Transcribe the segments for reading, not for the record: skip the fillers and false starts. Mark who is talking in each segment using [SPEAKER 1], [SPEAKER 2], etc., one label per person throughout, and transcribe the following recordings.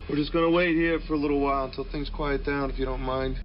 [SPEAKER 1] We're just gonna wait here for a little while until things quiet down, if you don't mind.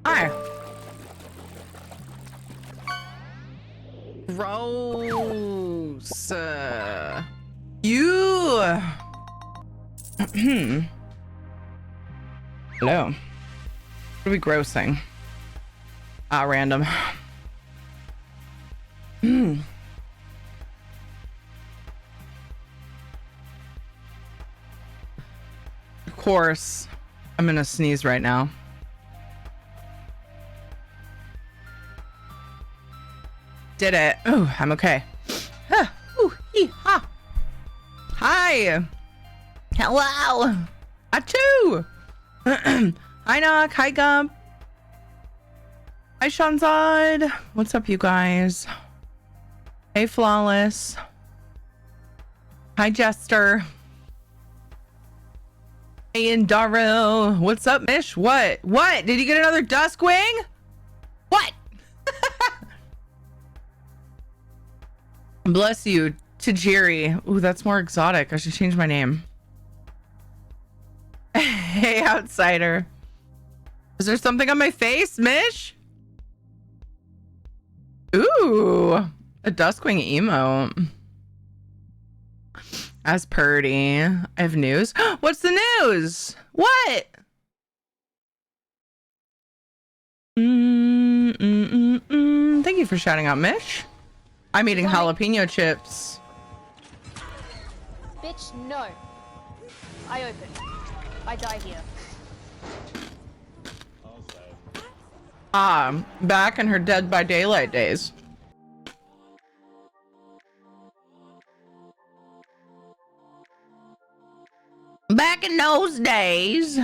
[SPEAKER 2] Hi. Gross. You. Hello. What are we grossing? Random. Of course, I'm gonna sneeze right now. Did it. Oh, I'm okay. Hi. Hello. Achoo. Hi, Knock. Hi, Gump. Hi, Shanzad. What's up, you guys? Hey, Flawless. Hi, Jester. Hey, Indaro. What's up, Mish? What? What? Did you get another Duskwing? What? Bless you, Tajiri. Ooh, that's more exotic. I should change my name. Hey, outsider. Is there something on my face, Mish? Ooh, a Duskwing emote. As purdy. I have news. What's the news? What? Thank you for shouting out, Mish. I'm eating jalapeno chips.
[SPEAKER 3] Bitch, no. I open. I die here.
[SPEAKER 2] Back in her Dead by Daylight days. Back in those days.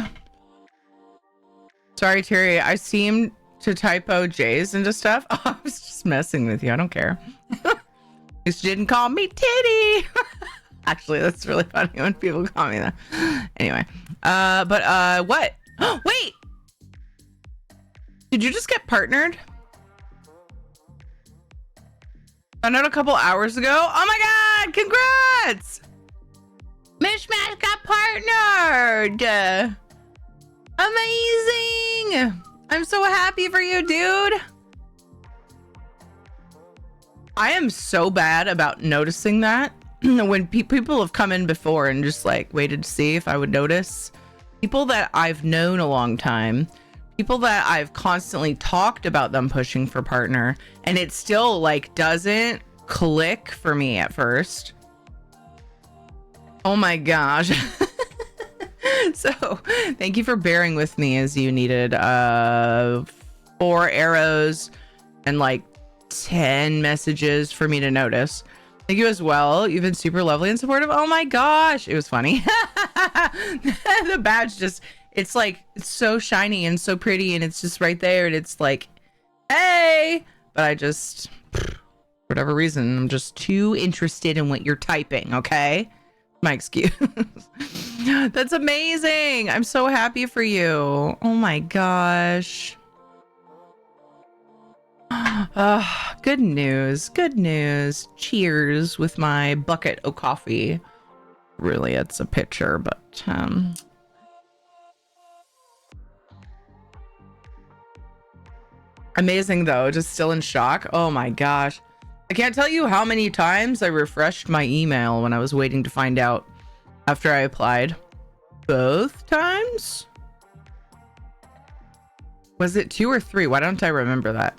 [SPEAKER 2] Sorry, Terry. I seem to typo J's into stuff. Oh, I was just messing with you. I don't care. She didn't call me Titty. Actually, that's really funny when people call me that. Anyway, what? Wait. Did you just get partnered? Found out a couple hours ago. Oh my god! Congrats! Mishmash got partnered. Amazing! I'm so happy for you, dude. I am so bad about noticing that. When people have come in before and just like waited to see if I would notice. People that I've known a long time. People that I've constantly talked about them pushing for partner. And it still like doesn't click for me at first. Oh my gosh. So thank you for bearing with me as you needed 4 arrows and like 10 messages for me to notice. Thank you as well. You've been super lovely and supportive. Oh my gosh. It was funny. The badge just, it's like, it's so shiny and so pretty and it's just right there and it's like, hey, but I just, for whatever reason, I'm just too interested in what you're typing. Okay. My excuse. That's amazing. I'm so happy for you. Oh my gosh. Good news. Good news. Cheers with my bucket of coffee. Really, it's a pitcher, but amazing though. Just still in shock. Oh my gosh. I can't tell you how many times I refreshed my email when I was waiting to find out after I applied. Both times? Was it 2 or 3? Why don't I remember that?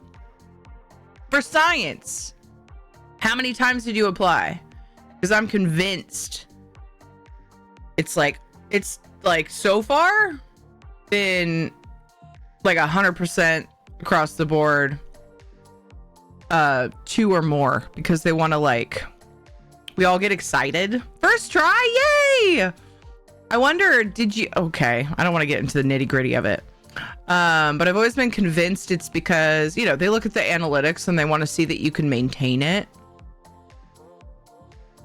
[SPEAKER 2] For science, how many times did you apply? Because I'm convinced it's like so far been like 100% across the board. 2 or more, because they want to like, we all get excited. First try, yay! I wonder, did you, okay, I don't want to get into the nitty gritty of it. But I've always been convinced it's because, you know, they look at the analytics and they want to see that you can maintain it.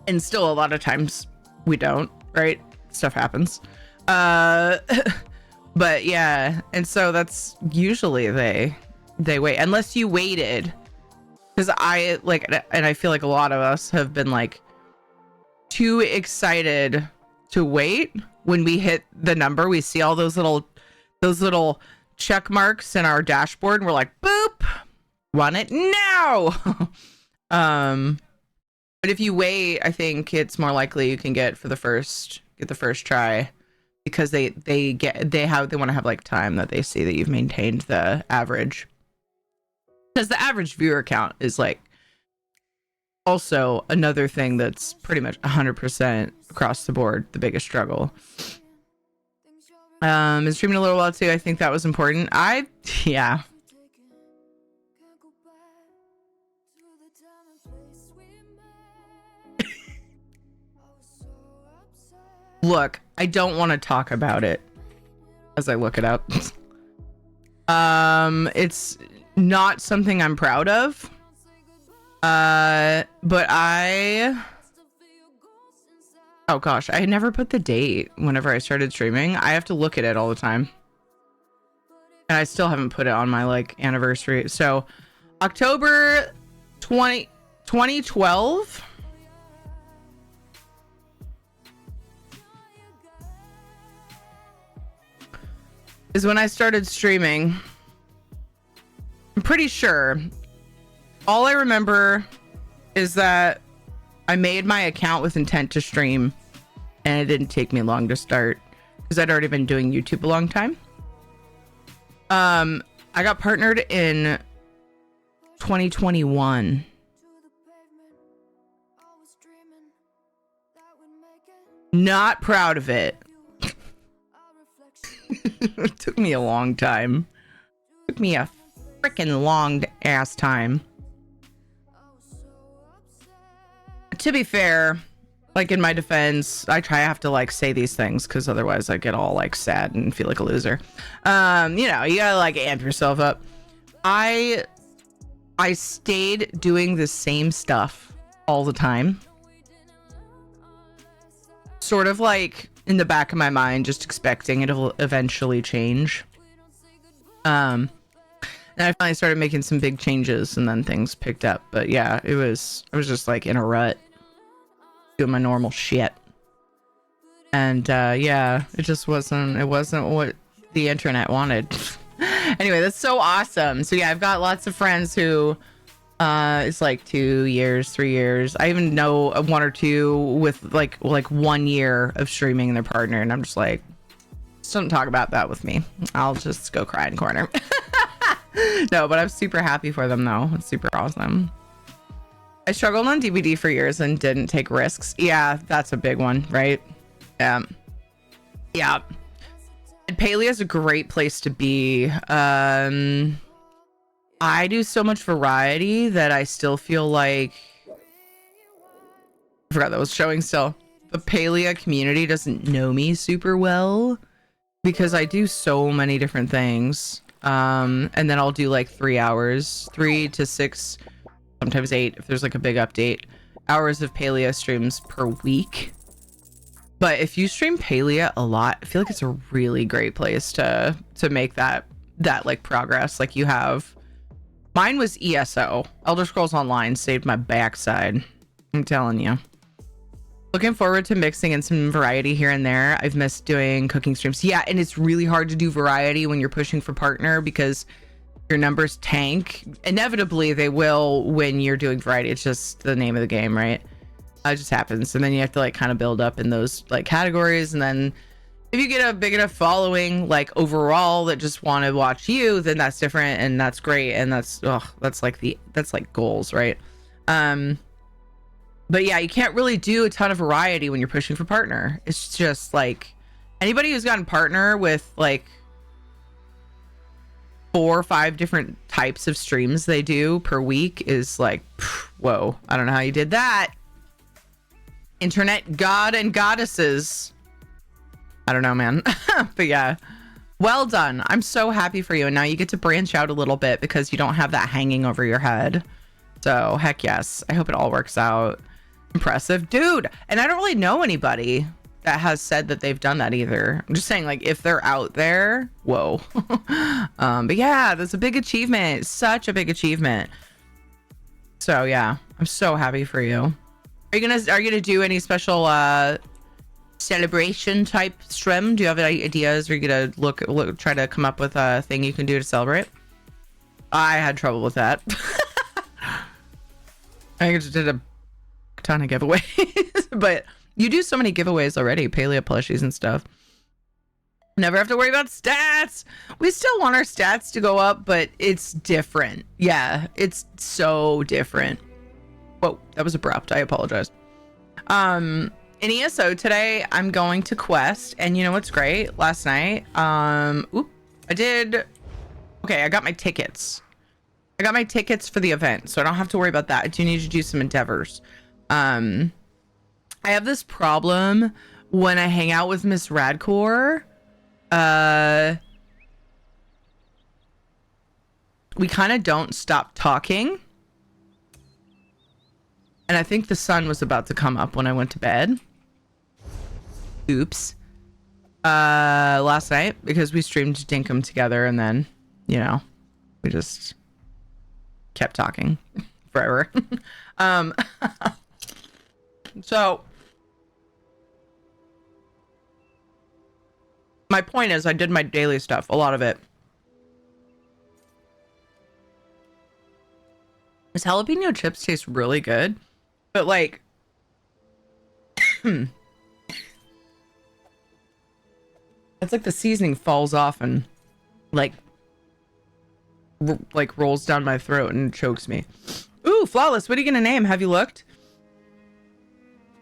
[SPEAKER 2] And still a lot of times we don't, right? Stuff happens. But yeah, and so that's usually they wait, unless you waited. Because I like, and I feel like a lot of us have been like too excited to wait. When we hit the number, we see all those little check marks in our dashboard, and we're like, boop, want it now. But if you wait, I think it's more likely you can get the first try, because they want to have like time that they see that you've maintained the average. Because the average viewer count is like also another thing that's pretty much 100% across the board, the biggest struggle. And streaming a little while too, I think that was important. Yeah. Look, I don't want to talk about it as I look it up. It's not something I'm proud of. But oh gosh, I never put the date whenever I started streaming. I have to look at it all the time. And I still haven't put it on my like anniversary. So October 2012. is when I started streaming. I'm pretty sure. All I remember is that I made my account with intent to stream, and it didn't take me long to start because I'd already been doing YouTube a long time. I got partnered in 2021. Not proud of it. It took me a long time. It took me a freaking long ass time. To be fair, like in my defense, I have to like say these things because otherwise I get all like sad and feel like a loser. You know, you gotta like amp yourself up. I stayed doing the same stuff all the time. Sort of like in the back of my mind, just expecting it'll eventually change. And I finally started making some big changes and then things picked up. But yeah, I was just like in a rut, doing my normal shit. And yeah, it wasn't what the internet wanted. Anyway, that's so awesome. So yeah, I've got lots of friends who it's like 2 years, 3 years. I even know one or two with like 1 year of streaming their partner, and I'm just like, just don't talk about that with me. I'll just go cry in the corner. No, but I'm super happy for them though. It's super awesome. I struggled on DVD for years and didn't take risks. Yeah, that's a big one, right? Yeah. And Palia is a great place to be. I do so much variety that I still feel like I forgot that was showing still. The Palia community doesn't know me super well because I do so many different things. And then I'll do like 3 hours, 3 to 6, sometimes 8 if there's like a big update, hours of Palia streams per week. But if you stream Palia a lot, I feel like it's a really great place to make that like progress. Like you have, mine was ESO. Elder Scrolls Online saved my backside. I'm telling you. Looking forward to mixing in some variety here and there. I've missed doing cooking streams. Yeah, and it's really hard to do variety when you're pushing for partner because your numbers tank. Inevitably, they will when you're doing variety. It's just the name of the game, right? It just happens. And then you have to like kind of build up in those like categories. And then if you get a big enough following, like overall, that just want to watch you, then that's different and that's great. And that's like goals, right? But yeah, you can't really do a ton of variety when you're pushing for partner. It's just like anybody who's gotten partner with like 4 or 5 different types of streams they do per week is like, whoa, I don't know how you did that. Internet god and goddesses. I don't know, man. But yeah, well done. I'm so happy for you. And now you get to branch out a little bit because you don't have that hanging over your head. So heck yes. I hope it all works out. Impressive, dude. And I don't really know anybody that has said that they've done that either. I'm just saying, like, if they're out there, whoa. But yeah, that's a big achievement. Such a big achievement. So yeah, I'm so happy for you. Are you gonna do any special celebration type stream? Do you have any ideas? Are you gonna look try to come up with a thing you can do to celebrate? I had trouble with that. I just did a ton of giveaways, but you do so many giveaways already, Palia plushies and stuff. Never have to worry about stats. We still want our stats to go up, but it's different. Yeah, it's so different. Whoa, that was abrupt. I apologize. In ESO today, I'm going to Quest, and you know what's great? Last night, I got my tickets. I got my tickets for the event, so I don't have to worry about that. I do need to do some endeavors. I have this problem when I hang out with Miss Radcore. We kind of don't stop talking. And I think the sun was about to come up when I went to bed. Oops. Last night, because we streamed Dinkum together, and then, you know, we just kept talking forever. So My point is I did my daily stuff, a lot of it. This jalapeno chips taste really good, but like, it's like the seasoning falls off and like rolls down my throat and chokes me. Ooh, Flawless, what are you gonna name? Have you looked?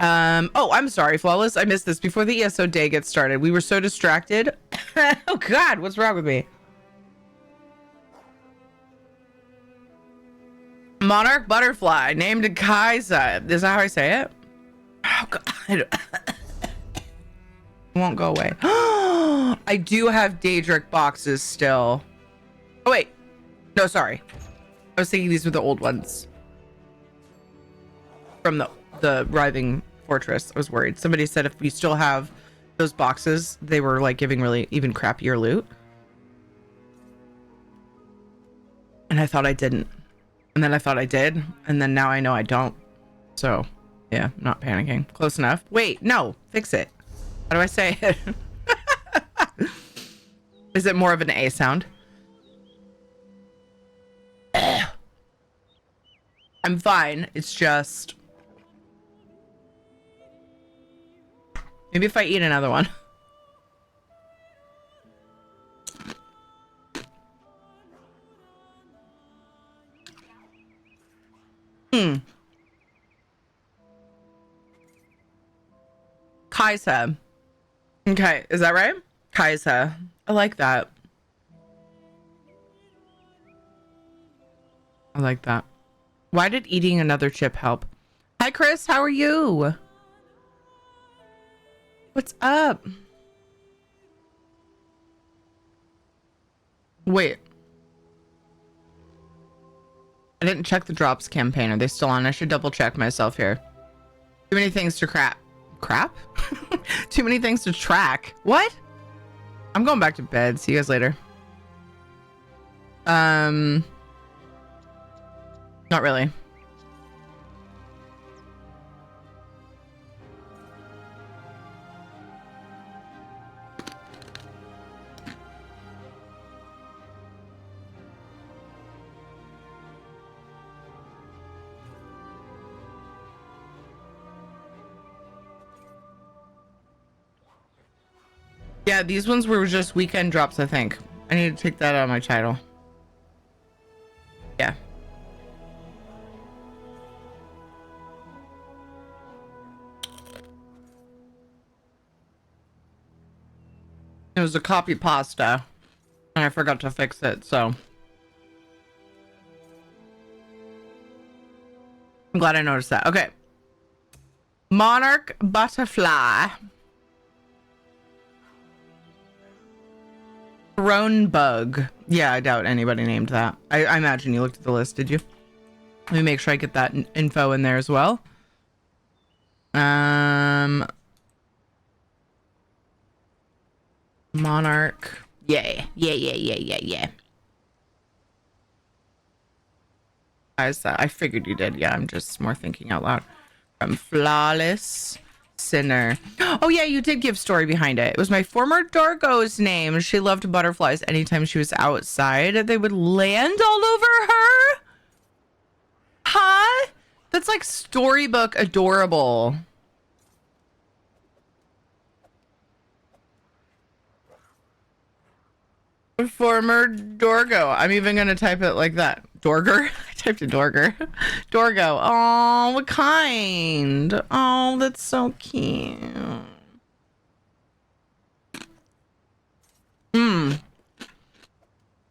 [SPEAKER 2] Oh, I'm sorry, Flawless. I missed this before the ESO day gets started. We were so distracted. Oh God, what's wrong with me? Monarch Butterfly, named Kaisa. Is that how I say it? Oh God. Won't go away. I do have Daedric boxes still. Oh wait. No, sorry. I was thinking these were the old ones. From the Writhing Fortress. I was worried. Somebody said if we still have those boxes, they were like giving really even crappier loot. And I thought I didn't. And then I thought I did. And then now I know I don't. So, yeah, not panicking. Close enough. Wait, no. Fix it. How do I say it? Is it more of an A sound? I'm fine. It's just... maybe if I eat another one. Kaisa. Okay, is that right? Kaisa. I like that. I like that. Why did eating another chip help? Hi, Chris. How are you? What's up? Wait. I didn't check the drops campaign. Are they still on? I should double check myself here. Too many things to crap. Too many things to track. What? I'm going back to bed. See you guys later. Not really. Yeah, these ones were just weekend drops, I think. I need to take that out of my title. Yeah. It was a copy pasta, and I forgot to fix it, so. I'm glad I noticed that. Okay. Monarch Butterfly. Throne Bug. Yeah, I doubt anybody named that. I imagine you looked at the list, did you? Let me make sure I get that info in there as well. Monarch. Yeah. I figured you did. Yeah, I'm just more thinking out loud. From Flawless Sinner. Oh yeah, you did give story behind it. It was my former Dorgo's name. She loved butterflies. Anytime she was outside, they would land all over her. Huh? That's like storybook adorable. Former Dorgo. I'm even gonna type it like that. Dorger? I typed in Dorger. Dorgo. Oh, what kind? Oh, that's so cute.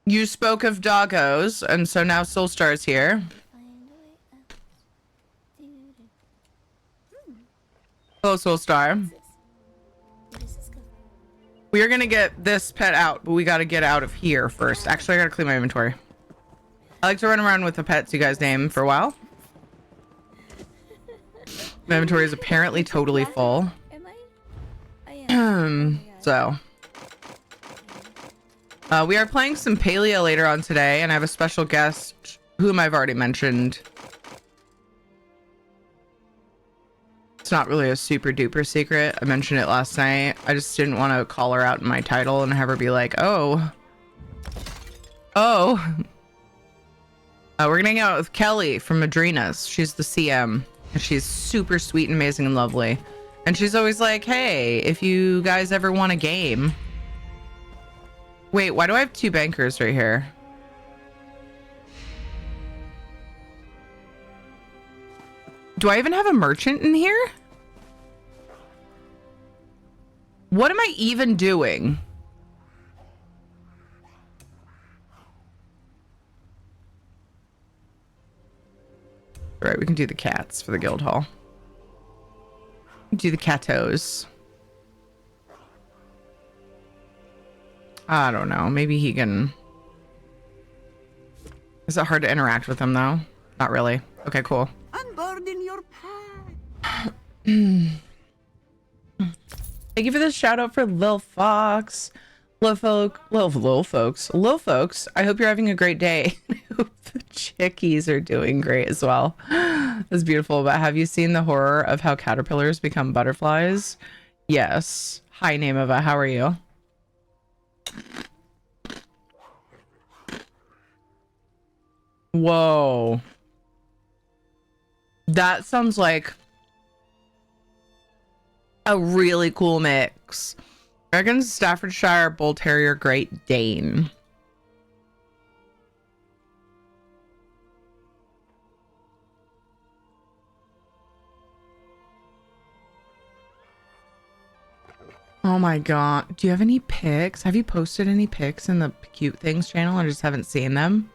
[SPEAKER 2] You spoke of doggos, and so now Soulstar's here. Hello, Soulstar. We are gonna get this pet out, but we gotta get out of here first. Actually, I gotta clean my inventory. I like to run around with the pets you guys name for a while. My inventory is apparently totally full. So. We are playing some Palia later on today, and I have a special guest, whom I've already mentioned. It's not really a super duper secret. I mentioned it last night. I just didn't want to call her out in my title and have her be like, oh. We're gonna hang out with Kelly from Madrina's. She's the CM. And she's super sweet and amazing and lovely. And she's always like, hey, if you guys ever want a game. Wait, why do I have 2 bankers right here? Do I even have a merchant in here? What am I even doing? All right, we can do the cats for the guild hall. Do the catos. I don't know. Maybe he can... Is it hard to interact with him though? Not really. Okay, cool.
[SPEAKER 4] Unburden your pack.
[SPEAKER 2] Thank you for the shout out for Lil Fox. Lil folks. I hope you're having a great day. I hope the chickies are doing great as well. That's beautiful. But have you seen the horror of how caterpillars become butterflies? Yes. Hi, Nameva. How are you? Whoa. That sounds like a really cool mix. American Staffordshire Bull Terrier Great Dane. Oh my god. Do you have any pics? Have you posted any pics in the cute things channel? I just haven't seen them.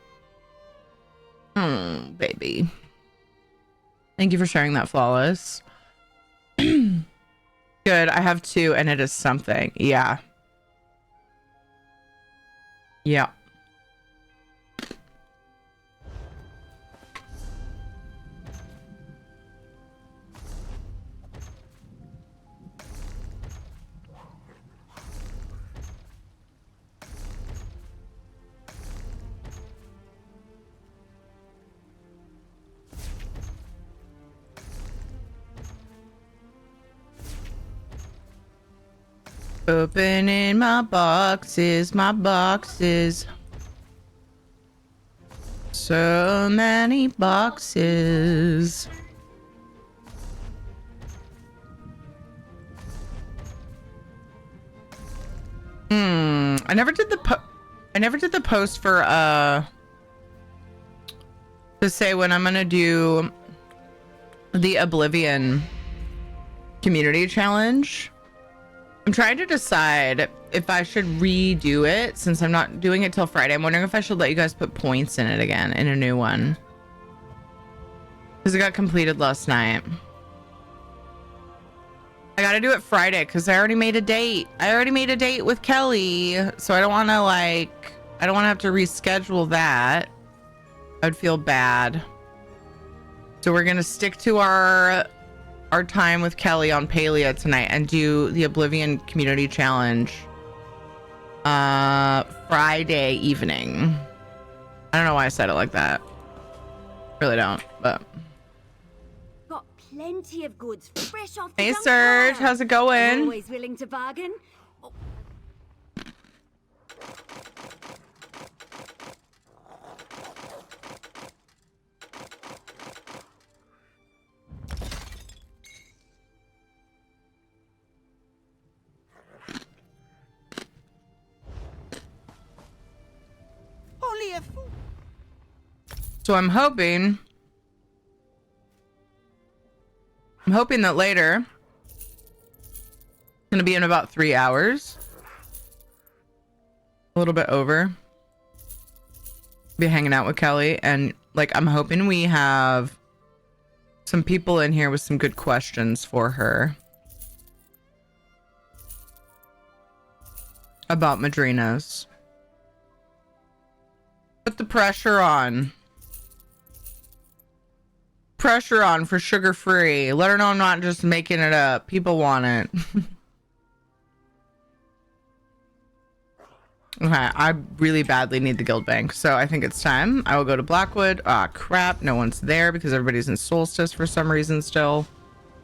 [SPEAKER 2] Oh, baby. Thank you for sharing that, Flawless. Good. I have 2 and it is something. Yeah. Yeah. Opening my boxes, so many boxes. I never did the post for to say when I'm gonna do the Oblivion community challenge. I'm trying to decide if I should redo it since I'm not doing it till Friday. I'm wondering if I should let you guys put points in it again in a new one. Because it got completed last night. I gotta do it Friday because I already made a date. I already made a date with Kelly. So I don't want to have to reschedule that. I would feel bad. So we're going to stick to our time with Kelly on Palia tonight and do the Oblivion Community Challenge Friday evening. I don't know why I said it like that. Really don't, but
[SPEAKER 4] Got plenty of goods fresh off the
[SPEAKER 2] hey
[SPEAKER 4] dump
[SPEAKER 2] Serge,
[SPEAKER 4] floor.
[SPEAKER 2] how's it going?
[SPEAKER 4] Always willing to bargain. Oh. Only a fool.
[SPEAKER 2] So I'm hoping that later, it's gonna be in about 3 hours, a little bit over. Be hanging out with Kelly, and like I'm hoping we have some people in here with some good questions for her about Madrinas. Put the pressure on. Pressure on for sugar free. Let her know I'm not just making it up. People want it. Okay, I really badly need the guild bank, so I think it's time. I will go to Blackwood. Ah, crap. No one's there because everybody's in Solstice for some reason still.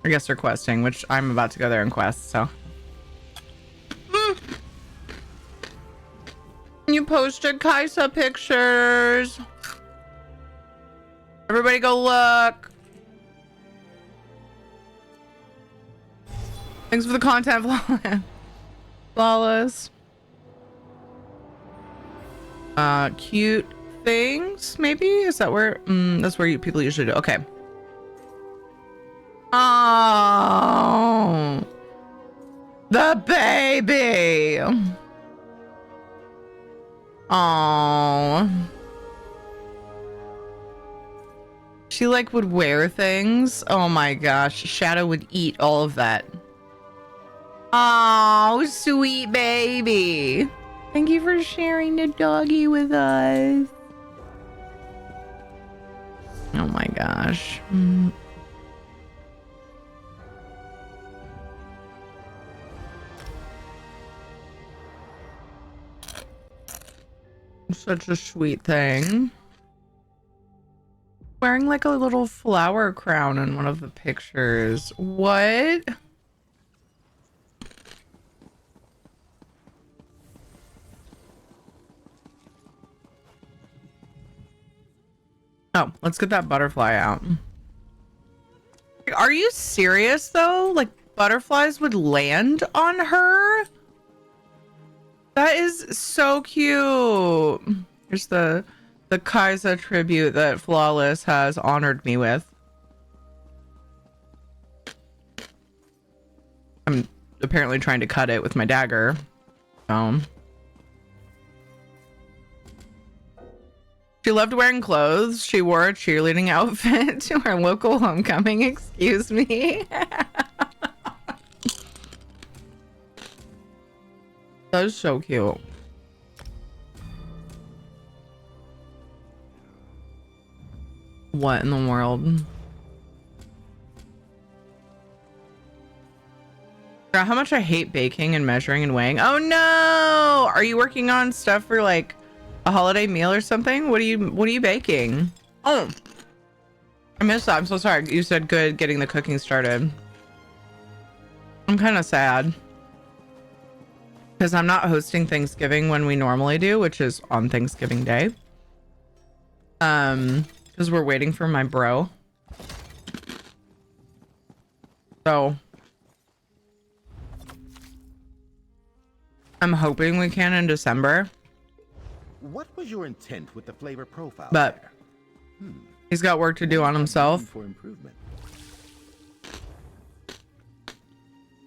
[SPEAKER 2] I guess they're questing, which I'm about to go there and quest, so. You posted Kaisa pictures. Everybody go look. Thanks for the content, Flawless. Cute things, maybe? Is that where? That's where people usually do. Okay. Oh, the baby. Oh, she like would wear things. Oh my gosh, Shadow would eat all of that. Oh, sweet baby. Thank you for sharing the doggy with us. Oh my gosh. Such a sweet thing. Wearing like a little flower crown in one of the pictures. What? Oh, let's get that butterfly out. Are you serious though? Like butterflies would land on her? That is so cute. Here's the Kaisa tribute that Flawless has honored me with. I'm apparently trying to cut it with my dagger. She loved wearing clothes. She wore a cheerleading outfit to her local homecoming. Excuse me. That is so cute. What in the world? How much I hate baking and measuring and weighing. Oh no! Are you working on stuff for like a holiday meal or something? What are you baking? Oh, I missed that. I'm so sorry. You said good getting the cooking started. I'm kind of sad because I'm not hosting Thanksgiving when we normally do, which is on Thanksgiving Day. Because we're waiting for my bro. So I'm hoping we can in December.
[SPEAKER 5] What was your intent with the flavor profile?
[SPEAKER 2] But he's got work to do on himself
[SPEAKER 5] for improvement.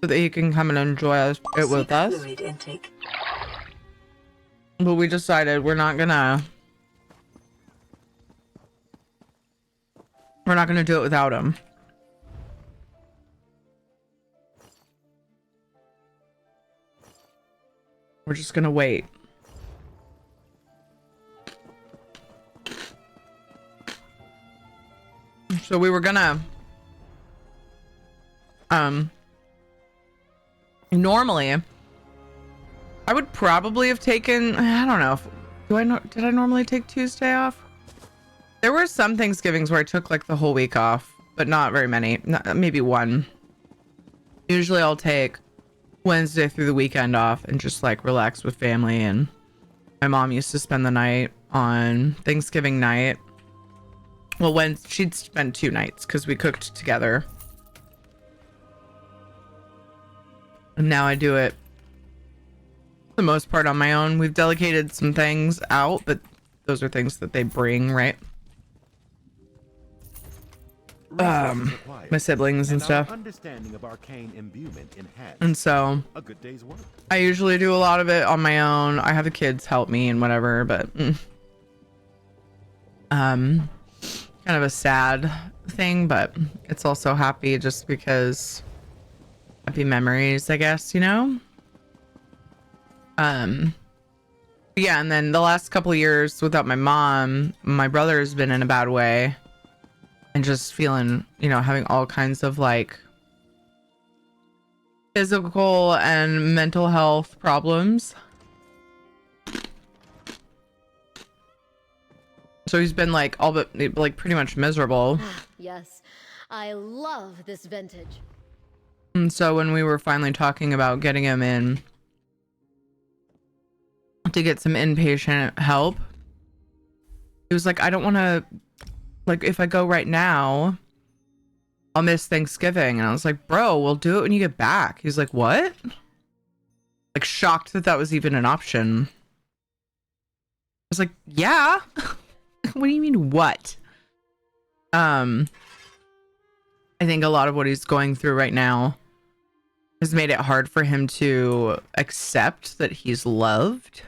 [SPEAKER 2] so that he can come and enjoy it with us. But we decided we're not gonna do it without him. We're just gonna wait. So we were gonna normally I would probably have taken, I don't know if, did I normally take Tuesday off? There were some Thanksgivings where I took like the whole week off, but not very many, maybe one. Usually I'll take Wednesday through the weekend off and just like relax with family. And my mom used to spend the night on Thanksgiving night. Well, when she'd spend 2 nights because we cooked together. And now I do it for the most part on my own. We've delegated some things out, but those are things that they bring, right? My siblings and stuff.
[SPEAKER 5] Understanding of arcane imbuement enhanced.
[SPEAKER 2] And so
[SPEAKER 5] a good day's work.
[SPEAKER 2] I usually do a lot of it on my own. I have the kids help me and whatever, but kind of a sad thing, but it's also happy just because happy memories, I guess, you know? Yeah, and then the last couple of years without my mom, my brother's been in a bad way and just feeling, you know, having all kinds of like physical and mental health problems. So he's been like all but like pretty much miserable.
[SPEAKER 3] Yes.
[SPEAKER 6] I love this vintage.
[SPEAKER 2] And so when we were finally talking about getting him in to get some inpatient help, he was like, I don't want to, like, if I go right now, I'll miss Thanksgiving. And I was like, bro, we'll do it when you get back. He's like, what? Like, shocked that that was even an option. I was like, yeah. What do you mean, what? I think a lot of what he's going through right now has made it hard for him to accept that he's loved.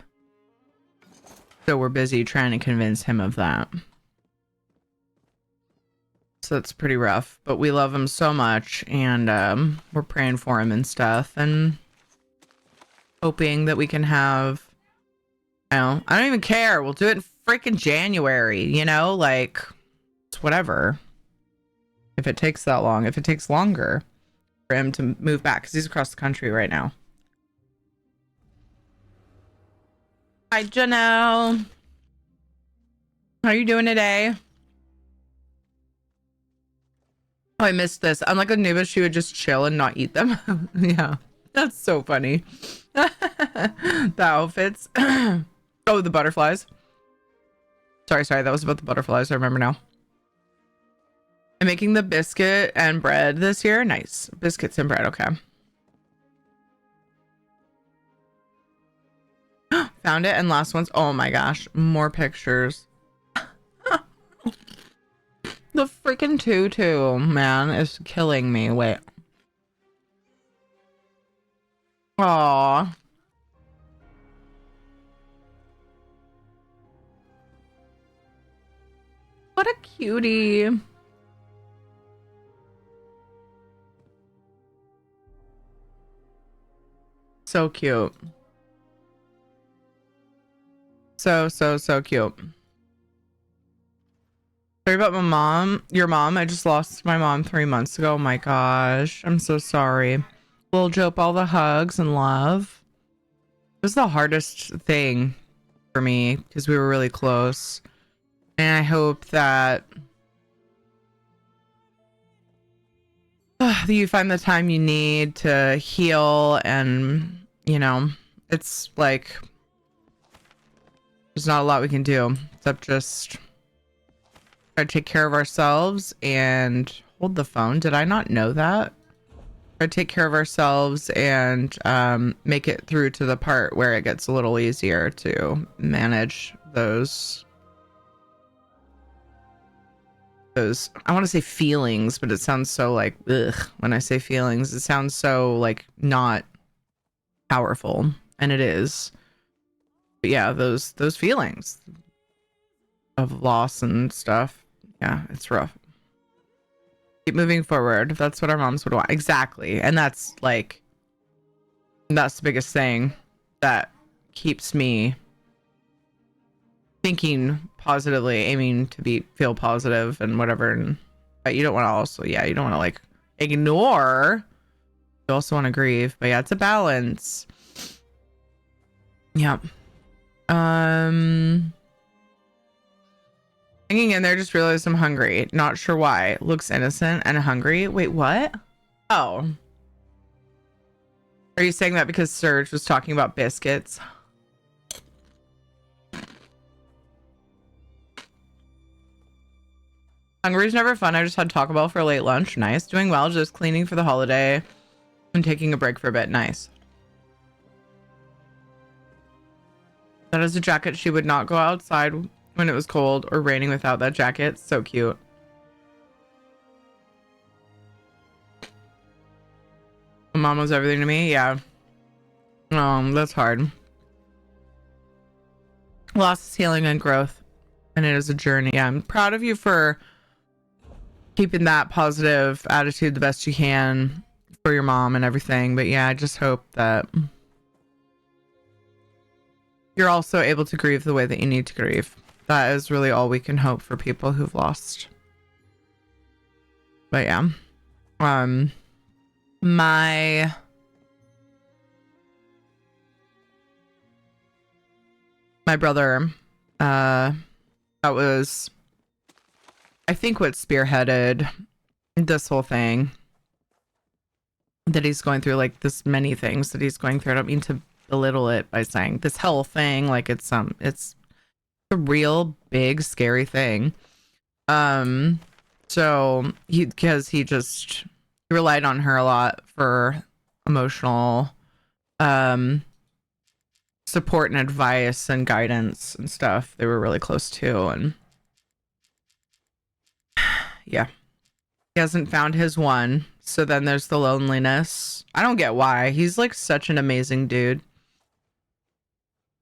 [SPEAKER 2] So we're busy trying to convince him of that. So it's pretty rough, but we love him so much, and we're praying for him and stuff, and hoping that we can have, I don't even care. We'll do it in freaking January, you know, like, it's whatever. If it takes that long, if it takes longer for him to move back, because he's across the country right now. Hi, Janelle. How are you doing today? Oh, I missed this. Unlike Anuba, she would just chill and not eat them. Yeah, that's so funny. The outfits. Oh, the butterflies. Sorry, that was about the butterflies. I remember now. I'm making the biscuit and bread this year. Nice. Biscuits and bread. Okay. Found it. And last ones. Oh my gosh. More pictures. The freaking tutu, man, is killing me. Wait. Aww. What a cutie. So cute. So cute. Sorry about my mom. Your mom. I just lost my mom 3 months ago. Oh my gosh. I'm so sorry. We'll joke all the hugs and love. It was the hardest thing for me because we were really close. And I hope that you find the time you need to heal, and, you know, it's like there's not a lot we can do except just try to take care of ourselves and hold the phone. Did I not know that? Try to take care of ourselves and make it through to the part where it gets a little easier to manage those I want to say feelings, but it sounds so like ugh. When I say feelings, it sounds so like not powerful, and it is. But yeah, those feelings of loss and stuff. Yeah, it's rough. Keep moving forward. That's what our moms would want. Exactly. And that's the biggest thing that keeps me thinking positively, aiming to feel positive and whatever. And but you don't want to also, you don't want to like ignore. You also want to grieve. But yeah, it's a balance. Yeah. Hanging in there, just realized I'm hungry. Not sure why. Looks innocent and hungry. Wait, what? Oh. Are you saying that because Serge was talking about biscuits? Hungry's never fun. I just had Taco Bell for a late lunch. Nice. Doing well. Just cleaning for the holiday and taking a break for a bit. Nice. That is a jacket. She would not go outside when it was cold or raining without that jacket. So cute. Mom was everything to me. Yeah. That's hard. Loss is healing and growth, and it is a journey. Yeah, I'm proud of you for keeping that positive attitude the best you can for your mom and everything. But yeah, I just hope that you're also able to grieve the way that you need to grieve. That is really all we can hope for people who've lost. But yeah, my brother, that was, I think, what spearheaded this whole thing that he's going through, like this many things that he's going through. I don't mean to belittle it by saying this whole thing, like it's a real big scary thing. So because he relied on her a lot for emotional support and advice and guidance and stuff. They were really close too, and yeah, he hasn't found his one. So then there's the loneliness. I don't get why. He's like such an amazing dude.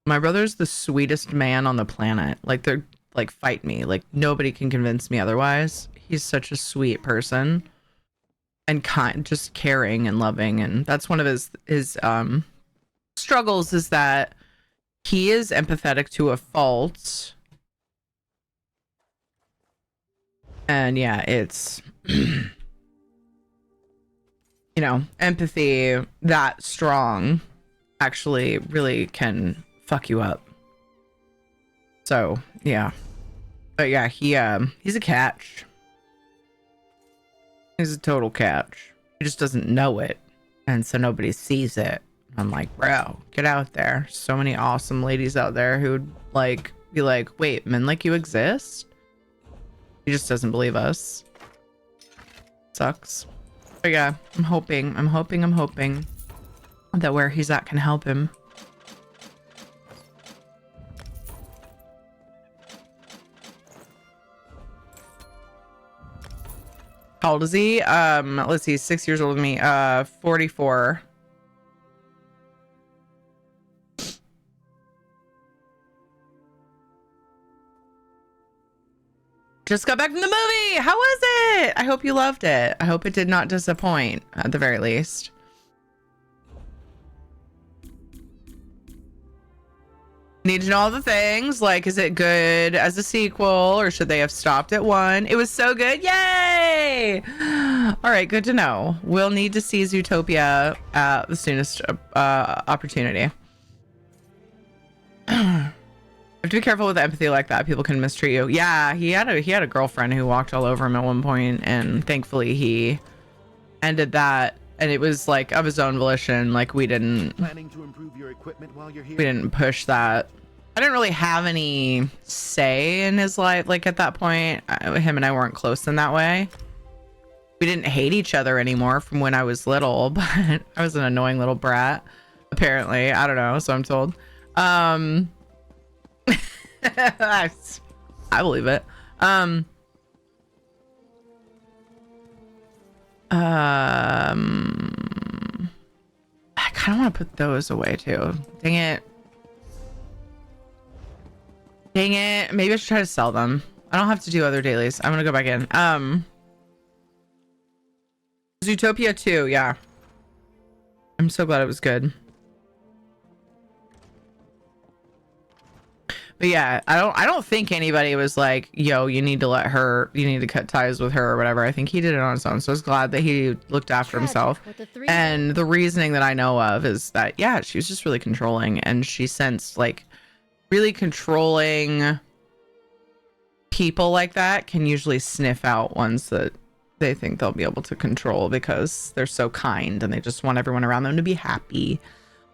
[SPEAKER 2] My brother's the sweetest man on the planet. Like, they're like, fight me. Like, nobody can convince me otherwise. He's such a sweet person and kind, just caring and loving. And that's one of his struggles, is that he is empathetic to a fault. And yeah, it's you know, empathy that strong actually really can fuck you up. So yeah, but yeah, he's a catch. He's a total catch. He just doesn't know it, and so nobody sees it. I'm like, bro, get out there. So many awesome ladies out there who would like be like, wait, men like you exist? He just doesn't believe us. Sucks. But yeah, I'm hoping that where he's at can help him. How old is he? Let's see, 6 years older than me. 44. Just got back from the movie. How was it? I hope you loved it. I hope it did not disappoint, at the very least. Need to know all the things. Like, is it good as a sequel, or should they have stopped at one? It was so good. Yay! All right, good to know. We'll need to see Zootopia at the soonest opportunity. You have to be careful with empathy like that. People can mistreat you. Yeah, he had a girlfriend who walked all over him at one point, and thankfully he ended that. And it was like of his own volition. Like, we didn't
[SPEAKER 5] Planning to improve your equipment while you're here?
[SPEAKER 2] we didn't push that. I didn't really have any say in his life. Like, at that point, him and I weren't close in that way. We didn't hate each other anymore from when I was little, but I was an annoying little brat, apparently. I don't know, so I'm told. I believe it. I kind of want to put those away too. Dang it. Maybe I should try to sell them. I don't have to do other dailies. I'm gonna go back in. Zootopia 2, yeah. I'm so glad it was good. But yeah, I don't think anybody was like, yo, you need to cut ties with her or whatever. I think he did it on his own. So I was glad that he looked after himself. And the reasoning that I know of is that, yeah, she was just really controlling, and she sensed like really controlling people like that can usually sniff out ones that they think they'll be able to control because they're so kind and they just want everyone around them to be happy.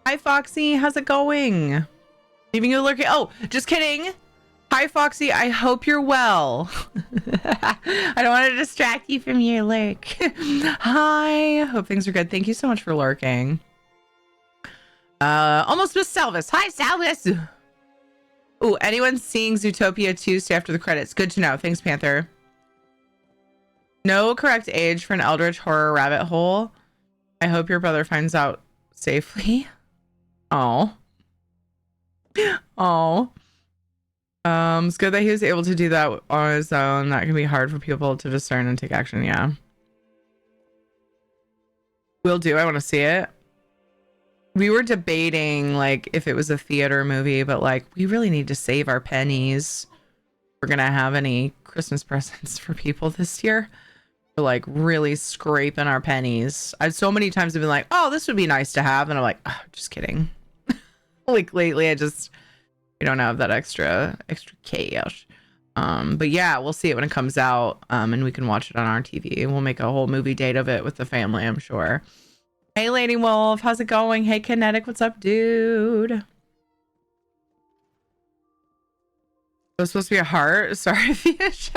[SPEAKER 2] Hi, Foxy. How's it going? Leaving you lurking. Oh, just kidding. Hi, Foxy. I hope you're well. I don't want to distract you from your lurk. Hi. Hope things are good. Thank you so much for lurking. Almost missed Salvis. Hi, Salvis. Ooh, anyone seeing Zootopia 2, stay after the credits. Good to know. Thanks, Panther. No correct age for an eldritch horror rabbit hole. I hope your brother finds out safely. Oh. Oh. It's good that he was able to do that on his own. That can be hard for people to discern and take action. Yeah. Will do. I want to see it. We were debating like if it was a theater movie, but like we really need to save our pennies. We're gonna have any Christmas presents for people this year. We're like really scraping our pennies. I've so many times been like, oh, this would be nice to have, and I'm like, oh, just kidding. Like lately, we don't have that extra cash. But yeah, we'll see it when it comes out, and we can watch it on our TV. We'll make a whole movie date of it with the family, I'm sure. Hey, Lady Wolf, how's it going? Hey, Kinetic, what's up, dude? It was supposed to be a heart. Sorry, Fish.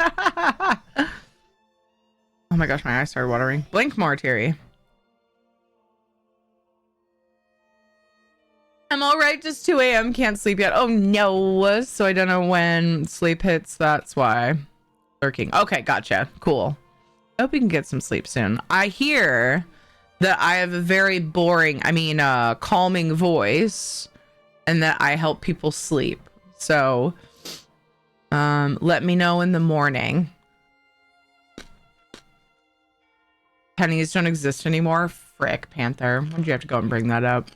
[SPEAKER 2] Oh my gosh, my eyes started watering. Blink more, Terry. I'm all right, just 2 a.m. Can't sleep yet. Oh no. So I don't know when sleep hits. That's why. Lurking. Okay, gotcha. Cool. I hope you can get some sleep soon. I hear that I have a very boring, calming voice, and that I help people sleep. So, let me know in the morning. Pennies don't exist anymore. Frick, Panther. Why'd you have to go and bring that up?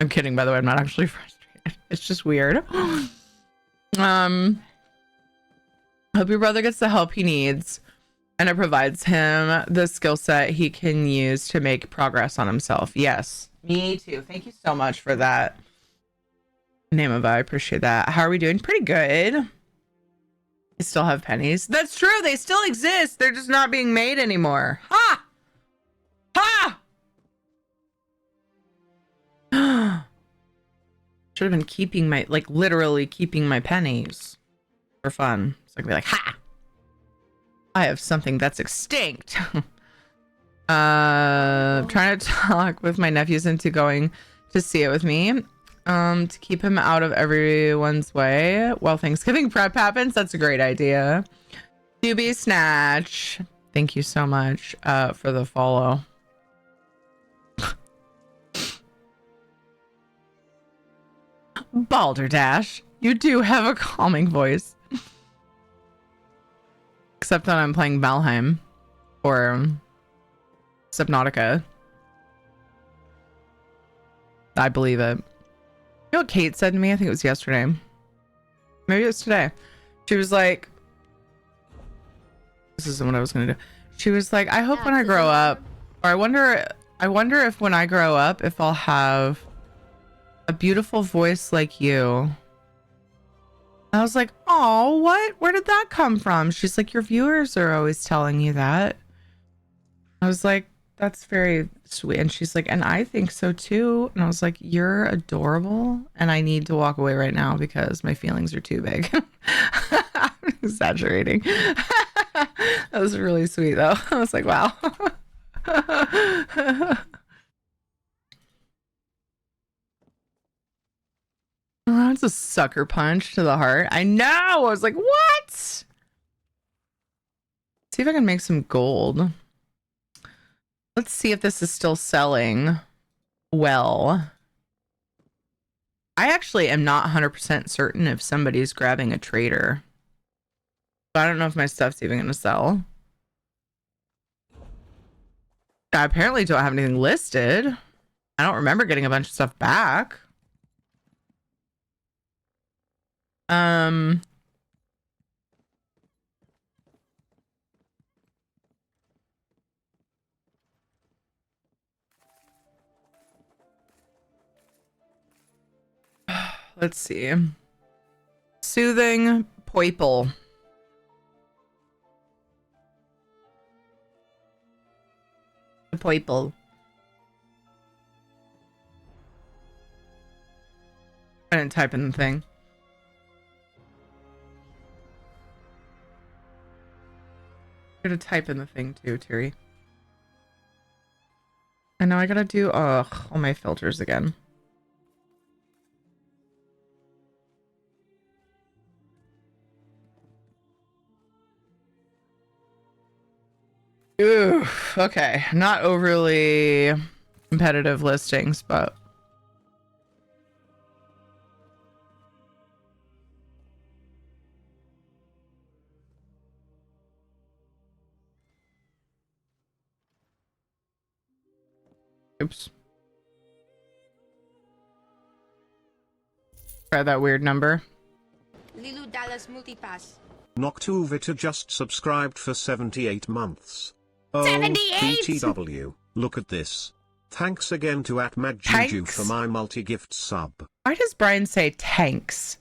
[SPEAKER 2] I'm kidding, by the way. I'm not actually frustrated. It's just weird. Hope your brother gets the help he needs, and it provides him the skill set he can use to make progress on himself. Yes, me too. Thank you so much for that. Name of I appreciate that. How are we doing? Pretty good. I still have pennies. That's true. They still exist. They're just not being made anymore. Ha! Ha! Should have been keeping my, literally keeping my pennies for fun. So I can be like, ha! I have something that's extinct. Trying to talk with my nephews into going to see it with me. To keep him out of everyone's way while Thanksgiving prep happens. That's a great idea. Doobie Snatch. Thank you so much for the follow. Balderdash, you do have a calming voice. Except that I'm playing Valheim or Subnautica. I believe it. You know what Kate said to me? I think it was yesterday. Maybe it was today. She was like, this isn't what I was going to do. She was like, I hope when I grow up, or I wonder if when I grow up, if I'll have a beautiful voice like you. I was like, oh, what? Where did that come from? She's like, your viewers are always telling you that. I was like, that's very sweet. And she's like, and I think so too. And I was like, you're adorable. And I need to walk away right now because my feelings are too big. I'm exaggerating. That was really sweet though. I was like, wow. Oh, that's a sucker punch to the heart. I know. I was like, what? See if I can make some gold. Let's see if this is still selling well. I actually am not 100% certain if somebody's grabbing a trader. So I don't know if my stuff's even going to sell. I apparently don't have anything listed. I don't remember getting a bunch of stuff back. Let's see. Soothing Poiple. Poiple. I didn't type in the thing. I'm gonna type in the thing too, Terry. I know I gotta do all my filters again. Ooh, okay. Not overly competitive listings, but oops. Try that weird number.
[SPEAKER 7] Lilu Dallas Multipass.
[SPEAKER 8] Noctuvita just subscribed for 78 months. Oh,
[SPEAKER 7] 78?
[SPEAKER 8] BTW, look at this. Thanks again to @MadJuju for my multi-gift sub.
[SPEAKER 2] Why does Brian say tanks?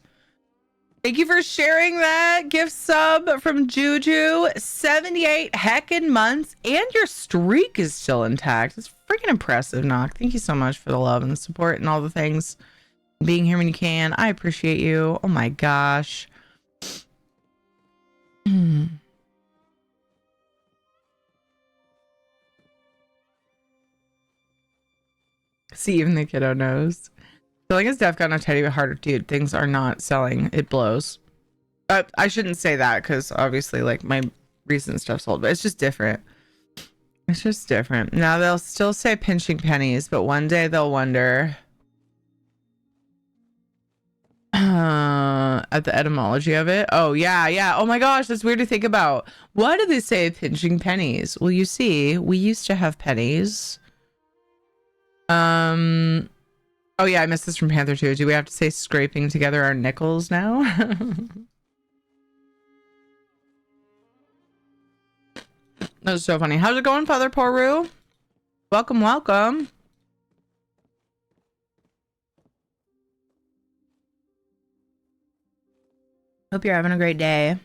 [SPEAKER 2] Thank you for sharing that gift sub from Juju. 78 heckin' months, and your streak is still intact. It's freaking impressive, Nock. Thank you so much for the love and the support and all the things. Being here when you can. I appreciate you. Oh my gosh. See, even the kiddo knows. Selling his deaf got a teddy bit harder, dude. Things are not selling. It blows. I shouldn't say that because obviously, like, my recent stuff sold, but it's just different. It's just different. Now they'll still say pinching pennies, but one day they'll wonder at the etymology of it. Oh yeah. Oh my gosh, that's weird to think about. Why do they say pinching pennies? Well, you see, we used to have pennies. Oh yeah, I missed this from Panther too. Do we have to say scraping together our nickels now? That was so funny. How's it going, Father Poru? Welcome. Hope you're having a great day.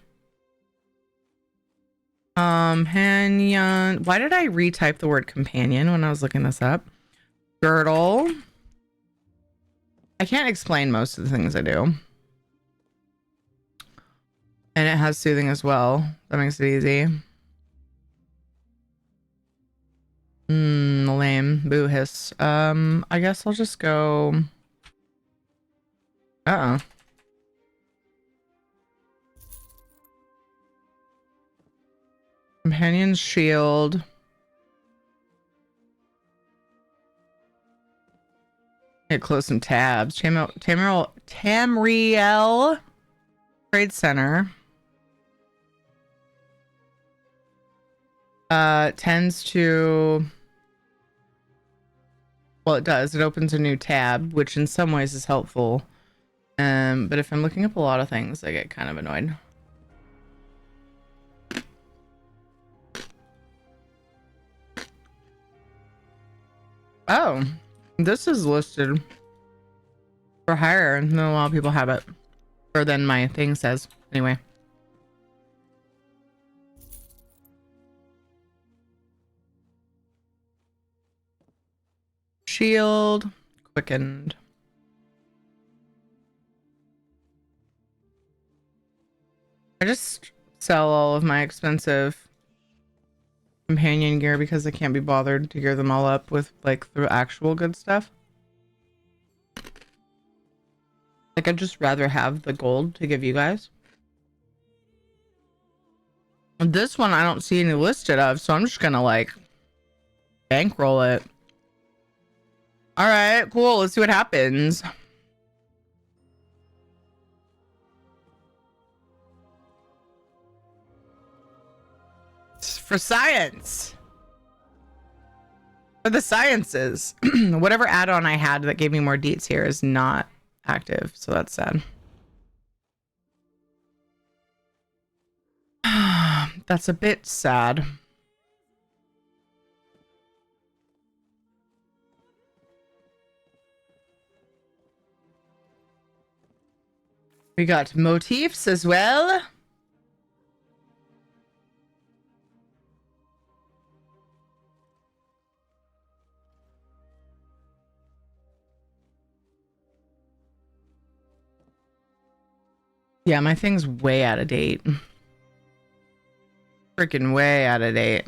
[SPEAKER 2] Companion. Why did I retype the word companion when I was looking this up? Girdle. I can't explain most of the things I do. And it has soothing as well. That makes it easy. Lame. Boo hiss. I guess I'll just go. Companion's shield. Get close some tabs. Tamriel Trade Center. Tends to, well, it does. It opens a new tab, which in some ways is helpful. But if I'm looking up a lot of things, I get kind of annoyed. Oh, this is listed for higher than a lot of people have it, or than my thing says. Anyway. Shield quickened. I just sell all of my expensive companion gear because I can't be bothered to gear them all up with like the actual good stuff. Like, I'd just rather have the gold to give you guys. This one I don't see any listed of, so I'm just gonna like bankroll it. All right, cool. Let's see what happens. It's for science. For the sciences. Whatever add-on I had that gave me more deets here is not active, so that's sad. That's a bit sad. We got motifs as well. Yeah, my thing's way out of date. Freaking way out of date.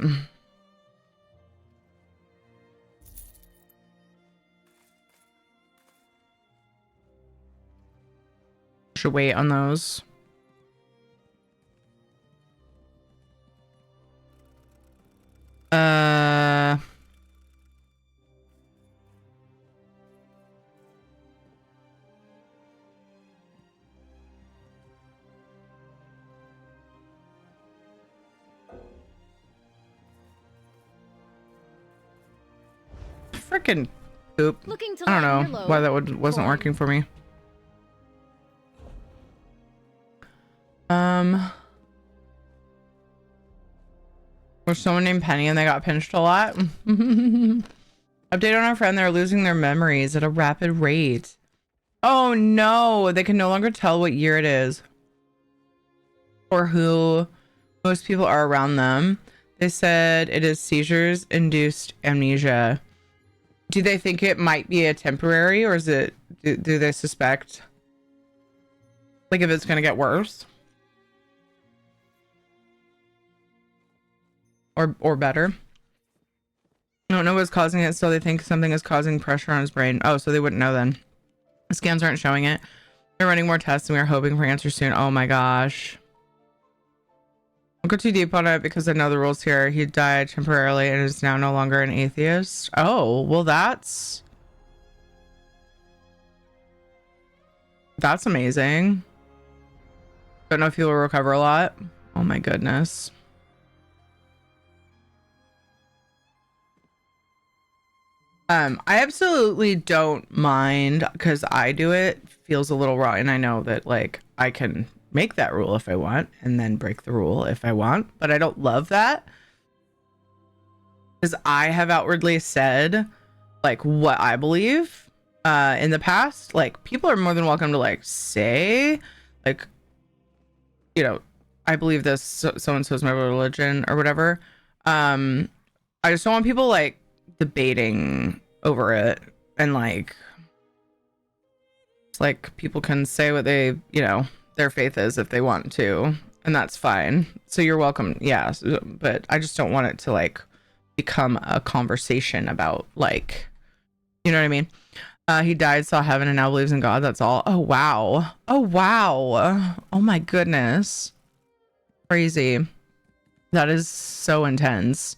[SPEAKER 2] Should wait on those. Freaking poop. I don't know why that wasn't working for me. There's someone named Penny and they got pinched a lot. Update on our friend, they're losing their memories at a rapid rate. Oh no, they can no longer tell what year it is. or who most people are around them. They said it is seizures induced amnesia. Do they think it might be a temporary, or is it, do they suspect like if it's going to get worse or better? I don't know what's causing it, so they think something is causing pressure on his brain. Oh, so they wouldn't know then. The scans aren't showing it. They're running more tests and we are hoping for answers soon. Oh my gosh. Don't go too deep on it because I know the rules here. He died temporarily and is now no longer an atheist. Oh, well that's amazing. Don't know if he will recover a lot. Oh my goodness. I absolutely don't mind because I do it. Feels a little raw, and I know that like I can make that rule if I want and then break the rule if I want, but I don't love that because I have outwardly said like what I believe in the past. Like people are more than welcome to like say like, you know, I believe this, so and so is my religion or whatever. I just don't want people like debating over it, and like it's like people can say what they, you know, their faith is if they want to, and that's fine. So you're welcome, yeah, but I just don't want it to like become a conversation about like, you know what I mean? He died, saw heaven, and now believes in God. That's all. Oh wow. Oh wow. Oh my goodness. Crazy. That is so intense.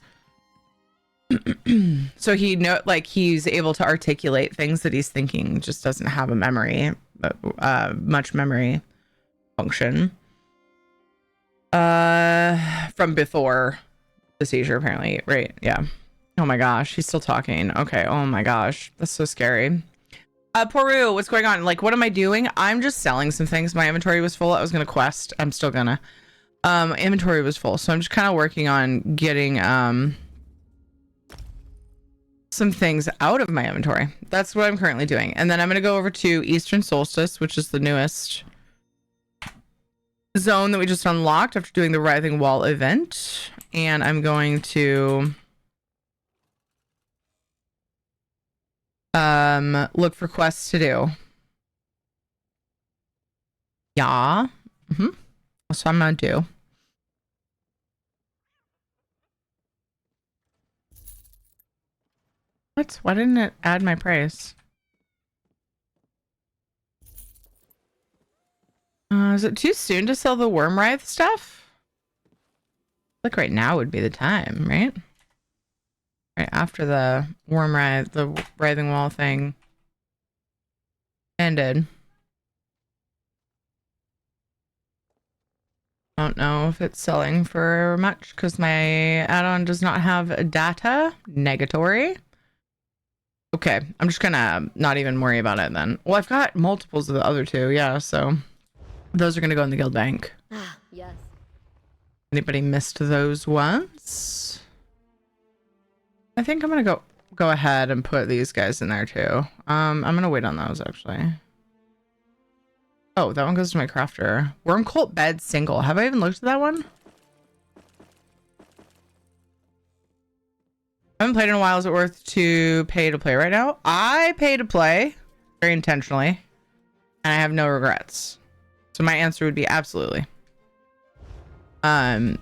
[SPEAKER 2] So he know, like he's able to articulate things that he's thinking, just doesn't have a memory, much memory function from before the seizure, apparently, right? Yeah. Oh my gosh, he's still talking. Okay. Oh my gosh, that's so scary. Poru, what's going on? Like, what am I doing? I'm just selling some things. My inventory was full. I was gonna quest. I'm still gonna. Inventory was full, so I'm just kind of working on getting some things out of my inventory. That's what I'm currently doing. And then I'm going to go over to Eastern Solstice, which is the newest zone that we just unlocked after doing the Writhing Wall event. And I'm going to look for quests to do. Yeah. That's what I'm going to do. What? Why didn't it add my price? Is it too soon to sell the worm writhe stuff? Like right now would be the time, right? Right after the worm writhe, the writhing wall thing ended. I don't know if it's selling for much because my add-on does not have data. Negatory. Okay, I'm just gonna not even worry about it then. Well, I've got multiples of the other two, yeah, so those are gonna go in the guild bank.
[SPEAKER 6] Ah, yes.
[SPEAKER 2] Anybody missed those ones? I think I'm gonna go ahead and put these guys in there too. I'm gonna wait on those actually. Oh, that one goes to my crafter. Worm Cult Bed single. Have I even looked at that one? I haven't played in a while. Is it worth to pay to play right now? I pay to play very intentionally, and I have no regrets. So my answer would be absolutely. I've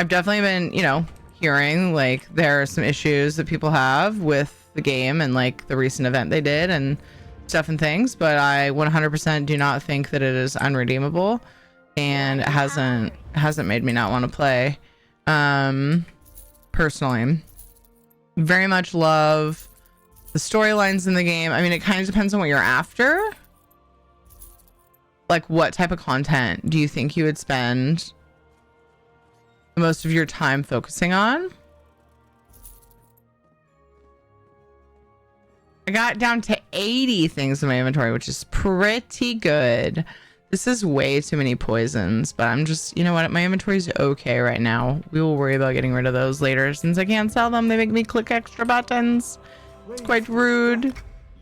[SPEAKER 2] definitely been, you know, hearing like there are some issues that people have with the game and like the recent event they did and stuff and things, but I 100% do not think that it is unredeemable, and it hasn't made me not want to play. Personally. Very much love the storylines in the game. I mean, it kind of depends on what you're after. Like, what type of content do you think you would spend most of your time focusing on? I got down to 80 things in my inventory, which is pretty good. This is way too many poisons, but I'm just, you know what? My inventory's okay right now. We will worry about getting rid of those later. Since I can't sell them, they make me click extra buttons. It's quite rude.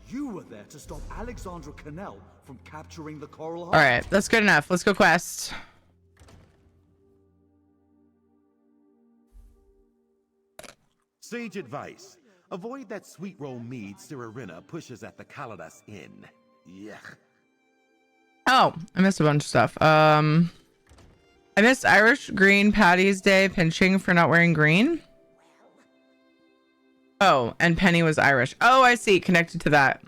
[SPEAKER 9] You were there to stop Alexandra Cannell from capturing the coral heart.
[SPEAKER 2] All right, that's good enough. Let's go quest.
[SPEAKER 5] Sage advice. Avoid that sweet roll mead Sirarina pushes at the Kaladas Inn. Yuck.
[SPEAKER 2] Oh, I missed a bunch of stuff. I missed Irish Green Patty's Day pinching for not wearing green. Oh, and Penny was Irish. Oh, I see. Connected to that.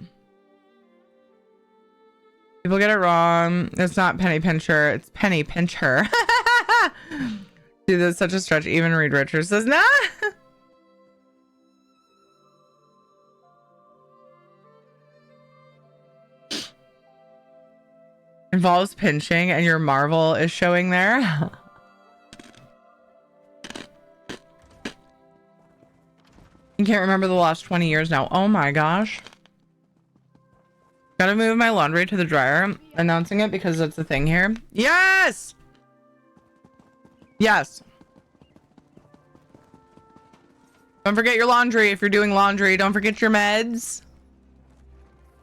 [SPEAKER 2] People get it wrong. It's not Penny Pincher. It's Penny Pincher. Dude, that's such a stretch. Even Reed Richards says, nah. Involves pinching and your Marvel is showing there. I can't remember the last 20 years now. Oh my gosh. Gotta move my laundry to the dryer. Announcing it because that's the thing here. Yes! Yes. Don't forget your laundry if you're doing laundry. Don't forget your meds.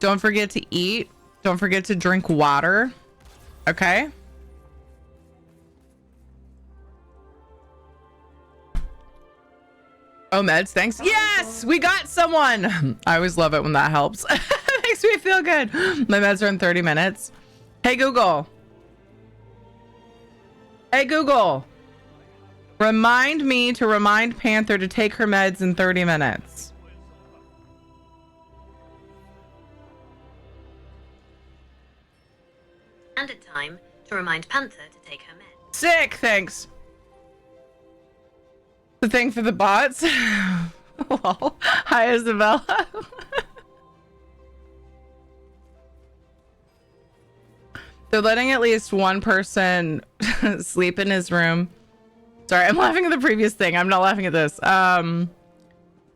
[SPEAKER 2] Don't forget to eat. Don't forget to drink water. Okay? Oh, meds, thanks. Yes! We got someone! I always love it when that helps. It makes me feel good. My meds are in 30 minutes. Hey, Google. Hey, Google. Remind me to remind Panther to take her meds in 30 minutes.
[SPEAKER 10] And a time to remind Panther to take her meds.
[SPEAKER 2] Sick, thanks. The thing for the bots. Lol. Hi, Isabella. They're letting at least one person sleep in his room. Sorry, I'm laughing at the previous thing. I'm not laughing at this. To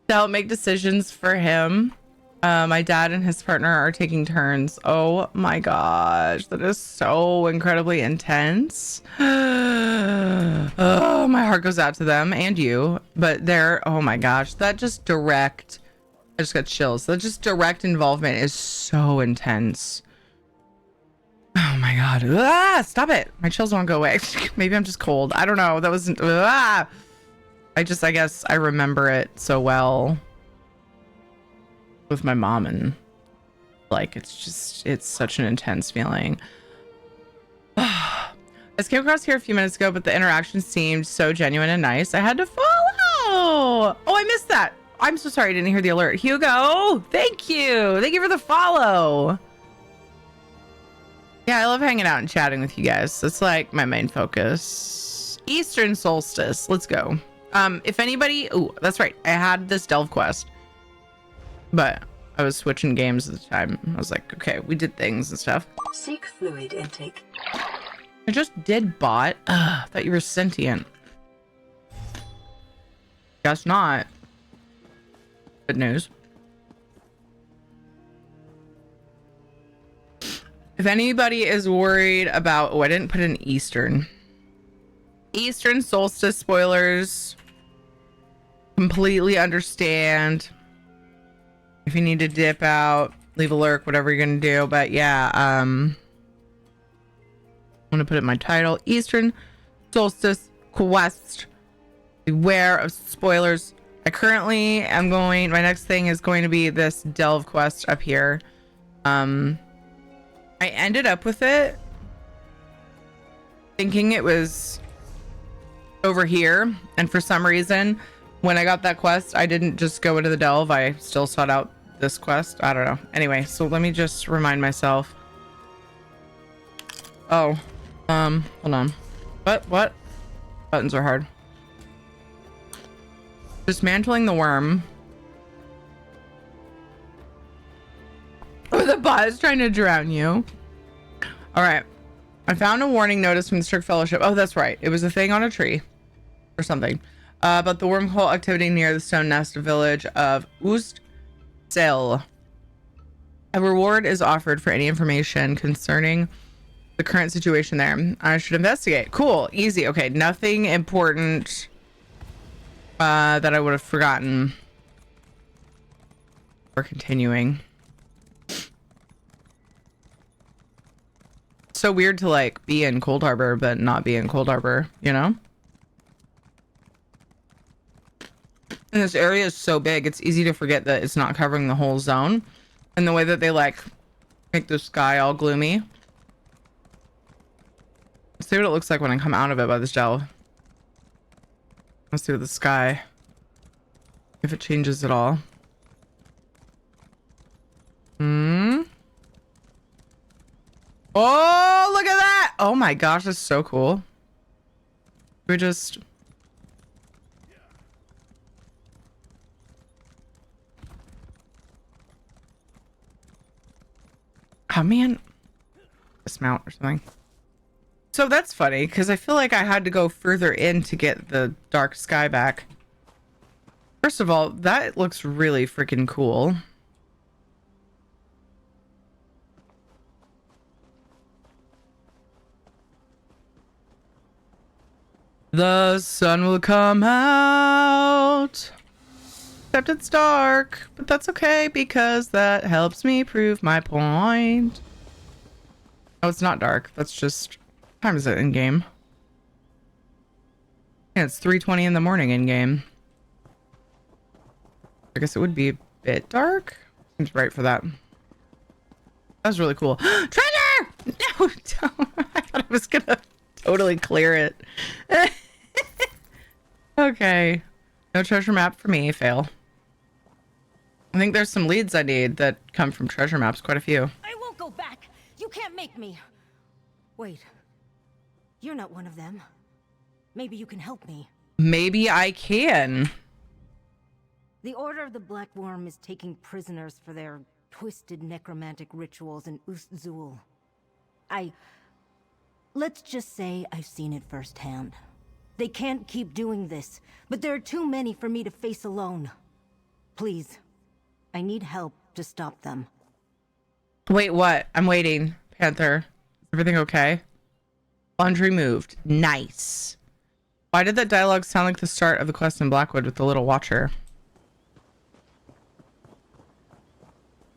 [SPEAKER 2] help make decisions for him. My dad and his partner are taking turns. Oh my gosh, that is so incredibly intense. Oh, my heart goes out to them and you. But they're, oh my gosh, that just direct, I just got chills. That just direct involvement is so intense. Oh my god. Ah, stop it. My chills won't go away. Maybe I'm just cold. I don't know. That wasn't, I guess I remember it so well. With my mom, and like it's such an intense feeling. I just came across here a few minutes ago, but the interaction seemed so genuine and nice. I had to follow. Oh, I missed that. I'm so sorry I didn't hear the alert. Hugo, thank you for the follow. Yeah, I love hanging out and chatting with you guys. That's like my main focus. Eastern Solstice, let's go. If anybody, oh, that's right, I had this delve quest, but I was switching games at the time. I was like, okay, we did things and stuff.
[SPEAKER 10] Seek fluid intake.
[SPEAKER 2] I just did bot. I thought you were sentient. Guess not. Good news. If anybody is worried about, oh, I didn't put in Eastern Solstice spoilers. Completely understand. If you need to dip out, leave a lurk, whatever you're gonna do. But yeah, I'm gonna put it in my title. Eastern Solstice Quest. Beware of spoilers. I currently am going, my next thing is going to be this delve quest up here. I ended up with it thinking it was over here, and for some reason when I got that quest I didn't just go into the delve. I still sought out this quest. I don't know. Anyway, so let me just remind myself. Oh, hold on. What? Buttons are hard. Dismantling the worm. Oh, the bot is trying to drown you. All right. I found a warning notice from the Strict Fellowship. Oh, that's right. It was a thing on a tree or something. About the wormhole activity near the stone nest village of Sale. A reward is offered for any information concerning the current situation there. I should investigate. Cool. Easy. Okay. Nothing important that I would have forgotten. We're continuing. So weird to like be in Cold Harbor but not be in Cold Harbor, you know? And this area is so big, it's easy to forget that it's not covering the whole zone. And the way that they like make the sky all gloomy. Let's see what it looks like when I come out of it by this gel. Let's see what the sky, if it changes at all. Oh, look at that. Oh my gosh, that's so cool. We just... Oh man, dismount or something. So that's funny because I feel like I had to go further in to get the dark sky back. First of all, that looks really freaking cool. The sun will come out. Except it's dark, but that's okay because that helps me prove my point. Oh, it's not dark. That's just... What time is it in game? Yeah, it's 3:20 in the morning in game. I guess it would be a bit dark. Seems right for that. That was really cool. Treasure! No, don't. I thought I was gonna totally clear it. Okay. No treasure map for me. Fail. I think there's some leads I need that come from treasure maps. Quite a few.
[SPEAKER 4] I won't go back. You can't make me. Wait. You're not one of them. Maybe you can help me.
[SPEAKER 2] Maybe I can.
[SPEAKER 4] The Order of the Black Worm is taking prisoners for their twisted necromantic rituals in Ust-Zul. Let's just say I've seen it firsthand. They can't keep doing this, but there are too many for me to face alone. Please, I need help to stop them.
[SPEAKER 2] Wait, what? I'm waiting. Panther. Is everything okay? Laundry moved. Nice. Why did that dialogue sound like the start of the quest in Blackwood with the little watcher?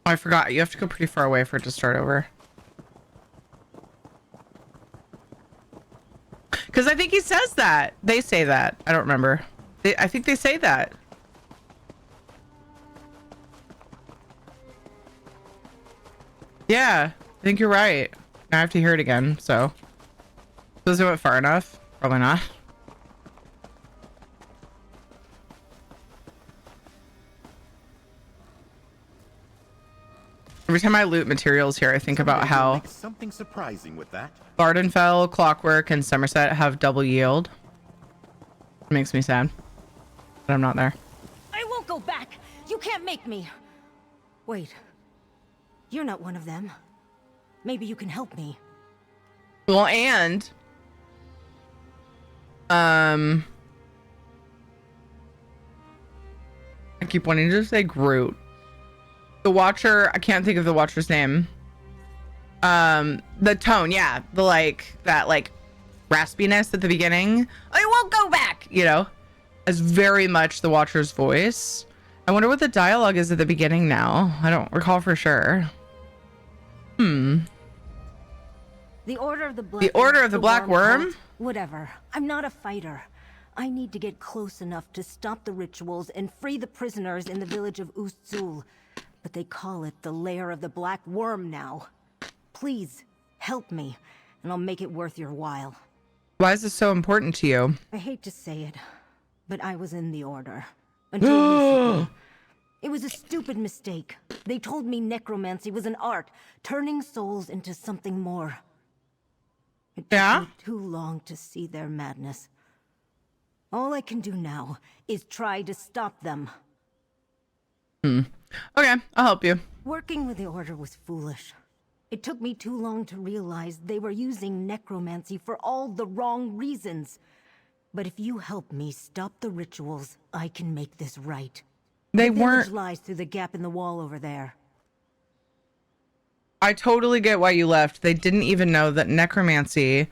[SPEAKER 2] Oh, I forgot. You have to go pretty far away for it to start over. Because I think he says that. They say that. I don't remember. I think they say that. Yeah, I think you're right. I have to hear it again, so. Does it went far enough? Probably not. Every time I loot materials here, I think about how
[SPEAKER 5] something surprising with that.
[SPEAKER 2] Vardenfell, Clockwork, and Somerset have double yield. It makes me sad that I'm not there.
[SPEAKER 4] I won't go back. You can't make me. Wait. You're not one of them. Maybe you can help me.
[SPEAKER 2] Well, and I keep wanting to say Groot. The Watcher, I can't think of the Watcher's name. The tone, yeah. The that raspiness at the beginning. I won't go back, you know. Is very much the Watcher's voice. I wonder what the dialogue is at the beginning now. I don't recall for sure. The
[SPEAKER 4] Order of the Black
[SPEAKER 2] The Order of the Black Worm?
[SPEAKER 4] Whatever. I'm not a fighter. I need to get close enough to stop the rituals and free the prisoners in the village of Ust-Zul. But they call it the Lair of the Black Worm now. Please, help me, and I'll make it worth your while.
[SPEAKER 2] Why is this so important to you?
[SPEAKER 4] I hate to say it, but I was in the Order. Until recently. It was a stupid mistake. They told me necromancy was an art, turning souls into something more. It took me too long to see their madness. All I can do now is try to stop them.
[SPEAKER 2] Okay, I'll help you.
[SPEAKER 4] Working with the Order was foolish. It took me too long to realize they were using necromancy for all the wrong reasons. But if you help me stop the rituals, I can make this right.
[SPEAKER 2] They
[SPEAKER 4] the
[SPEAKER 2] weren't...
[SPEAKER 4] village lies through the gap in the wall over there.
[SPEAKER 2] I totally get why you left. They didn't even know that necromancy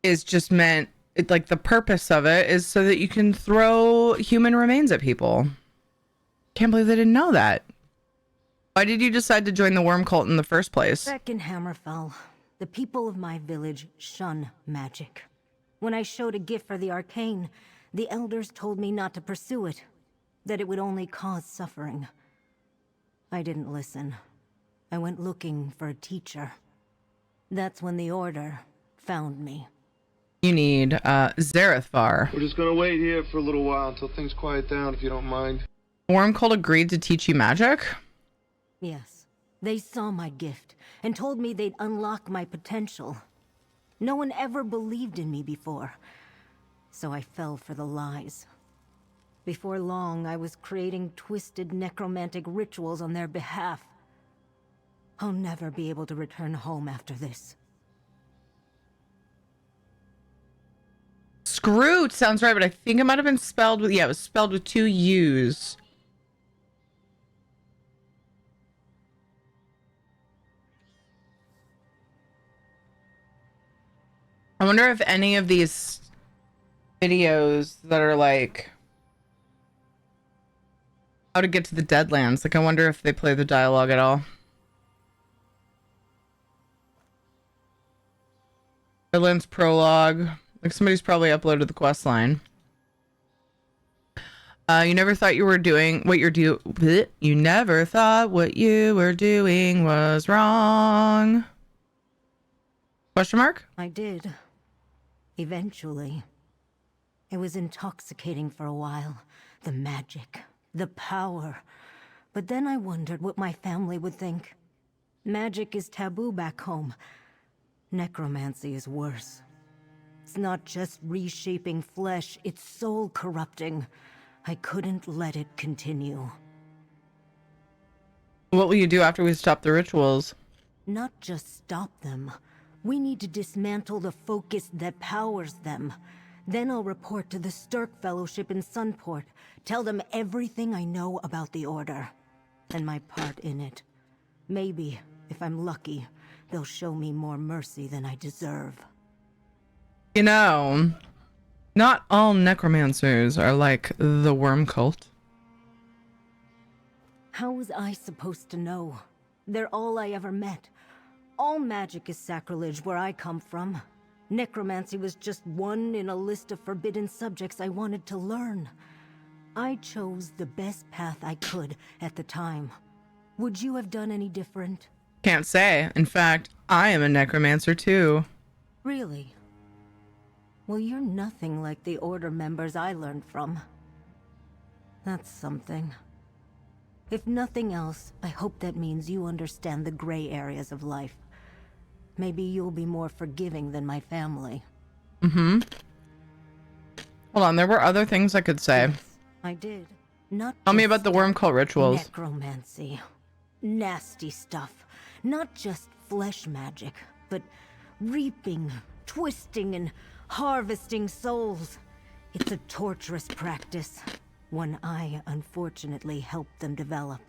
[SPEAKER 2] is just meant... like, the purpose of it is so that you can throw human remains at people. Can't believe they didn't know that. Why did you decide to join the worm cult in the first place?
[SPEAKER 4] Back in Hammerfell, the people of my village shun magic. When I showed a gift for the arcane, The elders told me not to pursue it, that it would only cause suffering. I didn't listen. I went looking for a teacher. That's when the Order found me.
[SPEAKER 2] You need Zarethvar.
[SPEAKER 1] We're just gonna wait here for a little while until things quiet down, if you don't mind.
[SPEAKER 2] Worm Cult agreed to teach you magic?
[SPEAKER 4] Yes. They saw my gift and told me they'd unlock my potential. No one ever believed in me before, so I fell for the lies. Before long, I was creating twisted necromantic rituals on their behalf. I'll never be able to return home after this.
[SPEAKER 2] Scroot sounds right, but I think it might have been spelled with, yeah, it was spelled with 2 U's. I wonder if any of these videos that are like how to get to the Deadlands, like I wonder if they play the dialogue at all. Deadlands prologue. Like somebody's probably uploaded the quest line. You never thought you were doing what you never thought what you were doing was wrong. Question mark?
[SPEAKER 4] I did. Eventually. It was intoxicating for a while. The magic, the power. But then I wondered what my family would think. Magic is taboo back home. Necromancy is worse. It's not just reshaping flesh, it's soul corrupting. I couldn't let it continue.
[SPEAKER 2] What will you do after we stop the rituals?
[SPEAKER 4] Not just stop them. We need to dismantle the focus that powers them. Then I'll report to the Stirk Fellowship in Sunport. Tell them everything I know about the Order. And my part in it. Maybe, if I'm lucky, they'll show me more mercy than I deserve.
[SPEAKER 2] You know, not all necromancers are like the Worm Cult.
[SPEAKER 4] How was I supposed to know? They're all I ever met. All magic is sacrilege where I come from. Necromancy was just one in a list of forbidden subjects I wanted to learn. I chose the best path I could at the time. Would you have done any different?
[SPEAKER 2] Can't say. In fact, I am a necromancer too.
[SPEAKER 4] Really? Well, you're nothing like the Order members I learned from. That's something. If nothing else, I hope that means you understand the gray areas of life. Maybe you'll be more forgiving than my family.
[SPEAKER 2] Mm-hmm. Hold on, there were other things I could say.
[SPEAKER 4] Yes, I did. Not
[SPEAKER 2] Tell me
[SPEAKER 4] just
[SPEAKER 2] about the Worm Cult rituals.
[SPEAKER 4] necromancy. Nasty stuff. Not just flesh magic, but reaping, twisting, and harvesting souls. It's a torturous practice. One I, unfortunately, helped them develop.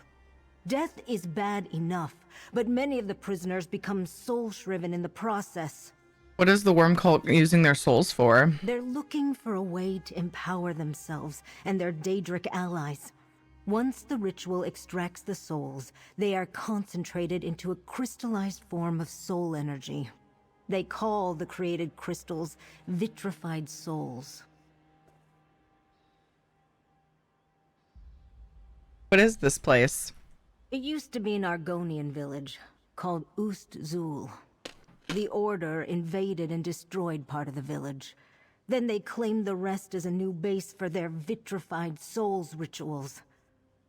[SPEAKER 4] Death is bad enough, but many of the prisoners become soul-shriven in the process.
[SPEAKER 2] What is the Worm Cult using their souls for?
[SPEAKER 4] They're looking for a way to empower themselves and their Daedric allies. Once the ritual extracts the souls, they are concentrated into a crystallized form of soul energy. They call the created crystals vitrified souls.
[SPEAKER 2] What is this place?
[SPEAKER 4] It used to be an Argonian village called Ust-Zul. The Order invaded and destroyed part of the village. Then they claimed the rest as a new base for their vitrified souls rituals.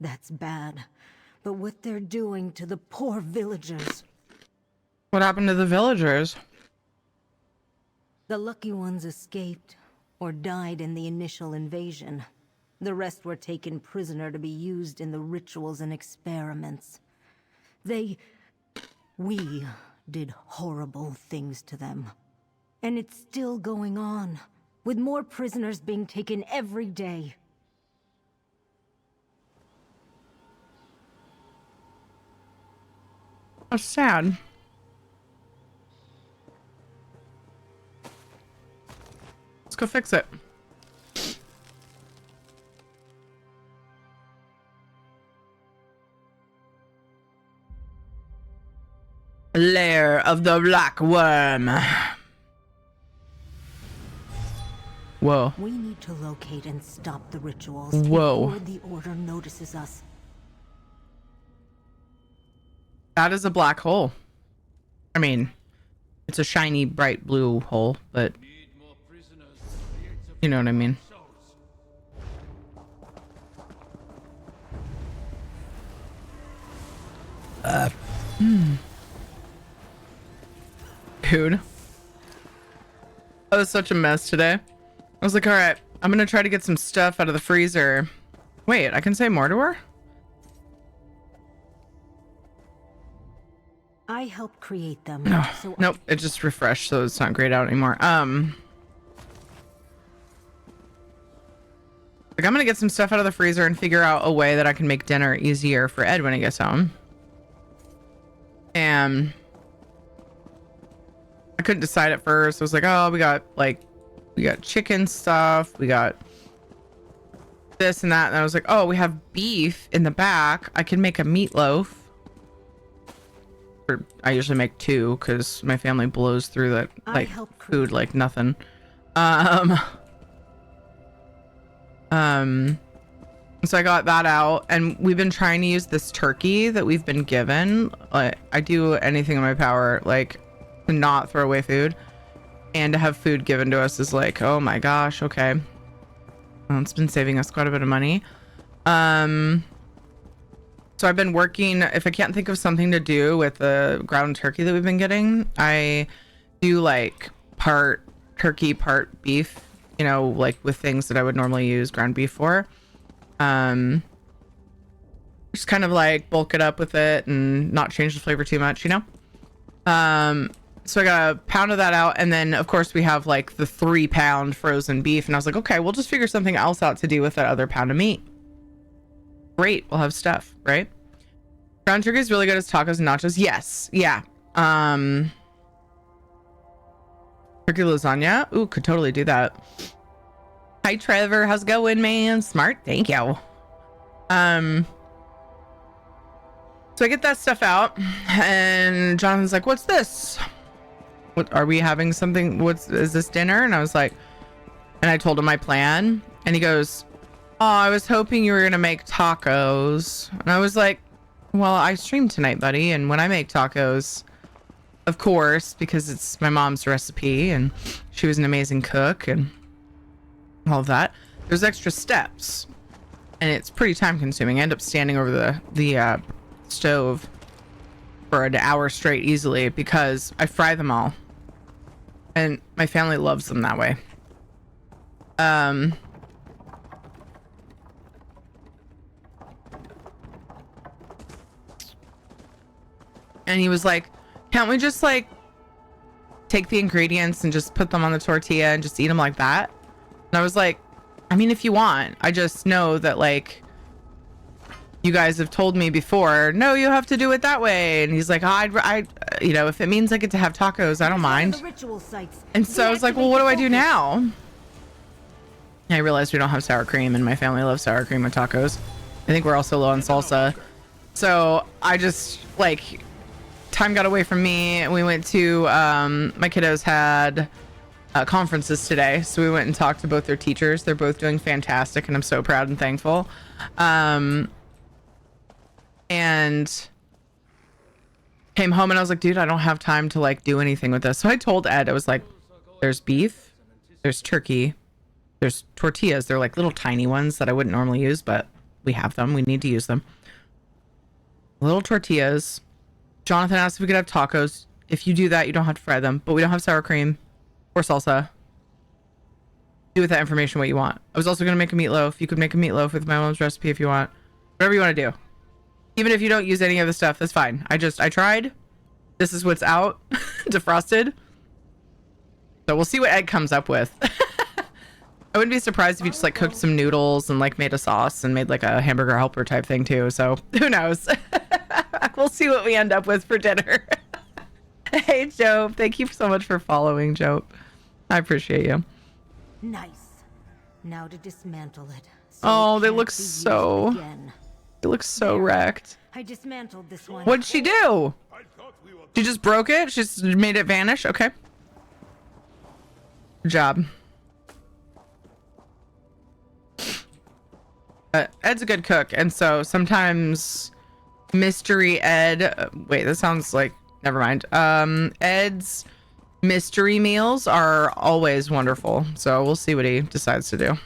[SPEAKER 4] That's bad. But what they're doing to the poor villagers...
[SPEAKER 2] What happened to the villagers?
[SPEAKER 4] The lucky ones escaped, or died in the initial invasion. The rest were taken prisoner to be used in the rituals and experiments. We did horrible things to them. And it's still going on, with more prisoners being taken every day.
[SPEAKER 2] That's sad. Let's go fix it. Lair of the Black Worm. Whoa.
[SPEAKER 4] We need to locate and stop the rituals
[SPEAKER 2] Whoa.
[SPEAKER 4] before the Order notices us.
[SPEAKER 2] That is a black hole. I mean, it's a shiny, bright blue hole, but you know what I mean. Dude. I was such a mess today. I was like, all right, I'm gonna try to get some stuff out of the freezer. Wait, I can say more to her?
[SPEAKER 4] I helped create them. So
[SPEAKER 2] Nope, it just refreshed, so it's not grayed out anymore. Like, I'm gonna get some stuff out of the freezer and figure out a way that I can make dinner easier for Ed when he gets home. And I couldn't decide at first. I was like, oh, we got chicken stuff, we got this and that, and I was like, oh, we have beef in the back. I can make a meatloaf. Or I usually make two because my family blows through that like food like nothing. So I got that out, and we've been trying to use this turkey that we've been given. Like, I do anything in my power, like, to not throw away food, and to have food given to us is like, oh my gosh, okay. Well, it's been saving us quite a bit of money. So I've been working, if I can't think of something to do with the ground turkey that we've been getting, I do like part turkey, part beef, you know, like with things that I would normally use ground beef for. Just kind of like bulk it up with it and not change the flavor too much, you know? So I got a pound of that out, and then of course we have like the 3-pound frozen beef, and I was like, okay, we'll just figure something else out to do with that other pound of meat. Great, we'll have stuff, right? Ground turkey is really good as tacos and nachos. Yes, yeah. Turkey lasagna. Ooh, could totally do that. Hi Trevor, how's it going, man? Smart, thank you. So I get that stuff out, and Jonathan's like, what's this? What are we having something? Is this dinner? And I was like, and I told him my plan, and he goes, oh, I was hoping you were gonna make tacos. And I was like, well, I stream tonight, buddy, and when I make tacos, of course, because it's my mom's recipe and she was an amazing cook and all of that, there's extra steps, and it's pretty time consuming. I end up standing over the stove for an hour straight easily because I fry them all, and my family loves them that way. And he was like, can't we just like take the ingredients and just put them on the tortilla and just eat them like that? And I was like, I mean, if you want, I just know that like you guys have told me before, no, you have to do it that way. And he's like, I you know, if it means I get to have tacos, I don't mind. And so I was like, well, what do I do now? And I realized we don't have sour cream, and my family loves sour cream with tacos. I think we're also low on salsa. So I just like, time got away from me. We went to my kiddos had conferences today, so we went and talked to both their teachers. They're both doing fantastic, and I'm so proud and thankful. And came home, and I was like, dude, I don't have time to like do anything with this. So I told Ed, I was like, there's beef, there's turkey, there's tortillas. They're like little tiny ones that I wouldn't normally use, but we have them, we need to use them. Little tortillas. Jonathan asked if we could have tacos. If you do that, you don't have to fry them, but we don't have sour cream or salsa. Do with that information what you want. I was also going to make a meatloaf. You could make a meatloaf with my mom's recipe if you want. Whatever you want to do. Even if you don't use any of the stuff, that's fine. I tried. This is what's out. Defrosted. So we'll see what Ed comes up with. I wouldn't be surprised if you just like cooked some noodles and like made a sauce and made like a hamburger helper type thing too. So who knows? We'll see what we end up with for dinner. Hey, Joe. Thank you so much for following, Joe. I appreciate you.
[SPEAKER 4] Nice. Now to dismantle it.
[SPEAKER 2] Oh, they look so... They look so wrecked.
[SPEAKER 4] I dismantled this one.
[SPEAKER 2] What'd she do? She just broke it? She just made it vanish? Okay. Good job. Ed's a good cook, and so sometimes mystery Ed. Wait, this sounds like never mind. Ed's mystery meals are always wonderful. So we'll see what he decides to do.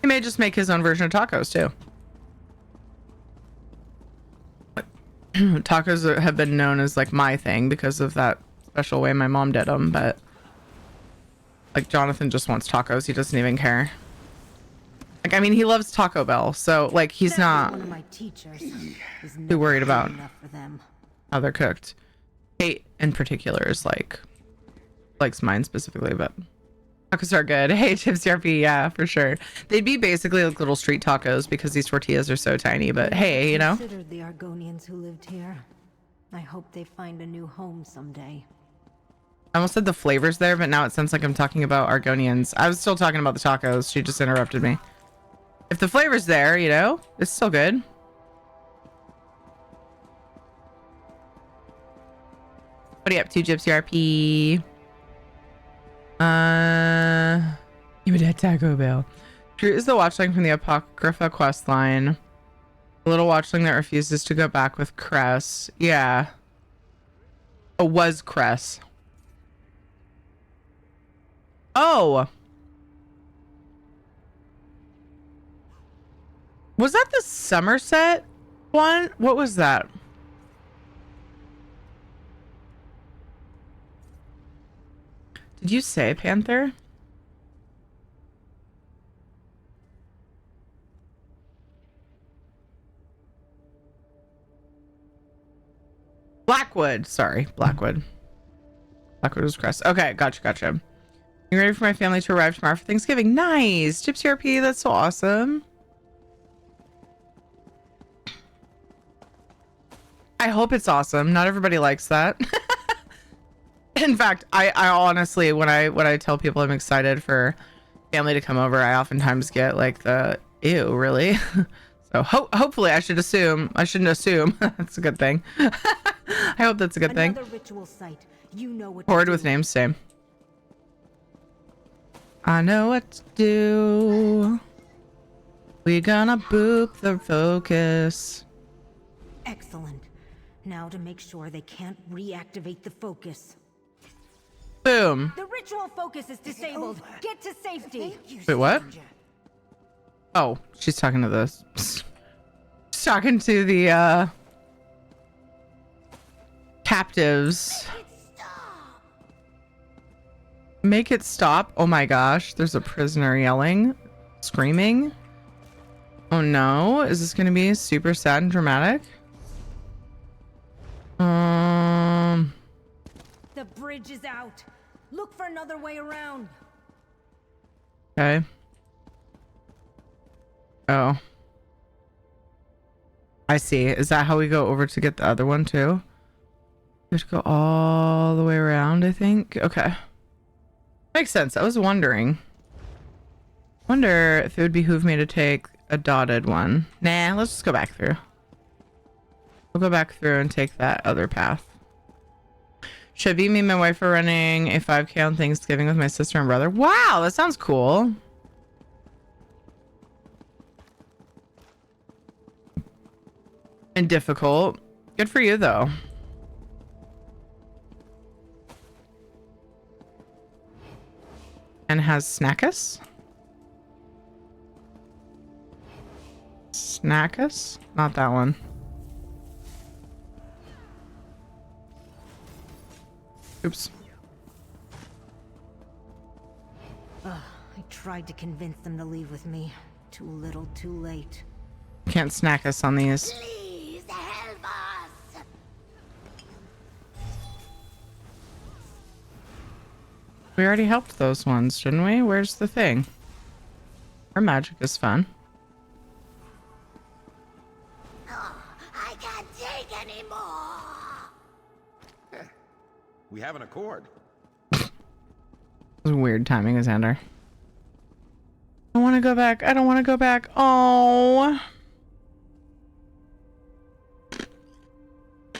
[SPEAKER 2] He may just make his own version of tacos too. Tacos have been known as like my thing because of that special way my mom did them, but like Jonathan just wants tacos. He doesn't even care. Like, I mean, he loves Taco Bell, so like he's not
[SPEAKER 4] One of my teachers is
[SPEAKER 2] too worried
[SPEAKER 4] never
[SPEAKER 2] about
[SPEAKER 4] enough for them.
[SPEAKER 2] how they're cooked. Kate in particular is like likes mine specifically, but tacos are good. Hey, Chips RP, yeah, for sure. They'd be basically like little street tacos because these tortillas are so tiny, but hey, you know.
[SPEAKER 4] Considered the Argonians who lived here. I hope they find a new home someday.
[SPEAKER 2] I almost said the flavors there, but now it sounds like I'm talking about Argonians. I was still talking about the tacos. She just interrupted me. If the flavor's there, you know, it's still good. What are you up to, Gypsy RP? Give me that Taco Bell. Drew is the watchling from the Apocrypha quest line. A little watchling that refuses to go back with Cress. Yeah. Oh, was Cress. Oh. Was that the Somerset one? What was that? Did you say Panther? Blackwood. Sorry, Blackwood. Blackwood was Crest. Okay, gotcha. You ready for my family to arrive tomorrow for Thanksgiving? Nice. Gypsy RP, that's so awesome. I hope it's awesome. Not everybody likes that. In fact, I honestly, when I tell people I'm excited for family to come over, I oftentimes get like the ew, really. So hopefully I shouldn't assume. That's a good thing. I hope that's a good thing.
[SPEAKER 4] Ritual site. You know what
[SPEAKER 2] Horde with names, same. I know what to do. We gonna boop the focus.
[SPEAKER 4] Excellent. Now to make sure they can't reactivate the focus.
[SPEAKER 2] Boom.
[SPEAKER 4] The ritual focus is disabled. Get to safety.
[SPEAKER 2] Wait, what? Oh, she's talking to this. She's talking to the captives. Make it stop. Oh my gosh, there's a prisoner yelling, screaming. Oh no, is this gonna be super sad and dramatic?
[SPEAKER 4] The bridge is out. Look for another way around.
[SPEAKER 2] Okay. Oh. I see. Is that how we go over to get the other one too? We have to go all the way around, I think. Okay. Makes sense. I was wondering. Wonder if it would behoove me to take a dotted one. Nah, let's just go back through. We'll go back through and take that other path. Shabby, me and my wife are running a 5K on Thanksgiving with my sister and brother. Wow, that sounds cool. And difficult. Good for you, though. And has Snackus? Snackus? Not that one. Oops.
[SPEAKER 4] I tried to convince them to leave with me. Too little, too late.
[SPEAKER 2] Can't snack us on these.
[SPEAKER 4] Please help us.
[SPEAKER 2] We already helped those ones, didn't we? Where's the thing? Our magic is fun.
[SPEAKER 4] I can't take anymore.
[SPEAKER 5] We have an accord.
[SPEAKER 2] It was weird timing, Xander. I want to go back. I don't want to go back. Oh.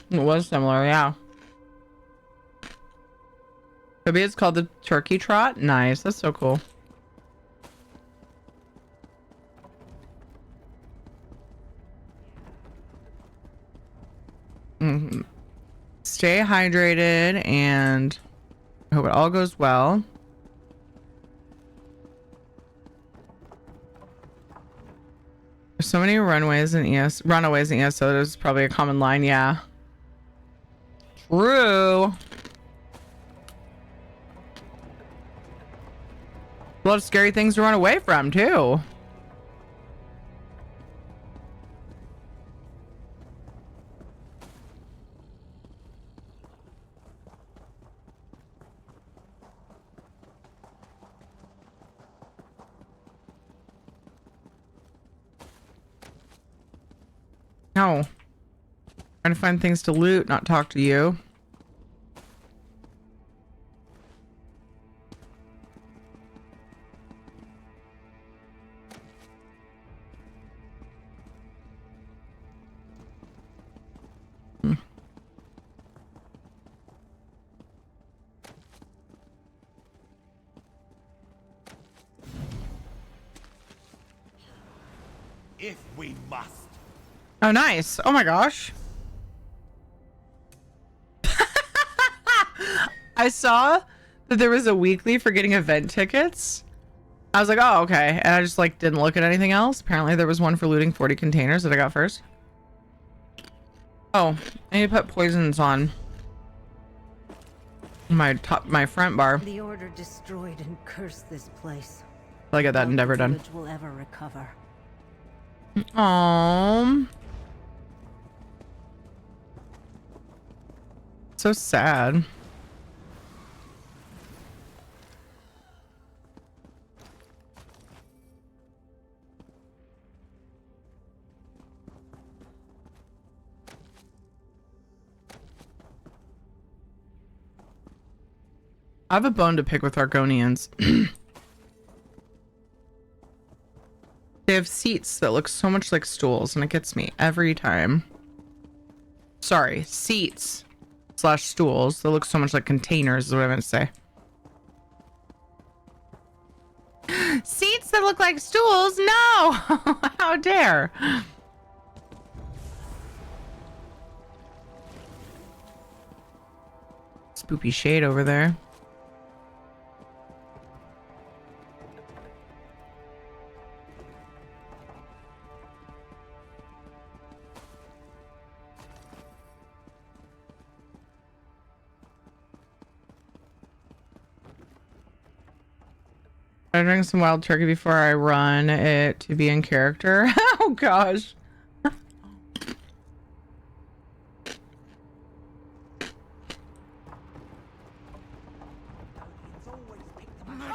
[SPEAKER 2] It was similar, yeah. Maybe it's called the Turkey Trot. Nice. That's so cool. stay hydrated and I hope it all goes well. There's so many runaways in ESO. There's probably a common line. Yeah. True. A lot of scary things to run away from too. No. Trying to find things to loot, not talk to you.
[SPEAKER 5] If we must.
[SPEAKER 2] Oh, nice. Oh my gosh. I saw that there was a weekly for getting event tickets. I was like, oh, okay. And I just like didn't look at anything else. Apparently there was one for looting 40 containers that I got first. Oh, I need to put poisons on my front bar.
[SPEAKER 4] The order destroyed and cursed this place.
[SPEAKER 2] I'll get that endeavor done.
[SPEAKER 4] Village will ever recover.
[SPEAKER 2] Aww. So sad. I have a bone to pick with Argonians. They have seats that look so much like stools, and it gets me every time. Sorry, seats / stools that look so much like containers is what I meant to say. Seats that look like stools? No! How dare! Spoopy shade over there. I drink some wild turkey before I run it to be in character. Oh gosh.
[SPEAKER 4] Over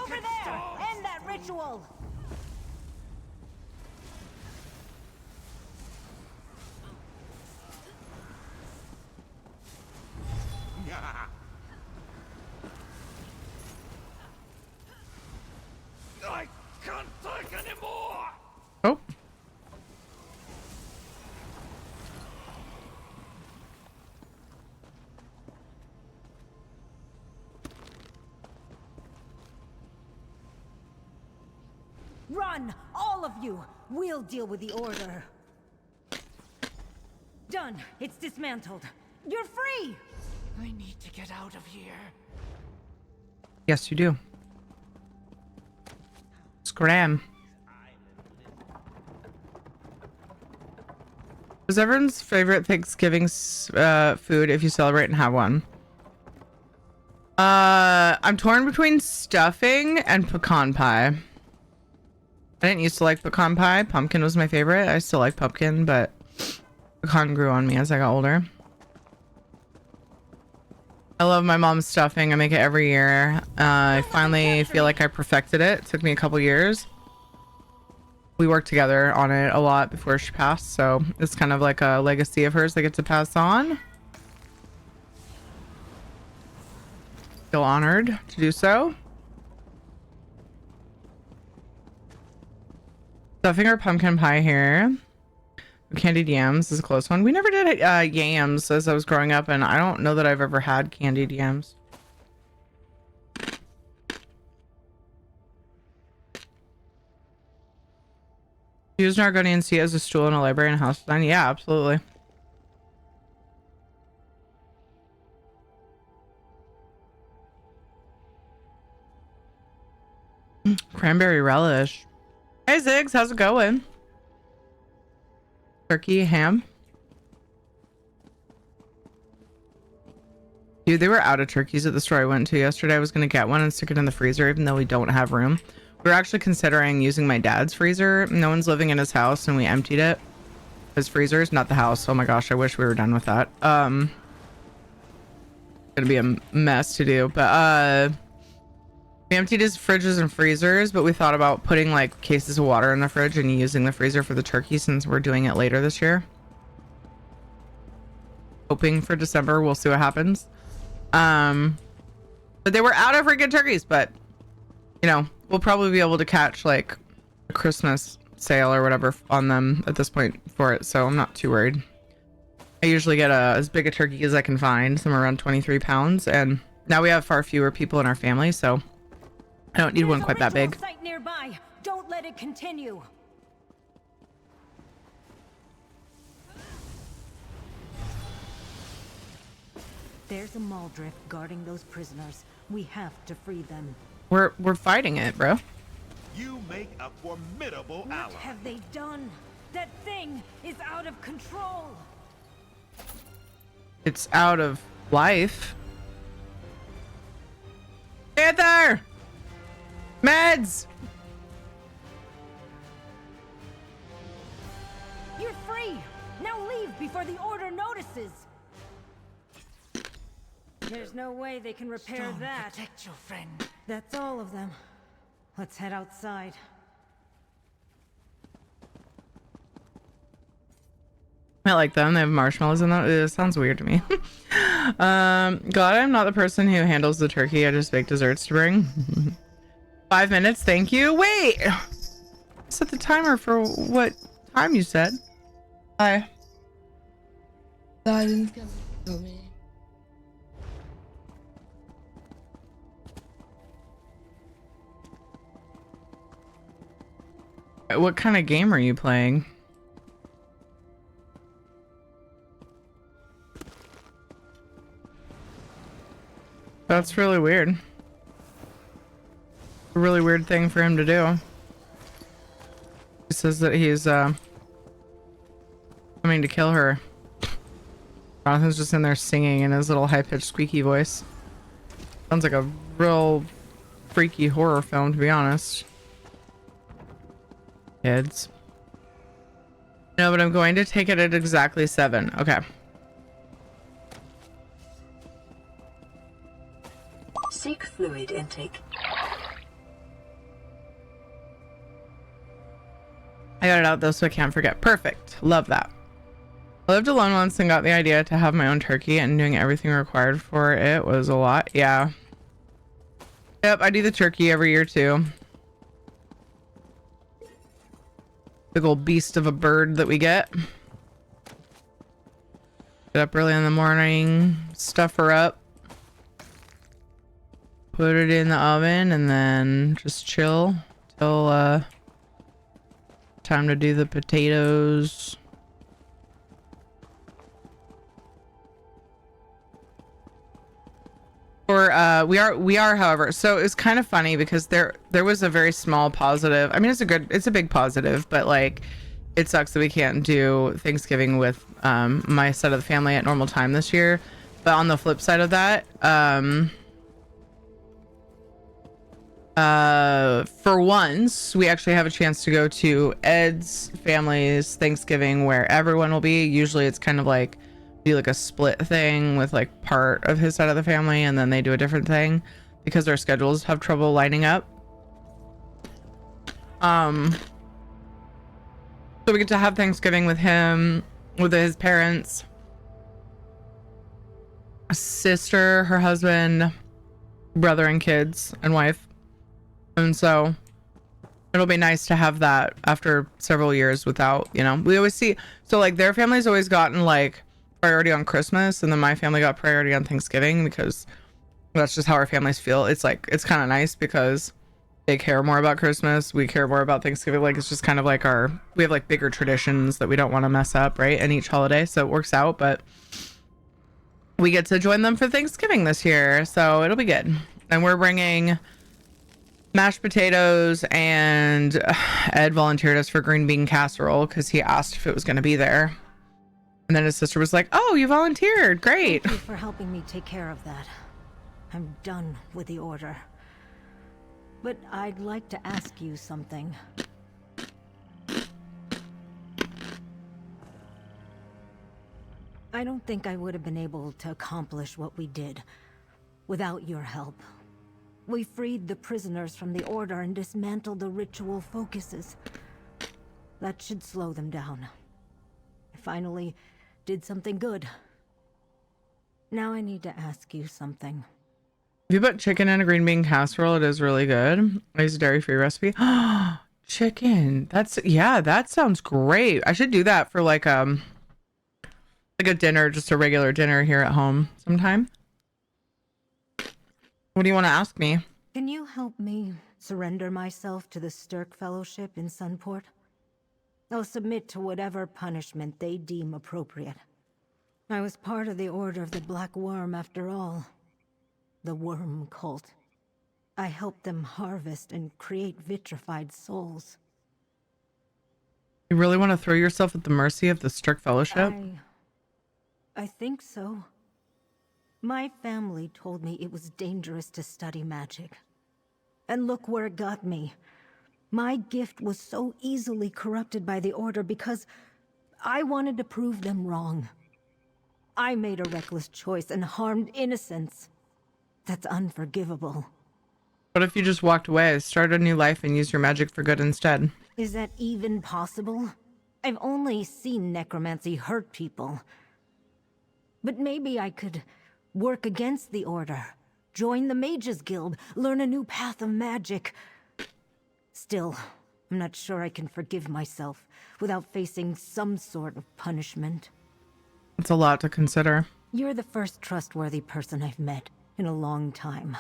[SPEAKER 4] there! End that ritual!
[SPEAKER 5] I can't take anymore!
[SPEAKER 2] Oh.
[SPEAKER 4] Run! All of you! We'll deal with the order. Done! It's dismantled. You're free!
[SPEAKER 9] I need to get out of here.
[SPEAKER 2] Yes, you do. Scram. What's everyone's favorite Thanksgiving food if you celebrate and have one? I'm torn between stuffing and pecan pie. I didn't used to like pecan pie. Pumpkin was my favorite. I still like pumpkin, but pecan grew on me as I got older. I love my mom's stuffing. I make it every year. I finally feel like I perfected it. It took me a couple years. We worked together on it a lot before she passed, so it's kind of like a legacy of hers I get to pass on. Feel honored to do so. Stuffing or pumpkin pie here. Candied yams is a close one. We never did yams as I was growing up, and I don't know that I've ever had candied yams. Use an Argonian seat as a stool in a library and house design. Yeah, absolutely. Cranberry relish. Hey Ziggs, how's it going? Turkey, ham. Dude, they were out of turkeys at the store I went to yesterday. I was going to get one and stick it in the freezer, even though we don't have room. We were actually considering using my dad's freezer. No one's living in his house, and we emptied it. His freezers, not the house. Oh my gosh, I wish we were done with that. Gonna be a mess to do, but we emptied his fridges and freezers, but we thought about putting like cases of water in the fridge and using the freezer for the turkey since we're doing it later this year. Hoping for December, we'll see what happens. But they were out of freaking turkeys, but you know, we'll probably be able to catch like a Christmas sale or whatever on them at this point for it, so I'm not too worried. I usually get as big a turkey as I can find, somewhere around 23 pounds, and now we have far fewer people in our family, so I don't need one quite that big.
[SPEAKER 4] Site nearby. Don't let it continue. There's a Maldrift guarding those prisoners. We have to free them.
[SPEAKER 2] We're fighting it, bro.
[SPEAKER 5] You make a formidable ally.
[SPEAKER 4] What have they done? That thing is out of control.
[SPEAKER 2] It's out of life. Panther! Meds!
[SPEAKER 4] You're free! Now leave before the Order notices! There's no way they can repair
[SPEAKER 9] Stone,
[SPEAKER 4] that.
[SPEAKER 9] protect your friend.
[SPEAKER 4] That's all of them. Let's head outside.
[SPEAKER 2] I like them. They have marshmallows in them. It sounds weird to me. Glad I'm not the person who handles the turkey. I just make desserts to bring. 5 minutes, thank you. Wait! Set the timer for what time you said. Hi. What kind of game are you playing? That's really weird. A really weird thing for him to do. He says that he's coming to kill her. Jonathan's just in there singing in his little high-pitched squeaky voice. Sounds like a real freaky horror film, to be honest. Kids. No, but I'm going to take it at exactly 7. Okay.
[SPEAKER 10] Seek fluid intake.
[SPEAKER 2] I got it out though, so I can't forget. Perfect. Love that. I lived alone once and got the idea to have my own turkey, and doing everything required for it was a lot. Yeah. Yep, I do the turkey every year too. Big old beast of a bird that we get. Get up early in the morning, stuff her up, put it in the oven, and then just chill till time to do the potatoes. Or we are however, so it's kind of funny because there was a very small positive. I mean, it's a big positive, but like it sucks that we can't do Thanksgiving with my side of the family at normal time this year. But on the flip side of that, for once we actually have a chance to go to Ed's family's Thanksgiving where everyone will be. Usually it's kind of like do like a split thing with like part of his side of the family, and then they do a different thing because their schedules have trouble lining up. So we get to have Thanksgiving with him, with his parents, sister, her husband, brother, and kids and wife. And so it'll be nice to have that after several years without, you know, we always see, so like their family's always gotten like priority on Christmas, and then my family got priority on Thanksgiving because that's just how our families feel. It's like, it's kind of nice because they care more about Christmas, we care more about Thanksgiving. Like it's just kind of like we have like bigger traditions that we don't want to mess up, right, in each holiday, so it works out. But we get to join them for Thanksgiving this year, so it'll be good. And we're bringing mashed potatoes, and Ed volunteered us for green bean casserole because he asked if it was going to be there. And then his sister was like, "Oh, you volunteered. Great."
[SPEAKER 4] Thank you for helping me take care of that. I'm done with the order. But I'd like to ask you something. I don't think I would have been able to accomplish what we did without your help. We freed the prisoners from the Order and dismantled the ritual focuses. That should slow them down. I finally did something good. Now I need to ask you something.
[SPEAKER 2] If you put chicken in a green bean casserole, it is really good. I use a dairy-free recipe. Chicken. That sounds great. I should do that for like a dinner, just a regular dinner here at home sometime. What do you want to ask me?
[SPEAKER 4] Can you help me surrender myself to the Stirk Fellowship in Sunport? I'll submit to whatever punishment they deem appropriate. I was part of the Order of the Black Worm after all. The Worm Cult. I helped them harvest and create vitrified souls.
[SPEAKER 2] You really want to throw yourself at the mercy of the Stirk Fellowship?
[SPEAKER 4] I think so. My family told me it was dangerous to study magic. And look where it got me. My gift was so easily corrupted by the Order because I wanted to prove them wrong. I made a reckless choice and harmed innocents. That's unforgivable.
[SPEAKER 2] What if you just walked away, started a new life, and used your magic for good instead?
[SPEAKER 4] Is that even possible? I've only seen necromancy hurt people. But maybe I could work against the Order, join the Mages Guild, learn a new path of magic. Still, I'm not sure I can forgive myself without facing some sort of punishment.
[SPEAKER 2] It's a lot to consider.
[SPEAKER 4] You're the first trustworthy person I've met in a long time.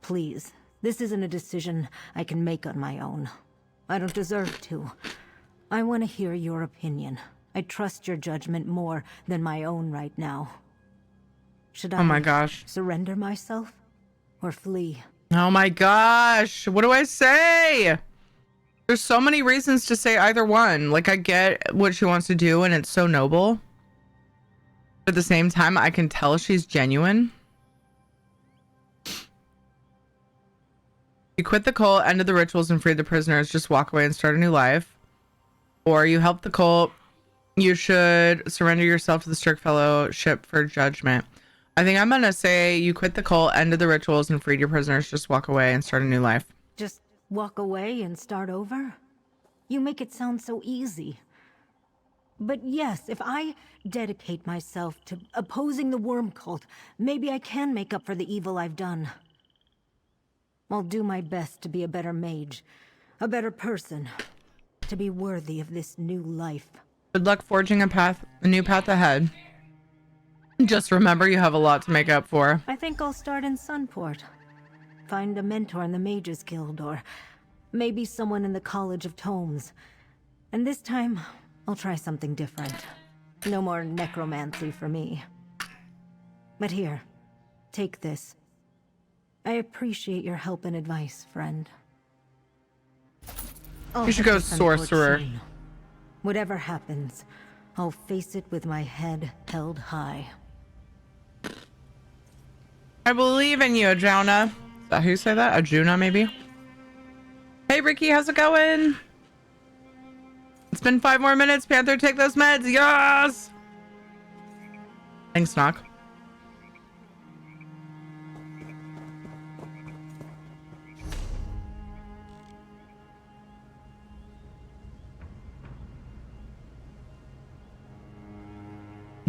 [SPEAKER 4] Please, this isn't a decision I can make on my own. I don't deserve to. I want to hear your opinion. I trust your judgment more than my own right now. Should I
[SPEAKER 2] Oh my gosh.
[SPEAKER 4] surrender myself or flee?
[SPEAKER 2] Oh my gosh. What do I say? There's so many reasons to say either one. Like, I get what she wants to do and it's so noble. But at the same time, I can tell she's genuine. You quit the cult, ended the rituals, and freed the prisoners. Just walk away and start a new life. Or you help the cult. You should surrender yourself to the Stirk Fellowship for judgment. I think I'm gonna say you quit the cult, ended the rituals, and freed your prisoners. Just walk away and start a new life.
[SPEAKER 4] Just walk away and start over? You make it sound so easy. But yes, if I dedicate myself to opposing the Worm Cult, maybe I can make up for the evil I've done. I'll do my best to be a better mage, a better person, to be worthy of this new life.
[SPEAKER 2] Good luck forging a new path ahead. Just remember, you have a lot to make up for.
[SPEAKER 4] I think I'll start in Sunport. Find a mentor in the Mages Guild, or maybe someone in the College of Tomes. And this time, I'll try something different. No more necromancy for me. But here, take this. I appreciate your help and advice, friend.
[SPEAKER 2] You should go sorcerer.
[SPEAKER 4] Whatever happens, I'll face it with my head held high.
[SPEAKER 2] I believe in you, Ajuna. Is that how you say that? Ajuna, maybe? Hey, Ricky, how's it going? It's been 5 more minutes. Panther, take those meds. Yes! Thanks, Knock.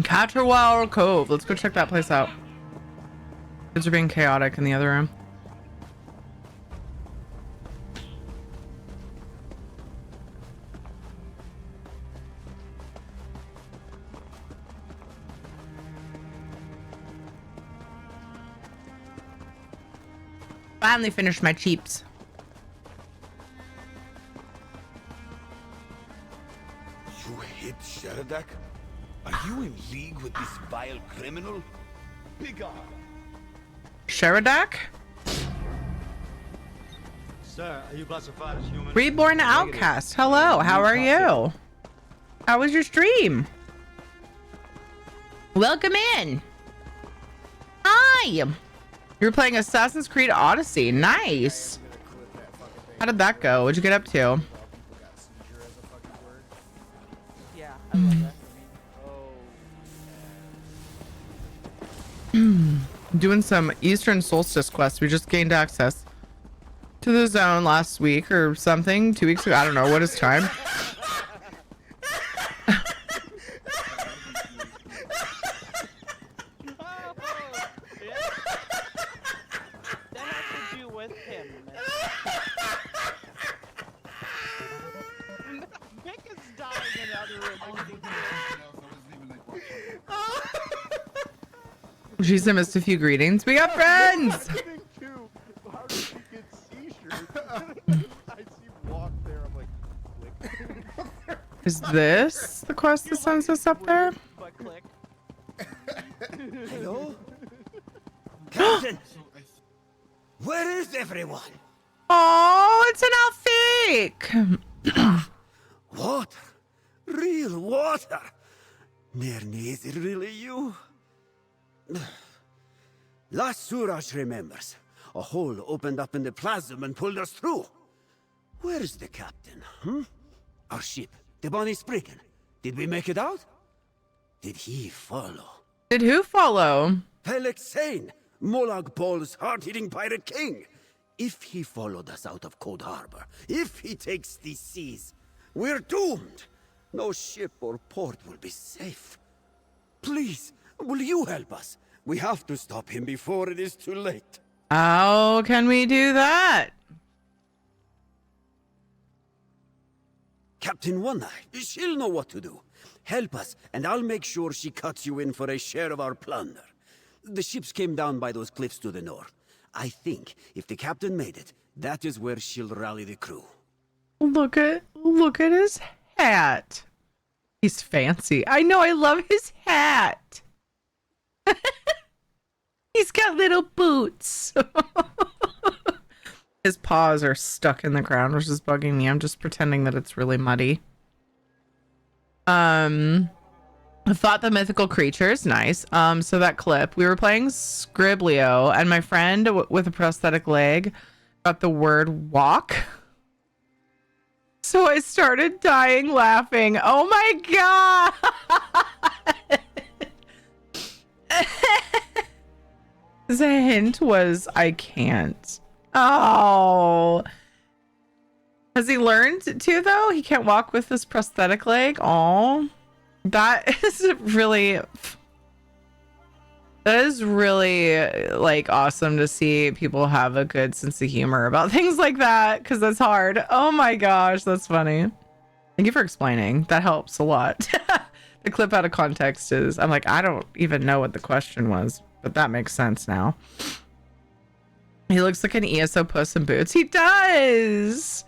[SPEAKER 2] Catterwell Cove. Let's go check that place out. Kids are being chaotic in the other room. Finally finished my cheeps.
[SPEAKER 11] You hit Sheradak? Are you in league with this vile criminal? Begone!
[SPEAKER 2] Sheradak?
[SPEAKER 12] Sir, are you classified as human?
[SPEAKER 2] Reborn Outcast. Hello, how are you? How was your stream? Welcome in. Hi. You were playing Assassin's Creed Odyssey. Nice. How did that go? What'd you get up to?
[SPEAKER 13] Yeah, I love that.
[SPEAKER 2] Doing some Eastern Solstice quests. We just gained access to the zone last week or something. 2 weeks ago. I don't know. What is time? She's missed a few greetings. We got friends. Is this the quest that sends us up there?
[SPEAKER 14] Hello? Captain! Where is everyone?
[SPEAKER 2] Oh, it's an outfake.
[SPEAKER 14] Water. Real water. Mirni, is it really you? Last Suraj remembers. A hole opened up in the plasm and pulled us through. Where is the captain, Our ship, the Bonnie Spriggan. Did we make it out? Did he follow?
[SPEAKER 2] Did who follow?
[SPEAKER 14] Pelexane, Molag Bol's hard-hitting pirate king. If he followed us out of Cold Harbor, if he takes these seas, we're doomed. No ship or port will be safe. Please, will you help us? We have to stop him before it is too late.
[SPEAKER 2] How can we do that?
[SPEAKER 14] Captain One Eye, she'll know what to do. Help us, and I'll make sure she cuts you in for a share of our plunder. The ships came down by those cliffs to the north. I think if the captain made it, that is where she'll rally the crew.
[SPEAKER 2] Look at his hat. He's fancy. I know, I love his hat. He's got little boots. His paws are stuck in the ground, which is bugging me. I'm just pretending that it's really muddy. I thought the mythical creatures, nice. So that clip, we were playing Scriblio, and my friend with a prosthetic leg got the word walk. So I started dying laughing. Oh my god! The hint was I can't. Oh. Has he learned to though? He can't walk with this prosthetic leg? Oh. That is really like awesome to see people have a good sense of humor about things like that, because that's hard. Oh my gosh, that's funny. Thank you for explaining. That helps a lot. The clip out of context is, I'm like, I don't even know what the question was, but that makes sense now. He looks like an ESO Puss in Boots. He does.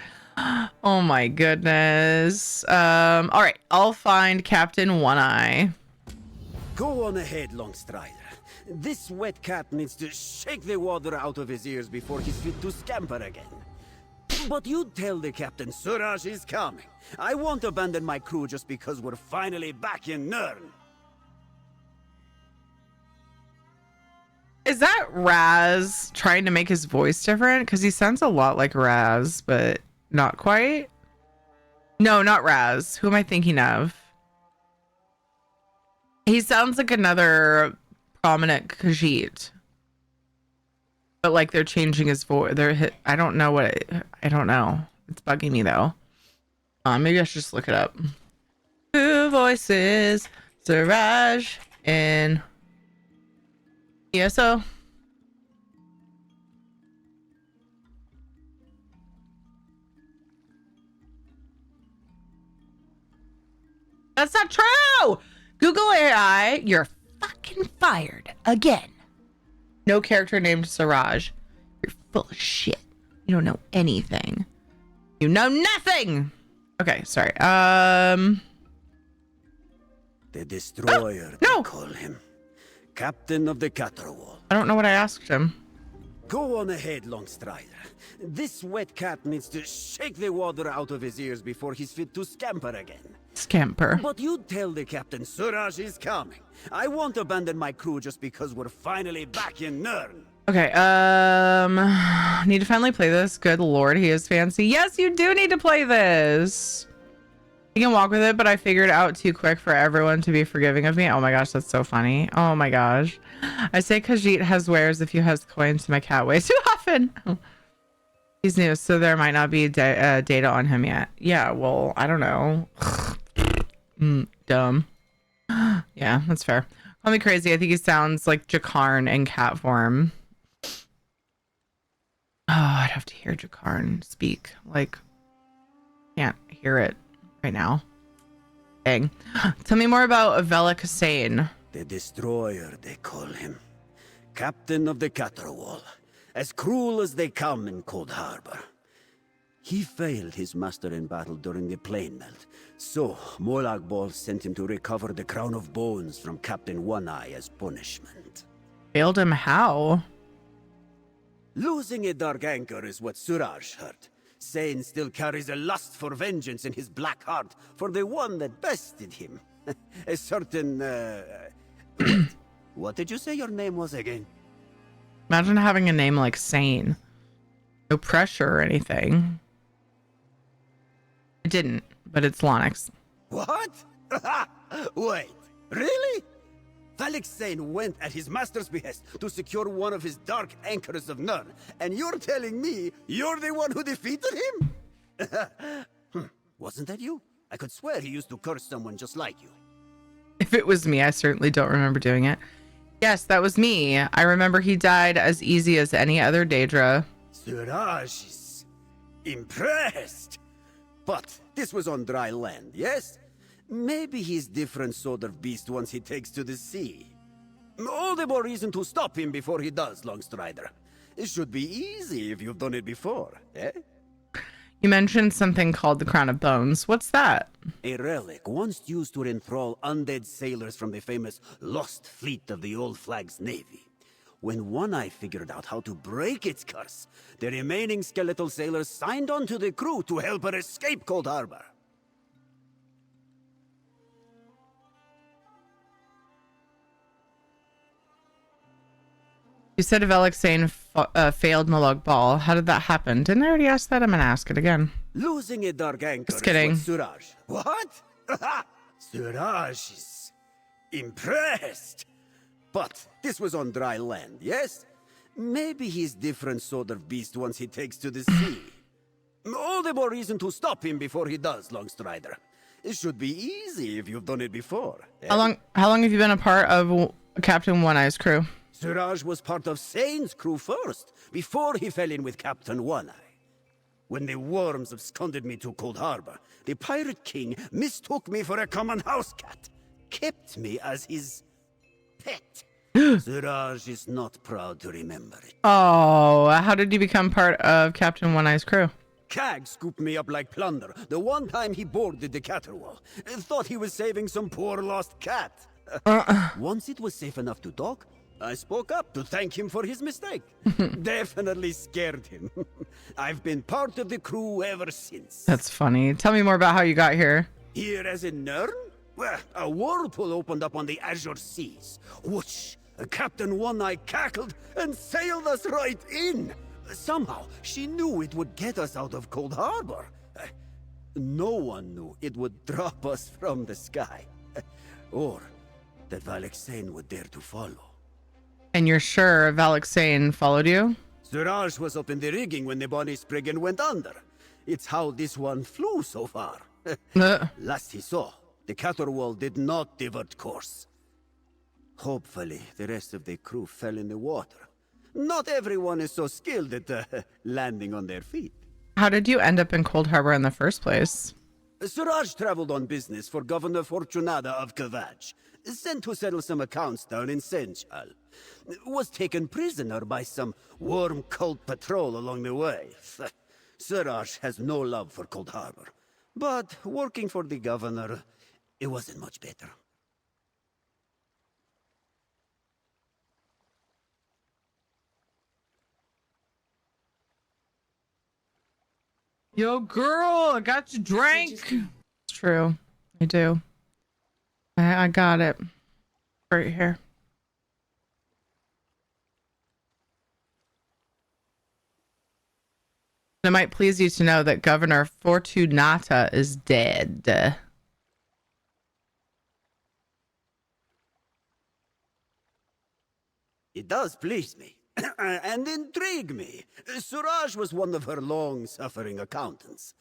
[SPEAKER 2] Oh my goodness. All right, I'll find Captain One Eye.
[SPEAKER 14] Go on ahead, Longstrider. This wet cat needs to shake the water out of his ears before he's fit to scamper again. But you tell the captain Suraj is coming. I won't abandon my crew just because we're finally back in Nern.
[SPEAKER 2] Is that Raz trying to make his voice different? Because he sounds a lot like Raz, but not quite. No, not Raz. Who am I thinking of? He sounds like another prominent Khajiit. But like they're changing his voice. I don't know what I don't know. It's bugging me though. Maybe I should just look it up. Who voices Suraj in ESO? That's not true! Google AI, you're fucking fired again. No character named Suraj. You're full of shit. You don't know anything. You know nothing! Okay, sorry.
[SPEAKER 14] The Destroyer,
[SPEAKER 2] no!
[SPEAKER 14] they call him. Captain of the Caterwall.
[SPEAKER 2] I don't know what I asked him.
[SPEAKER 14] Go on ahead, Longstrider. This wet cat needs to shake the water out of his ears before he's fit to scamper again.
[SPEAKER 2] Scamper.
[SPEAKER 14] But you tell the captain Suraj is coming. I won't abandon my crew just because we're finally back in Nirn.
[SPEAKER 2] Okay, need to finally play this. Good lord, he is fancy. Yes, you do need to play this. You can walk with it, but I figured it out too quick for everyone to be forgiving of me. Oh my gosh, that's so funny. Oh my gosh. I say Khajiit has wares if you has coins to my cat way too often. He's new, so there might not be data on him yet. Yeah, well, I don't know. Dumb. Yeah, that's fair. Call me crazy. I think he sounds like Jakarn in cat form. Oh, I'd have to hear Jakarn speak. Like, can't hear it right now. Dang. Tell me more about Velik Hussein.
[SPEAKER 14] The Destroyer, they call him. Captain of the Caterwall. As cruel as they come in Cold Harbor. He failed his master in battle during the plane melt, so Molag Bal sent him to recover the Crown of Bones from Captain One-Eye as punishment.
[SPEAKER 2] Failed him how?
[SPEAKER 14] Losing a dark anchor is what Suraj heard. Sane still carries a lust for vengeance in his black heart for the one that bested him. A certain, wait, what did you say your name was again?
[SPEAKER 2] Imagine having a name like Sane. No pressure or anything. I didn't, but it's Lonix.
[SPEAKER 14] What? Wait, really? Velik Sane went at his master's behest to secure one of his dark anchors of Nirn, and you're telling me you're the one who defeated him? Wasn't that you? I could swear he used to curse someone just like you.
[SPEAKER 2] If it was me, I certainly don't remember doing it. Yes, that was me. I remember he died as easy as any other Daedra.
[SPEAKER 14] Suraj is impressed. But this was on dry land, yes? Maybe he's different sort of beast once he takes to the sea. All the more reason to stop him before he does, Longstrider. It should be easy if you've done it before, eh?
[SPEAKER 2] You mentioned something called the Crown of Bones. What's that?
[SPEAKER 14] A relic once used to enthrall undead sailors from the famous Lost Fleet of the Old Flag's Navy. When One-Eye figured out how to break its curse, the remaining skeletal sailors signed on to the crew to help her escape Cold Harbor.
[SPEAKER 2] You said Velik Sane failed Molag Bal. How did that happen? Didn't I already ask that? I'm gonna ask it again.
[SPEAKER 14] Losing a dark anchor.
[SPEAKER 2] Just kidding.
[SPEAKER 14] Suraj. What? Suraj is impressed. But this was on dry land, yes? Maybe he's different sort of beast once he takes to the sea. All the more reason to stop him before he does, Longstrider. It should be easy if you've done it before. Eh?
[SPEAKER 2] How long have you been a part of Captain One-Eye's crew?
[SPEAKER 14] Suraj was part of Sane's crew first, before he fell in with Captain One-Eye. When the worms absconded me to Cold Harbor, the Pirate King mistook me for a common house cat, kept me as his pet. Suraj is not proud to remember it.
[SPEAKER 2] Oh, how did you become part of Captain One-Eye's crew?
[SPEAKER 14] Cag scooped me up like plunder the one time he boarded the Caterwall. Thought he was saving some poor lost cat. Once it was safe enough to talk, I spoke up to thank him for his mistake. Definitely scared him. I've been part of the crew ever since.
[SPEAKER 2] That's funny. Tell me more about how you got here.
[SPEAKER 14] Here as in Nirn? Well, a whirlpool opened up on the Azure Seas. Whoosh! Captain One-Eye cackled and sailed us right in. Somehow, she knew it would get us out of Cold Harbor. No one knew it would drop us from the sky. Or that Velik Sane would dare to follow.
[SPEAKER 2] And you're sure Velik Sane followed you?
[SPEAKER 14] Suraj was up in the rigging when the Bonnie Spriggan went under. It's how this one flew so far. Last he saw, the Caterwall did not divert course. Hopefully, the rest of the crew fell in the water. Not everyone is so skilled at landing on their feet.
[SPEAKER 2] How did you end up in Cold Harbor in the first place?
[SPEAKER 14] Suraj traveled on business for Governor Fortunada of Kavach, sent to settle some accounts down in Senchal. Was taken prisoner by some worm cult patrol along the way. Suraj has no love for Cold Harbor, but working for the governor, it wasn't much better.
[SPEAKER 2] Yo, girl, I got your drink. It's true. I do. I got it right here. It might please you to know that Governor Fortunata is dead.
[SPEAKER 14] It does please me. And intrigue me. Suraj was one of her long-suffering accountants.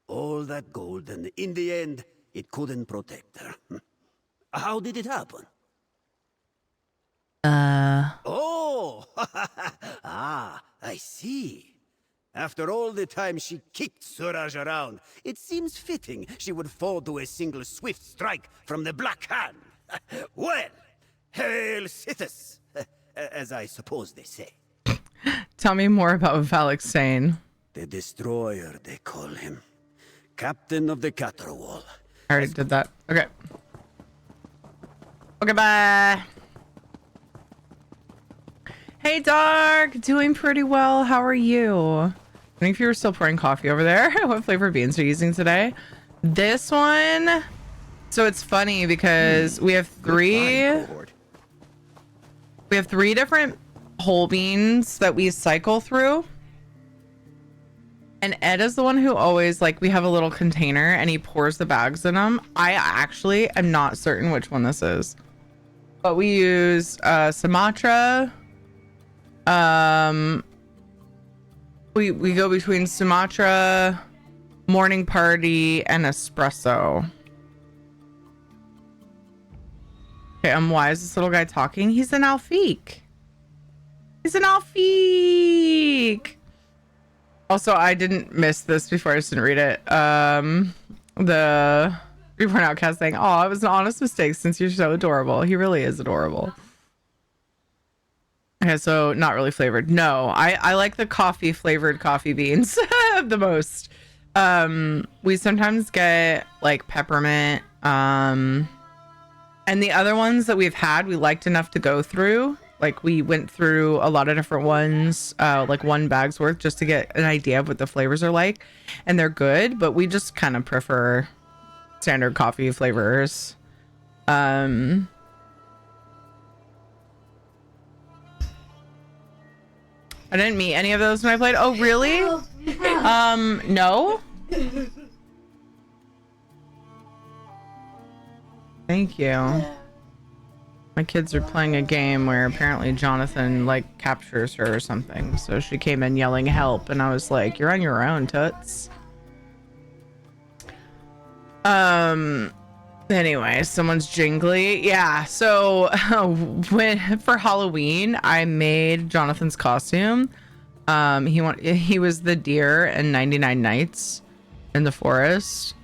[SPEAKER 14] All that gold, and in the end, it couldn't protect her. How did it happen? Oh! Ah, I see. After all the time she kicked Suraj around, it seems fitting she would fall to a single swift strike from the Black Hand. Well, hail Sithis, as I suppose they say.
[SPEAKER 2] Tell me more about Valexane.
[SPEAKER 14] The Destroyer, they call him. Captain of the Caterwall.
[SPEAKER 2] I already did that. Okay. Okay, bye. Hey, Dark. Doing pretty well. How are you? I think if you were still pouring coffee over there. What flavor beans are you using today? This one. So it's funny because we have three different whole beans that we cycle through. And Ed is the one who always, like, we have a little container and he pours the bags in them. I actually am not certain which one this is. But we use Sumatra. We go between Sumatra, Morning Party, and Espresso. Okay, why is this little guy talking? He's an Alfique. He's an Alfique. Also, I didn't miss this before. I just didn't read it. The Reborn Outcast saying, "Oh, it was an honest mistake since you're so adorable." He really is adorable. Okay, so not really flavored. No, I like the coffee flavored coffee beans the most. We sometimes get like peppermint. And the other ones that we've had, we liked enough to go through. Like we went through a lot of different ones, like one bag's worth, just to get an idea of what the flavors are like. And they're good, but we just kind of prefer standard coffee flavors. I didn't meet any of those when I played. Oh, really? No. Thank you. My kids are playing a game where apparently Jonathan like captures her or something. So she came in yelling help and I was like, you're on your own, toots. Anyway, someone's jingly. Yeah, so for Halloween, I made Jonathan's costume. He was the deer in 99 Nights in the forest.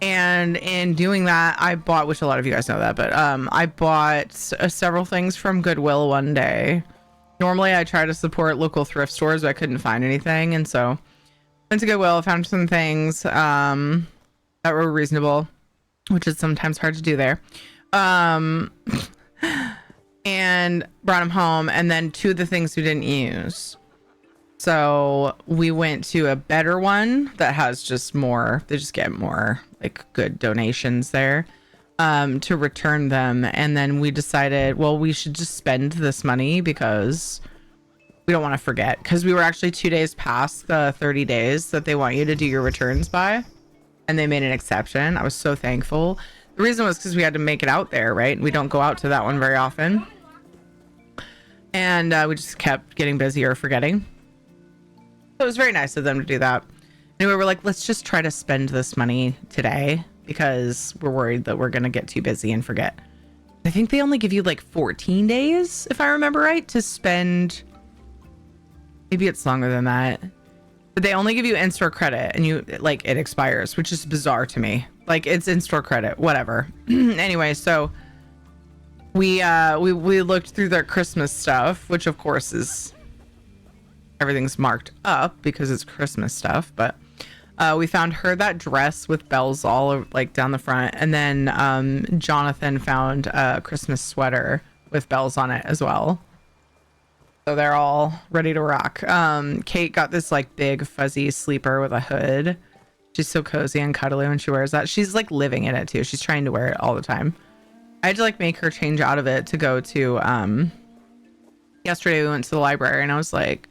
[SPEAKER 2] And in doing that, I bought, which a lot of you guys know that, but I bought several things from Goodwill one day. Normally, I try to support local thrift stores, but I couldn't find anything. And so went to Goodwill, found some things that were reasonable, which is sometimes hard to do there. And brought them home. And then two of the things we didn't use. So we went to a better one that has just more, they just get more like good donations there to return them. And then we decided, well, we should just spend this money because we don't want to forget, because we were actually 2 days past the 30 days that they want you to do your returns by. And they made an exception. I was so thankful. The reason was because we had to make it out there, right? We don't go out to that one very often. And we just kept getting busy or forgetting. So it was very nice of them to do that. Anyway, we're like, let's just try to spend this money today because we're worried that we're going to get too busy and forget. I think they only give you like 14 days, if I remember right, to spend. Maybe it's longer than that. But they only give you in-store credit and you like it expires, which is bizarre to me. Like it's in-store credit, whatever. Anyway, so we looked through their Christmas stuff, which of course is everything's marked up because it's Christmas stuff, but we found her that dress with bells all like down the front, and then Jonathan found a Christmas sweater with bells on it as well. So they're all ready to rock. Kate got this like big fuzzy sleeper with a hood. She's so cozy and cuddly when she wears that. She's like living in it too. She's trying to wear it all the time. I had to like make her change out of it to go to yesterday we went to the library and I was like,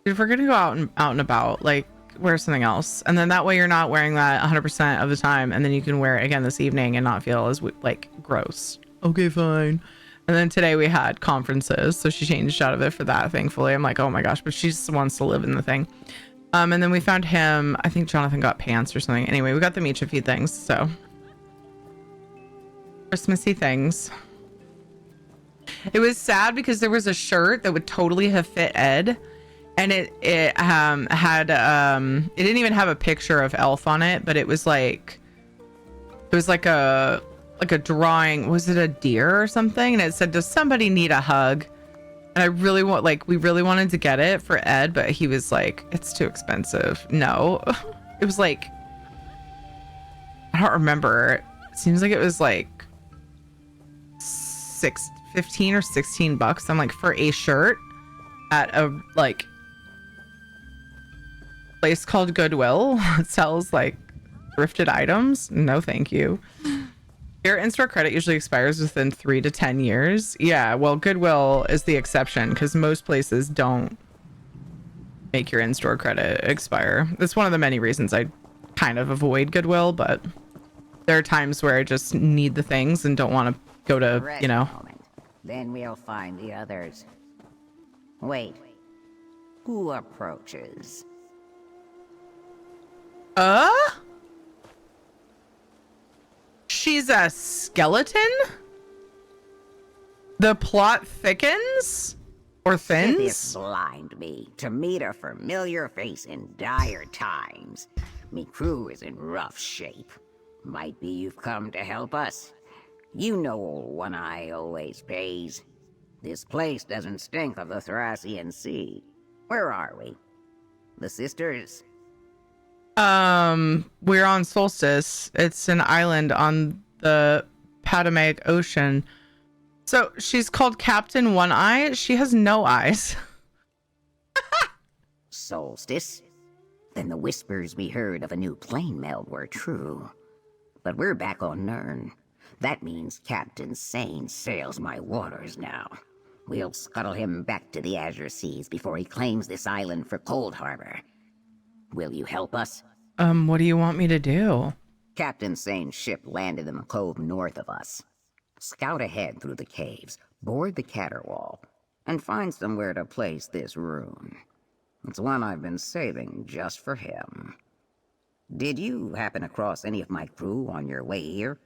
[SPEAKER 2] dude, if we're gonna go out and about, like wear something else. And then that way you're not wearing that 100% of the time, and then you can wear it again this evening and not feel as like gross. Okay, fine. And then today we had conferences, so she changed out of it for that, thankfully. I'm like, oh my gosh, but she just wants to live in the thing. And then we found him, I think Jonathan got pants or something. Anyway, we got them each a few things, so. Christmassy things. It was sad because there was a shirt that would totally have fit Ed. And it had, it didn't even have a picture of Elf on it, but it was like a drawing. Was it a deer or something? And it said, does somebody need a hug? And I really we really wanted to get it for Ed, but he was like, it's too expensive. No, it was like, I don't remember. It seems like it was like 15 or 16 bucks. I'm like, for a shirt at a like place called Goodwill. It sells like thrifted items. No, thank you. Your in-store credit usually expires within 3 to 10 years. Yeah, well, Goodwill is the exception because most places don't make your in-store credit expire. That's one of the many reasons I kind of avoid Goodwill, but there are times where I just need the things and don't want to go to, you know.
[SPEAKER 12] Then we'll find the others. Wait. Who approaches?
[SPEAKER 2] She's a skeleton? The plot thickens? Or thins?
[SPEAKER 12] This blind me to meet a familiar face in dire times. Me crew is in rough shape. Might be you've come to help us. You know old One Eye always pays. This place doesn't stink of the Thracian Sea. Where are we? The sisters?
[SPEAKER 2] We're on Solstice. It's an island on the Potomac Ocean. So she's called Captain One Eye. She has no eyes.
[SPEAKER 12] Solstice? Then the whispers we heard of a new plane meld were true. But we're back on Nern. That means Captain Sane sails my waters now. We'll scuttle him back to the Azure Seas before he claims this island for Cold Harbor. Will you help us?
[SPEAKER 2] What do you want me to do?
[SPEAKER 12] Captain Sane's ship landed in the cove north of us. Scout ahead through the caves, board the caterwall, and find somewhere to place this rune. It's one I've been saving just for him. Did you happen across any of my crew on your way here?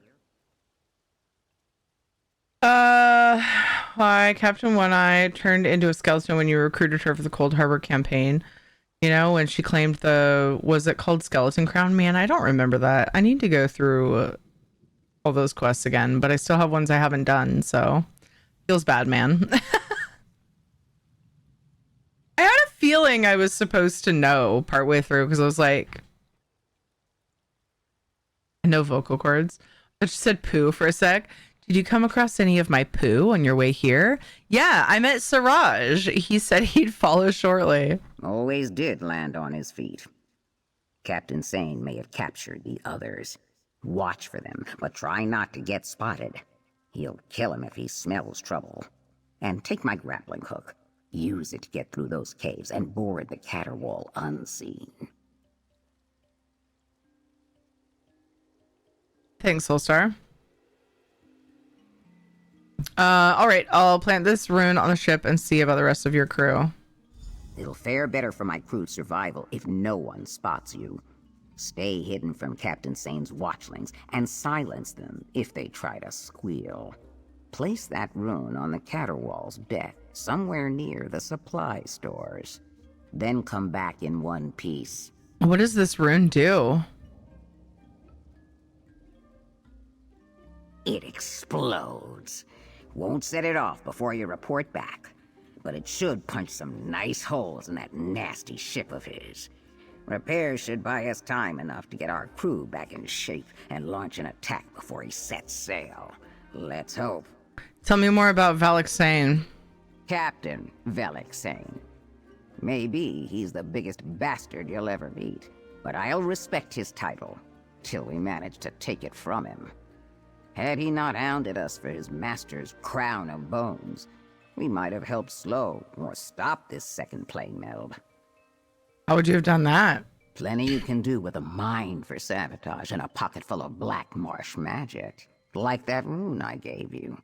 [SPEAKER 2] Why, Captain One Eye turned into a skeleton when you recruited her for the Cold Harbor campaign. You know, when she claimed was it called Skeleton Crown? Man, I don't remember that. I need to go through all those quests again, but I still have ones I haven't done, so feels bad, man. I had a feeling I was supposed to know partway through because I was like, no vocal cords. I just said poo for a sec. Did you come across any of my poo on your way here? Yeah, I met Siraj. He said he'd follow shortly.
[SPEAKER 12] Always did land on his feet. Captain Sane may have captured the others. Watch for them, but try not to get spotted. He'll kill him if he smells trouble. And take my grappling hook. Use it to get through those caves and board the caterwall unseen.
[SPEAKER 2] Thanks, Soulstar. All right, I'll plant this rune on the ship and see about the rest of your crew.
[SPEAKER 12] It'll fare better for my crew's survival if no one spots you. Stay hidden from Captain Sane's watchlings and silence them if they try to squeal. Place that rune on the caterwall's deck, somewhere near the supply stores. Then come back in one piece.
[SPEAKER 2] What does this rune do?
[SPEAKER 12] It explodes. Won't set it off before you report back, but it should punch some nice holes in that nasty ship of his. Repairs should buy us time enough to get our crew back in shape and launch an attack before he sets sail. Let's hope.
[SPEAKER 2] Tell me more about Valak Sane.
[SPEAKER 12] Captain Velik Sane. Maybe he's the biggest bastard you'll ever meet, but I'll respect his title till we manage to take it from him. Had he not hounded us for his master's crown of bones, we might have helped slow or stop this second plane meld.
[SPEAKER 2] How would you have done that?
[SPEAKER 12] Plenty you can do with a mind for sabotage and a pocket full of black marsh magic. Like that rune I gave you.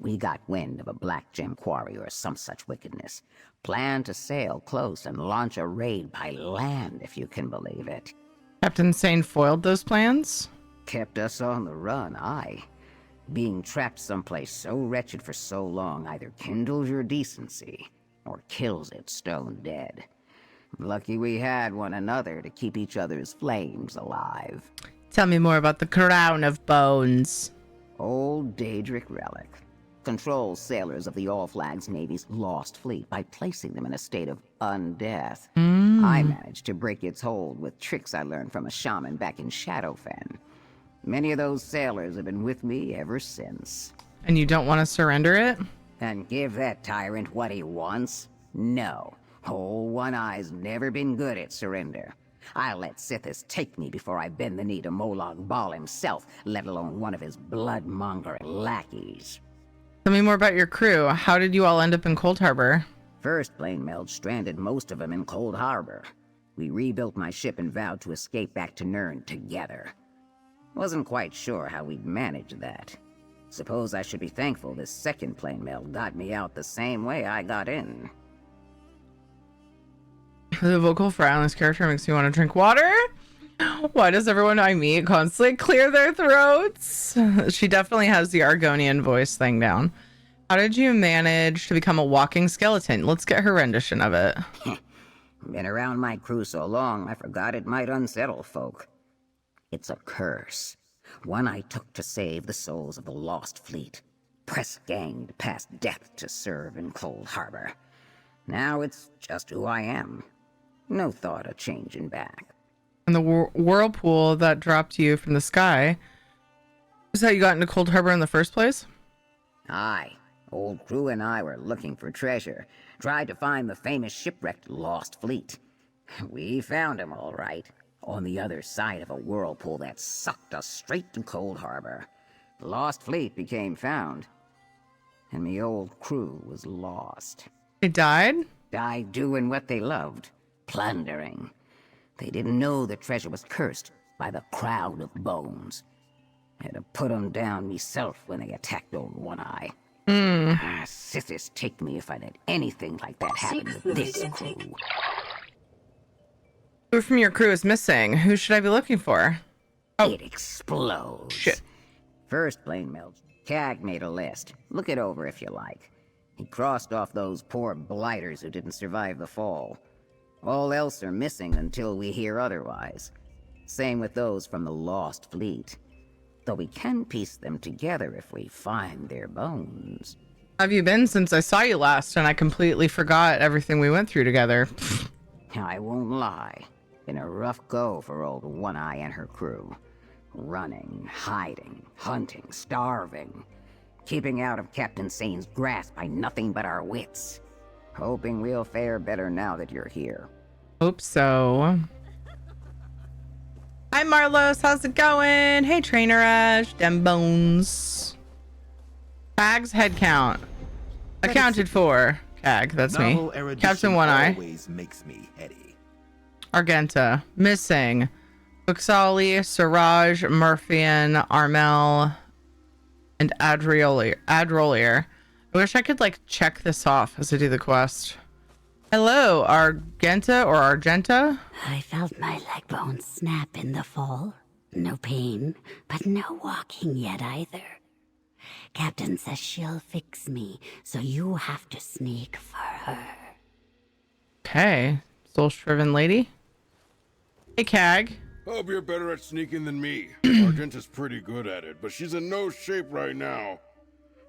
[SPEAKER 12] We got wind of a black gem quarry or some such wickedness. Planned to sail close and launch a raid by land, if you can believe it.
[SPEAKER 2] Captain Sane foiled those plans?
[SPEAKER 12] Kept us on the run, aye. Being trapped someplace so wretched for so long either kindles your decency or kills it stone dead. Lucky we had one another to keep each other's flames alive.
[SPEAKER 2] Tell me more about the Crown of Bones.
[SPEAKER 12] Old Daedric relic. Controls sailors of the All-Flags Navy's lost fleet by placing them in a state of undeath. I managed to break its hold with tricks I learned from a shaman back in Shadowfen. Many of those sailors have been with me ever since.
[SPEAKER 2] And you don't want to surrender it?
[SPEAKER 12] And give that tyrant what he wants? No. Old One-Eye's never been good at surrender. I'll let Sithis take me before I bend the knee to Molag Bal himself, let alone one of his blood-mongering lackeys.
[SPEAKER 2] Tell me more about your crew. How did you all end up in Cold Harbor?
[SPEAKER 12] First plane meld stranded most of them in Cold Harbor. We rebuilt my ship and vowed to escape back to Nirn together. Wasn't quite sure how we'd manage that. Suppose I should be thankful this second plane meld got me out the same way I got in.
[SPEAKER 2] The vocal for Island's character makes me want to drink water. Why does everyone I meet constantly clear their throats? She definitely has the Argonian voice thing down. How did you manage to become a walking skeleton? Let's get her rendition of it.
[SPEAKER 12] Been around my crew so long, I forgot it might unsettle folk. It's a curse. One I took to save the souls of the lost fleet. Press-ganged past death to serve in Cold Harbor. Now it's just who I am. No thought of changing back.
[SPEAKER 2] And the whirlpool that dropped you from the sky, is how you got into Cold Harbor in the first place?
[SPEAKER 12] Aye. Old crew and I were looking for treasure. Tried to find the famous shipwrecked lost fleet. We found him all right. On the other side of a whirlpool that sucked us straight to Cold Harbor. The lost fleet became found. And the old crew was lost.
[SPEAKER 2] They died?
[SPEAKER 12] Died doing what they loved. Plundering. They didn't know the treasure was cursed by the Crown of Bones. Had to put 'em down myself when they attacked old One-Eye. Sithis take me if I'd had anything like that happen with this crew.
[SPEAKER 2] Who from your crew is missing? Who should I be looking for?
[SPEAKER 12] Oh. It explodes.
[SPEAKER 2] Shit.
[SPEAKER 12] First plane meld. Cag made a list. Look it over if you like. He crossed off those poor blighters who didn't survive the fall. All else are missing until we hear otherwise. Same with those from the lost fleet. Though we can piece them together if we find their bones.
[SPEAKER 2] How have you been since I saw you last and I completely forgot everything we went through together?
[SPEAKER 12] I won't lie. Been a rough go for old One-Eye and her crew. Running, hiding, hunting, starving. Keeping out of Captain Sane's grasp by nothing but our wits. Hoping we'll fare better now that you're here.
[SPEAKER 2] Hope so. Hi Marlos, how's it going? Hey Trainer Ash, dem bones. Cag's head count. Accounted for. Cag, that's me. Captain One-Eye.
[SPEAKER 5] Always makes me heady.
[SPEAKER 2] Argenta. Missing. Buxali, Siraj, Murphian, Armel, and Adrolier. I wish I could like check this off as I do the quest. Hello, Argenta or Argenta?
[SPEAKER 15] I felt my leg bones snap in the fall. No pain, but no walking yet either. Captain says she'll fix me, so you have to sneak for her.
[SPEAKER 2] Okay, soul-shriven lady. Hey, Cag.
[SPEAKER 16] Hope you're better at sneaking than me. Argenta's pretty good at it, but she's in no shape right now.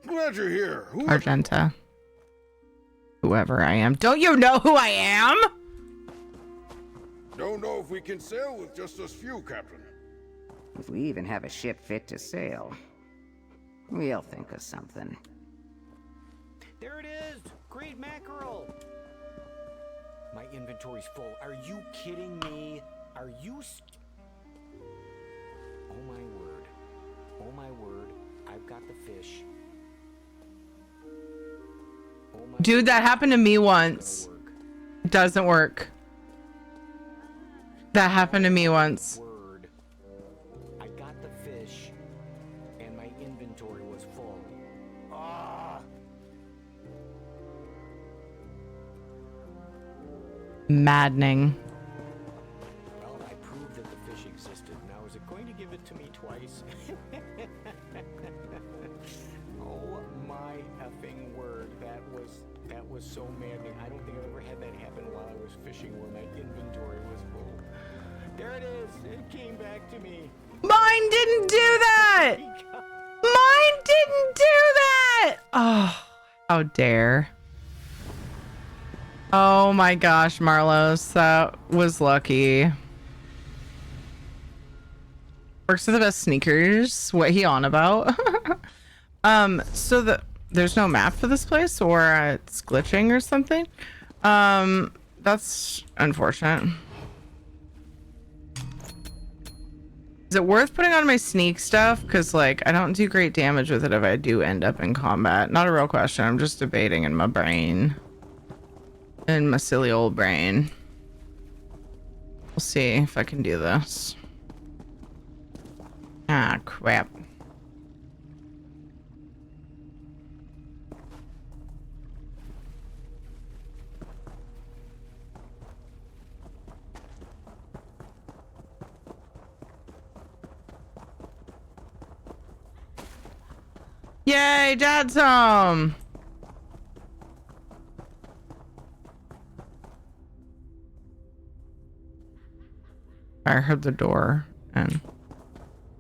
[SPEAKER 16] Glad you're here.
[SPEAKER 2] Argenta. Whoever I am. Don't you know who I am?
[SPEAKER 16] Don't know if we can sail with just us few, Captain.
[SPEAKER 12] If we even have a ship fit to sail, we'll think of something.
[SPEAKER 17] There it is! Great mackerel! My inventory's full. Are you kidding me? Are you Oh my word. Oh my word. I've got the fish. Oh my
[SPEAKER 2] Dude, that happened to me once. It doesn't work. That happened to me once.
[SPEAKER 17] word. I got the fish and my inventory was full. Ah!
[SPEAKER 2] Maddening.
[SPEAKER 17] Well, I proved that the fish existed. Now, is it going to give it to me twice? Oh my effing word. That was so maddening. I don't think I've ever had that happen while I was fishing where my inventory was full. There it is. It came back to me.
[SPEAKER 2] Mine didn't do that. Mine didn't do that. Oh, how dare. Oh my gosh, Marlos, that was lucky. Works are the best sneakers. What he on about? So there's no map for this place, or it's glitching or something. That's unfortunate. Is it worth putting on my sneak stuff? Because like I don't do great damage with it if I do end up in combat. Not a real question. I'm just debating in my brain. In my silly old brain. We'll see if I can do this. Ah, crap. Yay, Dad's home! I heard the door and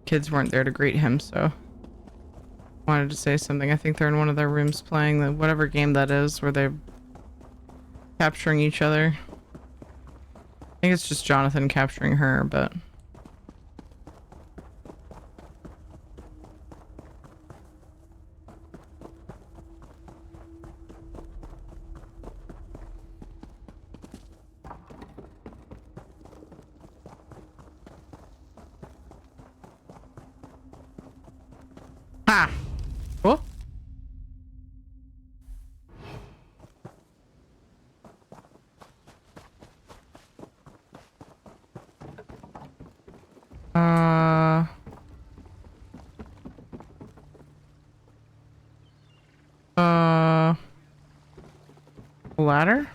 [SPEAKER 2] kids weren't there to greet him, so wanted to say something. I think they're in one of their rooms playing the whatever game that is where they're capturing each other. I think it's just Jonathan capturing her, but ha! Oh. Ladder?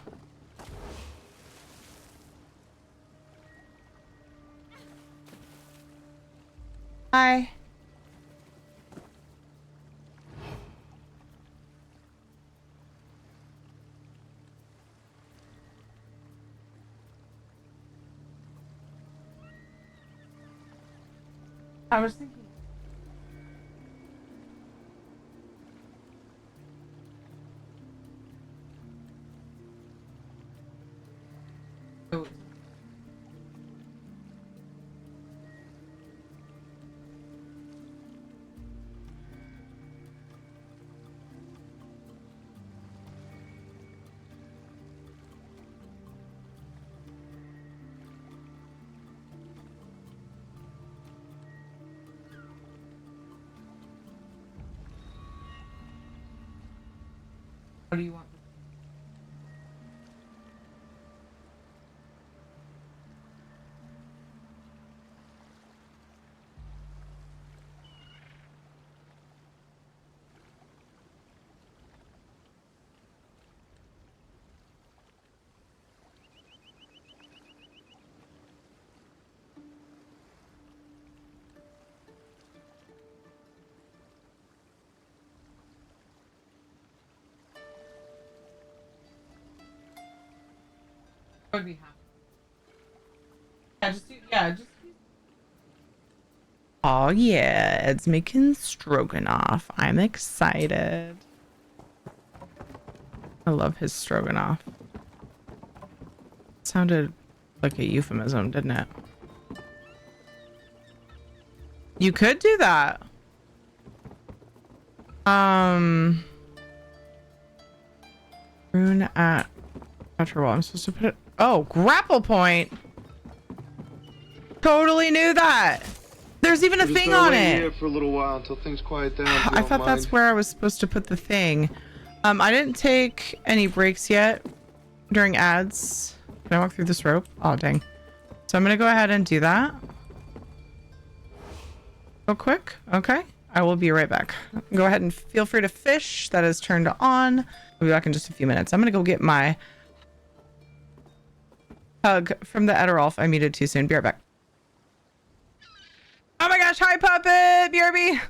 [SPEAKER 2] Hi. I was thinking. Oh. What do you want? Would be happy. Yeah, just. Oh yeah, it's making stroganoff. I'm excited. I love his stroganoff. Sounded like a euphemism, didn't it? You could do that. Rune at Metro Wall. I'm supposed to put it. Oh, grapple point. Totally knew that. There's even a thing on it.
[SPEAKER 1] Here for a little while until things quiet down.
[SPEAKER 2] I thought that's where I was supposed to put the thing. I didn't take any breaks yet during ads. Can I walk through this rope? Oh, dang. So I'm going to go ahead and do that. Real quick. Okay. I will be right back. Go ahead and feel free to fish. That is turned on. I'll be back in just a few minutes. I'm going to go get my hug from the Etterolf I muted too soon. Be right back. Oh my gosh. Hi, Puppet. BRB.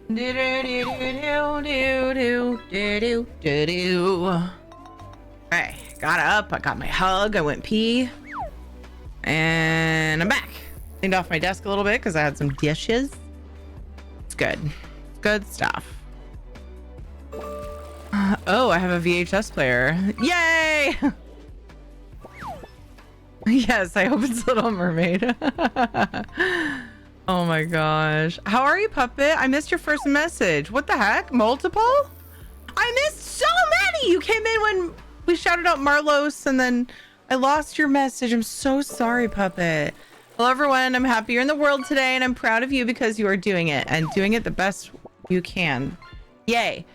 [SPEAKER 2] Okay, got up. I got my hug. I went pee. And I'm back. Cleaned off my desk a little bit because I had some dishes. It's good. Good stuff. Oh, I have a VHS player. Yay! Yes, I hope it's Little Mermaid. Oh my gosh. How are you, Puppet? I missed your first message. What the heck? Multiple? I missed so many! You came in when we shouted out Marlos and then I lost your message. I'm so sorry, Puppet. Hello, everyone. I'm happy you're in the world today and I'm proud of you because you are doing it and doing it the best you can. Yay.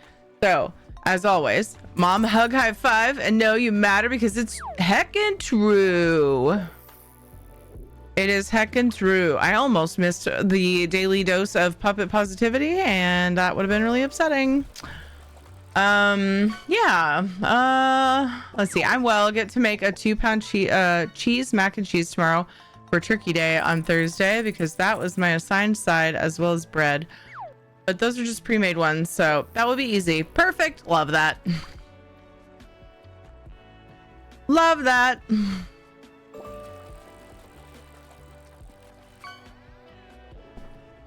[SPEAKER 2] So, as always, mom hug, high five, and know you matter because it's heckin' true. It is heckin' true. I almost missed the daily dose of puppet positivity, and that would have been really upsetting. Yeah. Let's see. I'm well. Get to make a 2-pound cheese mac and cheese tomorrow for Turkey Day on Thursday because that was my assigned side as well as bread. But those are just pre-made ones, so that will be easy. Perfect. Love that. Love that.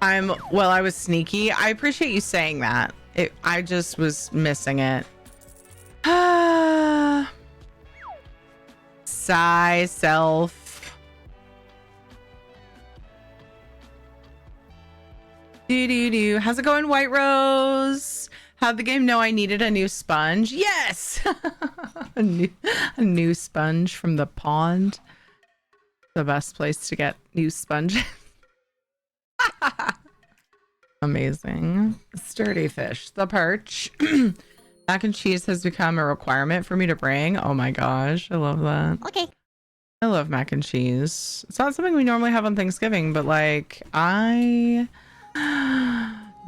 [SPEAKER 2] I was sneaky. I appreciate you saying that. I just was missing it. Sigh, self. Do. How's it going, White Rose? How'd the game know I needed a new sponge? Yes! a new sponge from the pond. The best place to get new sponges. Amazing. Sturdy fish. The perch. Mac and cheese has become a requirement for me to bring. Oh my gosh. I love that.
[SPEAKER 15] Okay.
[SPEAKER 2] I love mac and cheese. It's not something we normally have on Thanksgiving, but like I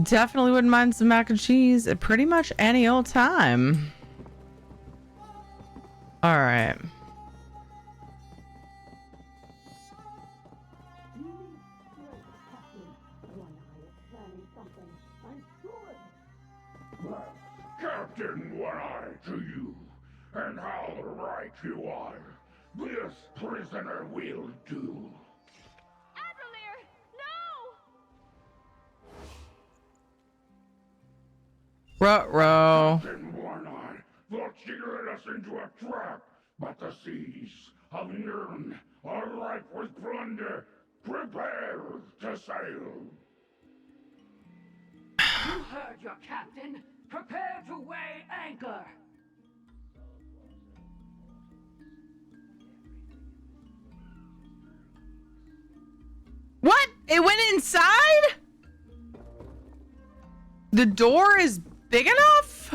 [SPEAKER 2] definitely wouldn't mind some mac and cheese at pretty much any old time. All right.
[SPEAKER 18] Captain One-Eye to you, and how right you are. This prisoner will do.
[SPEAKER 3] Adlerlear, no!
[SPEAKER 2] Ruh-roh.
[SPEAKER 18] Captain One-Eye thought she led us into a trap, but the seas of Nirn are ripe with plunder. Prepare to sail.
[SPEAKER 9] You heard your captain. Prepare to weigh anchor.
[SPEAKER 2] What? It went inside? The door is big enough?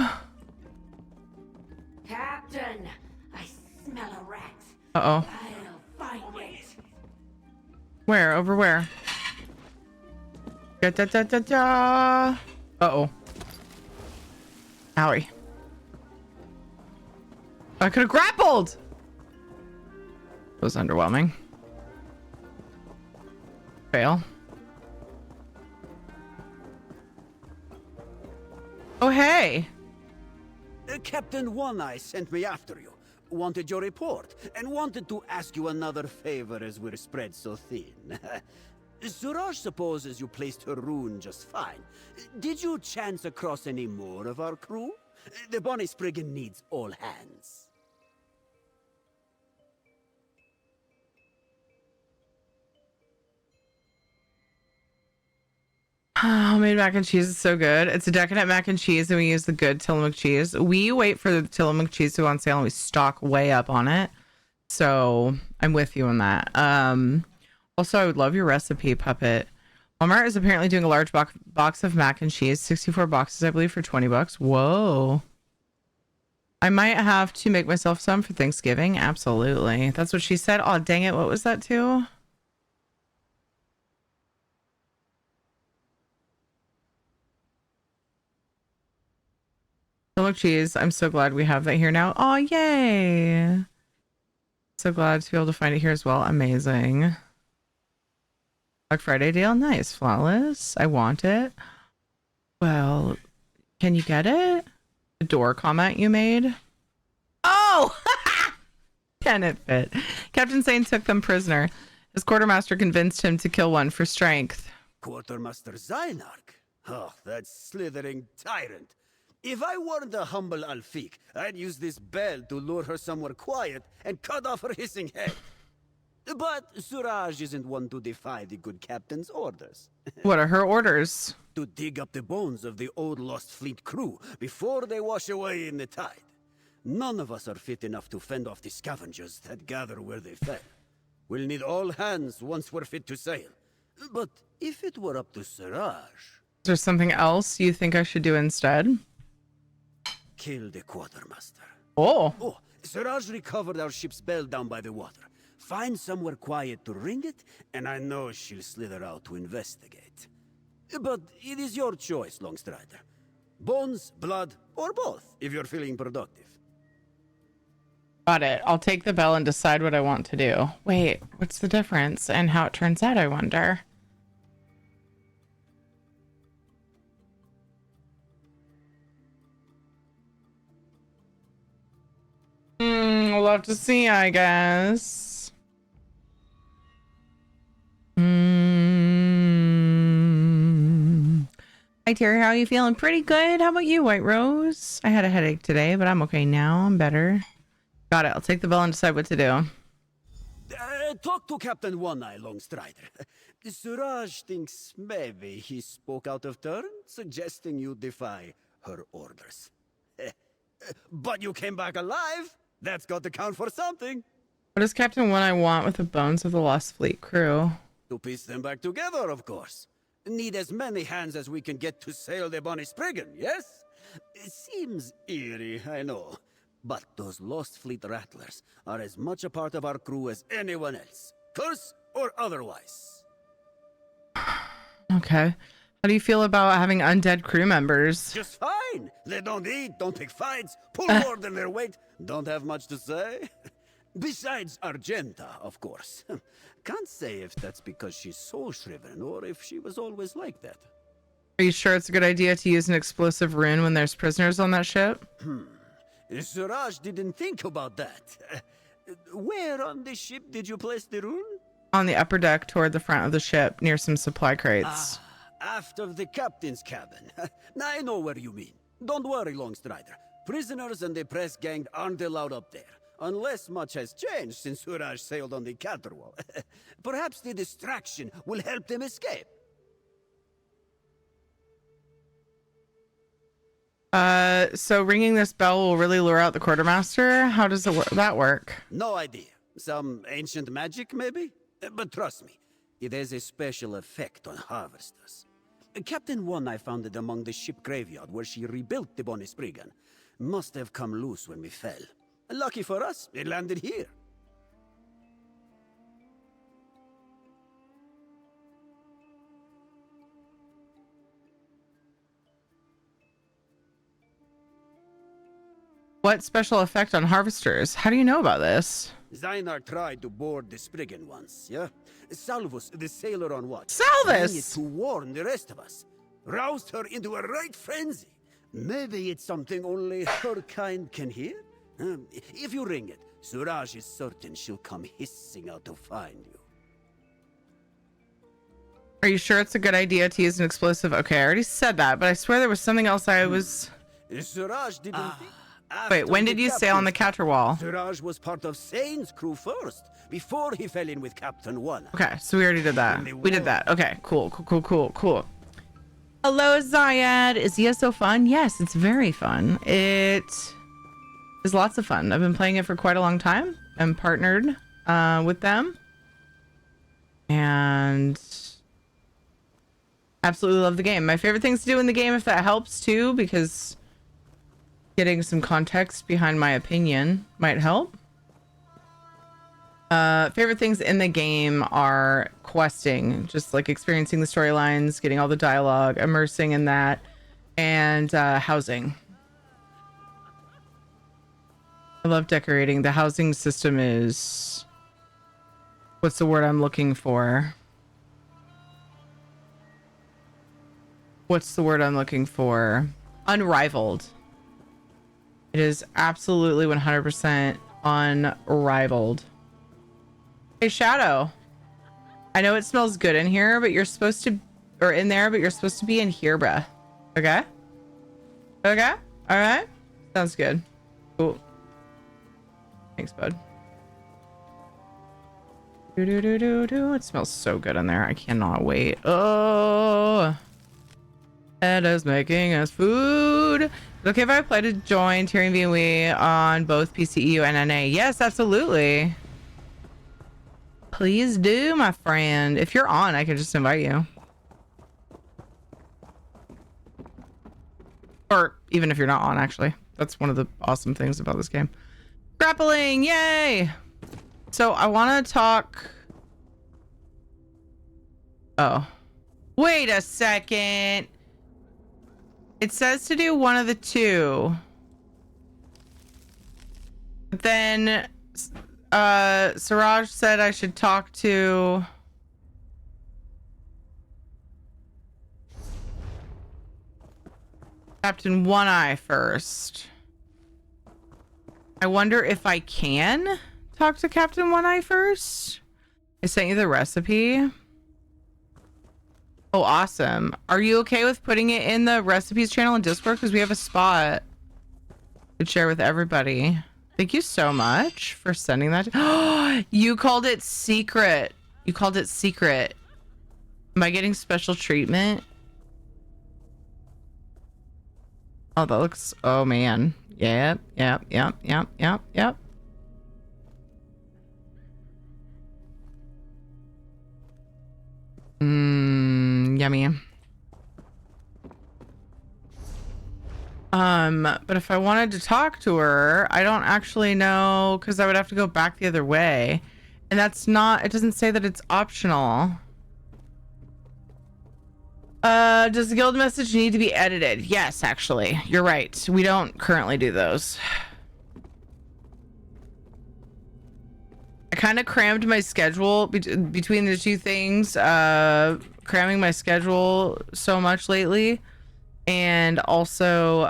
[SPEAKER 9] Captain, I smell a rat.
[SPEAKER 2] Uh-oh.
[SPEAKER 9] I'll find it.
[SPEAKER 2] Where? Over where? Da-da-da-da-da. Uh-oh. Owie. I could have grappled! It was underwhelming. Fail. Oh, hey!
[SPEAKER 14] Captain One-Eye sent me after you. Wanted your report, and wanted to ask you another favor as we're spread so thin. Suraj supposes you placed her rune just fine. Did you chance across any more of our crew? The Bonnie Spriggan needs all hands.
[SPEAKER 2] Homemade mac and cheese is so good. It's a decadent mac and cheese, and we use the good Tillamook cheese. We wait for the Tillamook cheese to go on sale, and we stock way up on it. So I'm with you on that. Also, I would love your recipe, Puppet. Walmart is apparently doing a large box of mac and cheese, 64 boxes, I believe, for $20. Whoa. I might have to make myself some for Thanksgiving. Absolutely. That's what she said. Oh, dang it. What was that too? Tillamook cheese. I'm so glad we have that here now. Oh, yay. So glad to be able to find it here as well. Amazing. Black Friday deal. Nice. Flawless. I want it. Well, can you get it? The door comment you made? Oh! Can it fit? Captain Sane took them prisoner. His quartermaster convinced him to kill one for strength.
[SPEAKER 14] Quartermaster Zynark? Oh, that slithering tyrant. If I weren't a humble Alfiq, I'd use this bell to lure her somewhere quiet and cut off her hissing head. But Suraj isn't one to defy the good captain's orders.
[SPEAKER 2] What are her orders?
[SPEAKER 14] To dig up the bones of the old Lost Fleet crew before they wash away in the tide. None of us are fit enough to fend off the scavengers that gather where they fell. We'll need all hands once we're fit to sail. But if it were up to Suraj...
[SPEAKER 2] Is there something else you think I should do instead?
[SPEAKER 14] Kill the quartermaster.
[SPEAKER 2] Oh,
[SPEAKER 14] Suraj recovered our ship's bell down by the water. Find somewhere quiet to ring it, and I know she'll slither out to investigate. But it is your choice, Longstrider. Bones, blood, or both, if you're feeling productive.
[SPEAKER 2] Got it. I'll take the bell and decide what I want to do. Wait, what's the difference and how it turns out, I wonder? We'll have to see, I guess. Hi, Terry. How are you feeling? Pretty good. How about you, White Rose? I had a headache today, but I'm okay now. I'm better. Got it. I'll take the bell and decide what to do.
[SPEAKER 14] Talk to Captain One-Eye, Longstrider. Suraj thinks maybe he spoke out of turn, suggesting you defy her orders. But you came back alive. That's got to count for something.
[SPEAKER 2] What does Captain One-Eye want with the bones of the Lost Fleet crew?
[SPEAKER 14] To piece them back together, of course. Need as many hands as we can get to sail the Bonnie Spriggan, yes? It seems eerie, I know. But those Lost Fleet rattlers are as much a part of our crew as anyone else. Curse or otherwise.
[SPEAKER 2] Okay. How do you feel about having undead crew members?
[SPEAKER 14] Just fine. They don't eat, don't pick fights, pull more than their weight, don't have much to say. Besides Argenta, of course. Can't say if that's because she's soul-shriven or if she was always like that.
[SPEAKER 2] Are you sure it's a good idea to use an explosive rune when there's prisoners on that ship?
[SPEAKER 14] Suraj didn't think about that. Where on the ship did you place the rune?
[SPEAKER 2] On the upper deck toward the front of the ship, near some supply crates.
[SPEAKER 14] After the captain's cabin. Now I know where you mean. Don't worry, Longstrider. Prisoners and the press gang aren't allowed up there. Unless much has changed since Suraj sailed on the Caterwall. Perhaps the distraction will help them escape.
[SPEAKER 2] So ringing this bell will really lure out the quartermaster? How does that work?
[SPEAKER 14] No idea. Some ancient magic, maybe? But trust me, it has a special effect on harvesters. Captain One-Eye found it among the ship graveyard where she rebuilt the Bonnie Spriggan. Must have come loose when we fell. Lucky for us, it landed here.
[SPEAKER 2] What special effect on harvesters? How do you know about this?
[SPEAKER 14] Zynar tried to board the Spriggan once, yeah? Salvus, the sailor on watch,
[SPEAKER 2] Salvus!
[SPEAKER 14] it to warn the rest of us. Roused her into a right frenzy. Maybe it's something only her kind can hear? If you ring it, Suraj is certain she'll come hissing out to find you.
[SPEAKER 2] Are you sure it's a good idea to use an explosive? Okay, I already said that, but I swear there was something else I was...
[SPEAKER 14] Suraj didn't think...
[SPEAKER 2] Wait, when did you sail on the Caterwall?
[SPEAKER 14] Suraj was part of Sane's crew first, before he fell in with Captain One.
[SPEAKER 2] Okay, so we already did that. We did that. Okay, cool. Hello, Zyad. Is ESO fun? Yes, it's very fun. It is lots of fun. I've been playing it for quite a long time. I'm partnered with them. And absolutely love the game. My favorite things to do in the game, if that helps too, because getting some context behind my opinion might help. Favorite things in the game are questing, just like experiencing the storylines, getting all the dialogue, immersing in that, and housing. I love decorating. The housing system is... what's the word I'm looking for? what's the word I'm looking for? Unrivaled. It is absolutely 100% unrivaled. Hey, Shadow. I know it smells good in here, but you're supposed to, or in there, but you're supposed to be in here, bruh. Okay? Okay? Alright? Sounds good. Cool. Thanks, bud. It smells so good in there. I cannot wait. Oh, Edda's making us food. Is it okay if I apply to join Tyrion VMW on both PCEU and NA? Yes, absolutely. Please do, my friend. If you're on, I can just invite you. Or even if you're not on, actually. That's one of the awesome things about this game. Grappling, yay! So I want to talk. Oh, wait a second. It says to do one of the two. But then Siraj said I should talk to Captain One Eye first. I wonder if I can talk to Captain One Eye first. I sent you the recipe. Oh, awesome. Are you okay with putting it in the recipes channel in Discord? Because we have a spot to share with everybody. Thank you so much for sending that. You called it secret. You called it secret. Am I getting special treatment? Oh, that looks... Oh, man. Yep. Yummy. But if I wanted to talk to her, I don't actually know, because I would have to go back the other way. And that's not... It doesn't say that it's optional. Does the guild message need to be edited? Yes, actually. You're right. We don't currently do those. I kind of crammed my schedule between the two things. Cramming my schedule so much lately. And also,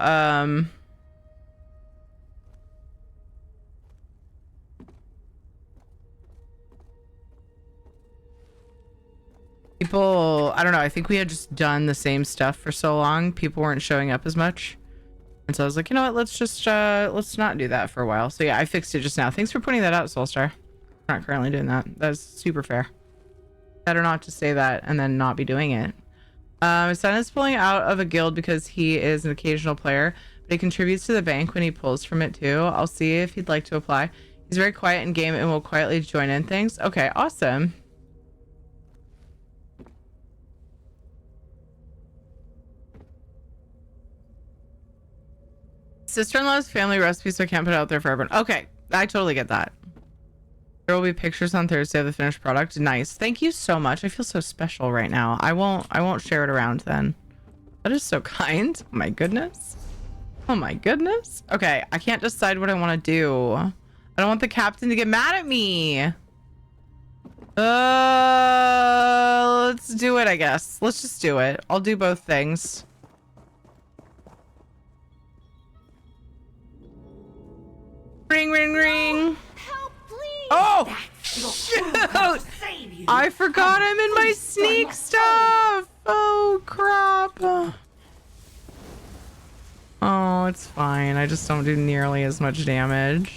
[SPEAKER 2] people, I don't know, I think we had just done the same stuff for so long. People weren't showing up as much. And so I was like, you know what, let's just, let's not do that for a while. So yeah, I fixed it just now. Thanks for pointing that out, Soulstar. We're not currently doing that. That's super fair. Better not to say that and then not be doing it. My son is pulling out of a guild because he is an occasional player, but he contributes to the bank when he pulls from it too. I'll see if he'd like to apply. He's very quiet in game and will quietly join in things. Okay, awesome. Sister-in-law's family recipe, so I can't put it out there for everyone. Okay, I totally get that. There will be pictures on Thursday of the finished product. Nice. Thank you so much. I feel so special right now. I won't share it around then. That is so kind. Oh my goodness. Oh my goodness. Okay, I can't decide what I want to do. I don't want the captain to get mad at me. Let's do it, I guess. Let's just do it. I'll do both things. Ring, ring, ring. Oh, shoot! I forgot I'm in my sneak stuff. Oh, crap. Oh, it's fine. I just don't do nearly as much damage.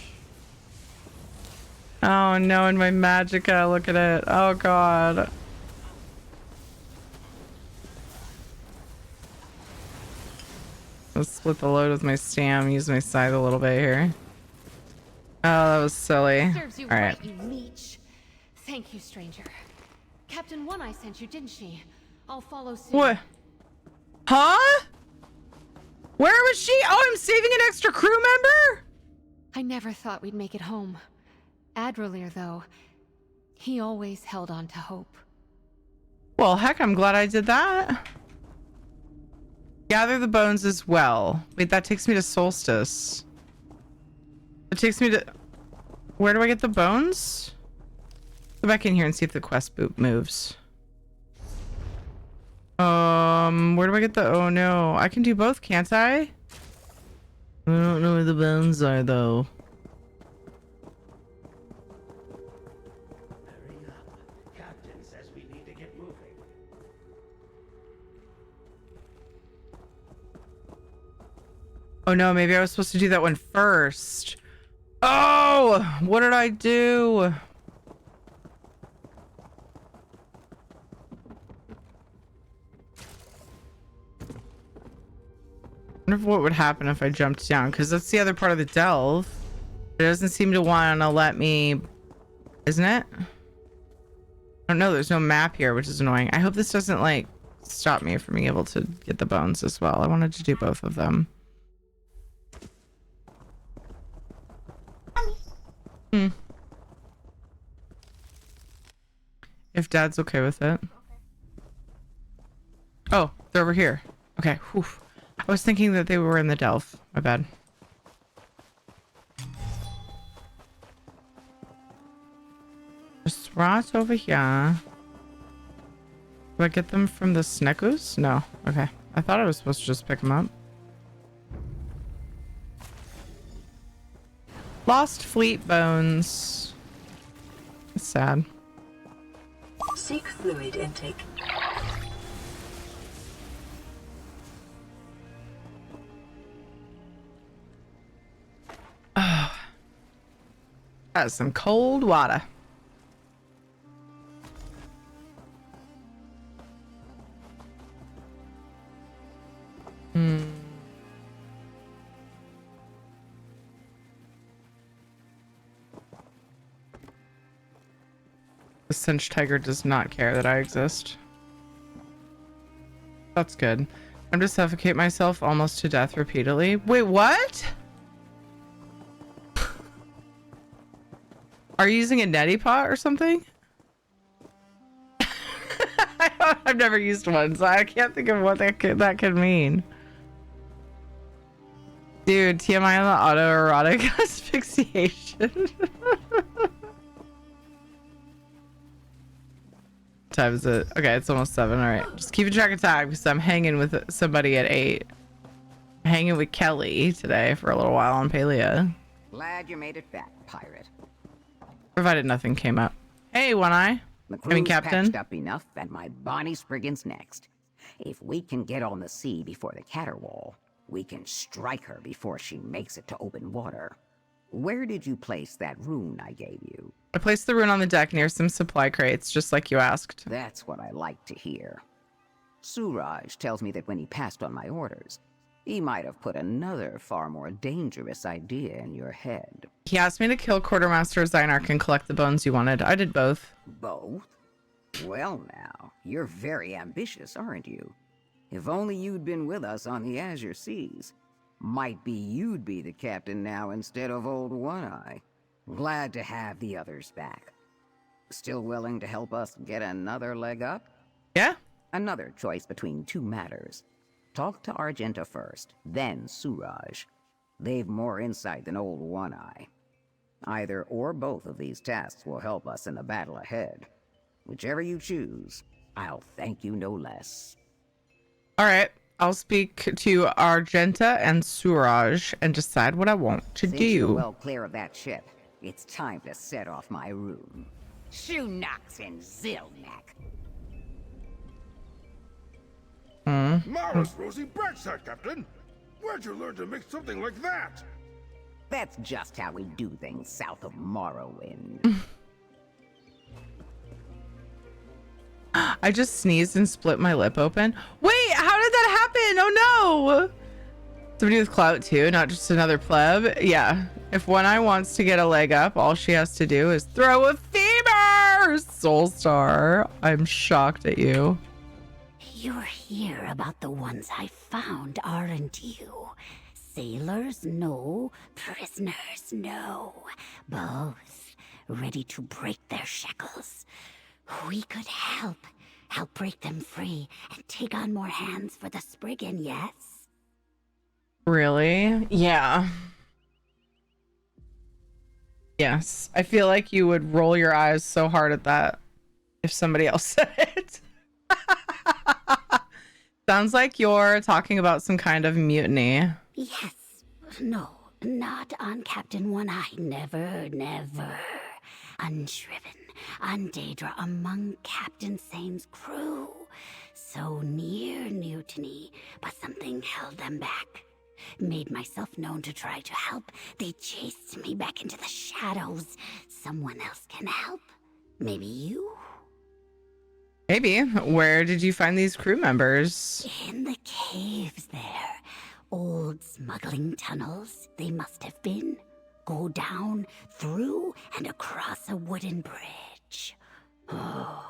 [SPEAKER 2] Oh, no, and my magicka. Look at it. Oh, God. Let's split the load with my stam. Use my scythe a little bit here. Oh, that was silly.
[SPEAKER 6] Serves you
[SPEAKER 2] all right.
[SPEAKER 6] You leech. Thank you, stranger. Captain One Eye sent you, didn't she? I'll follow soon.
[SPEAKER 2] What? Huh? Where was she? Oh, I'm saving an extra crew member?
[SPEAKER 6] I never thought we'd make it home. Adrelier, though, he always held on to hope.
[SPEAKER 2] Well, heck, I'm glad I did that. Gather the bones as well. Wait, that takes me to Solstice. It takes me to... Where do I get the bones? Go back in here and see if the quest boot moves. Where do I get the... Oh no, I can do both, can't I? I don't know where the bones are though.
[SPEAKER 19] Hurry up. Captain says we need to get moving.
[SPEAKER 2] Oh no, maybe I was supposed to do that one first. Oh, what did I do? I wonder what would happen if I jumped down, because that's the other part of the delve. It doesn't seem to want to let me, isn't it? I don't know, there's no map here, which is annoying. I hope this doesn't like stop me from being able to get the bones as well. I wanted to do both of them. If Dad's okay with it. Oh, they're over here. Okay. Whew. I was thinking that they were in the delve. My bad. Just right over here. Do I get them from the Snekus? No. Okay. I thought I was supposed to just pick them up. Lost fleet bones. It's sad.
[SPEAKER 20] Seek fluid intake.
[SPEAKER 2] Oh, that's some cold water. The cinch tiger does not care that I exist. That's good. I'm to suffocate myself almost to death repeatedly. Wait, what? Are you using a neti pot or something? I've never used one, so I can't think of what that could mean. Dude, TMI on the autoerotic asphyxiation. Time is it? Okay, it's almost 7. All right, just keeping track of time because I'm hanging with somebody at 8. Hanging with Kelly today for a little while on Palia.
[SPEAKER 12] Glad you made it back, pirate.
[SPEAKER 2] Provided nothing came up. Hey, One Eye. I mean, Captain.
[SPEAKER 12] Patched up enough, and my Bonnie Spriggan's next. If we can get on the sea before the caterwaul, we can strike her before she makes it to open water. Where did you place that rune I gave you?
[SPEAKER 2] I placed the rune on the deck near some supply crates, just like you asked.
[SPEAKER 12] That's what I like to hear. Suraj tells me that when he passed on my orders, he might have put another far more dangerous idea in your head.
[SPEAKER 2] He asked me to kill Quartermaster Zynark and collect the bones you wanted. I did both.
[SPEAKER 12] Both? Well now, you're very ambitious, aren't you? If only you'd been with us on the Azure Seas. Might be you'd be the captain now instead of old One-Eye. Glad to have the others back. Still willing to help us get another leg up?
[SPEAKER 2] Yeah.
[SPEAKER 12] Another choice between two matters. Talk to Argenta first, then Suraj. They've more insight than old One-Eye. Either or both of these tasks will help us in the battle ahead. Whichever you choose, I'll thank you no less.
[SPEAKER 2] All right. I'll speak to Argenta and Suraj and decide what I want to
[SPEAKER 12] Since
[SPEAKER 2] do.
[SPEAKER 12] You're well clear of that ship, it's time to set off my rune. Shoenox and Zilnak.
[SPEAKER 16] Marvelous, Rosie backside, Captain. Where'd you learn to make something like that?
[SPEAKER 12] That's just how we do things south of Morrowind.
[SPEAKER 2] I just sneezed and split my lip open. Wait, how did that happen? Oh no! Somebody with clout too, not just another pleb. Yeah, if One-Eye wants to get a leg up, all she has to do is throw a femur! Soulstar, I'm shocked at you.
[SPEAKER 15] You're here about the ones I found, aren't you? Sailors, no. Prisoners, no. Both ready to break their shackles. We could help break them free and take on more hands for the Spriggan, yes?
[SPEAKER 2] Really? Yeah. Yes. I feel like you would roll your eyes so hard at that if somebody else said it. Sounds like you're talking about some kind of mutiny.
[SPEAKER 15] Yes. No, not on Captain One-Eye. Never, never. Unshriven, on Daedra, among Captain Sane's crew. So near mutiny, but something held them back. Made myself known to try to help. They chased me back into the shadows. Someone else can help. Maybe you?
[SPEAKER 2] Maybe. Where did you find these crew members?
[SPEAKER 15] In the caves there. Old smuggling tunnels, they must have been. Go down, through, and across a wooden bridge. Oh,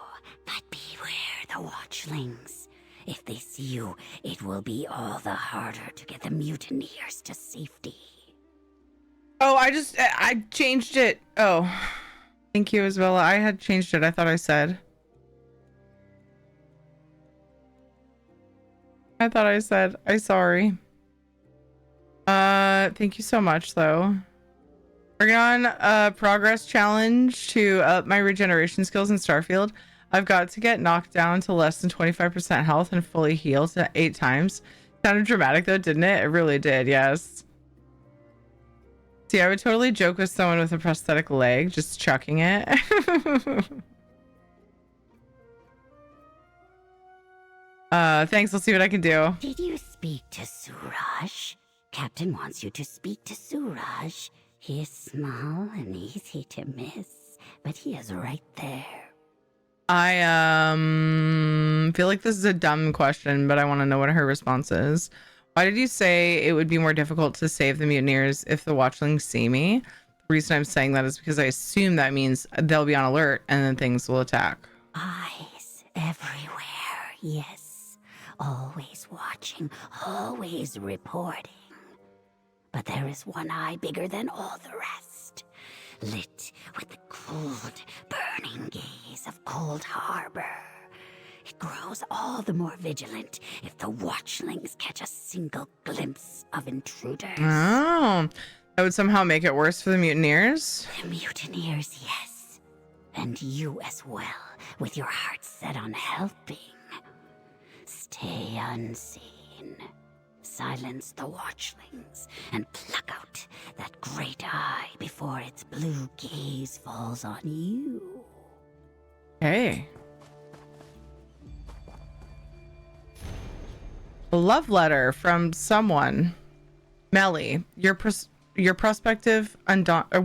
[SPEAKER 15] but beware the watchlings. If they see you, it will be all the harder to get the mutineers to safety.
[SPEAKER 2] Oh, I changed it. Oh, thank you, Isabella. I had changed it. I thought I said. I'm sorry. Thank you so much, though. Working on a progress challenge to up my regeneration skills in Starfield. I've got to get knocked down to less than 25% health and fully healed 8 times. Sounded dramatic though, didn't it? It really did, yes. See, I would totally joke with someone with a prosthetic leg, just chucking it. Thanks, I'll see what I can do.
[SPEAKER 15] Did you speak to Suraj? Captain wants you to speak to Suraj. He is small and easy to miss, but he is right there.
[SPEAKER 2] I feel like this is a dumb question, but I want to know what her response is. Why did you say it would be more difficult to save the mutineers if the watchlings see me? The reason I'm saying that is because I assume that means they'll be on alert and then things will attack.
[SPEAKER 15] Eyes everywhere, yes. Always watching, always reporting. But there is one eye bigger than all the rest, lit with the cold, burning gaze of Cold Harbor. It grows all the more vigilant if the watchlings catch a single glimpse of intruders.
[SPEAKER 2] Oh, that would somehow make it worse for the mutineers?
[SPEAKER 15] The mutineers, yes. And you as well, with your heart set on helping. Stay unseen. Silence the watchlings and pluck out that great eye before its blue gaze falls on you.
[SPEAKER 2] Hey. A love letter from someone. Melly, we are prospective undaunted.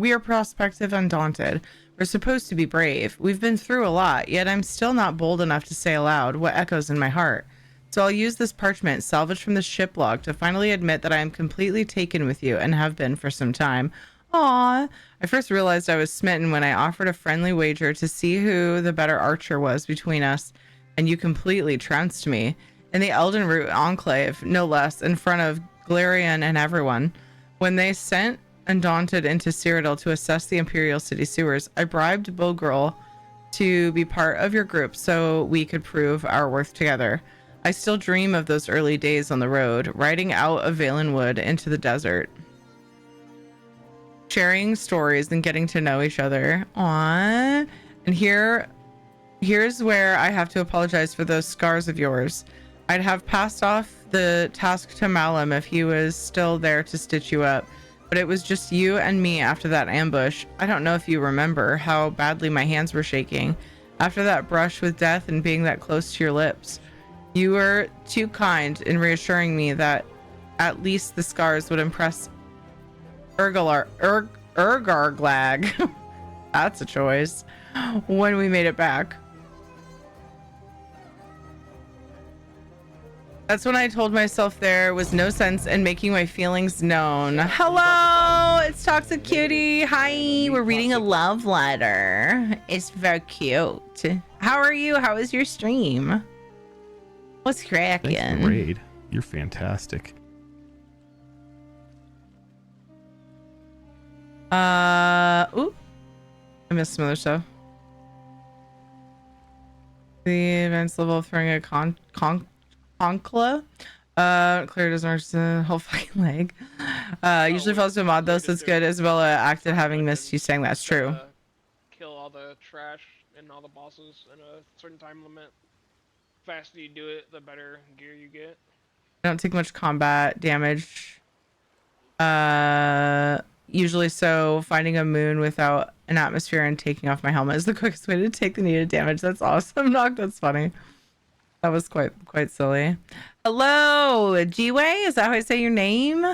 [SPEAKER 2] We're supposed to be brave. We've been through a lot, yet I'm still not bold enough to say aloud what echoes in my heart. So I'll use this parchment salvaged from the ship log to finally admit that I am completely taken with you and have been for some time. Aww. I first realized I was smitten when I offered a friendly wager to see who the better archer was between us, and you completely trounced me. In the Elden Root Enclave, no less, in front of Galarian and everyone. When they sent Undaunted into Cyrodiil to assess the Imperial City sewers, I bribed Bogirl to be part of your group so we could prove our worth together. I still dream of those early days on the road, riding out of Valenwood into the desert. Sharing stories and getting to know each other. Aww. And here's where I have to apologize for those scars of yours. I'd have passed off the task to Malum if he was still there to stitch you up. But it was just you and me after that ambush. I don't know if you remember how badly my hands were shaking after that brush with death and being that close to your lips. You were too kind in reassuring me that at least the scars would impress Urgarglag. That's a choice. When we made it back. That's when I told myself there was no sense in making my feelings known. Hello, it's Toxic Cutie. Hi, we're reading a love letter. It's very cute. How are you? How is your stream? What's cracking?
[SPEAKER 21] Thanks for the raid. You're fantastic.
[SPEAKER 2] Ooh, I missed some other stuff. The events level of throwing a Conkla. Claire doesn't work the whole fucking leg. Usually falls to a mod though, so it's good. Isabella acted having missed you saying that's true.
[SPEAKER 22] Kill all the trash and all the bosses in a certain time limit.
[SPEAKER 7] faster you do it, the better gear you get.
[SPEAKER 2] I don't take much combat damage. Usually so finding a moon without an atmosphere and taking off my helmet is the quickest way to take the needed damage. That's awesome, Knock. That's funny. That was quite silly. Hello, G-Way? Is that how I say your name?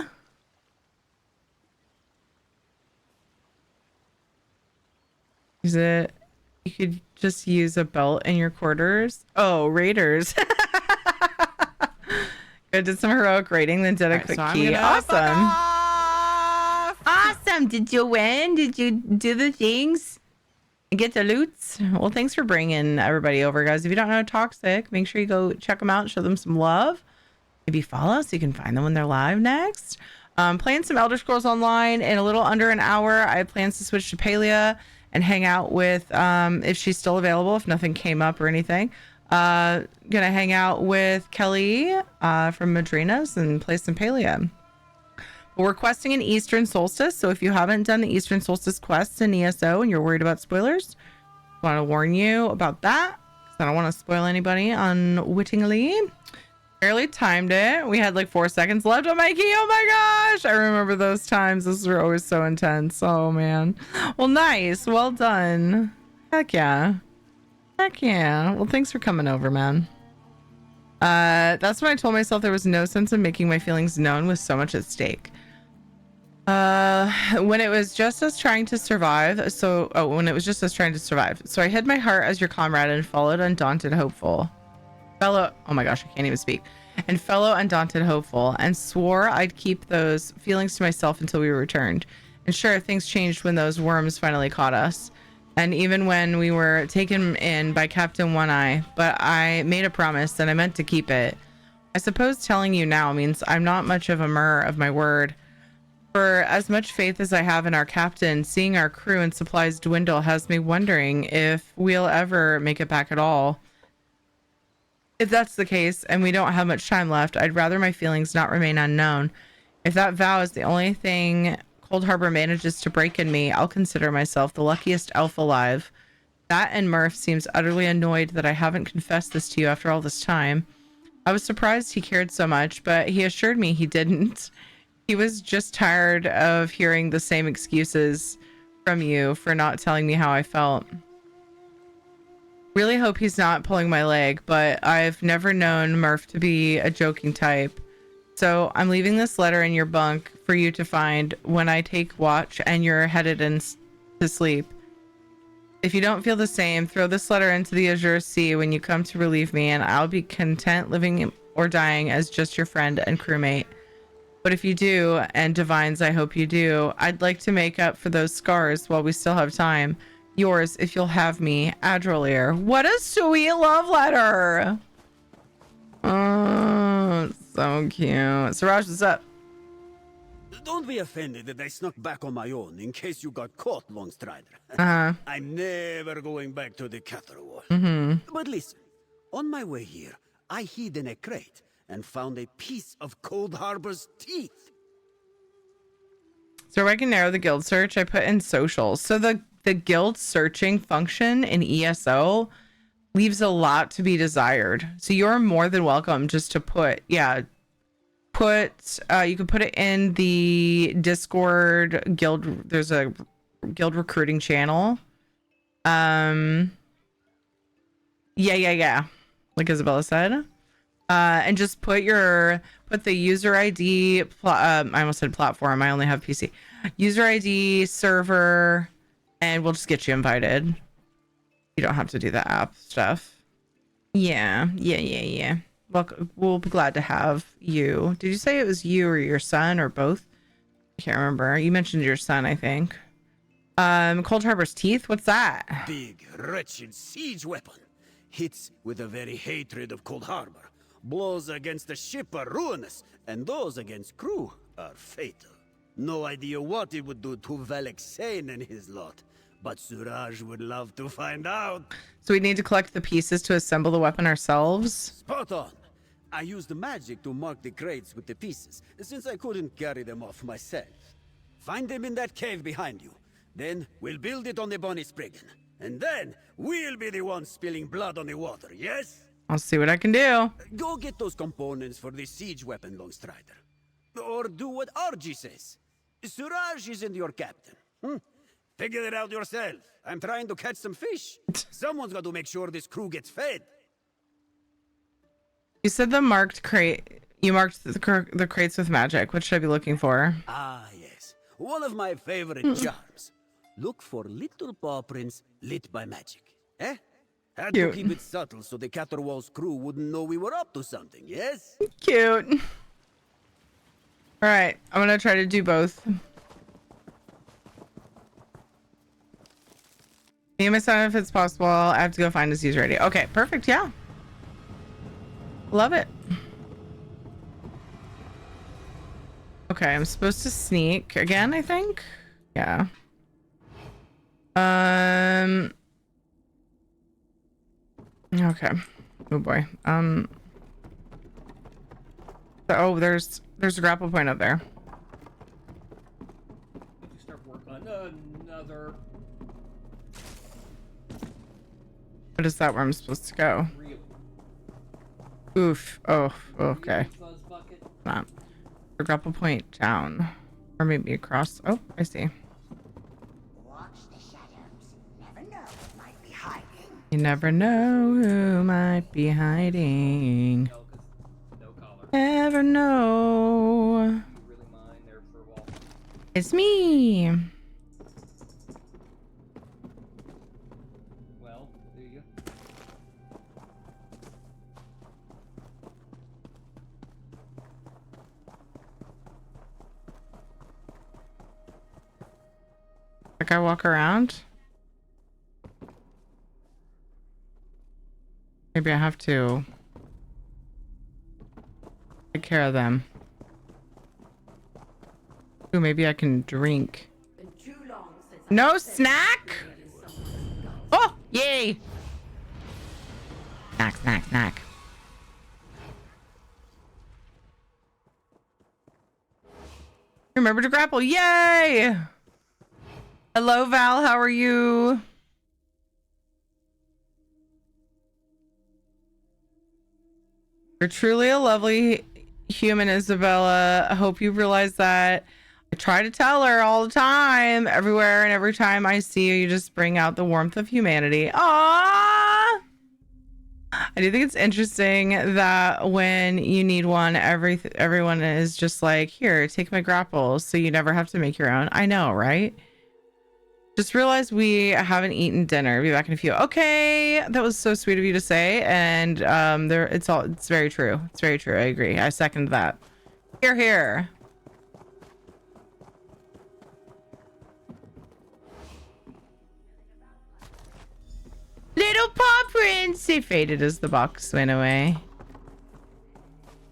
[SPEAKER 2] Is it? You could just use a belt in your quarters. Oh, Raiders. I did some heroic raiding, then did a quick key. Awesome. Awesome. Did you win? Did you do the things? And get the loots? Well, thanks for bringing everybody over, guys. If you don't know Toxic, make sure you go check them out, show them some love. Maybe follow so you can find them when they're live next. Playing some Elder Scrolls Online in a little under an hour. I have plans to switch to Palia and hang out with, if she's still available, if nothing came up or anything. Gonna hang out with Kelly from Madrinas and play some Palia. We're questing an Eastern Solstice, so if you haven't done the Eastern Solstice quests in ESO and you're worried about spoilers, I want to warn you about that, because I don't want to spoil anybody unwittingly. Barely timed it. We had like 4 seconds left on my key. Oh my gosh! I remember those times. Those were always so intense. Oh man. Well, nice. Well done. Heck yeah. Heck yeah. Well, thanks for coming over, man. That's when I told myself there was no sense in making my feelings known with so much at stake. When it was just us trying to survive. So I hid my heart as your comrade and followed undaunted hopeful. Oh my gosh, I can't even speak. And fellow undaunted hopeful, and swore I'd keep those feelings to myself until we returned. And sure, things changed when those worms finally caught us. And even when we were taken in by Captain One Eye, but I made a promise and I meant to keep it. I suppose telling you now means I'm not much of a mirror of my word. For as much faith as I have in our captain, seeing our crew and supplies dwindle has me wondering if we'll ever make it back at all. If that's the case, and we don't have much time left, I'd rather my feelings not remain unknown. If that vow is the only thing Cold Harbor manages to break in me, I'll consider myself the luckiest elf alive. That and Murph seems utterly annoyed that I haven't confessed this to you after all this time. I was surprised he cared so much, but he assured me he didn't. He was just tired of hearing the same excuses from you for not telling me how I felt. Really hope he's not pulling my leg, but I've never known Murph to be a joking type. So I'm leaving this letter in your bunk for you to find when I take watch and you're headed to sleep. If you don't feel the same, throw this letter into the Azure Sea when you come to relieve me, and I'll be content living or dying as just your friend and crewmate. But if you do, and Divines, I hope you do, I'd like to make up for those scars while we still have time. Yours, if you'll have me, Adrolier. What a sweet love letter! Oh, so cute. Siraj, what's up?
[SPEAKER 14] Don't be offended that I snuck back on my own in case you got caught, Longstrider. I'm never going back to the Catherwall. But listen, on my way here, I hid in a crate and found a piece of Cold Harbor's teeth.
[SPEAKER 2] So I can narrow the guild search. I put in socials. So the guild searching function in ESO leaves a lot to be desired. So you're more than welcome just to you can put it in the Discord guild. There's a guild recruiting channel. Yeah. Like Isabella said. And just put the user ID, I almost said platform. I only have PC. User ID, server, and we'll just get you invited. You don't have to do the app stuff. Yeah. Well, we'll be glad to have you. Did you say it was you or your son or both? I can't remember. You mentioned your son, I think. Cold Harbor's teeth? What's that?
[SPEAKER 14] Big, wretched siege weapon. Hits with the very hatred of Cold Harbor. Blows against the ship are ruinous, and those against crew are fatal. No idea what it would do to Valexane and his lot, but Suraj would love to find out.
[SPEAKER 2] So we need to collect the pieces to assemble the weapon ourselves?
[SPEAKER 14] Spot on. I used the magic to mark the crates with the pieces, since I couldn't carry them off myself. Find them in that cave behind you. Then we'll build it on the Bonnie Spriggan. And then we'll be the ones spilling blood on the water, yes?
[SPEAKER 2] I'll see what I can do.
[SPEAKER 14] Go get those components for the siege weapon, Longstrider. Or do what Argy says. Suraj isn't your captain. Figure it out yourself. I'm trying to catch some fish. Someone's got to make sure this crew gets fed.
[SPEAKER 2] You said the marked crate. You marked the crates with magic. What should I be looking for?
[SPEAKER 14] Ah, yes. One of my favorite charms. Look for little paw prints lit by magic. Eh? Had
[SPEAKER 2] Cute.
[SPEAKER 14] to keep it subtle so the Caterwall's crew wouldn't know we were up to something, yes?
[SPEAKER 2] Cute. All right, I'm gonna try to do both. Name my son if it's possible. I have to go find his user ready. Okay, perfect. Yeah. Love it. Okay, I'm supposed to sneak again, I think. Yeah. Okay. Oh boy. Oh, there's a grapple point up there.
[SPEAKER 8] Start work on another.
[SPEAKER 2] What is that where I'm supposed to go? Oof. Oh, okay. Not. A grapple point down. Or maybe across. Oh, I see.
[SPEAKER 15] Watch the shadows. Never know what might be hiding.
[SPEAKER 2] You never know who might be hiding. Never know. It's me.
[SPEAKER 8] Well, there you go.
[SPEAKER 2] Like I walk around. Maybe I have to take care of them. Ooh, maybe I can drink. No snack? Oh, yay! Snack, snack, snack. Remember to grapple. Yay! Hello, Val. How are you? You're truly a lovely human, Isabella. I hope you realize that. I try to tell her all the time, everywhere, and every time I see you, you just bring out the warmth of humanity. Aww! I do think it's interesting that when you need one, everyone is just like, here, take my grapples, so you never have to make your own. I know, right? Just realized we haven't eaten dinner. Be back in a few. Okay, that was so sweet of you to say, and it's very true. It's very true. I agree. I second that. Here, here. Little paw prints. It faded as the box went away.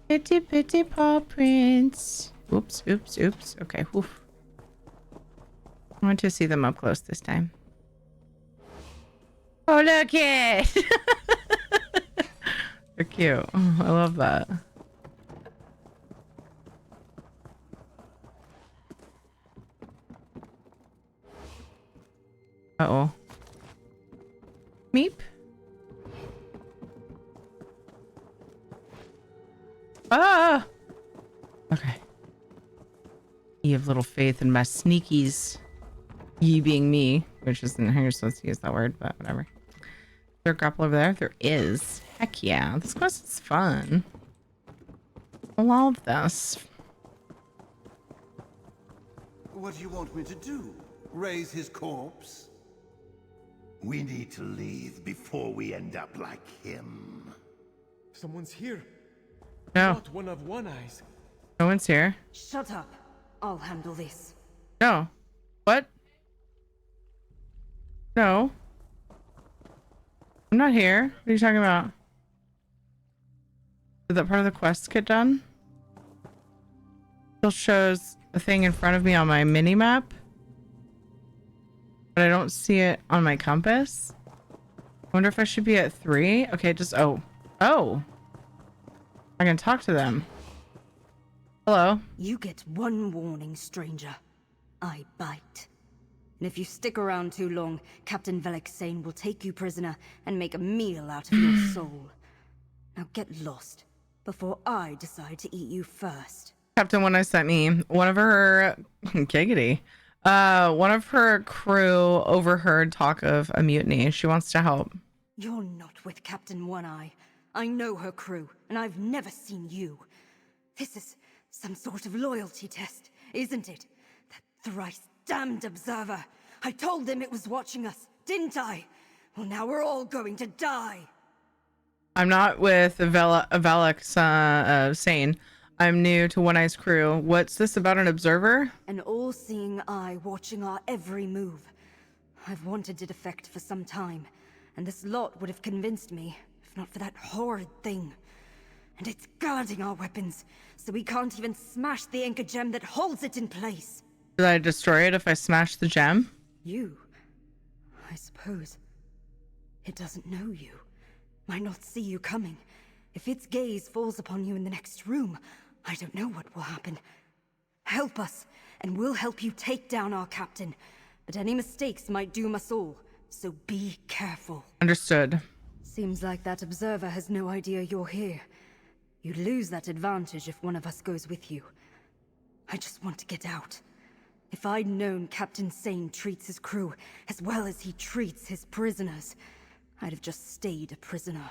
[SPEAKER 2] Pretty, pretty paw prints. Oops, oops, oops. Okay, woof. I want to see them up close this time. Oh, look it! They're cute. Oh, I love that. Uh-oh. Meep. Ah! Okay. You have little faith in my sneakies. Ye being me, which isn't how you're supposed to use that word, but whatever. Is there a grapple over there? There is. Heck yeah. This quest is fun. I love this.
[SPEAKER 5] What do you want me to do? Raise his corpse? We need to leave before we end up like him.
[SPEAKER 17] Someone's here.
[SPEAKER 2] No.
[SPEAKER 17] Not one of One Eyes.
[SPEAKER 2] No one's here.
[SPEAKER 4] Shut up. I'll handle this.
[SPEAKER 2] No. What? No. I'm not here. What are you talking about? Did that part of the quest get done? Still shows a thing in front of me on my mini map, but I don't see it on my compass. I wonder if I should be at 3. Okay, just oh. I can talk to them. Hello.
[SPEAKER 4] You get one warning, stranger. I bite. And if you stick around too long, Captain Velexane will take you prisoner and make a meal out of your soul. Now get lost before I decide to eat you first.
[SPEAKER 2] Captain One Eye sent me one of her giggity. One of her crew overheard talk of a mutiny. She wants to help.
[SPEAKER 4] You're not with Captain One Eye. I know her crew, and I've never seen you. This is some sort of loyalty test, isn't it? That thrice damned observer. I told him it was watching us, didn't I? Well, now we're all going to die.
[SPEAKER 2] I'm not with Valak Sane. I'm new to One Eye's crew. What's this about an observer?
[SPEAKER 4] An all-seeing eye watching our every move. I've wanted to defect for some time, and this lot would have convinced me, if not for that horrid thing. And it's guarding our weapons, so we can't even smash the anchor gem that holds it in place.
[SPEAKER 2] Did I destroy it if I smash the gem?
[SPEAKER 4] You? I suppose. It doesn't know you. Might not see you coming. If its gaze falls upon you in the next room, I don't know what will happen. Help us, and we'll help you take down our captain. But any mistakes might doom us all, so be careful.
[SPEAKER 2] Understood.
[SPEAKER 4] Seems like that observer has no idea you're here. You'd lose that advantage if one of us goes with you. I just want to get out. If I'd known Captain Sane treats his crew as well as he treats his prisoners, I'd have just stayed a prisoner.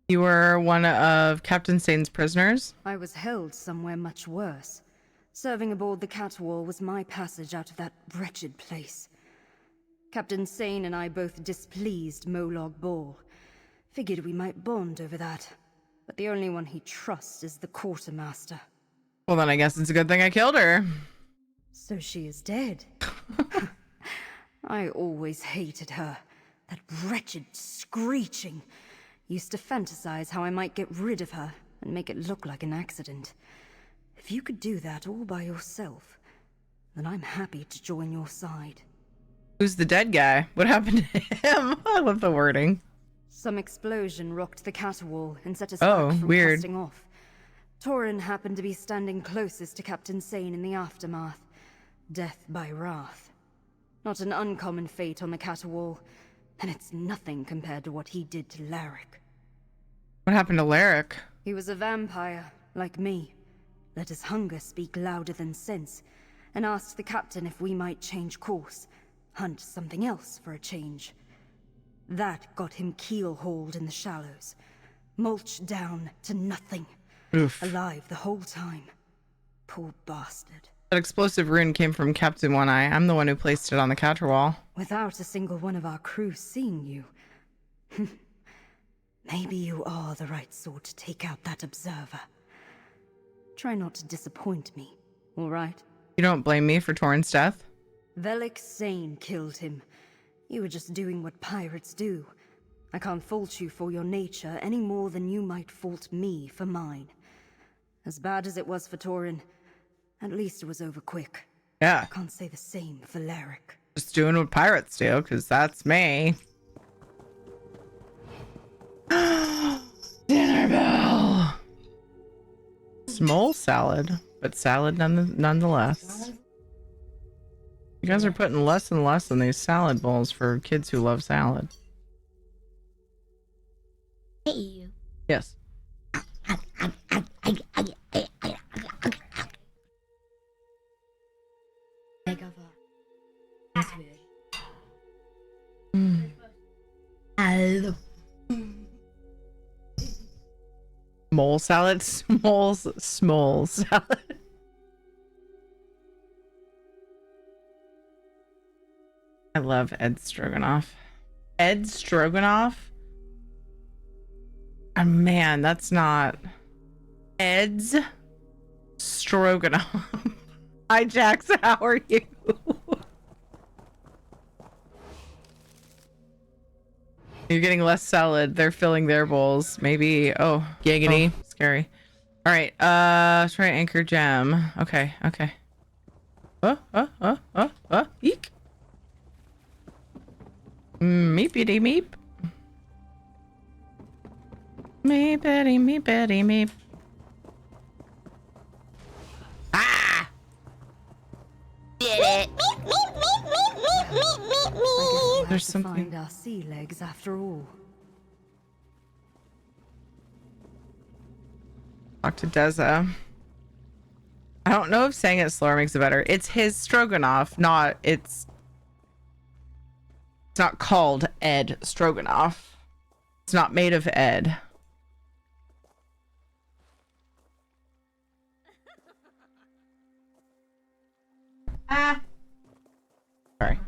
[SPEAKER 2] You were one of Captain Sane's prisoners?
[SPEAKER 4] I was held somewhere much worse. Serving aboard the Catwall was my passage out of that wretched place. Captain Sane and I both displeased Molag Bal. Figured we might bond over that. But the only one he trusts is the quartermaster.
[SPEAKER 2] Well, then I guess it's a good thing I killed her.
[SPEAKER 4] So she is dead. I always hated her. That wretched screeching. Used to fantasize how I might get rid of her and make it look like an accident. If you could do that all by yourself, then I'm happy to join your side.
[SPEAKER 2] Who's the dead guy? What happened to him? I love the wording.
[SPEAKER 4] Some explosion rocked the catwall and set us back from
[SPEAKER 2] weird.
[SPEAKER 4] casting off. Torin happened to be standing closest to Captain Sane in the aftermath. Death by wrath. Not an uncommon fate on the catwall, and it's nothing compared to what he did to Larrick.
[SPEAKER 2] What happened to Larrick?
[SPEAKER 4] He was a vampire, like me. Let his hunger speak louder than sense, and asked the captain if we might change course, hunt something else for a change. That got him keel-hauled in the shallows, mulched down to nothing.
[SPEAKER 2] Oof.
[SPEAKER 4] Alive the whole time. Poor bastard.
[SPEAKER 2] That explosive rune came from Captain One Eye. I'm the one who placed it on the counterwall.
[SPEAKER 4] Without a single one of our crew seeing you. Maybe you are the right sort to take out that observer. Try not to disappoint me, all right?
[SPEAKER 2] You don't blame me for Torin's death?
[SPEAKER 4] Velik Sane killed him. You were just doing what pirates do. I can't fault you for your nature any more than you might fault me for mine. As bad as it was for Torin, at least it was over quick.
[SPEAKER 2] Yeah.
[SPEAKER 4] I can't say the same for Larrick.
[SPEAKER 2] Just doing what pirates do, because that's me. Dinner bell. Small salad, but salad nonetheless. You guys are putting less and less in these salad bowls for kids who love salad.
[SPEAKER 15] Hey, you.
[SPEAKER 2] Yes. Mole salad? Small salad. I love Ed Stroganoff. Ed Stroganoff? Oh, man, that's not... Ed's Stroganoff. Hi, Jax, how are you? You're getting less salad. They're filling their bowls. Maybe... Oh, giggity. Oh. Scary. Alright, try anchor gem. Okay. Eek. Meepity meep. Meepity meepity meep. Ah!
[SPEAKER 4] Did it.
[SPEAKER 2] There's something.
[SPEAKER 4] Find our sea legs after all.
[SPEAKER 2] Talk to Deza. I don't know if saying it slower makes it better. It's his Stroganoff, not it's not called Ed Stroganoff. It's not made of Ed. Sorry.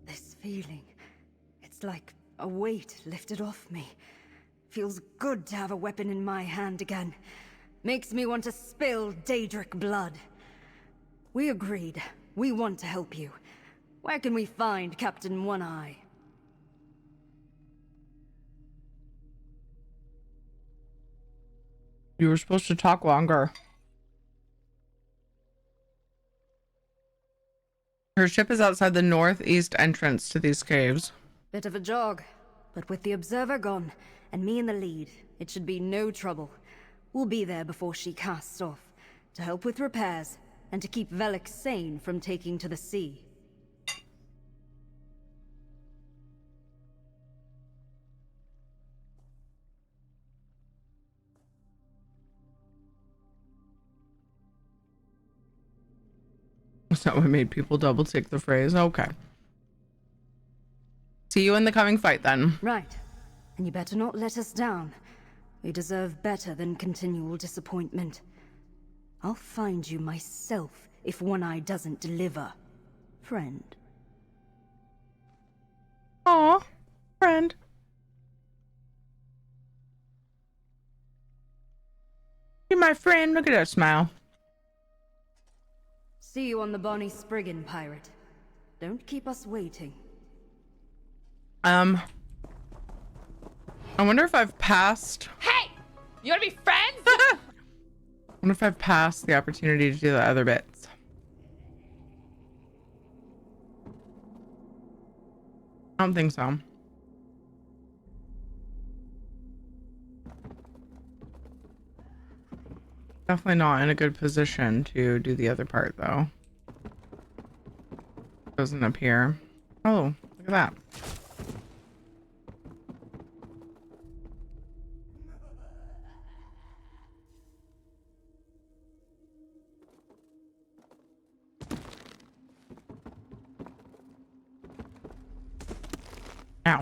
[SPEAKER 4] This feeling, it's like a weight lifted off me. Feels good to have a weapon in my hand again. Makes me want to spill Daedric blood. We agreed. We want to help you. Where can we find Captain One-Eye?
[SPEAKER 2] You were supposed to talk longer. Her ship is outside the northeast entrance to these caves.
[SPEAKER 4] Bit of a jog, but with the Observer gone, and me in the lead, it should be no trouble. We'll be there before she casts off, to help with repairs, and to keep Velik sane from taking to the sea.
[SPEAKER 2] Is that what made people double take the phrase? Okay. See you in the coming fight then.
[SPEAKER 4] Right. And you better not let us down. We deserve better than continual disappointment. I'll find you myself if One-Eye doesn't deliver. Friend.
[SPEAKER 2] Aw, friend. You're my friend. Look at that smile.
[SPEAKER 4] See you on the Bonnie Spriggan, pirate. Don't keep us waiting.
[SPEAKER 2] I wonder if I've passed.
[SPEAKER 3] Hey! You wanna be friends?
[SPEAKER 2] I wonder if I've passed the opportunity to do the other bits. I don't think so. Definitely not in a good position to do the other part though. Doesn't appear. Oh, look at that. Ow.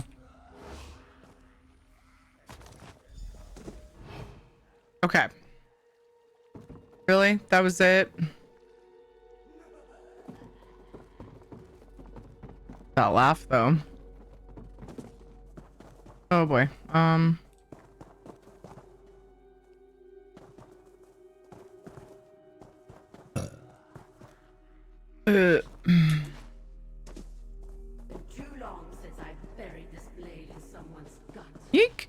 [SPEAKER 2] Okay. Really? That was it? That laugh though. Oh boy.
[SPEAKER 9] Too long since I've buried this blade in someone's gut.
[SPEAKER 2] Yeek.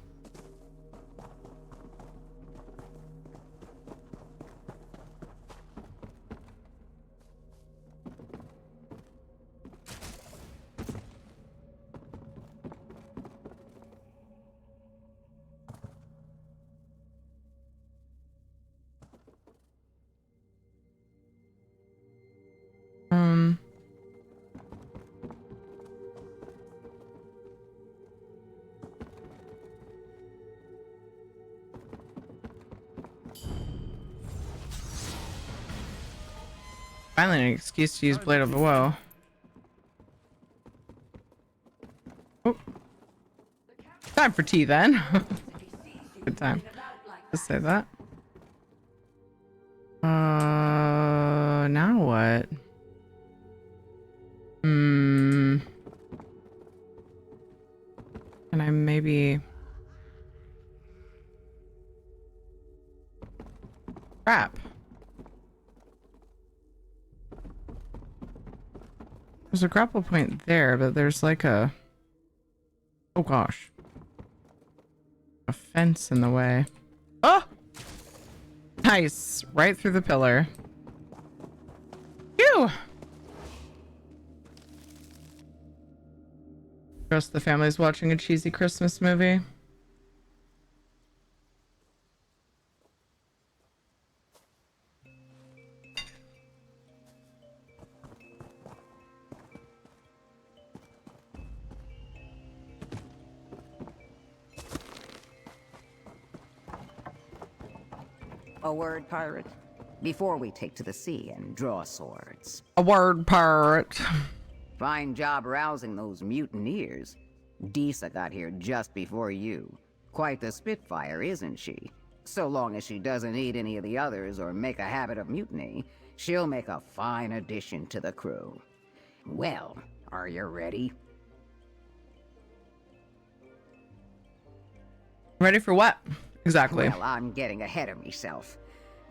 [SPEAKER 2] Finally an excuse to use Blade of the Woe. Oh. Time for tea then. Good time. Just say that. Now what? Can I maybe... Crap. There's a grapple point there, but there's like a... Oh gosh. A fence in the way. Oh! Nice. Right through the pillar. Phew! The rest of the family's watching a cheesy Christmas movie.
[SPEAKER 12] A word, pirate? Before we take to the sea and draw swords.
[SPEAKER 2] A word, pirate.
[SPEAKER 12] Fine job rousing those mutineers. Disa got here just before you. Quite the spitfire, isn't she? So long as she doesn't eat any of the others or make a habit of mutiny, she'll make a fine addition to the crew. Well, are you ready?
[SPEAKER 2] Ready for what? Exactly.
[SPEAKER 12] Well, I'm getting ahead of myself.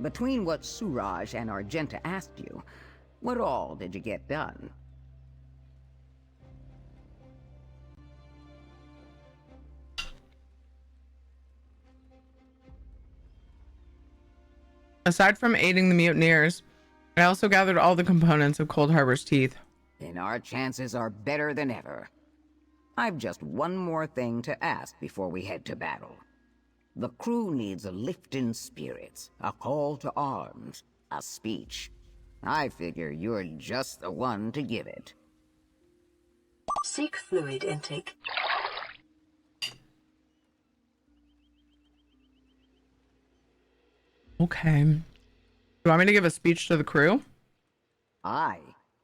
[SPEAKER 12] Between what Suraj and Argenta asked you, what all did you get done?
[SPEAKER 2] Aside from aiding the mutineers, I also gathered all the components of Cold Harbor's teeth.
[SPEAKER 12] Then our chances are better than ever. I've just one more thing to ask before we head to battle. The crew needs a lift in spirits, a call to arms, a speech. I figure you're just the one to give it.
[SPEAKER 20] Seek fluid intake.
[SPEAKER 2] Okay. Do you want me to give a speech to the crew?
[SPEAKER 12] Aye.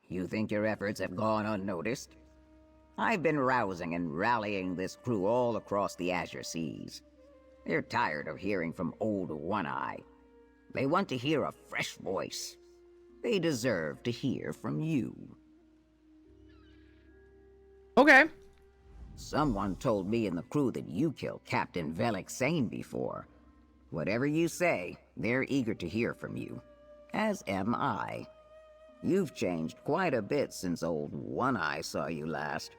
[SPEAKER 12] You think your efforts have gone unnoticed? I've been rousing and rallying this crew all across the Azure Seas. They're tired of hearing from old One-Eye. They want to hear a fresh voice. They deserve to hear from you.
[SPEAKER 2] Okay.
[SPEAKER 12] Someone told me in the crew that you killed Captain Velik Sane before. Whatever you say, they're eager to hear from you. As am I. You've changed quite a bit since old One-Eye saw you last.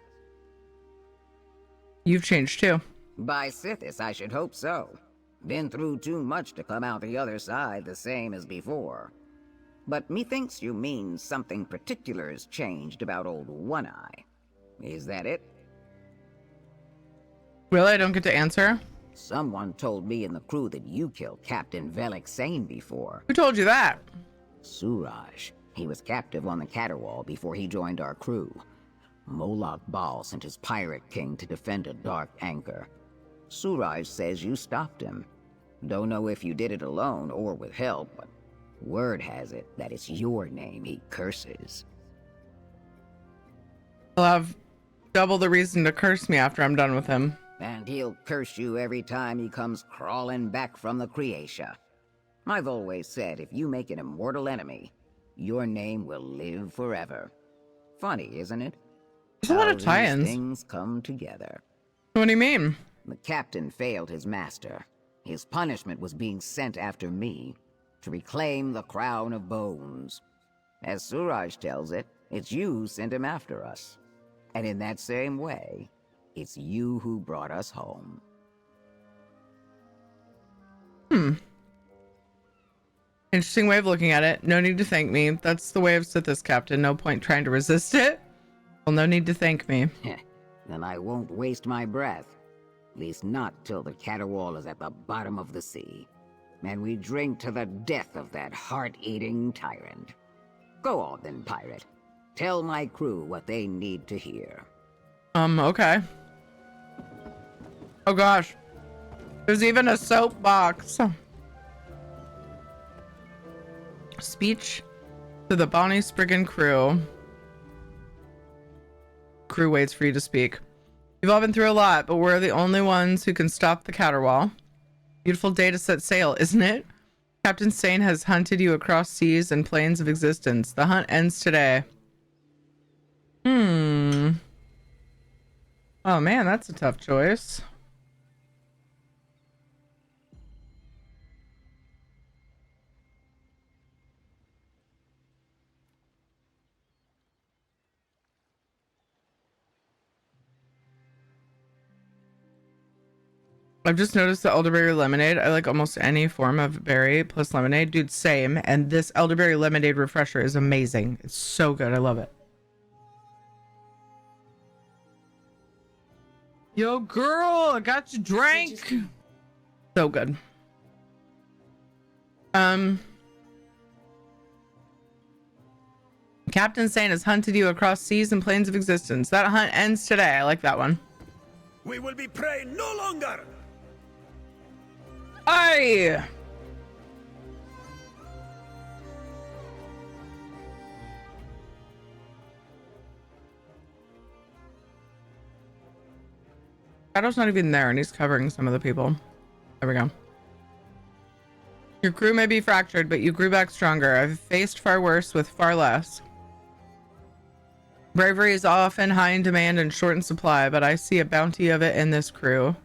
[SPEAKER 2] You've changed too.
[SPEAKER 12] By Sithis, I should hope so. Been through too much to come out the other side the same as before. But methinks you mean something particular has changed about old One-Eye. Is that it?
[SPEAKER 2] Really? I don't get to answer?
[SPEAKER 12] Someone told me in the crew that you killed Captain Velik Sane before.
[SPEAKER 2] Who told you that?
[SPEAKER 12] Suraj. He was captive on the Caterwall before he joined our crew. Moloch Baal sent his pirate king to defend a dark anchor. Suraj says you stopped him. Don't know if you did it alone or with help, but word has it that it's your name he curses.
[SPEAKER 2] He'll have double the reason to curse me after I'm done with him.
[SPEAKER 12] And he'll curse you every time he comes crawling back from the Creatia. I've always said if you make an immortal enemy, your name will live forever. Funny, isn't it?
[SPEAKER 2] There's a lot of
[SPEAKER 12] How these
[SPEAKER 2] tie-ins.
[SPEAKER 12] things come together.
[SPEAKER 2] What do you mean?
[SPEAKER 12] The captain failed his master. His punishment was being sent after me, to reclaim the crown of bones. As Suraj tells it, it's you who sent him after us. And in that same way, it's you who brought us home.
[SPEAKER 2] Interesting way of looking at it. No need to thank me. That's the way of Sithis, Captain. No point trying to resist it. Well, no need to thank me.
[SPEAKER 12] Then I won't waste my breath. At least not till the Caterwall is at the bottom of the sea. And we drink to the death of that heart-eating tyrant. Go on then, pirate. Tell my crew what they need to hear.
[SPEAKER 2] Okay. Oh gosh. There's even a soapbox. Speech to the Bonnie Spriggan crew. Crew waits for you to speak. You've all been through a lot, but we're the only ones who can stop the Caterwall. Beautiful day to set sail, isn't it? Captain Sane has hunted you across seas and plains of existence. The hunt ends today. Oh man, that's a tough choice. I've just noticed the elderberry lemonade. I like almost any form of berry plus lemonade. Dude, same. And this elderberry lemonade refresher is amazing. It's so good. I love it. Yo, girl, I got you drink. So good. Captain Sane has hunted you across seas and planes of existence. That hunt ends today. I like that one.
[SPEAKER 14] We will be prey no longer.
[SPEAKER 2] Aye. Shadow's not even there, and he's covering some of the people. There we go. Your crew may be fractured, but you grew back stronger. I've faced far worse with far less. Bravery is often high in demand and short in supply, but I see a bounty of it in this crew.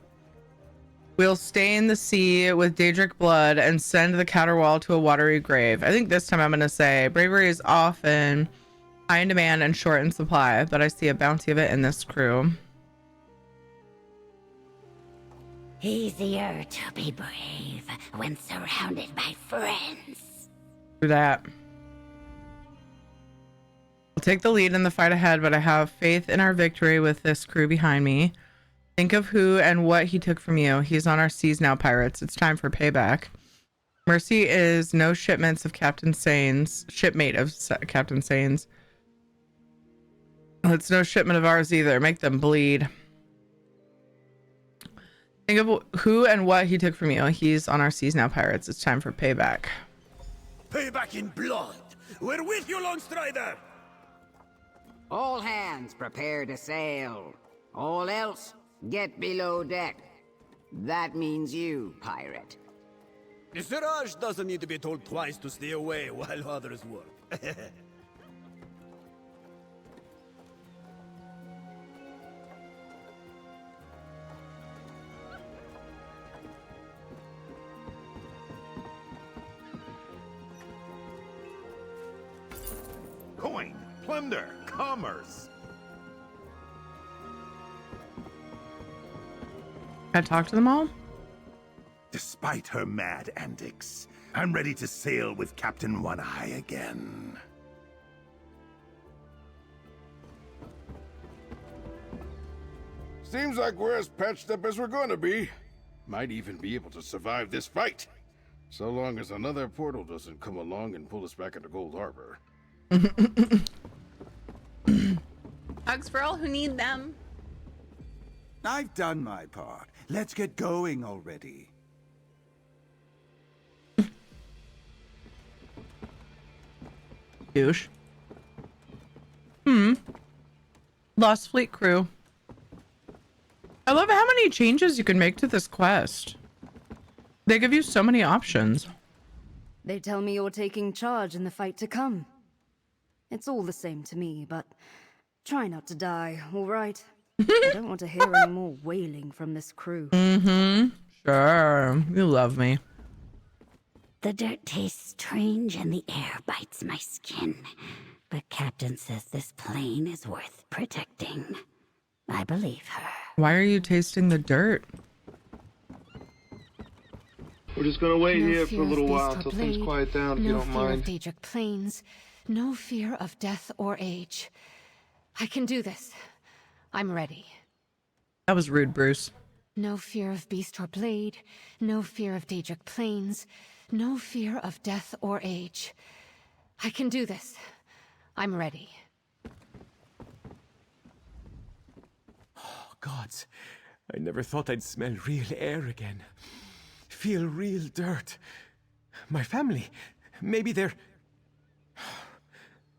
[SPEAKER 2] We'll stain the sea with Daedric blood and send the caterwaul to a watery grave. I think this time I'm going to say bravery is often high in demand and short in supply, but I see a bounty of it in this crew.
[SPEAKER 15] Easier to be brave when surrounded by friends.
[SPEAKER 2] Do that. I'll take the lead in the fight ahead, but I have faith in our victory with this crew behind me. Think of who and what he took from you. He's on our seas now, pirates. It's time for payback. Mercy is no shipments of Captain Sane's, shipmate of Captain Sane's. It's no shipment of ours either. Make them bleed. Think of who and what he took from you. He's on our seas now, pirates. It's time for payback.
[SPEAKER 14] Payback in blood. We're with you, Longstrider.
[SPEAKER 12] All hands prepare to sail. All else, get below deck. That means you, pirate.
[SPEAKER 14] The Siraj doesn't need to be told twice to stay away while others work.
[SPEAKER 5] Coin, plunder, commerce.
[SPEAKER 2] Can I talk to them all?
[SPEAKER 5] Despite her mad antics, I'm ready to sail with Captain One Eye again.
[SPEAKER 16] Seems like we're as patched up as we're gonna be. Might even be able to survive this fight. So long as another portal doesn't come along and pull us back into Gold Harbor.
[SPEAKER 2] Hugs for all who need them.
[SPEAKER 10] I've done my part. Let's get going already.
[SPEAKER 2] Douche. Lost Fleet crew. I love how many changes you can make to this quest. They give you so many options.
[SPEAKER 4] They tell me you're taking charge in the fight to come. It's all the same to me, but try not to die, all right? I don't want to hear any more wailing from this crew.
[SPEAKER 2] Sure. You love me.
[SPEAKER 15] The dirt tastes strange and the air bites my skin. But Captain says this plane is worth protecting. I believe her.
[SPEAKER 2] Why are you tasting the dirt?
[SPEAKER 1] We're just gonna wait here for a little while until things quiet down, if you don't mind.
[SPEAKER 6] No fear of Daedric plains. No fear of death or age. I can do this. I'm ready.
[SPEAKER 2] That was rude, Bruce.
[SPEAKER 6] No fear of beast or blade. No fear of Daedric plains. No fear of death or age. I can do this. I'm ready.
[SPEAKER 17] Oh, gods. I never thought I'd smell real air again. Feel real dirt. My family. Maybe they're...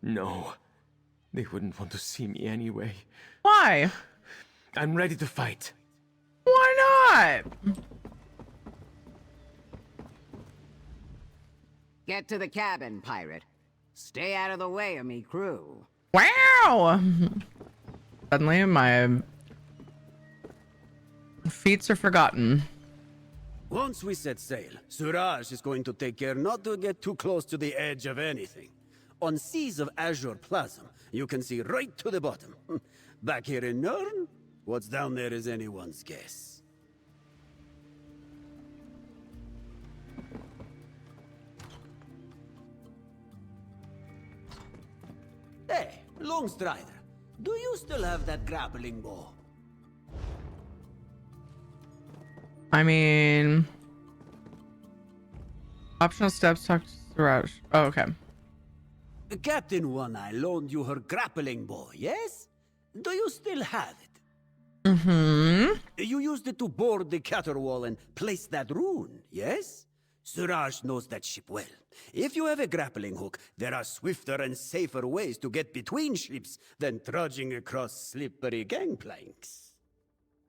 [SPEAKER 17] No. They wouldn't want to see me anyway.
[SPEAKER 2] Why?
[SPEAKER 17] I'm ready to fight.
[SPEAKER 2] Why not?
[SPEAKER 12] Get to the cabin, pirate. Stay out of the way of me crew.
[SPEAKER 2] Wow! Suddenly my feats are forgotten.
[SPEAKER 14] Once we set sail, Suraj is going to take care not to get too close to the edge of anything. On seas of azure plasm, you can see right to the bottom. Back here in Nurn, what's down there is anyone's guess. Hey, Longstrider, do you still have that grappling bow?
[SPEAKER 2] I mean, optional steps. Talk to Suraj. Oh, okay.
[SPEAKER 14] Captain One Eye loaned you her grappling bow, yes? Do you still have it?
[SPEAKER 2] Mm-hmm.
[SPEAKER 14] You used it to board the caterwall and place that rune, yes? Suraj knows that ship well. If you have a grappling hook, there are swifter and safer ways to get between ships than trudging across slippery gangplanks.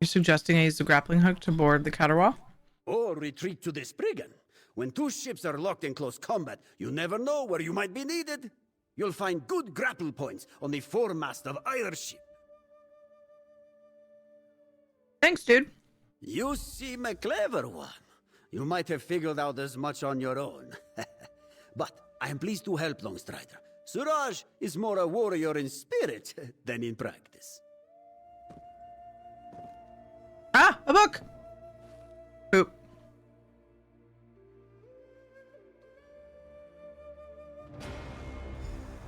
[SPEAKER 2] You're suggesting I use the grappling hook to board the caterwall?
[SPEAKER 14] Or retreat to the Spriggan. When two ships are locked in close combat, you never know where you might be needed. You'll find good grapple points on the foremast of either ship.
[SPEAKER 2] Thanks, dude.
[SPEAKER 14] You seem a clever one. You might have figured out as much on your own. But I am pleased to help, Longstrider. Suraj is more a warrior in spirit than in practice.
[SPEAKER 2] Ah, a book! Poop.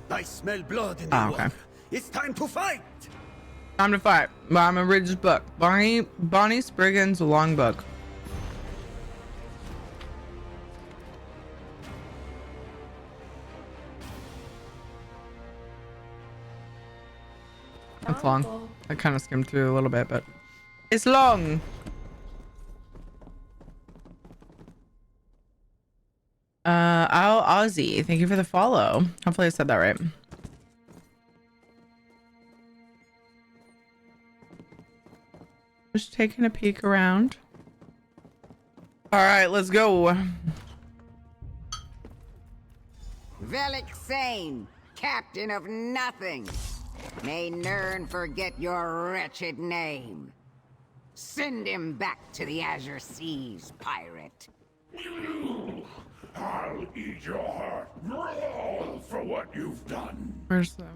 [SPEAKER 14] I smell blood in the water. It's time to fight!
[SPEAKER 2] Time to fight. I'm gonna read this book. Bonnie Spriggan's long book. It's long. I kind of skimmed through a little bit, but it's long. Ozzy, thank you for the follow. Hopefully I said that right. Just taking a peek around. All right, let's go.
[SPEAKER 12] Velik Sane, captain of nothing. May Nern forget your wretched name. Send him back to the Azure Seas, pirate.
[SPEAKER 18] I'll eat your heart raw for what you've done.
[SPEAKER 2] Where's the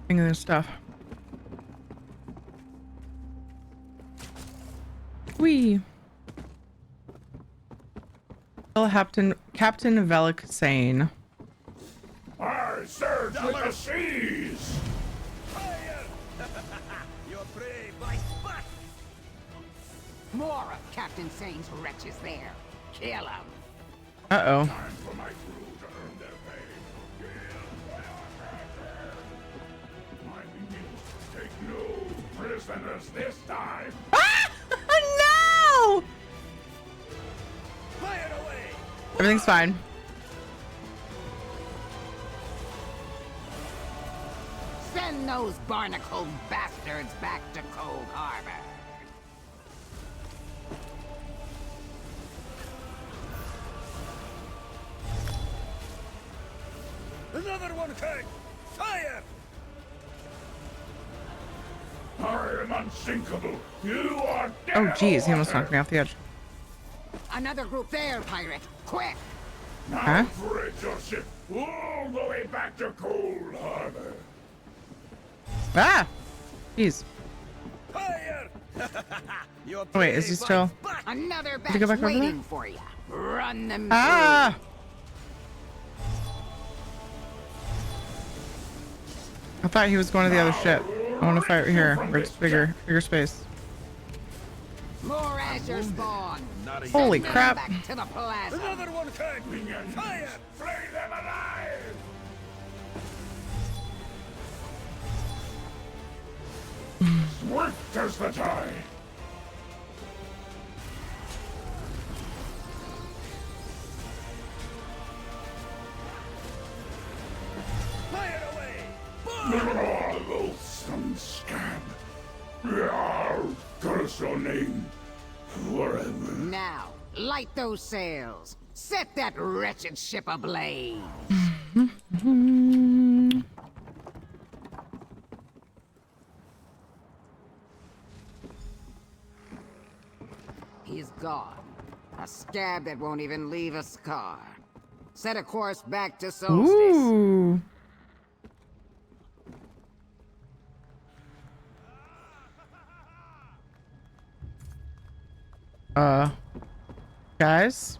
[SPEAKER 2] thing of this stuff? Wee. Captain Velik Sane.
[SPEAKER 18] I search with the seas.
[SPEAKER 14] Your prey bites back.
[SPEAKER 12] More of Captain Sane's wretches there. Kill him.
[SPEAKER 2] Uh-oh.
[SPEAKER 18] Time for my crew to earn their pay. My minions take no prisoners this time.
[SPEAKER 2] No!
[SPEAKER 14] Fire away!
[SPEAKER 2] Everything's fine.
[SPEAKER 12] Send those barnacled bastards back to Cold Harbor.
[SPEAKER 14] Another one came! Fire!
[SPEAKER 18] I am unsinkable. You are dead.
[SPEAKER 2] Oh, geez, he almost knocked me off the edge.
[SPEAKER 12] Another group there, pirate. Quick!
[SPEAKER 18] Now bridge your ship all the way back to Cold Harbor.
[SPEAKER 2] Ah! Jeez.
[SPEAKER 14] Fire!
[SPEAKER 2] Oh, wait, is he still?
[SPEAKER 12] Another
[SPEAKER 2] Did he go
[SPEAKER 12] batch
[SPEAKER 2] back over there?
[SPEAKER 12] waiting for you. Run them
[SPEAKER 2] Ah! I thought he was going to the other ship. I want to fight right here, where it's bigger space.
[SPEAKER 12] through. More Azure spawn.
[SPEAKER 2] Holy
[SPEAKER 12] Send them
[SPEAKER 2] crap.
[SPEAKER 12] Back to the plaza.
[SPEAKER 14] Another one came! Fire!
[SPEAKER 18] Flay them alive! Swift as the tide.
[SPEAKER 14] Fire away!
[SPEAKER 18] Oh, loathsome scab. I'll curse your name forever.
[SPEAKER 12] Now, light those sails. Set that wretched ship ablaze. He's gone. A scab that won't even leave a scar. Set a course back to Solstice.
[SPEAKER 2] Ooh. Guys?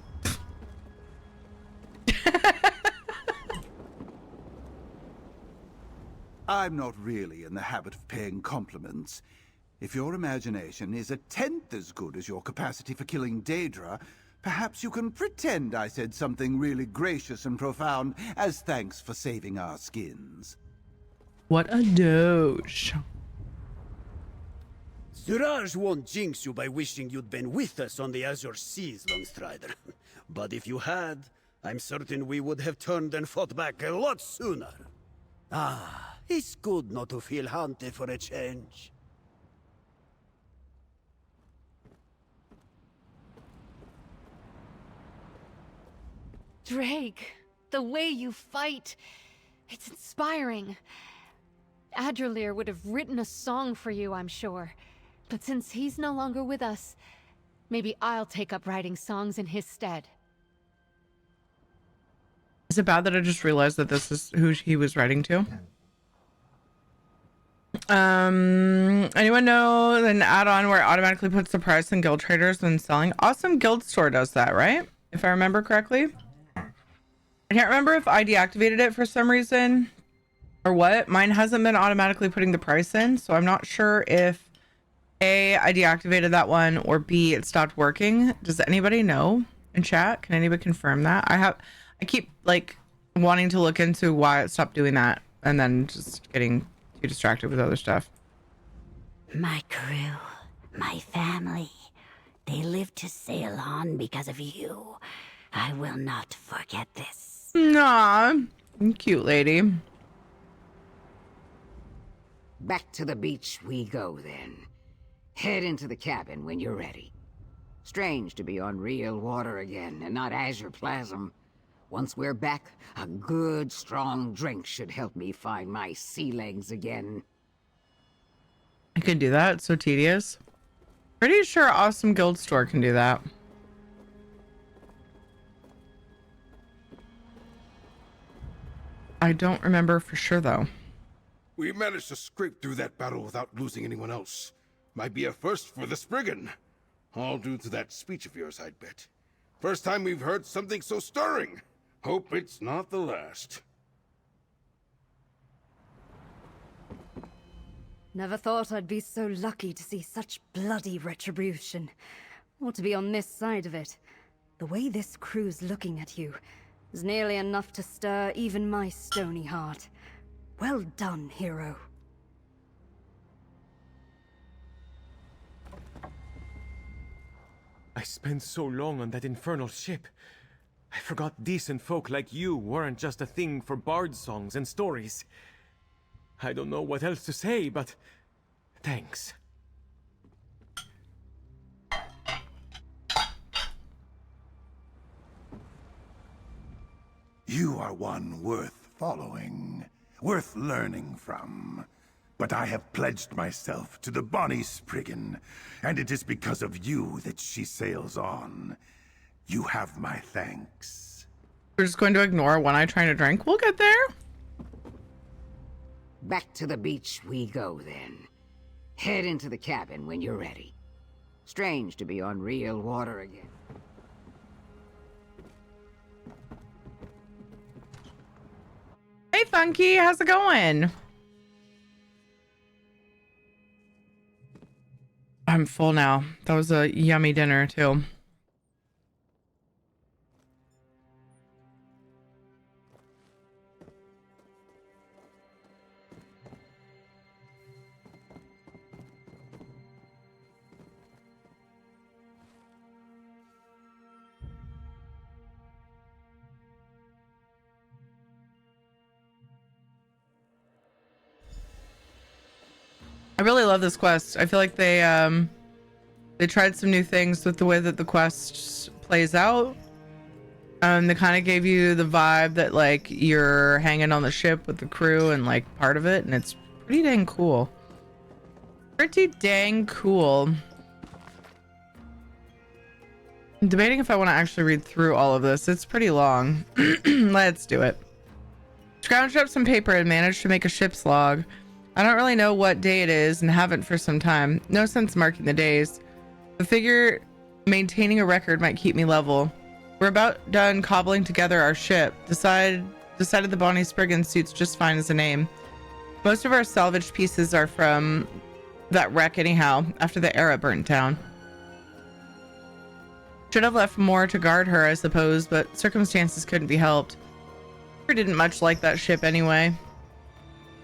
[SPEAKER 10] I'm not really in the habit of paying compliments. If your imagination is a tenth as good as your capacity for killing Daedra, perhaps you can pretend I said something really gracious and profound as thanks for saving our skins.
[SPEAKER 2] What a doge.
[SPEAKER 14] Suraj won't jinx you by wishing you'd been with us on the Azure Seas, Longstrider. But if you had, I'm certain we would have turned and fought back a lot sooner. Ah, it's good not to feel haunted for a change.
[SPEAKER 6] Drake, the way you fight, it's inspiring. Adralir would have written a song for you, I'm sure. But since he's no longer with us, maybe I'll take up writing songs in his stead.
[SPEAKER 2] Is it bad that I just realized that this is who he was writing to? Anyone know an add-on where it automatically puts the price in guild traders when selling? Awesome Guild Store does that, right? If I remember correctly. I can't remember if I deactivated it for some reason or what. Mine hasn't been automatically putting the price in, so I'm not sure if A, I deactivated that one, or B, it stopped working. Does anybody know in chat? Can anybody confirm that? I keep like wanting to look into why it stopped doing that and then just getting too distracted with other stuff.
[SPEAKER 15] My crew, my family, they live to sail on because of you. I will not forget this.
[SPEAKER 2] Nah, cute lady.
[SPEAKER 12] Back to the beach we go, then. Head into the cabin when you're ready. Strange to be on real water again, and not azure plasm. Once we're back, a good, strong drink should help me find my sea legs again.
[SPEAKER 2] I can do that. It's so tedious. Pretty sure Awesome Guild Store can do that. I don't remember for sure, though.
[SPEAKER 16] We managed to scrape through that battle without losing anyone else. Might be a first for the Spriggan. All due to that speech of yours, I'd bet. First time we've heard something so stirring. Hope it's not the last.
[SPEAKER 4] Never thought I'd be so lucky to see such bloody retribution. Or to be on this side of it. The way this crew's looking at you is nearly enough to stir even my stony heart. Well done, hero.
[SPEAKER 17] I spent so long on that infernal ship. I forgot decent folk like you weren't just a thing for bard songs and stories. I don't know what else to say, but thanks.
[SPEAKER 5] You are one worth following, worth learning from. But I have pledged myself to the Bonnie Spriggan, and it is because of you that she sails on. You have my thanks.
[SPEAKER 2] We're just going to ignore One Eye trying to drink. We'll get there.
[SPEAKER 12] Back to the beach we go, then. Head into the cabin when you're ready. Strange to be on real water again.
[SPEAKER 2] Hey, Funky, how's it going? I'm full now. That was a yummy dinner, too. I really love this quest. I feel like they tried some new things with the way that the quest plays out. They kind of gave you the vibe that like you're hanging on the ship with the crew and like part of it, and it's pretty dang cool. Pretty dang cool. I'm debating if I want to actually read through all of this. It's pretty long. Let's do it. Scrounged up some paper and managed to make a ship's log. I don't really know what day it is and haven't for some time. No sense marking the days. The figure maintaining a record might keep me level. We're about done cobbling together our ship. Decided the Bonnie Spriggan suits just fine as a name. Most of our salvaged pieces are from that wreck anyhow after the era burnt down. Should have left more to guard her, I suppose, but circumstances couldn't be helped. I didn't much like that ship anyway,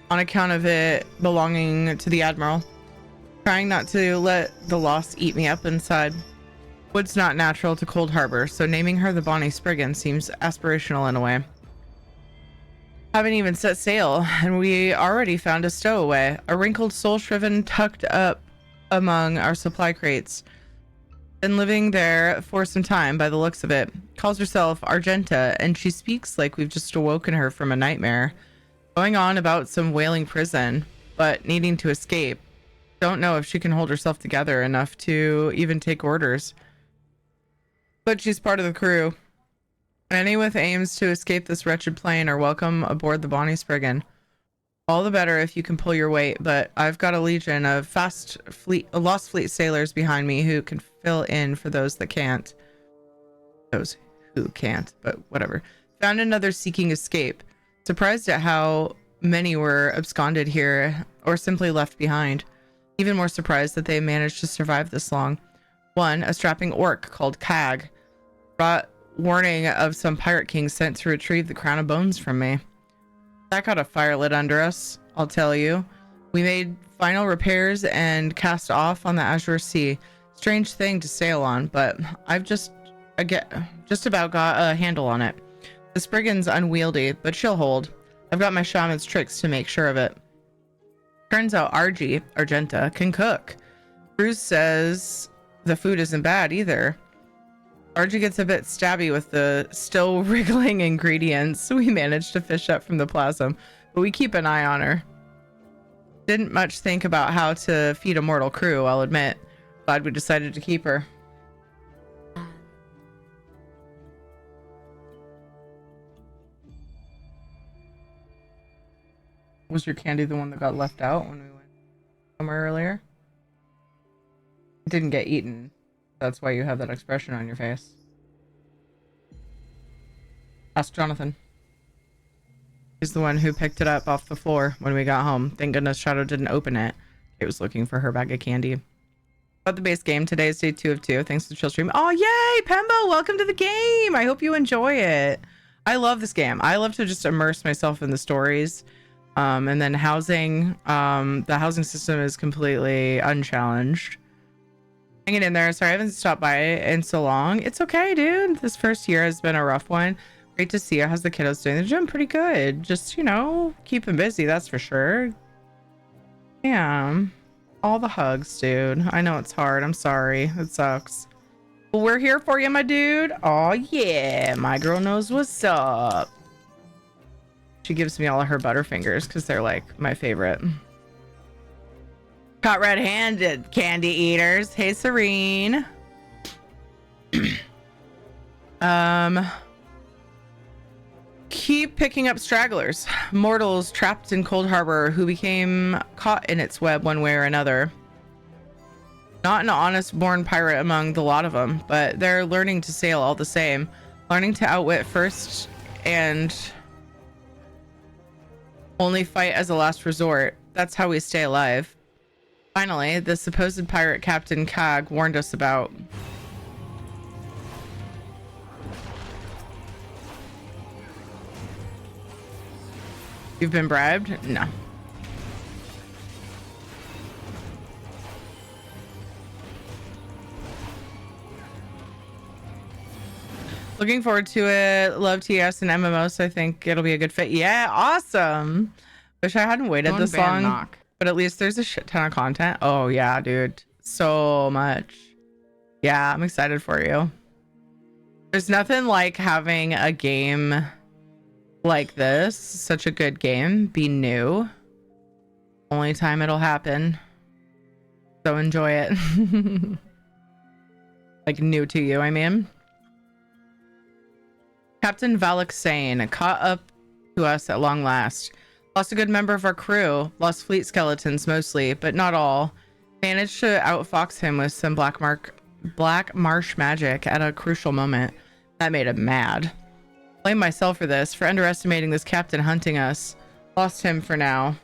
[SPEAKER 2] on account of it belonging to the Admiral. Trying not to let the loss eat me up inside. Wood's not natural to Cold Harbor, so naming her the Bonnie Spriggan seems aspirational in a way. Haven't even set sail, and we already found a stowaway, a wrinkled soul-shriven tucked up among our supply crates. Been living there for some time by the looks of it. Calls herself Argenta, and she speaks like we've just awoken her from a nightmare. Going on about some whaling prison, but needing to escape. Don't know if she can hold herself together enough to even take orders. But she's part of the crew. Any with aims to escape this wretched plane are welcome aboard the Bonnie Spriggan. All the better if you can pull your weight, but I've got a legion of lost fleet sailors behind me who can fill in for those that can't. Those who can't, but whatever. Found another seeking escape. Surprised at how many were absconded here or simply left behind. Even more surprised that they managed to survive this long. One, a strapping orc called Cag, brought warning of some pirate king sent to retrieve the crown of bones from me. That got a fire lit under us, I'll tell you. We made final repairs and cast off on the Azure Sea. Strange thing to sail on, but I've just about got a handle on it. The Spriggan's unwieldy, but she'll hold. I've got my shaman's tricks to make sure of it. Turns out Argenta, can cook. Bruce says the food isn't bad either. Archie gets a bit stabby with the still wriggling ingredients we managed to fish up from the plasm, but we keep an eye on her. Didn't much think about how to feed a mortal crew, I'll admit. Glad we decided to keep her. Was your candy the one that got left out when we went somewhere earlier? It didn't get eaten. That's why you have that expression on your face. Ask Jonathan. He's the one who picked it up off the floor when we got home. Thank goodness Shadow didn't open it. He was looking for her bag of candy. About the base game, today is day 2 of 2. Thanks to the chill stream. Oh, yay! Pembo, welcome to the game! I hope you enjoy it. I love this game. I love to just immerse myself in the stories. And then housing. The housing system is completely unchallenged. Hanging in there. Sorry, I haven't stopped by in so long. It's okay, dude. This first year has been a rough one. Great to see you. How's the kiddos doing? They're doing pretty good. Just, you know, keeping busy, that's for sure. Yeah. All the hugs, dude. I know it's hard. I'm sorry. It sucks. But we're here for you, my dude. Oh, yeah. My girl knows what's up. She gives me all of her Butterfingers because they're, like, my favorite. Caught red-handed, candy eaters. Hey, Serene. Keep picking up stragglers. Mortals trapped in Cold Harbor who became caught in its web one way or another. Not an honest-born pirate among the lot of them, but they're learning to sail all the same. Learning to outwit first and only fight as a last resort. That's how we stay alive. Finally, the supposed pirate Captain Cag warned us about. You've been bribed? No. Looking forward to it. Love TS and MMO, so I think it'll be a good fit. Yeah, awesome. Wish I hadn't waited this long. But at least there's a shit ton of content. Oh, yeah, dude. So much. Yeah, I'm excited for you. There's nothing like having a game like this, such a good game, be new. Only time it'll happen. So enjoy it. Like new to you, I mean. Captain Valexane caught up to us at long last. Lost a good member of our crew. Lost fleet skeletons mostly, but not all. Managed to outfox him with some black marsh magic at a crucial moment. That made him mad. Blame myself for this, for underestimating this captain hunting us. Lost him for now.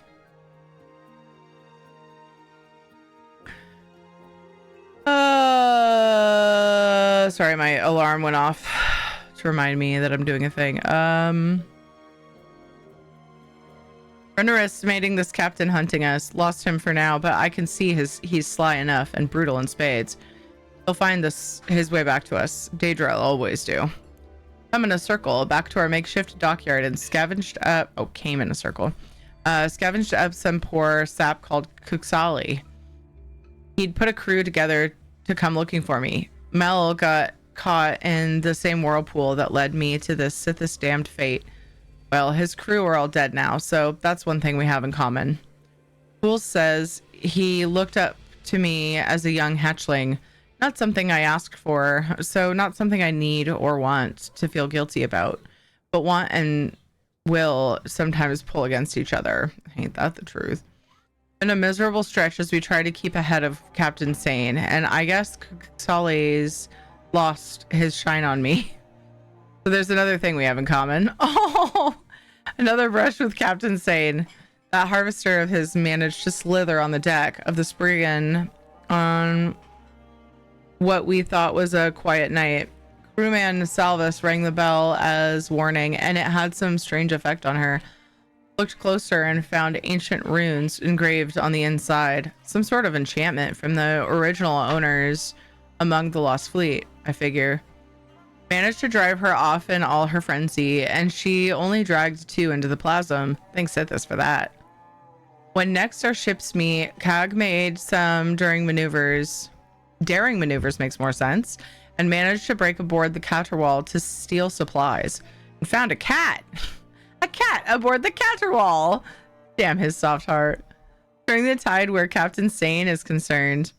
[SPEAKER 2] sorry, my alarm went off to remind me that I'm doing a thing. Underestimating this captain hunting us. Lost him for now, but I can see he's sly enough and brutal in spades. He'll find his way back to us. Daedra will always do. Come in a circle back to our makeshift dockyard and came in a circle. Scavenged up some poor sap called Kuxali. He'd put a crew together to come looking for me. Mel got caught in the same whirlpool that led me to this Sithis damned fate. Well, his crew are all dead now, so that's one thing we have in common. Poole says he looked up to me as a young hatchling. Not something I asked for, so not something I need or want to feel guilty about, but want and will sometimes pull against each other. Ain't that the truth? Been a miserable stretch as we try to keep ahead of Captain Sane, and I guess Sully's lost his shine on me. So there's another thing we have in common. Oh, another brush with Captain Sane. That harvester of his managed to slither on the deck of the Spriggan on what we thought was a quiet night. Crewman Salvis rang the bell as warning, and it had some strange effect on her. Looked closer and found ancient runes engraved on the inside. Some sort of enchantment from the original owners among the lost fleet, I figure. Managed to drive her off in all her frenzy, and she only dragged 2 into the plasm. Thanks Sithis for that. When next our ships meet, Cag made some daring maneuvers makes more sense, and managed to break aboard the Caterwall to steal supplies. And found a cat. A cat aboard the Caterwall. Damn his soft heart. Turning the tide where Captain Sane is concerned.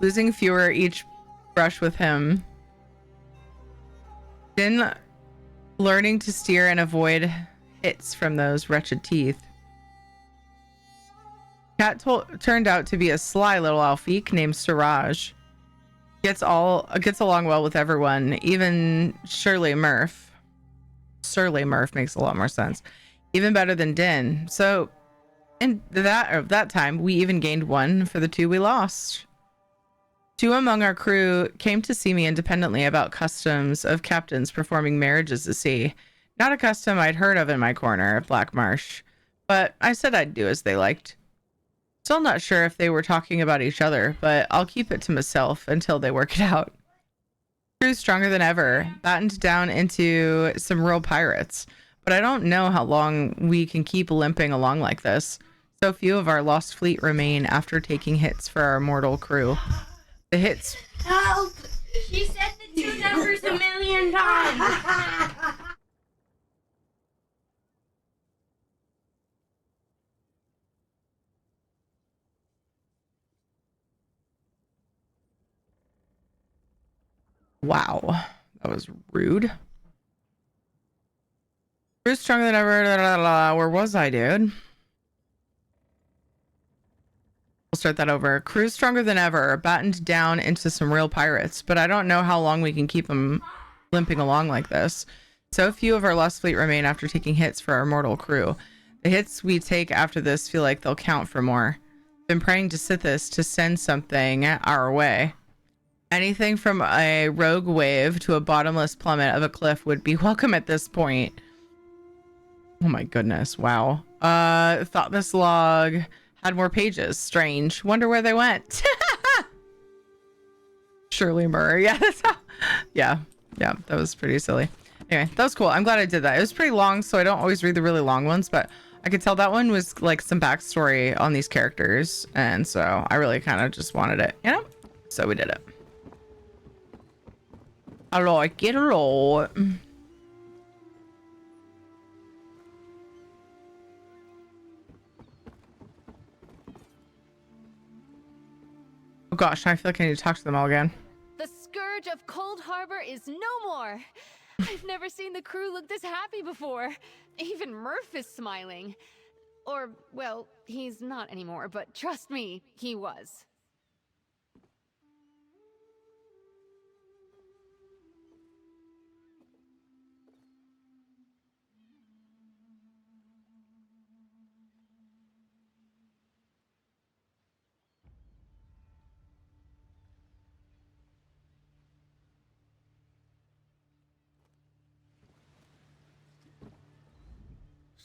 [SPEAKER 2] Losing fewer each brush with him. Been learning to steer and avoid hits from those wretched teeth. Cat turned out to be a sly little Alfiq named Siraj. Gets along well with everyone, even Surly Murph. Surly Murph makes a lot more sense. Even better than Din. So in that time, we even gained 1 for the 2 we lost. 2 among our crew came to see me independently about customs of captains performing marriages at sea. Not a custom I'd heard of in my corner at Black Marsh, but I said I'd do as they liked. Still not sure if they were talking about each other, but I'll keep it to myself until they work it out. Crew's stronger than ever, battened down into some real pirates, but I don't know how long we can keep limping along like this. So few of our lost fleet remain after taking hits for our mortal crew. The hits.
[SPEAKER 15] Help! She said the 2 numbers a million times.
[SPEAKER 2] Wow, that was rude. Crew's stronger than ever. Where was I, dude? We'll start that over. Crew's stronger than ever, battened down into some real pirates, but I don't know how long we can keep them limping along like this. So few of our lost fleet remain after taking hits for our mortal crew. The hits we take after this feel like they'll count for more. Been praying to Sithis to send something our way. Anything from a rogue wave to a bottomless plummet of a cliff would be welcome at this point. Oh my goodness, wow. Thought this log had more pages. Strange. Wonder where they went. Shirley Murray. Yeah, yeah, that was pretty silly. Anyway, that was cool. I'm glad I did that. It was pretty long, so I don't always read the really long ones, but I could tell that one was like some backstory on these characters, and so I really kind of just wanted it, you know? So we did it. I like it a lot. Oh gosh, I feel like I need to talk to them all again.
[SPEAKER 6] The scourge of Cold Harbor is no more. I've never seen the crew look this happy before. Even Murph is smiling. Or, well, he's not anymore, but trust me, he was.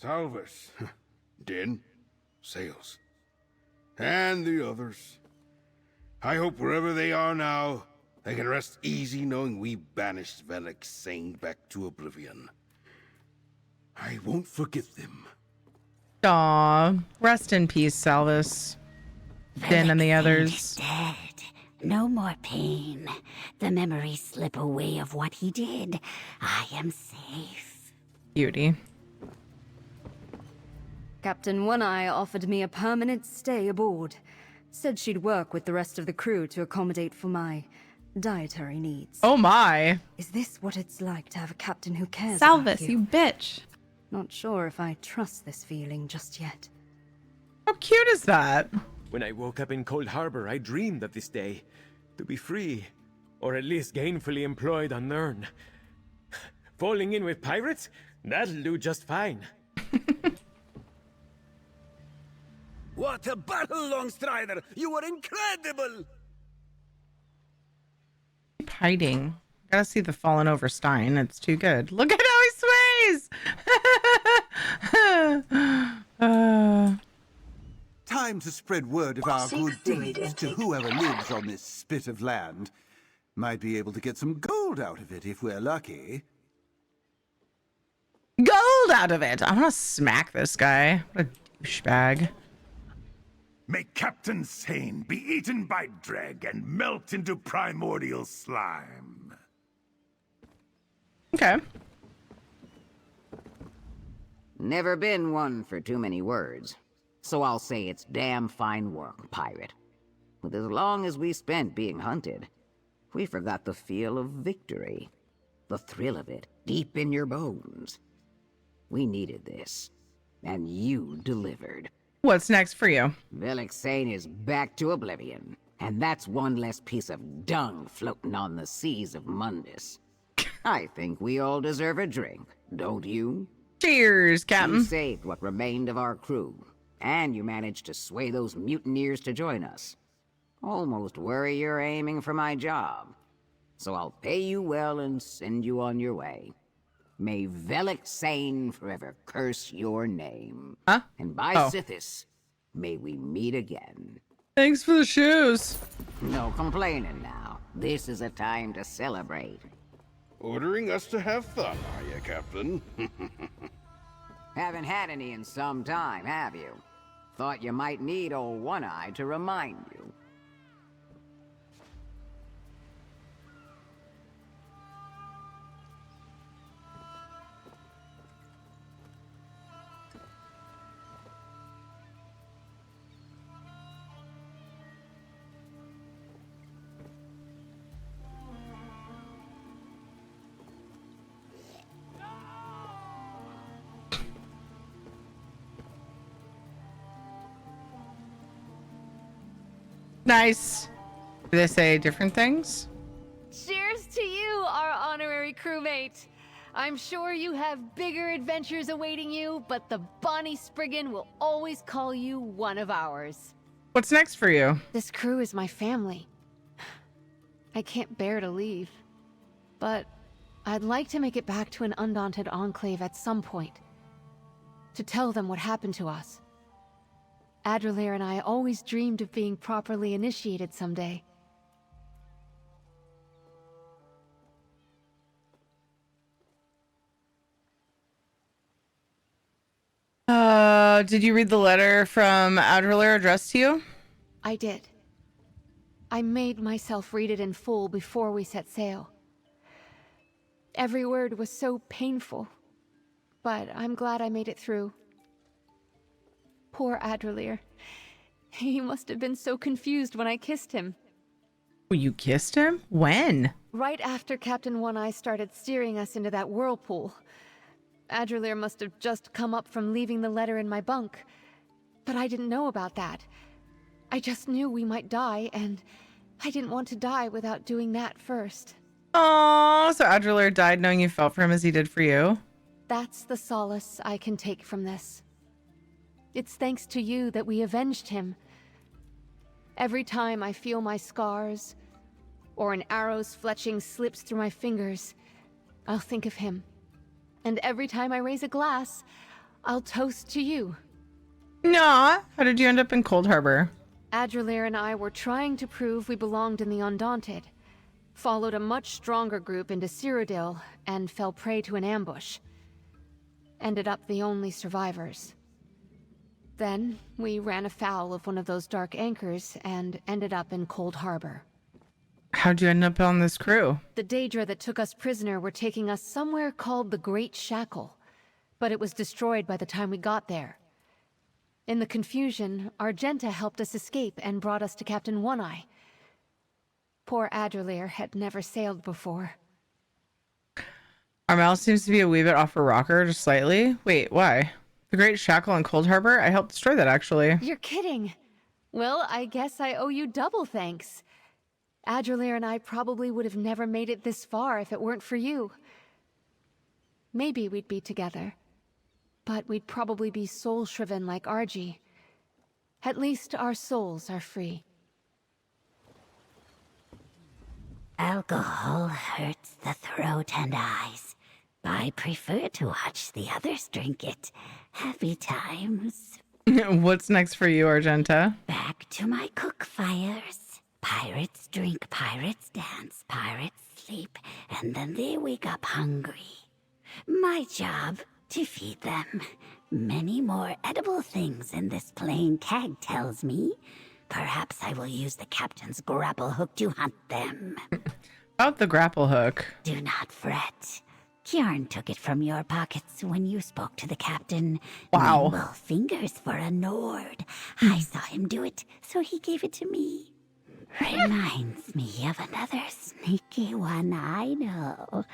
[SPEAKER 16] Salvus, Din, Sails, and the others. I hope wherever they are now, they can rest easy knowing we banished Velik Sane back to oblivion. I won't forget them.
[SPEAKER 2] Aw, rest in peace, Salvus. Din and the others.
[SPEAKER 15] Dead. No more pain. The memories slip away of what he did. I am safe.
[SPEAKER 2] Beauty.
[SPEAKER 11] Captain One-Eye offered me a permanent stay aboard. Said she'd work with the rest of the crew to accommodate for my dietary needs.
[SPEAKER 2] Oh my.
[SPEAKER 11] Is this what it's like to have a captain who cares
[SPEAKER 22] Salvus,
[SPEAKER 11] about you?
[SPEAKER 22] you bitch.
[SPEAKER 11] Not sure if I trust this feeling just yet.
[SPEAKER 2] How cute is that?
[SPEAKER 23] When I woke up in Cold Harbor, I dreamed of this day. To be free, or at least gainfully employed on Nern. Falling in with pirates? That'll do just fine.
[SPEAKER 14] What a battle, Longstrider! You were incredible!
[SPEAKER 2] Keep hiding. Gotta see the fallen over Stein. It's too good. Look at how he sways!
[SPEAKER 10] Time to spread word of our good deeds to whoever lives on this spit of land. Might be able to get some gold out of it if we're lucky.
[SPEAKER 2] Gold out of it! I'm gonna smack this guy. What a douchebag.
[SPEAKER 5] May Captain Sane be eaten by Dreg and melt into primordial slime.
[SPEAKER 2] Okay.
[SPEAKER 12] Never been one for too many words. So I'll say it's damn fine work, pirate. With as long as we spent being hunted, we forgot the feel of victory. The thrill of it, deep in your bones. We needed this, and you delivered.
[SPEAKER 2] What's next for you?
[SPEAKER 12] Velik Sane is back to oblivion, and that's one less piece of dung floating on the seas of Mundus. I think we all deserve a drink, don't you?
[SPEAKER 2] Cheers, Captain.
[SPEAKER 12] You saved what remained of our crew, and you managed to sway those mutineers to join us. Almost worry you're aiming for my job. So I'll pay you well and send you on your way. May Velik Sane forever curse your name.
[SPEAKER 2] Huh?
[SPEAKER 12] And by
[SPEAKER 2] Oh.
[SPEAKER 12] Sithis, may we meet again.
[SPEAKER 2] Thanks for the shoes.
[SPEAKER 12] No complaining now. This is a time to celebrate.
[SPEAKER 16] Ordering us to have fun, are you, Captain?
[SPEAKER 12] Haven't had any in some time, have you? Thought you might need old One-Eye to remind you.
[SPEAKER 2] Nice. Do they say different things?
[SPEAKER 6] Cheers to you, our honorary crewmate. I'm sure you have bigger adventures awaiting you, but the Bonnie Spriggan will always call you one of ours.
[SPEAKER 2] What's next for you?
[SPEAKER 6] This crew is my family. I can't bear to leave. But I'd like to make it back to an undaunted enclave at some point. To tell them what happened to us. Adrelair and I always dreamed of being properly initiated someday.
[SPEAKER 2] Did you read the letter from Adrelair addressed to you?
[SPEAKER 6] I did. I made myself read it in full before we set sail. Every word was so painful, but I'm glad I made it through. Poor Adrelair. He must have been so confused when I kissed him.
[SPEAKER 2] You kissed him? When?
[SPEAKER 6] Right after Captain One-Eye started steering us into that whirlpool. Adrelair must have just come up from leaving the letter in my bunk. But I didn't know about that. I just knew we might die, and I didn't want to die without doing that first.
[SPEAKER 2] Oh, so Adrelair died knowing you felt for him as he did for you?
[SPEAKER 6] That's the solace I can take from this. It's thanks to you that we avenged him. Every time I feel my scars, or an arrow's fletching slips through my fingers, I'll think of him. And every time I raise a glass, I'll toast to you.
[SPEAKER 2] Nah. How did you end up in Cold Harbor?
[SPEAKER 6] Adrelir and I were trying to prove we belonged in the Undaunted. Followed a much stronger group into Cyrodiil and fell prey to an ambush. Ended up the only survivors. Then, we ran afoul of one of those dark anchors and ended up in Cold Harbor.
[SPEAKER 2] How'd you end up on this crew?
[SPEAKER 6] The Daedra that took us prisoner were taking us somewhere called the Great Shackle, but it was destroyed by the time we got there. In the confusion, Argenta helped us escape and brought us to Captain One-Eye. Poor Adrelir had never sailed before.
[SPEAKER 2] Our mouse seems to be a wee bit off her rocker, just slightly. Wait, why? The Great Shackle in Cold Harbor? I helped destroy that, actually.
[SPEAKER 6] You're kidding. Well, I guess I owe you double thanks. Adrelir and I probably would have never made it this far if it weren't for you. Maybe we'd be together. But we'd probably be soul-shriven like Argy. At least our souls are free.
[SPEAKER 15] Alcohol hurts the throat and eyes. I prefer to watch the others drink it. Happy times.
[SPEAKER 2] What's next for you, Argenta?
[SPEAKER 15] Back to my cook fires. Pirates drink, pirates dance, pirates sleep, and then they wake up hungry. My job, to feed them. Many more edible things in this plain tag tells me. Perhaps I will use the captain's grapple hook to hunt them.
[SPEAKER 2] About the grapple hook.
[SPEAKER 15] Do not fret. Kjarn took it from your pockets when you spoke to the captain.
[SPEAKER 2] Wow.
[SPEAKER 15] Nimble fingers for a Nord. I saw him do it, so he gave it to me. Reminds me of another sneaky one I know.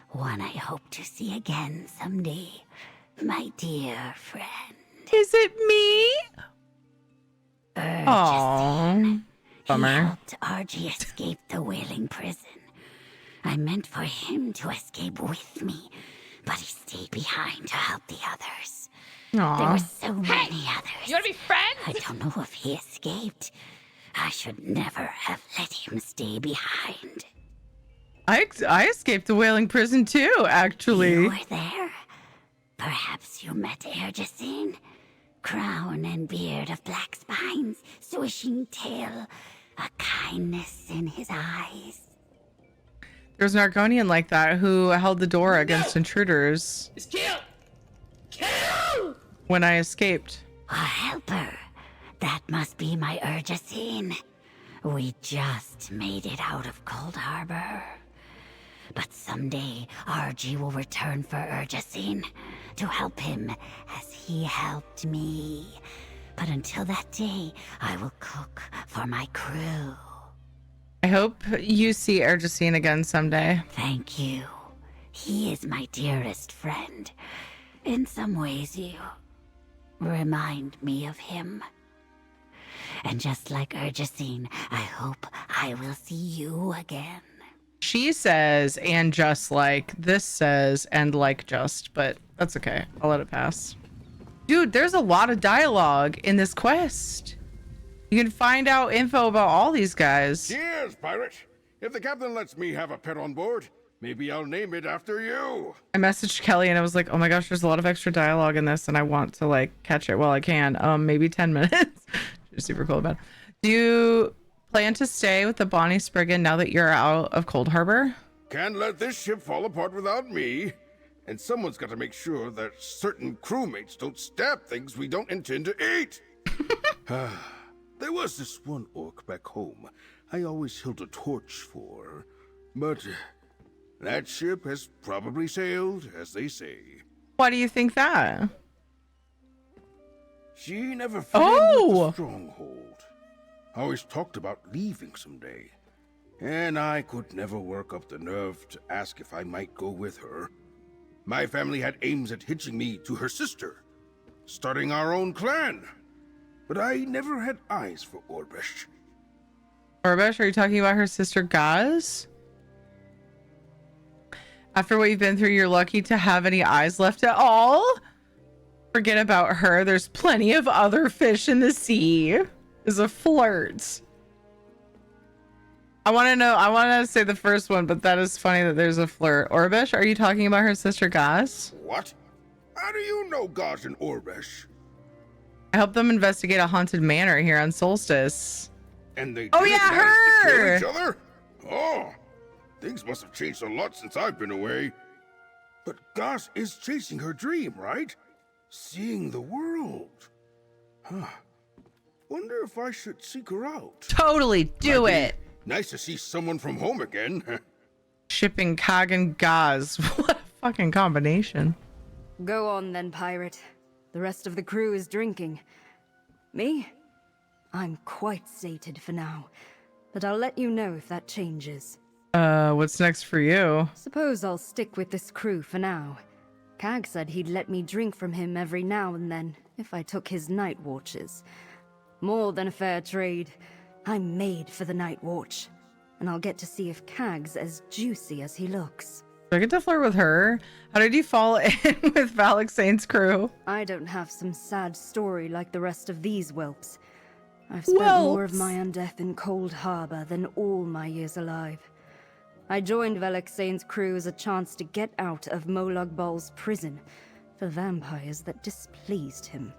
[SPEAKER 15] One I hope to see again someday. My dear friend.
[SPEAKER 2] Is it me?
[SPEAKER 15] Aww.
[SPEAKER 2] Bummer.
[SPEAKER 15] He helped Argy escape the whaling prison. I meant for him to escape with me, but he stayed behind to help the others.
[SPEAKER 2] Aww.
[SPEAKER 15] There were so many others.
[SPEAKER 3] You wanna be friends?
[SPEAKER 15] I don't know if he escaped. I should never have let him stay behind.
[SPEAKER 2] I escaped the whaling prison too, actually.
[SPEAKER 15] You were there? Perhaps you met Ergesine? Crown and beard of black spines, swishing tail, a kindness in his eyes.
[SPEAKER 2] There's an Argonian like that who held the door against intruders.
[SPEAKER 3] It's kill! Kill!
[SPEAKER 2] When I escaped.
[SPEAKER 15] A helper. That must be my Ergesine. We just made it out of Cold Harbor. But someday, Argy will return for Ergesine to help him as he helped me. But until that day, I will cook for my crew.
[SPEAKER 2] I hope you see Ergesine again someday.
[SPEAKER 15] Thank you. He is my dearest friend. In some ways, you remind me of him. And just like Ergesine, I hope I will see you again.
[SPEAKER 2] She says, and just like, this says, and like just, but that's okay. I'll let it pass. Dude, there's a lot of dialogue in this quest. You can find out info about all these guys.
[SPEAKER 16] Cheers, pirate. If the captain lets me have a pet on board, maybe I'll name it after you.
[SPEAKER 2] I messaged Kelly and I was like, oh my gosh, there's a lot of extra dialogue in this and I want to like catch it while I can. Maybe 10 minutes. She's super cool about it. Do you plan to stay with the Bonnie Spriggan now that you're out of Cold Harbor?
[SPEAKER 16] Can't let this ship fall apart without me. And someone's got to make sure that certain crewmates don't stab things we don't intend to eat. There was this one orc back home I always held a torch for. But that ship has probably sailed, as they say.
[SPEAKER 2] Why do you think that?
[SPEAKER 16] She never fit in with the stronghold. Always talked about leaving someday. And I could never work up the nerve to ask if I might go with her. My family had aims at hitching me to her sister, starting our own clan. But I never had eyes for Orbesh.
[SPEAKER 2] Orbesh, are you talking about her sister Gaz? After what you've been through, you're lucky to have any eyes left at all? Forget about her. There's plenty of other fish in the sea. Is a flirt. I want to say the first one, but that is funny that there's a flirt. Orbesh, are you talking about her sister Gaz?
[SPEAKER 16] What? How do you know Gaz and Orbesh?
[SPEAKER 2] I helped them investigate a haunted manor here on Solstice.
[SPEAKER 16] And they
[SPEAKER 2] Oh,
[SPEAKER 16] didn't
[SPEAKER 2] yeah,
[SPEAKER 16] manage to kill
[SPEAKER 2] her!
[SPEAKER 16] each other? Oh, things must have changed a lot since I've been away. But Gaz is chasing her dream, right? Seeing the world. Huh. Wonder if I should seek her out.
[SPEAKER 2] Totally, do it!
[SPEAKER 16] Nice to see someone from home again.
[SPEAKER 2] Shipping Cog and Gaz. What a fucking combination.
[SPEAKER 11] Go on then, pirate. The rest of the crew is drinking. Me? I'm quite sated for now, but I'll let you know if that changes.
[SPEAKER 2] What's next for you?
[SPEAKER 11] Suppose I'll stick with this crew for now. Cag said he'd let me drink from him every now and then if I took his night watches. More than a fair trade. I'm made for the night watch, and I'll get to see if Cag's as juicy as he looks.
[SPEAKER 2] Do I get to flirt with her? How did you fall in with Valexane's crew?
[SPEAKER 11] I don't have some sad story like the rest of these whelps. I've spent more of my undeath in Cold Harbor than all my years alive. I joined Valexane's crew as a chance to get out of Molag Bal's prison for vampires that displeased him.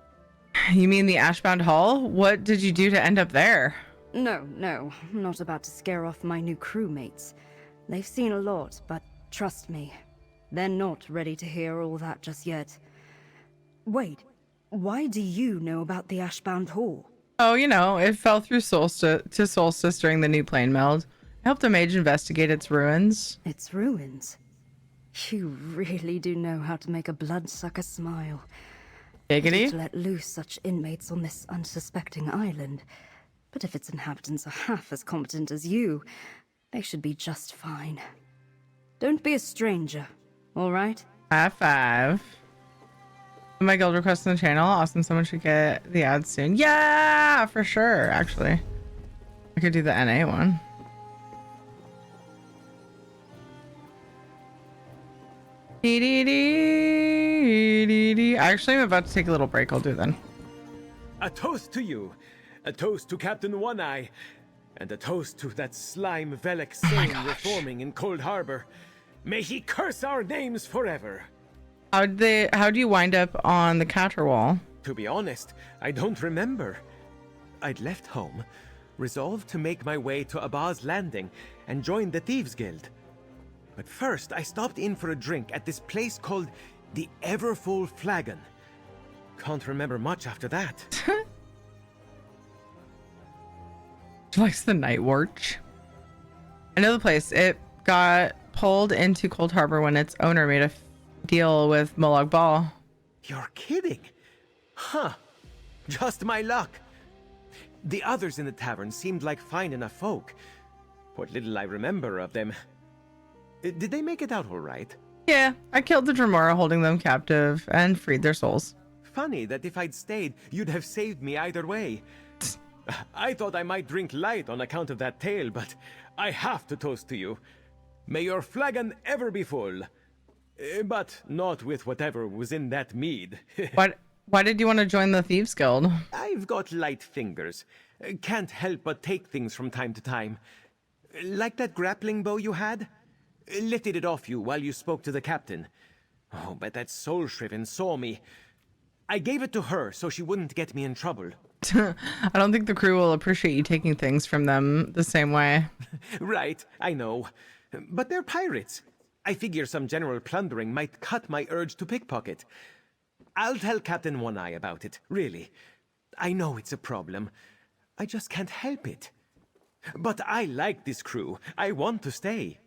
[SPEAKER 2] You mean the Ashbound Hall? What did you do to end up there?
[SPEAKER 11] No, I'm not about to scare off my new crewmates. They've seen a lot, but trust me, they're not ready to hear all that just yet. Wait, why do you know about the Ashbound Hall?
[SPEAKER 2] Oh, you know, it fell through Solstice during the new plane meld. I helped a mage investigate its ruins.
[SPEAKER 11] Its ruins? You really do know how to make a bloodsucker smile.
[SPEAKER 2] Giggity?
[SPEAKER 11] To let loose such inmates on this unsuspecting island. But if its inhabitants are half as competent as you, they should be just fine. Don't be a stranger, all right?
[SPEAKER 2] High five. My guild request on the channel. Awesome. Someone should get the ad soon. Yeah, for sure. Actually, I could do the NA one. Actually, I'm about to take a little break. I'll do it then.
[SPEAKER 23] A toast to you. A toast to Captain One-Eye. And a toast to that slime Valexane reforming in Cold Harbor. May he curse our names forever.
[SPEAKER 2] How do you wind up on the Caterwall?
[SPEAKER 23] To be honest, I don't remember. I'd left home, resolved to make my way to Abba's Landing and join the Thieves Guild. But first, I stopped in for a drink at this place called the Everfull Flagon. Can't remember much after that.
[SPEAKER 2] She likes the night watch. I know the place. It got pulled into Cold Harbor when its owner made a deal with Molag Bal.
[SPEAKER 23] You're kidding? Huh. Just my luck. The others in the tavern seemed like fine enough folk. What little I remember of them. Did they make it out all right?
[SPEAKER 2] Yeah, I killed the Dremora holding them captive and freed their souls.
[SPEAKER 23] Funny that if I'd stayed, you'd have saved me either way. I thought I might drink light on account of that tale, but I have to toast to you. May your flagon ever be full. But not with whatever was in that mead.
[SPEAKER 2] Why did you want to join the Thieves Guild?
[SPEAKER 23] I've got light fingers. Can't help but take things from time to time. Like that grappling bow you had? Lifted it off you while you spoke to the captain. Oh, but that soul-shriven saw me. I gave it to her so she wouldn't get me in trouble.
[SPEAKER 2] I don't think the crew will appreciate you taking things from them the same way.
[SPEAKER 23] Right, I know. But they're pirates. I figure some general plundering might cut my urge to pickpocket. I'll tell Captain One-Eye about it, really. I know it's a problem. I just can't help it. But I like this crew. I want to stay.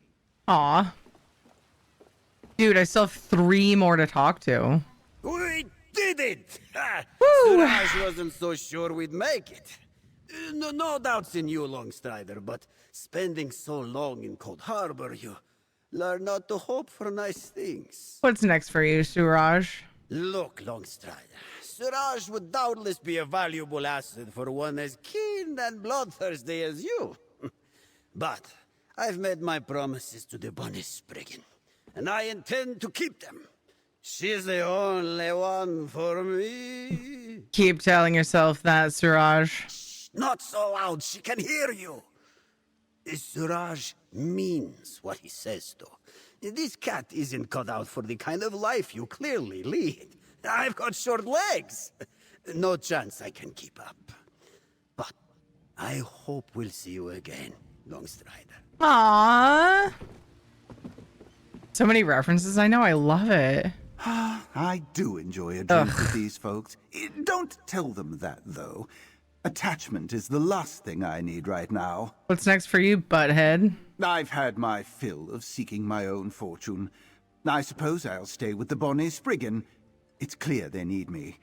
[SPEAKER 2] Aw. Dude, I still have 3 more to talk to.
[SPEAKER 14] We did it!
[SPEAKER 2] Woo!
[SPEAKER 14] Siraj wasn't so sure we'd make it. No doubts in you, Longstrider, but spending so long in Cold Harbor, you learn not to hope for nice things.
[SPEAKER 2] What's next for you, Suraj?
[SPEAKER 14] Look, Longstrider, Siraj would doubtless be a valuable asset for one as keen and bloodthirsty as you. But I've made my promises to the Bonnie Spriggan, and I intend to keep them. She's the only one for me.
[SPEAKER 2] Keep telling yourself that, Suraj.
[SPEAKER 14] Not so loud, she can hear you. Suraj means what he says, though. This cat isn't cut out for the kind of life you clearly lead. I've got short legs. No chance I can keep up. But I hope we'll see you again, Longstrider.
[SPEAKER 2] Aww. So many references. I know. I love it.
[SPEAKER 10] I do enjoy a drink with these folks. Don't tell them that, though. Attachment is the last thing I need right now.
[SPEAKER 2] What's next for you, butthead?
[SPEAKER 10] I've had my fill of seeking my own fortune. I suppose I'll stay with the Bonnie Spriggan. It's clear they need me.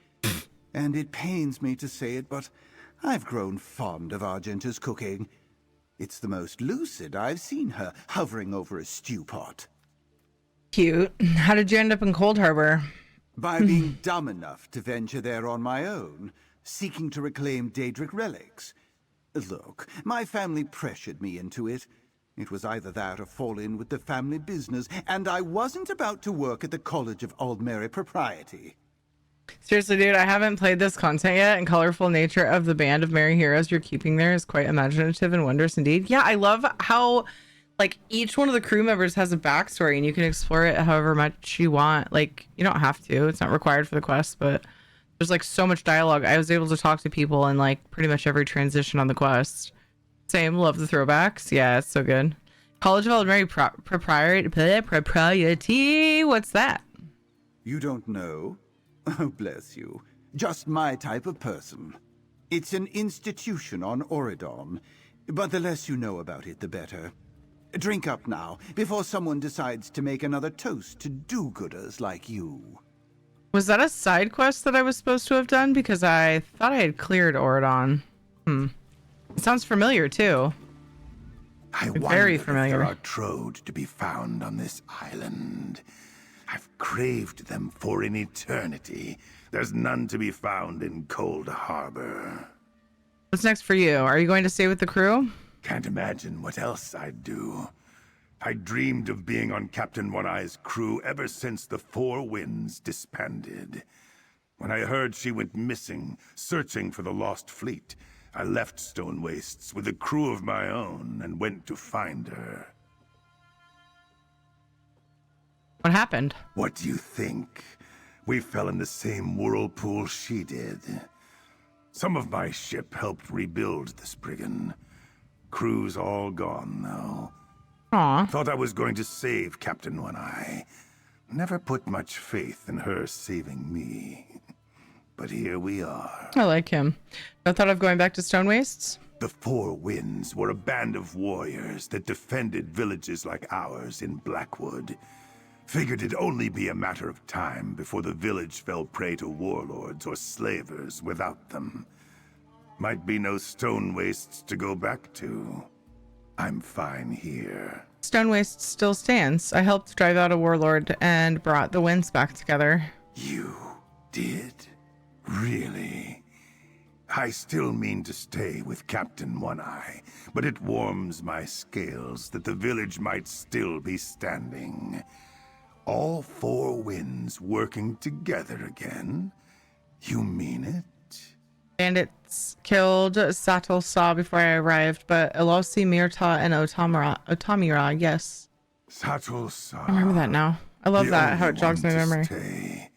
[SPEAKER 10] And it pains me to say it, but I've grown fond of Argenta's cooking. It's the most lucid I've seen her, hovering over a stew pot.
[SPEAKER 2] Cute. How did you end up in Cold Harbor?
[SPEAKER 10] By being dumb enough to venture there on my own, seeking to reclaim Daedric relics. Look, my family pressured me into it. It was either that or fall in with the family business, and I wasn't about to work at the College of Aldmeri Propriety.
[SPEAKER 2] Seriously, dude, I haven't played this content yet, and colorful nature of the band of merry heroes you're keeping there is quite imaginative and wondrous indeed. Yeah, I love how, like, each one of the crew members has a backstory, and you can explore it however much you want. Like, you don't have to. It's not required for the quest, but there's, like, so much dialogue. I was able to talk to people in, like, pretty much every transition on the quest. Same, love the throwbacks. Yeah, it's so good. College of Aldmeri Propriety. What's that?
[SPEAKER 10] You don't know? Oh, bless you. Just my type of person. It's an institution on Oridon, but the less you know about it, the better. Drink up now, before someone decides to make another toast to do-gooders like you.
[SPEAKER 2] Was that a side quest that I was supposed to have done? Because I thought I had cleared Oridon. It sounds familiar, too. Very familiar.
[SPEAKER 5] If there are Trode to be found on this island. I've craved them for an eternity. There's none to be found in Cold Harbor.
[SPEAKER 2] What's next for you? Are you going to stay with the crew?
[SPEAKER 5] Can't imagine what else I'd do. I dreamed of being on Captain One-Eye's crew ever since the Four Winds disbanded. When I heard she went missing, searching for the lost fleet, I left Stone Wastes with a crew of my own and went to find her.
[SPEAKER 2] What happened?
[SPEAKER 5] What do you think? We fell in the same whirlpool she did. Some of my ship helped rebuild the Spriggan. Crew's all gone, though.
[SPEAKER 2] Aw.
[SPEAKER 5] Thought I was going to save Captain One-Eye. Never put much faith in her saving me. But here we are.
[SPEAKER 2] I like him. No thought of going back to Stone Wastes?
[SPEAKER 5] The Four Winds were a band of warriors that defended villages like ours in Blackwood. Figured it'd only be a matter of time before the village fell prey to warlords or slavers without them. Might be no Stone Wastes to go back to. I'm fine here.
[SPEAKER 2] Stone Waste still stands. I helped drive out a warlord and brought the winds back together.
[SPEAKER 5] You did? Really? I still mean to stay with Captain One-Eye, but it warms my scales that the village might still be standing. All Four Winds working together again? You mean it?
[SPEAKER 2] Bandits killed Satel Saw before I arrived, but Elosi, Mirta, and Otamira, yes.
[SPEAKER 5] Satel Saw.
[SPEAKER 2] I remember that now. I love that, how it jogs my memory.
[SPEAKER 5] Stay.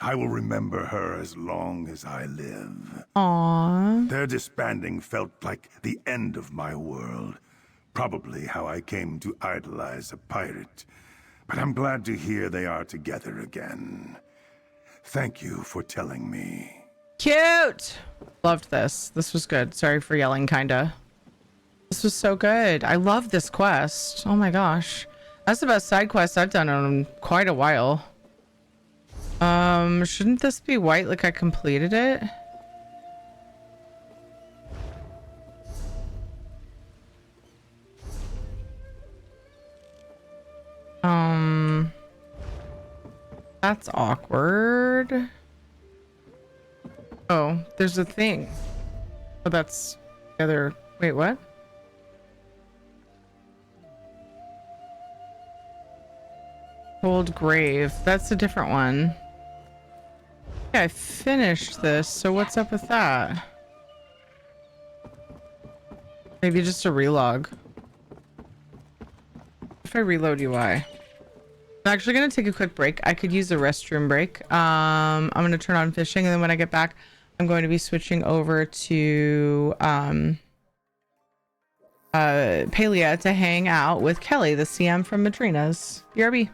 [SPEAKER 5] I will remember her as long as I live.
[SPEAKER 2] Aww.
[SPEAKER 5] Their disbanding felt like the end of my world. Probably how I came to idolize a pirate. But I'm glad to hear they are together again. Thank you for telling me.
[SPEAKER 2] Cute! Loved this. This was good. Sorry for yelling, kinda. This was so good. I love this quest. Oh my gosh. That's the best side quest I've done in quite a while. Shouldn't this be white like I completed it? That's awkward. Oh, there's a thing. Oh, that's the other. Wait, what? Cold Grave. That's a different one. Yeah, I finished this, so what's up with that? Maybe just a relog. If I reload UI. I'm actually gonna take a quick break. I could use a restroom break. I'm gonna turn on fishing, and then when I get back, I'm going to be switching over to Palia to hang out with Kelly, the CM from Madrina's. BRB.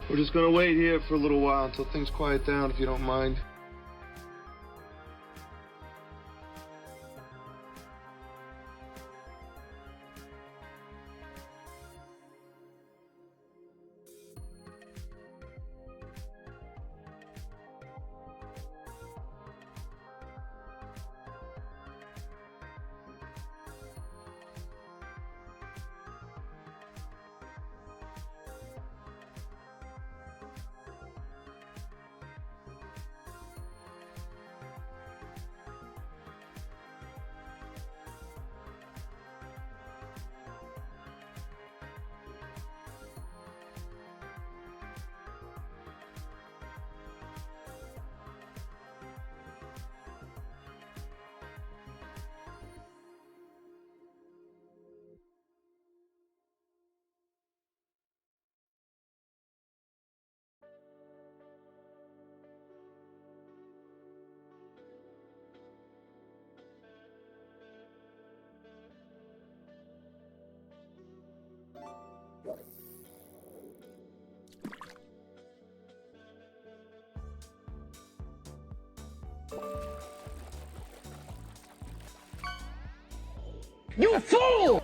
[SPEAKER 1] We're just gonna wait here for a little while until things quiet down, if you don't mind.
[SPEAKER 9] You fool!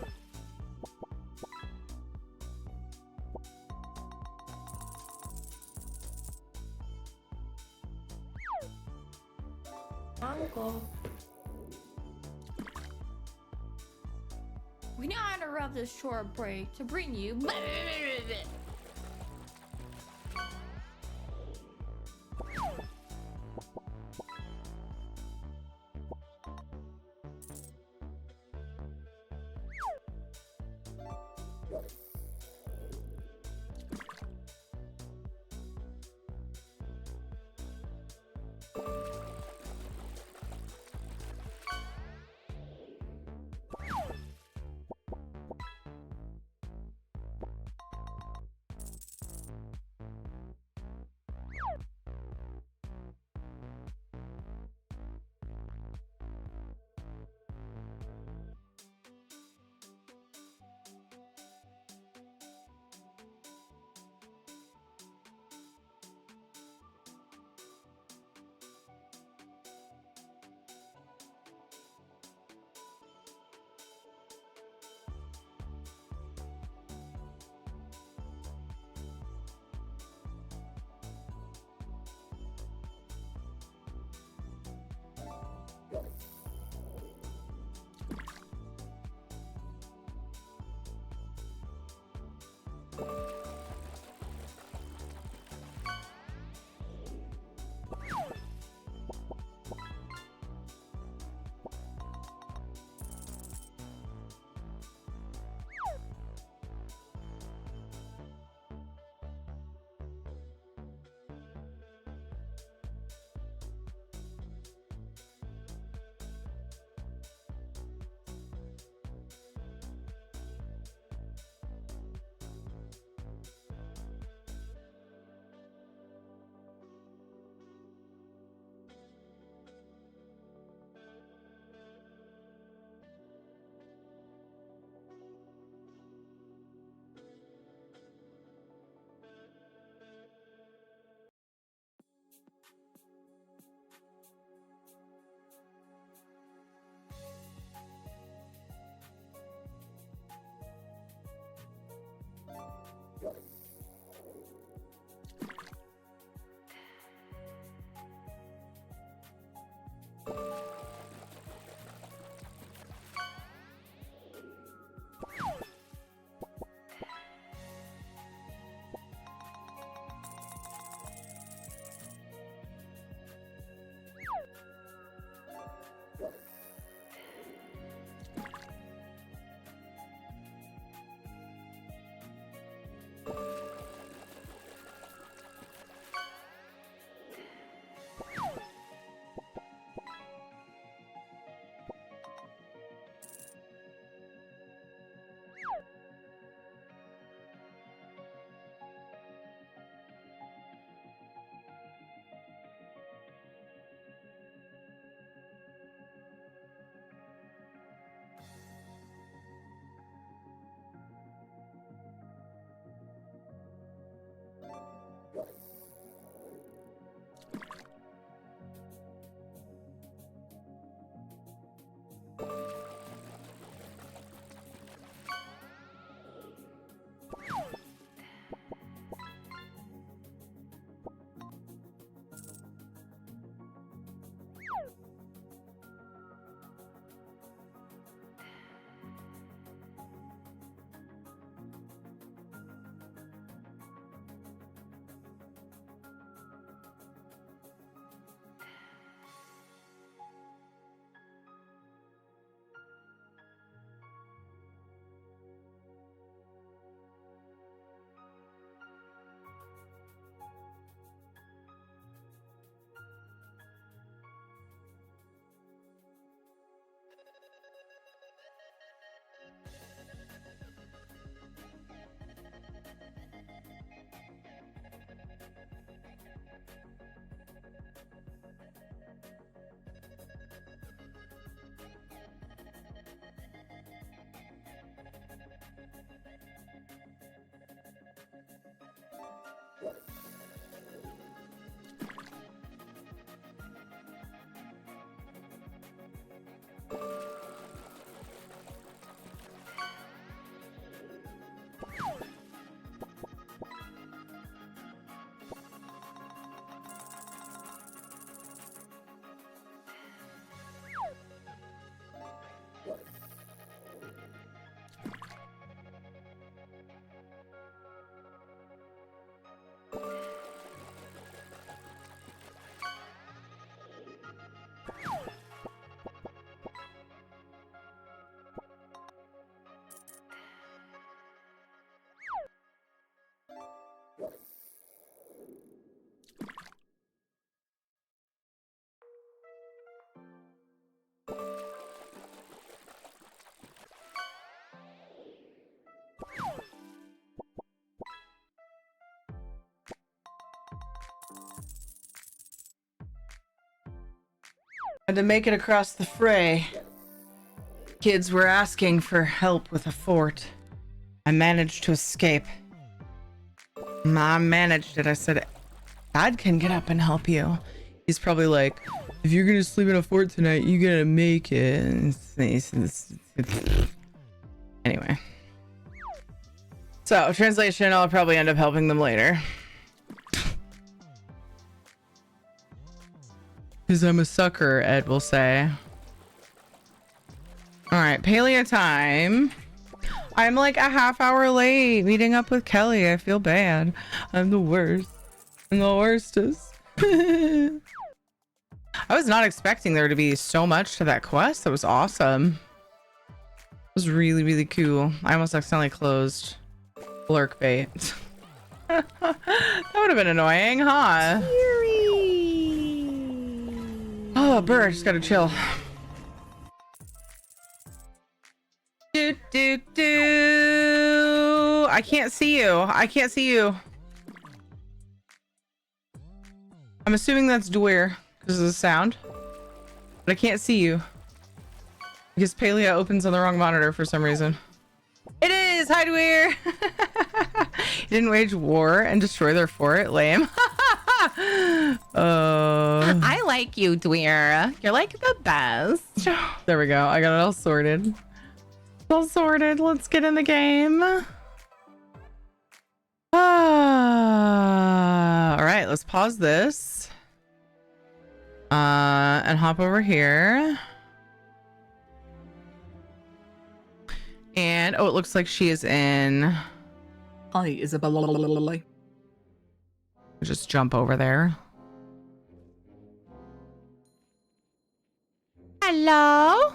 [SPEAKER 13] Uncle. We know how to interrupt this short break to bring you.
[SPEAKER 2] Had to make it across the fray. Kids were asking for help with a fort. I managed to escape. I managed it. I said, Dad can get up and help you. He's probably like, if you're gonna sleep in a fort tonight, you gotta make it. Anyway. So, translation, I'll probably end up helping them later. Because I'm a sucker, Ed will say. Alright, Palia time. I'm like a half hour late meeting up with Kelly. I feel bad. I'm the worst. I'm the worstest. I was not expecting there to be so much to that quest. That was awesome. It was really, really cool. I almost accidentally closed lurk bait. That would have been annoying, huh? Oh, bird, just gotta chill. Do. I can't see you. I can't see you. I'm assuming that's Dwyer because of the sound, but I can't see you because Palia opens on the wrong monitor for some reason. It is. Hi, Dwyer. You didn't wage war and destroy their fort. Lame. I like you, Dwyer. You're like the best. There we go. I got it all sorted. All sorted. Let's get in the game. All right, let's pause this. And hop over here. And oh, it looks like she is in.
[SPEAKER 19] Hi, Isabella.
[SPEAKER 2] Just jump over there. Hello.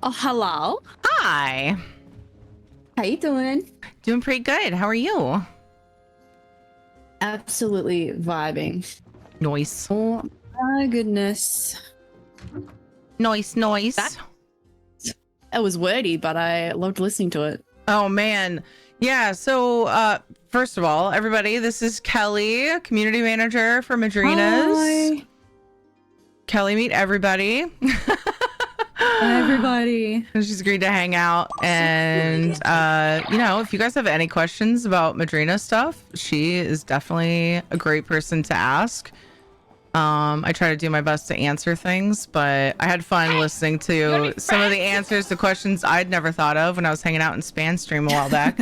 [SPEAKER 19] Oh, hello.
[SPEAKER 2] Hi.
[SPEAKER 19] How you doing?
[SPEAKER 2] Doing pretty good. How are you?
[SPEAKER 19] Absolutely vibing.
[SPEAKER 2] Nice.
[SPEAKER 19] Oh my goodness.
[SPEAKER 2] Nice.
[SPEAKER 19] That was wordy, but I loved listening to it.
[SPEAKER 2] Oh man. Yeah, so first of all, everybody, this is Kelly, community manager for Madrinas. Hi. Kelly, meet everybody.
[SPEAKER 19] Hi, everybody.
[SPEAKER 2] She's agreed to hang out. And, you know, if you guys have any questions about Madrina stuff, she is definitely a great person to ask. I try to do my best to answer things, but I had fun listening to some of the answers to questions I'd never thought of when I was hanging out in Span Stream a while back.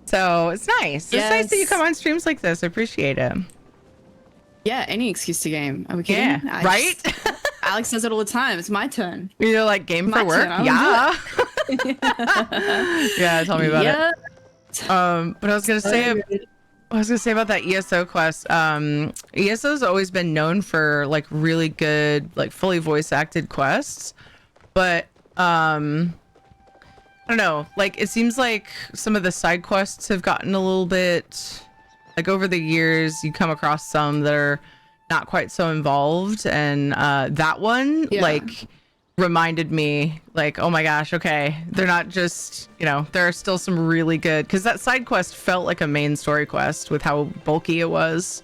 [SPEAKER 2] So it's nice. Yes. It's nice that you come on streams like this. I appreciate it.
[SPEAKER 19] Yeah, any excuse to game. Are we kidding?
[SPEAKER 2] Yeah, right?
[SPEAKER 19] Alex says it all the time. It's my turn.
[SPEAKER 2] You're like, game for work? Yeah. Yeah, tell me about it. But I was gonna say about that ESO quest. ESO's always been known for like really good, like fully voice acted quests. But I don't know, like it seems like some of the side quests have gotten a little bit like over the years you come across some that are not quite so involved, and that one like reminded me like, oh my gosh, okay, they're not just, you know, there are still some really good, because that side quest felt like a main story quest with how bulky it was.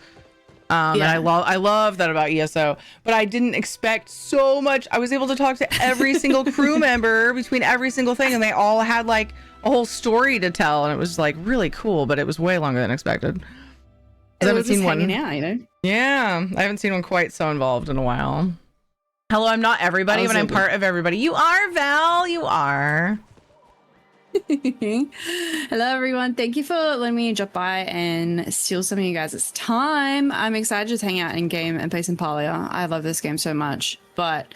[SPEAKER 2] And I love that about ESO, but I didn't expect so much. I was able to talk to every single crew member between every single thing, and they all had like a whole story to tell, and it was like really cool, but it was way longer than expected. I haven't seen one.
[SPEAKER 19] Out, you know?
[SPEAKER 2] Yeah, I haven't seen one quite so involved in a while. Hello, I'm not everybody, but I'm part of everybody. You are, Val. You are.
[SPEAKER 19] Hello, everyone. Thank you for letting me drop by and steal some of you guys' time. I'm excited to just hang out in game and play some Palia. I love this game so much. But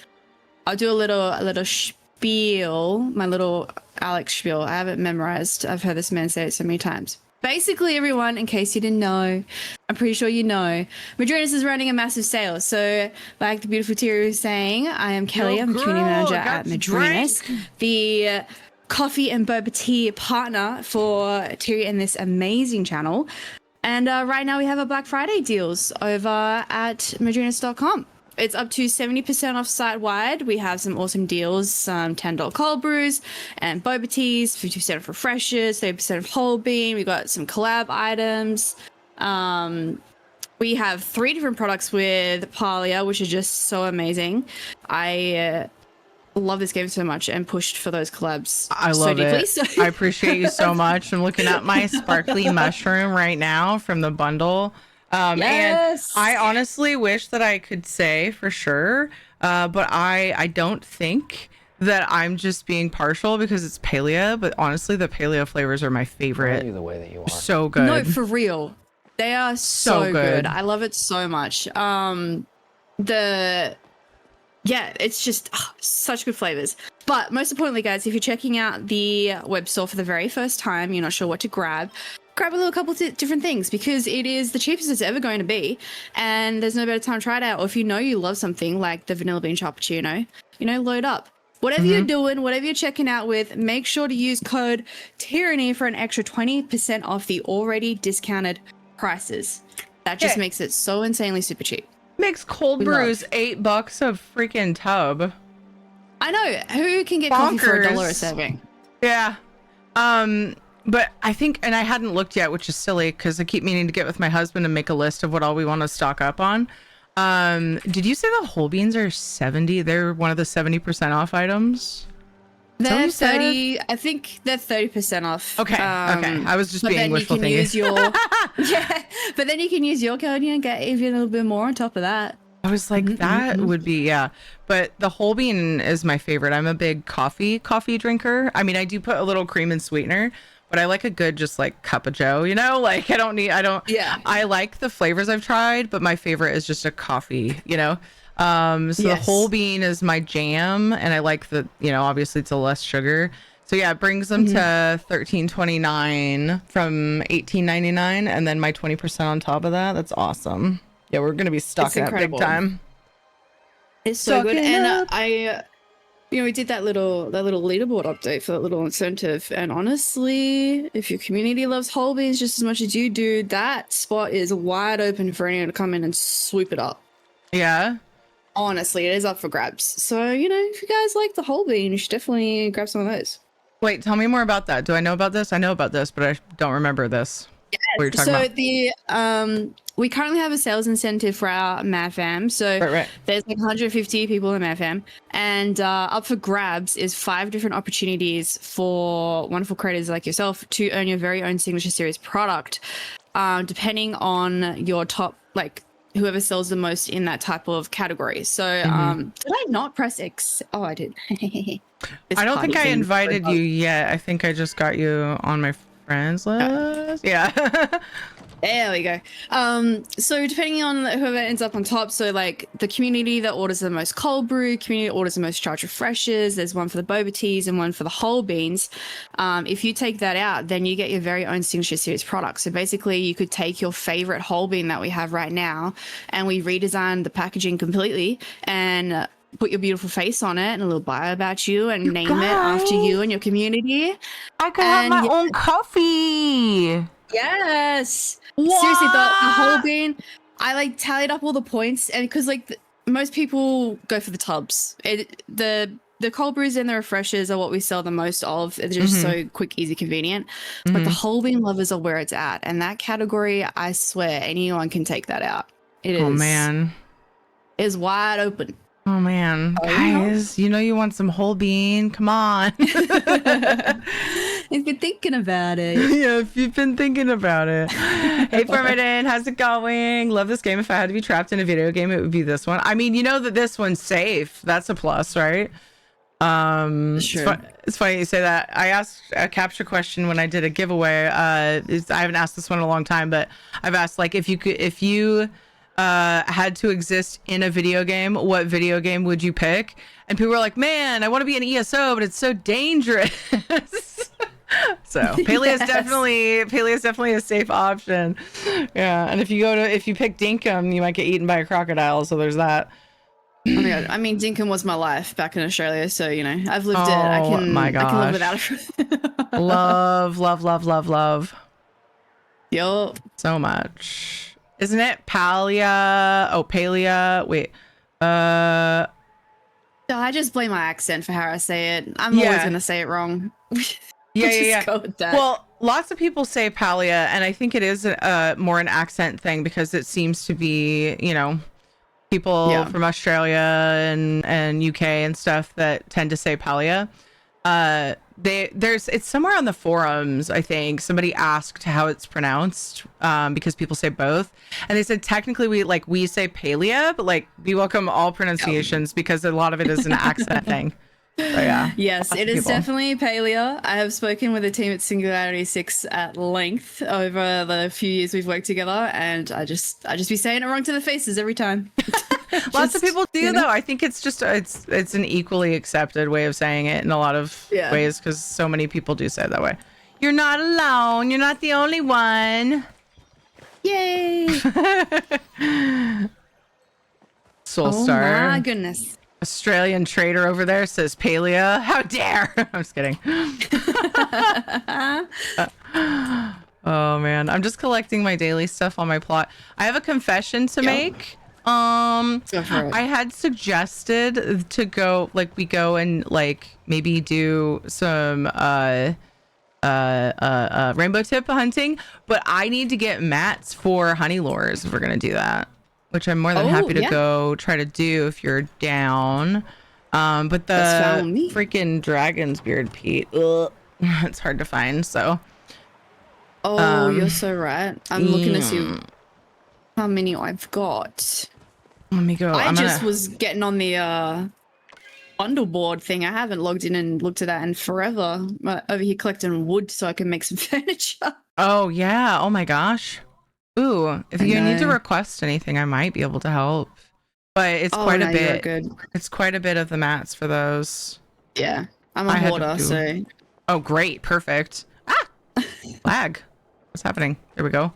[SPEAKER 19] I'll do a little spiel, my little Alex spiel. I have it memorized. I've heard this man say it so many times. Basically, everyone, in case you didn't know, I'm pretty sure you know, Madrinas is running a massive sale. So, like the beautiful Terry was saying, I am Kelly. I'm community manager at Madrinas, the coffee and boba tea partner for Terry and this amazing channel. And right now we have a Black Friday deals over at madrinas.com. It's up to 70% off site-wide. We have some awesome deals, some $10 cold brews and boba teas, 50% off refreshers, 30% off whole bean. We got some collab items. We have 3 different products with Palia, which are just so amazing. I love this game so much and pushed for those collabs.
[SPEAKER 2] I
[SPEAKER 19] so
[SPEAKER 2] love
[SPEAKER 19] deeply,
[SPEAKER 2] it.
[SPEAKER 19] So.
[SPEAKER 2] I appreciate you so much. I'm looking at my sparkly mushroom right now from the bundle.
[SPEAKER 19] Yes.
[SPEAKER 2] And I honestly wish that I could say for sure, but I don't think that I'm just being partial because it's Palia, but honestly, the Palia flavors are my favorite.
[SPEAKER 7] You the way that you are.
[SPEAKER 2] So good.
[SPEAKER 19] No, for real. They are so good. I love it so much. It's just such good flavors. But most importantly, guys, if you're checking out the web store for the very first time, you're not sure what to grab a little couple different things because it is the cheapest it's ever going to be, and there's no better time to try it out. Or if you know you love something like the vanilla bean choppuccino, load up. Whatever you're doing, whatever you're checking out with, make sure to use code Tyranny for an extra 20% off the already discounted prices. That just makes it so insanely super cheap.
[SPEAKER 2] Makes cold brews $8 a freaking tub.
[SPEAKER 19] I know. Who can get coffee for $1 a serving?
[SPEAKER 2] Yeah. But I think, and I hadn't looked yet, which is silly because I keep meaning to get with my husband and make a list of what all we want to stock up on. Did you say the whole beans are 70? They're one of the 70% off items?
[SPEAKER 19] They're 30. I think they're 30% off.
[SPEAKER 2] Okay. Okay. I was just being wishful thinking.
[SPEAKER 19] But then you can use your code and get even a little bit more on top of that.
[SPEAKER 2] I was like, that would be, yeah. But the whole bean is my favorite. I'm a big coffee drinker. I mean, I do put a little cream and sweetener, but I like a good just like cup of joe, like I like the flavors I've tried, but my favorite is just a coffee, the whole bean is my jam, and I like the, obviously it's a less sugar. So yeah, it brings them to $13.29 from $18.99, and then my 20% on top of that. That's awesome. Yeah, we're gonna be stocking up big time.
[SPEAKER 19] It's so good, and we did that little leaderboard update for that little incentive, and honestly, if your community loves whole beans just as much as you do, that spot is wide open for anyone to come in and swoop it up.
[SPEAKER 2] Yeah.
[SPEAKER 19] Honestly, it is up for grabs. So, if you guys like the whole bean, you should definitely grab some of those.
[SPEAKER 2] Wait, tell me more about that. Do I know about this? I know about this, but I don't remember this.
[SPEAKER 19] Yes.
[SPEAKER 2] What you're talking about.
[SPEAKER 19] We currently have a sales incentive for our Mad Fam. So there's like 150 people in Mad Fam, and up for grabs is 5 different opportunities for wonderful creators like yourself to earn your very own signature series product, depending on your top, like whoever sells the most in that type of category. So did I not press X? Oh, I did.
[SPEAKER 2] I don't think I invited you yet. I think I just got you on my friends list. Yeah.
[SPEAKER 19] There we go. So depending on whoever ends up on top, so like the community that orders the most cold brew, community that orders the most charge refreshers, there's one for the boba teas and one for the whole beans. If you take that out, then you get your very own signature series product. So basically you could take your favorite whole bean that we have right now, and we redesigned the packaging completely and put your beautiful face on it and a little bio about you and name it after you and your community.
[SPEAKER 2] I could have my own coffee.
[SPEAKER 19] Yes.
[SPEAKER 2] What?
[SPEAKER 19] Seriously, the whole bean, I tallied up all the points, and because most people go for the tubs. The cold brews and the refreshers are what we sell the most of. They're just so quick, easy, convenient. But the whole bean lovers are where it's at, and that category, I swear, anyone can take that out. It is.
[SPEAKER 2] Oh man,
[SPEAKER 19] is wide open.
[SPEAKER 2] Oh man, guys, you want some whole bean? Come on.
[SPEAKER 19] If you're thinking about it.
[SPEAKER 2] Yeah, if you've been thinking about it. Hey, Permanent, how's it going? Love this game. If I had to be trapped in a video game, it would be this one. I mean, you know that this one's safe. That's a plus, right?
[SPEAKER 19] Sure.
[SPEAKER 2] It's funny you say that. I asked a capture question when I did a giveaway. I haven't asked this one in a long time, but I've asked if you had to exist in a video game, what video game would you pick? And people were like, man, I want to be an ESO, but it's so dangerous. So Palia is definitely a safe option. Yeah. And if you pick Dinkum, you might get eaten by a crocodile. So there's that.
[SPEAKER 19] Oh my god. I mean, Dinkum was my life back in Australia. So, I've lived it. I can live without it. Love. Yup.
[SPEAKER 2] So much. Isn't it Palia? Oh, Palia. Wait.
[SPEAKER 19] I just blame my accent for how I say it. I'm always going to say it wrong.
[SPEAKER 2] Yeah.
[SPEAKER 19] Go with that.
[SPEAKER 2] Well, Lots of people say Palia, and I think it is more an accent thing because it seems to be, people from Australia and UK and stuff that tend to say Palia. It's somewhere on the forums. I think somebody asked how it's pronounced because people say both, and they said technically we say Palia, but we welcome all pronunciations because a lot of it is an accent thing. So, yeah.
[SPEAKER 19] Yes, it is definitely Palia. I have spoken with the team at Singularity 6 at length over the few years we've worked together, and I just be saying it wrong to the faces every time.
[SPEAKER 2] Lots of people do though. I think it's just it's an equally accepted way of saying it in a lot of ways because so many people do say it that way. You're not alone. You're not the only one.
[SPEAKER 19] Yay!
[SPEAKER 2] Soul
[SPEAKER 19] Oh
[SPEAKER 2] Star.
[SPEAKER 19] my goodness.
[SPEAKER 2] Australian trader over there says Palia. How dare! I'm just kidding. Oh man, I'm just collecting my daily stuff on my plot. I have a confession to make. I had suggested to go we go and maybe do some rainbow tip hunting, but I need to get mats for honey lures if we're gonna do that, which I'm more than happy to go try to do if you're down. But the freaking dragon's beard, Pete, it's hard to find. So
[SPEAKER 19] you're so right. I'm looking to see how many I've got.
[SPEAKER 2] Let me go.
[SPEAKER 19] I just was getting on the bundle board thing. I haven't logged in and looked at that in forever. I'm over here collecting wood so I can make some furniture.
[SPEAKER 2] Oh yeah. Oh my gosh. Ooh, if you need to request anything, I might be able to help. But it's quite a bit. It's quite a bit of the mats for those.
[SPEAKER 19] Yeah, I'm a hoarder, so.
[SPEAKER 2] Oh great, perfect. Ah, lag. What's happening? There we go.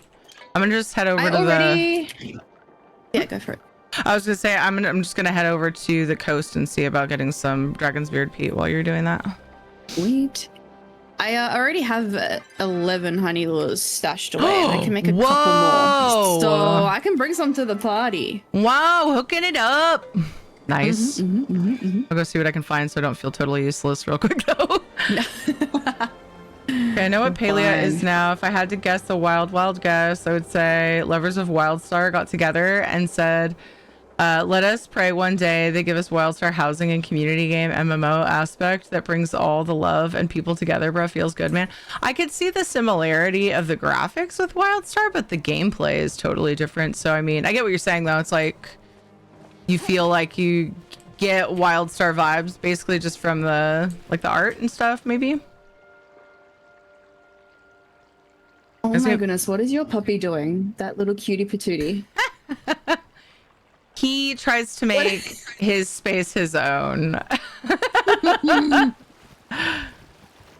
[SPEAKER 2] I'm gonna just head over to the.
[SPEAKER 19] Yeah, go for it.
[SPEAKER 2] I was gonna say I'm just gonna head over to the coast and see about getting some dragon's beard, Pete, while you're doing that.
[SPEAKER 19] Sweet. I already have 11 honey lures stashed away, and I can make a couple more. So I can bring some to the party.
[SPEAKER 2] Wow, hooking it up. Nice. I'll go see what I can find so I don't feel totally useless real quick though. Okay, I know what Palia is now. If I had to guess a wild guess, I would say lovers of Wildstar got together and said, let us pray one day they give us Wildstar housing and community game MMO aspect that brings all the love and people together, bro. Feels good, man. I could see the similarity of the graphics with Wildstar, but the gameplay is totally different. So, I mean, I get what you're saying, though. It's like you feel like you get Wildstar vibes basically just from the art and stuff, maybe.
[SPEAKER 19] Oh my goodness, what is your puppy doing? That little cutie patootie.
[SPEAKER 2] He tries to make his space his own.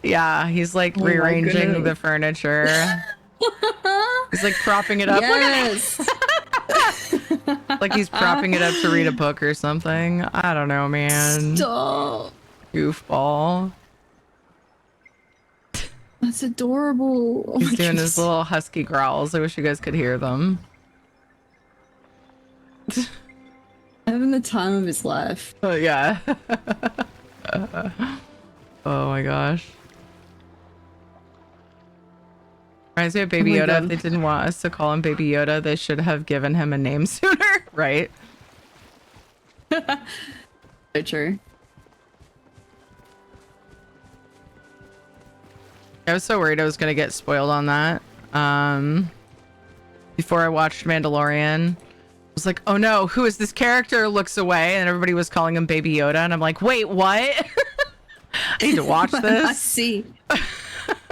[SPEAKER 2] Yeah, he's rearranging the furniture. He's propping it up.
[SPEAKER 19] Yes.
[SPEAKER 2] Like he's propping it up to read a book or something. I don't know, man.
[SPEAKER 19] Stop.
[SPEAKER 2] Goofball.
[SPEAKER 19] That's adorable. Oh
[SPEAKER 2] he's doing his little husky growls. I wish you guys could hear them.
[SPEAKER 19] Having the time of his life.
[SPEAKER 2] Oh, yeah. Oh my gosh. Reminds me of Baby Yoda. If they didn't want us to call him Baby Yoda, they should have given him a name sooner, right?
[SPEAKER 19] So true.
[SPEAKER 2] I was so worried I was gonna get spoiled on that. Before I watched Mandalorian, I was like, "Oh no, who is this character?" Looks away, and everybody was calling him Baby Yoda, and I'm like, "Wait, what?" I need to watch this.
[SPEAKER 19] I see.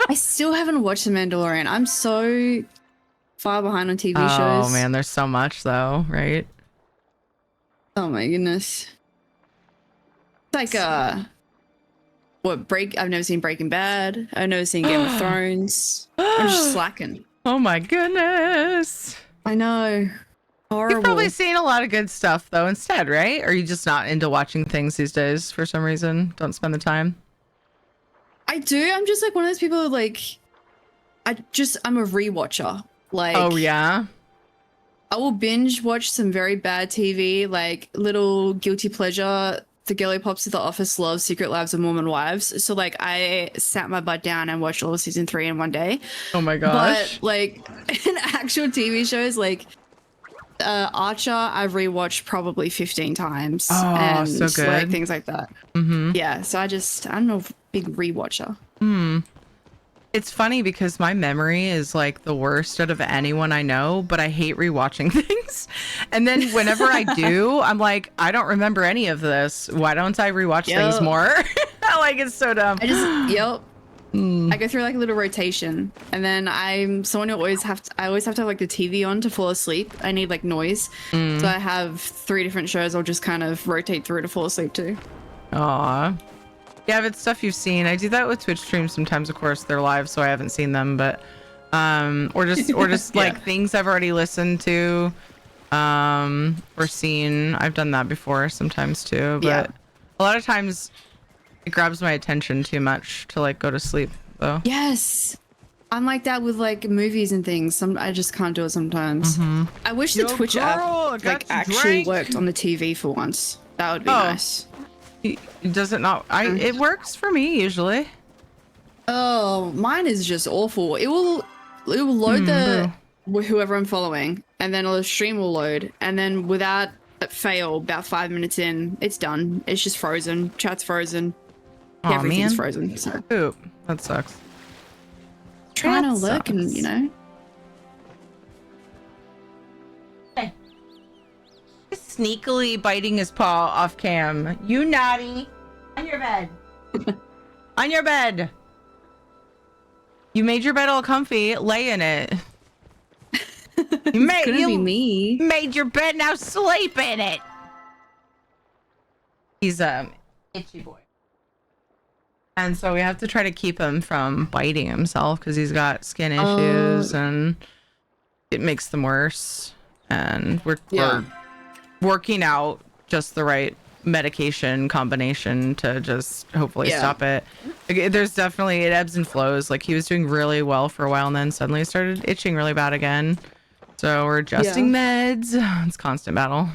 [SPEAKER 19] I still haven't watched The Mandalorian. I'm so far behind on TV shows.
[SPEAKER 2] Oh man, there's so much though, right?
[SPEAKER 19] Oh my goodness. It's like I've never seen Breaking Bad. I've never seen Game of Thrones. I'm just slacking.
[SPEAKER 2] Oh my goodness.
[SPEAKER 19] I know. Horrible.
[SPEAKER 2] You've probably seen a lot of good stuff though instead, right? Or are you just not into watching things these days for some reason? Don't spend the time?
[SPEAKER 19] I do. I'm just one of those people I'm a rewatcher.
[SPEAKER 2] Oh yeah?
[SPEAKER 19] I will binge watch some very bad TV, little guilty pleasure the girly pops of The Office love Secret Lives of Mormon Wives. So like I sat my butt down and watched all of season 3 in one day.
[SPEAKER 2] Oh my gosh.
[SPEAKER 19] But like in actual TV shows, like Archer, I've rewatched probably 15 times.
[SPEAKER 2] Oh,
[SPEAKER 19] and
[SPEAKER 2] so good.
[SPEAKER 19] like things like that.
[SPEAKER 2] Mm-hmm.
[SPEAKER 19] Yeah, so I'm a big rewatcher.
[SPEAKER 2] It's funny because my memory is like the worst out of anyone I know, but I hate rewatching things. And then whenever I do, I'm like, I don't remember any of this. Why don't I rewatch things more? Like, it's so dumb.
[SPEAKER 19] I go through like a little rotation, and then I'm someone who always have to have like the TV on to fall asleep. I need like noise. So I have 3 different shows I'll just kind of rotate through to fall asleep to.
[SPEAKER 2] Aw. Yeah, if it's stuff you've seen. I do that with Twitch streams sometimes. Of course, they're live, so I haven't seen them, but or just like things I've already listened to or seen. I've done that before sometimes too, but a lot of times it grabs my attention too much to like go to sleep though.
[SPEAKER 19] Yes. I'm like that with like movies and things. I just can't do it sometimes. I wish the Twitch app like actually worked on the TV for once. That would be nice.
[SPEAKER 2] Does it not? It works for me usually.
[SPEAKER 19] Oh, mine is just awful. It will load whoever I'm following, and then the stream will load, and then without fail, about 5 minutes in, it's done. It's just frozen. Chat's frozen. Everything's frozen. So.
[SPEAKER 2] Oop, that sucks.
[SPEAKER 19] Trying to look, and you know.
[SPEAKER 2] Sneakily biting his paw off cam. You naughty. On your bed. On your bed. You made your bed all comfy. Lay in it. You made your bed, now sleep in it. He's itchy boy. And so we have to try to keep him from biting himself because he's got skin issues and it makes them worse. And we're working out just the right medication combination to just hopefully stop it. There's definitely, it ebbs and flows. Like he was doing really well for a while and then suddenly started itching really bad again. So we're adjusting meds. It's constant battle.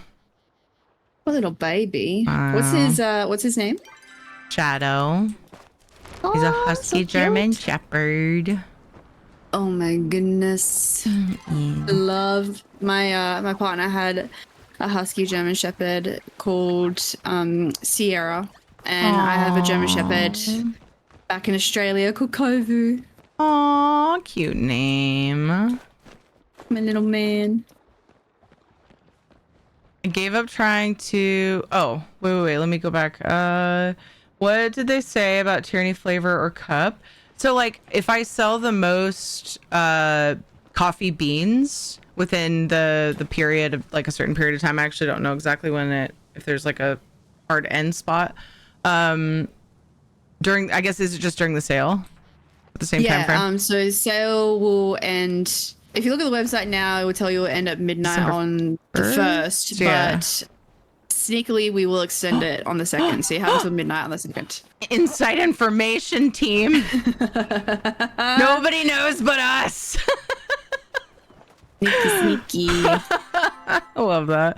[SPEAKER 19] Poor little baby. What's his name?
[SPEAKER 2] Shadow. He's a husky German shepherd.
[SPEAKER 19] Oh my goodness. Love my partner had a husky German shepherd called Sierra, and I have a German shepherd back in Australia called Kovu.
[SPEAKER 2] Aw, cute name.
[SPEAKER 19] My little man.
[SPEAKER 2] I gave up trying to wait, let me go back. What did they say about tyranny flavor or cup? So like if I sell the most coffee beans within the period of like a certain period of time, I actually don't know exactly when if there's like a hard end spot. During, I guess, is it just during the sale at the same time frame?
[SPEAKER 19] So sale will end, if you look at the website now, it will tell you it'll end at midnight
[SPEAKER 2] December
[SPEAKER 19] on the 1st, but sneakily we will extend it on the 2nd, so you have until midnight on the 2nd.
[SPEAKER 2] Inside information, team. Nobody knows but us.
[SPEAKER 19] Sneaky.
[SPEAKER 2] I love that.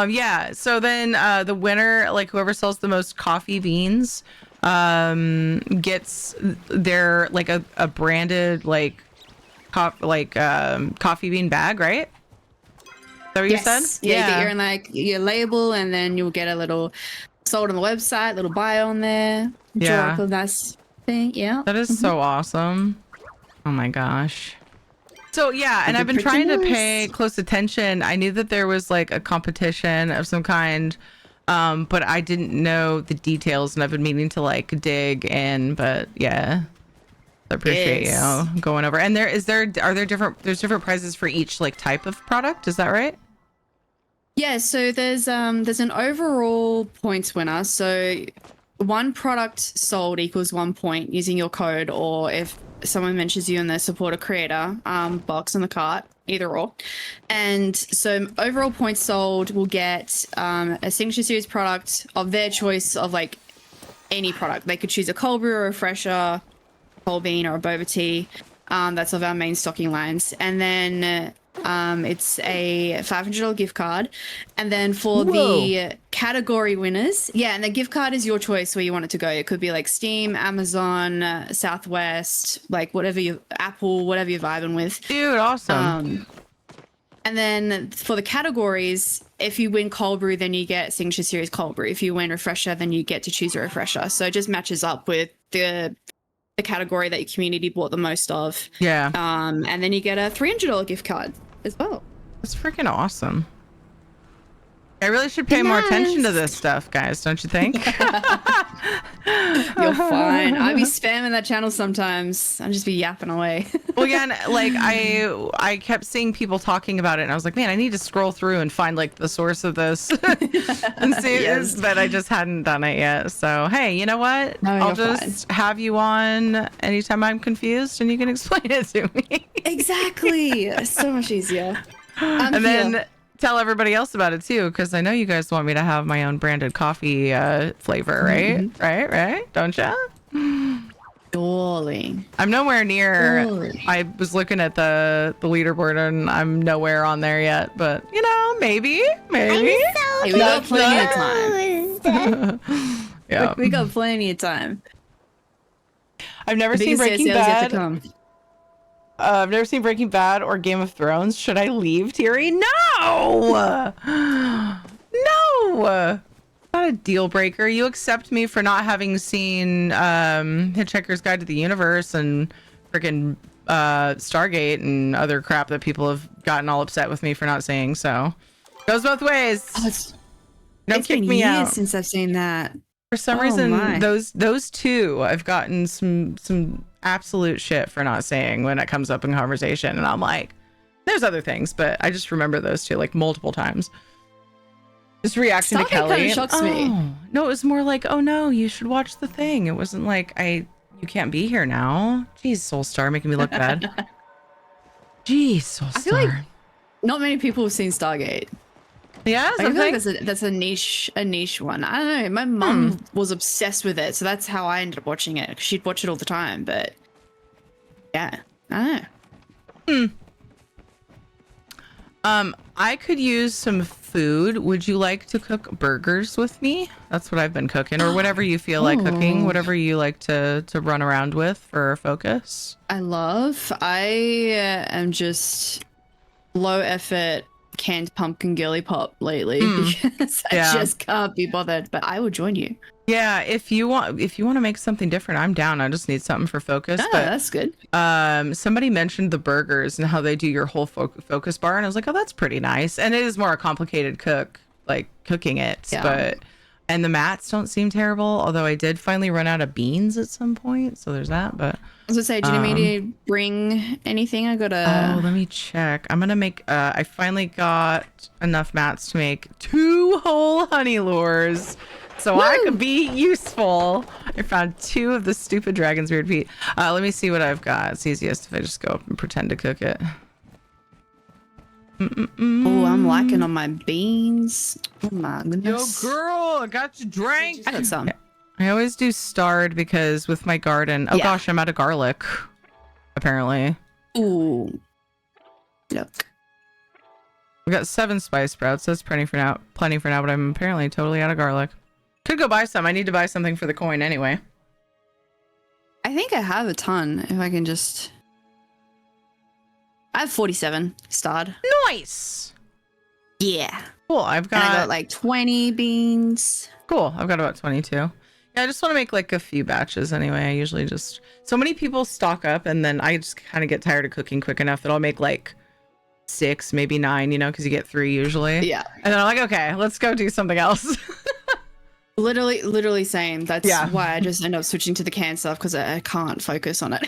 [SPEAKER 2] Yeah, so then the winner, like whoever sells the most coffee beans, gets their like a branded like coffee bean bag, right? Is that what you said?
[SPEAKER 19] Yeah, you get your like your label, and then you'll get a little sold on the website, little bio on there. Draw up a nice thing. Yeah,
[SPEAKER 2] that is so awesome. Oh my gosh. So yeah, and I've been trying to pay close attention. I knew that there was like a competition of some kind, but I didn't know the details, and I've been meaning to like dig in. But yeah, I appreciate you going over. And there's different prizes for each like type of product. Is that right?
[SPEAKER 19] Yeah. So there's an overall points winner. So one product sold equals 1 point using your code, or if someone mentions you in the support a creator box on the cart, either or. And so overall points sold will get a signature series product of their choice of like any product. They could choose a cold brew or a refresher, whole bean or a boba tea. That's of our main stocking lines. And then It's a $500 gift card. And then for the category winners, and the gift card is your choice where you want it to go. It could be like Steam, Amazon, Southwest, like whatever Apple, whatever you're vibing with.
[SPEAKER 2] Dude, awesome.
[SPEAKER 19] And then for the categories, if you win cold brew, then you get Signature Series cold brew. If you win refresher, then you get to choose a refresher. So it just matches up with the category that your community bought the most of.
[SPEAKER 2] Yeah.
[SPEAKER 19] And then you get a $300 gift card as well.
[SPEAKER 2] That's freaking awesome. I really should pay more attention to this stuff, guys, don't you think?
[SPEAKER 19] You're fine. I be spamming that channel sometimes. I'll just be yapping away.
[SPEAKER 2] Well, again, like I kept seeing people talking about it, and I was like, man, I need to scroll through and find like the source of this and see this, but I just hadn't done it yet. So hey, you know what?
[SPEAKER 19] No,
[SPEAKER 2] I'll just have you on anytime I'm confused, and you can explain it to me.
[SPEAKER 19] Exactly. So much easier.
[SPEAKER 2] And then tell everybody else about it too, because I know you guys want me to have my own branded coffee flavor, right?
[SPEAKER 19] Mm-hmm.
[SPEAKER 2] Right? Don't ya?
[SPEAKER 19] Darling.
[SPEAKER 2] I'm nowhere near.
[SPEAKER 19] Darling.
[SPEAKER 2] I was looking at the leaderboard and I'm nowhere on there yet, but you know, maybe.
[SPEAKER 19] Hey, we got plenty of time.
[SPEAKER 2] Yeah.
[SPEAKER 19] We got plenty of time.
[SPEAKER 2] I've never seen Breaking Bad. I've never seen Breaking Bad or Game of Thrones. Should I leave, Thierry? No! No! Not a deal breaker. You accept me for not having seen Hitchhiker's Guide to the Universe and freaking Stargate and other crap that people have gotten all upset with me for not seeing. So goes both ways. Don't
[SPEAKER 19] It's
[SPEAKER 2] kick
[SPEAKER 19] been
[SPEAKER 2] me
[SPEAKER 19] years
[SPEAKER 2] out.
[SPEAKER 19] since I've seen that.
[SPEAKER 2] For some
[SPEAKER 19] Oh
[SPEAKER 2] reason,
[SPEAKER 19] my.
[SPEAKER 2] those two I've gotten some absolute shit for not saying when it comes up in conversation, and I'm like, there's other things, but I just remember those two like multiple times. Just reaction to
[SPEAKER 19] Stargate
[SPEAKER 2] Kelly.
[SPEAKER 19] kinda shocks me.
[SPEAKER 2] No, it was more like, oh no, you should watch the thing. It wasn't like you can't be here now. Jeez, Soulstar, making me look bad. Jeez, Soulstar.
[SPEAKER 19] I feel like not many people have seen Stargate.
[SPEAKER 2] Yeah,
[SPEAKER 19] I feel like that's a niche one. I don't know. My mum was obsessed with it, so that's how I ended up watching it. She'd watch it all the time, but yeah, I don't know.
[SPEAKER 2] I could use some food. Would you like to cook burgers with me? That's what I've been cooking, or whatever you feel like cooking, whatever you like to run around with for focus.
[SPEAKER 19] I am just low effort canned pumpkin girly pop lately because I just can't be bothered, but I will join you.
[SPEAKER 2] Yeah, if you want to make something different, I'm down. I just need something for focus.
[SPEAKER 19] Oh,
[SPEAKER 2] but
[SPEAKER 19] that's good.
[SPEAKER 2] Somebody mentioned the burgers and how they do your whole focus bar, and I was like, oh, that's pretty nice. And it is more a complicated cooking it, and the mats don't seem terrible. Although I did finally run out of beans at some point, so there's that. But
[SPEAKER 19] I was gonna say, do you need me to bring anything? I gotta.
[SPEAKER 2] Oh, let me check. I'm gonna make. I finally got enough mats to make 2 whole honey lures, so I could be useful. I found 2 of the stupid dragon's beard feet. Let me see what I've got. It's easiest if I just go up and pretend to cook it.
[SPEAKER 19] Oh, I'm lacking on my beans. Oh my goodness.
[SPEAKER 2] Yo, girl, I got your drink.
[SPEAKER 19] I got some.
[SPEAKER 2] I always do starred because with my garden. Oh gosh, I'm out of garlic. Apparently.
[SPEAKER 19] Ooh. Look.
[SPEAKER 2] We got 7 spice sprouts. That's plenty for now. But I'm apparently totally out of garlic. Could go buy some. I need to buy something for the coin anyway.
[SPEAKER 19] I think I have a ton. If I can just. I have 47 starred.
[SPEAKER 2] Nice.
[SPEAKER 19] Yeah.
[SPEAKER 2] Cool. I
[SPEAKER 19] got like 20 beans.
[SPEAKER 2] Cool. I've got about 22. Yeah, I just want to make like a few batches anyway. I usually just so many people stock up, and then I just kind of get tired of cooking quick enough that I'll make like 6, maybe 9, because you get 3 usually.
[SPEAKER 19] Yeah.
[SPEAKER 2] And then I'm like, okay, let's go do something else.
[SPEAKER 19] Literally same. That's why I just end up switching to the canned stuff because I can't focus on it.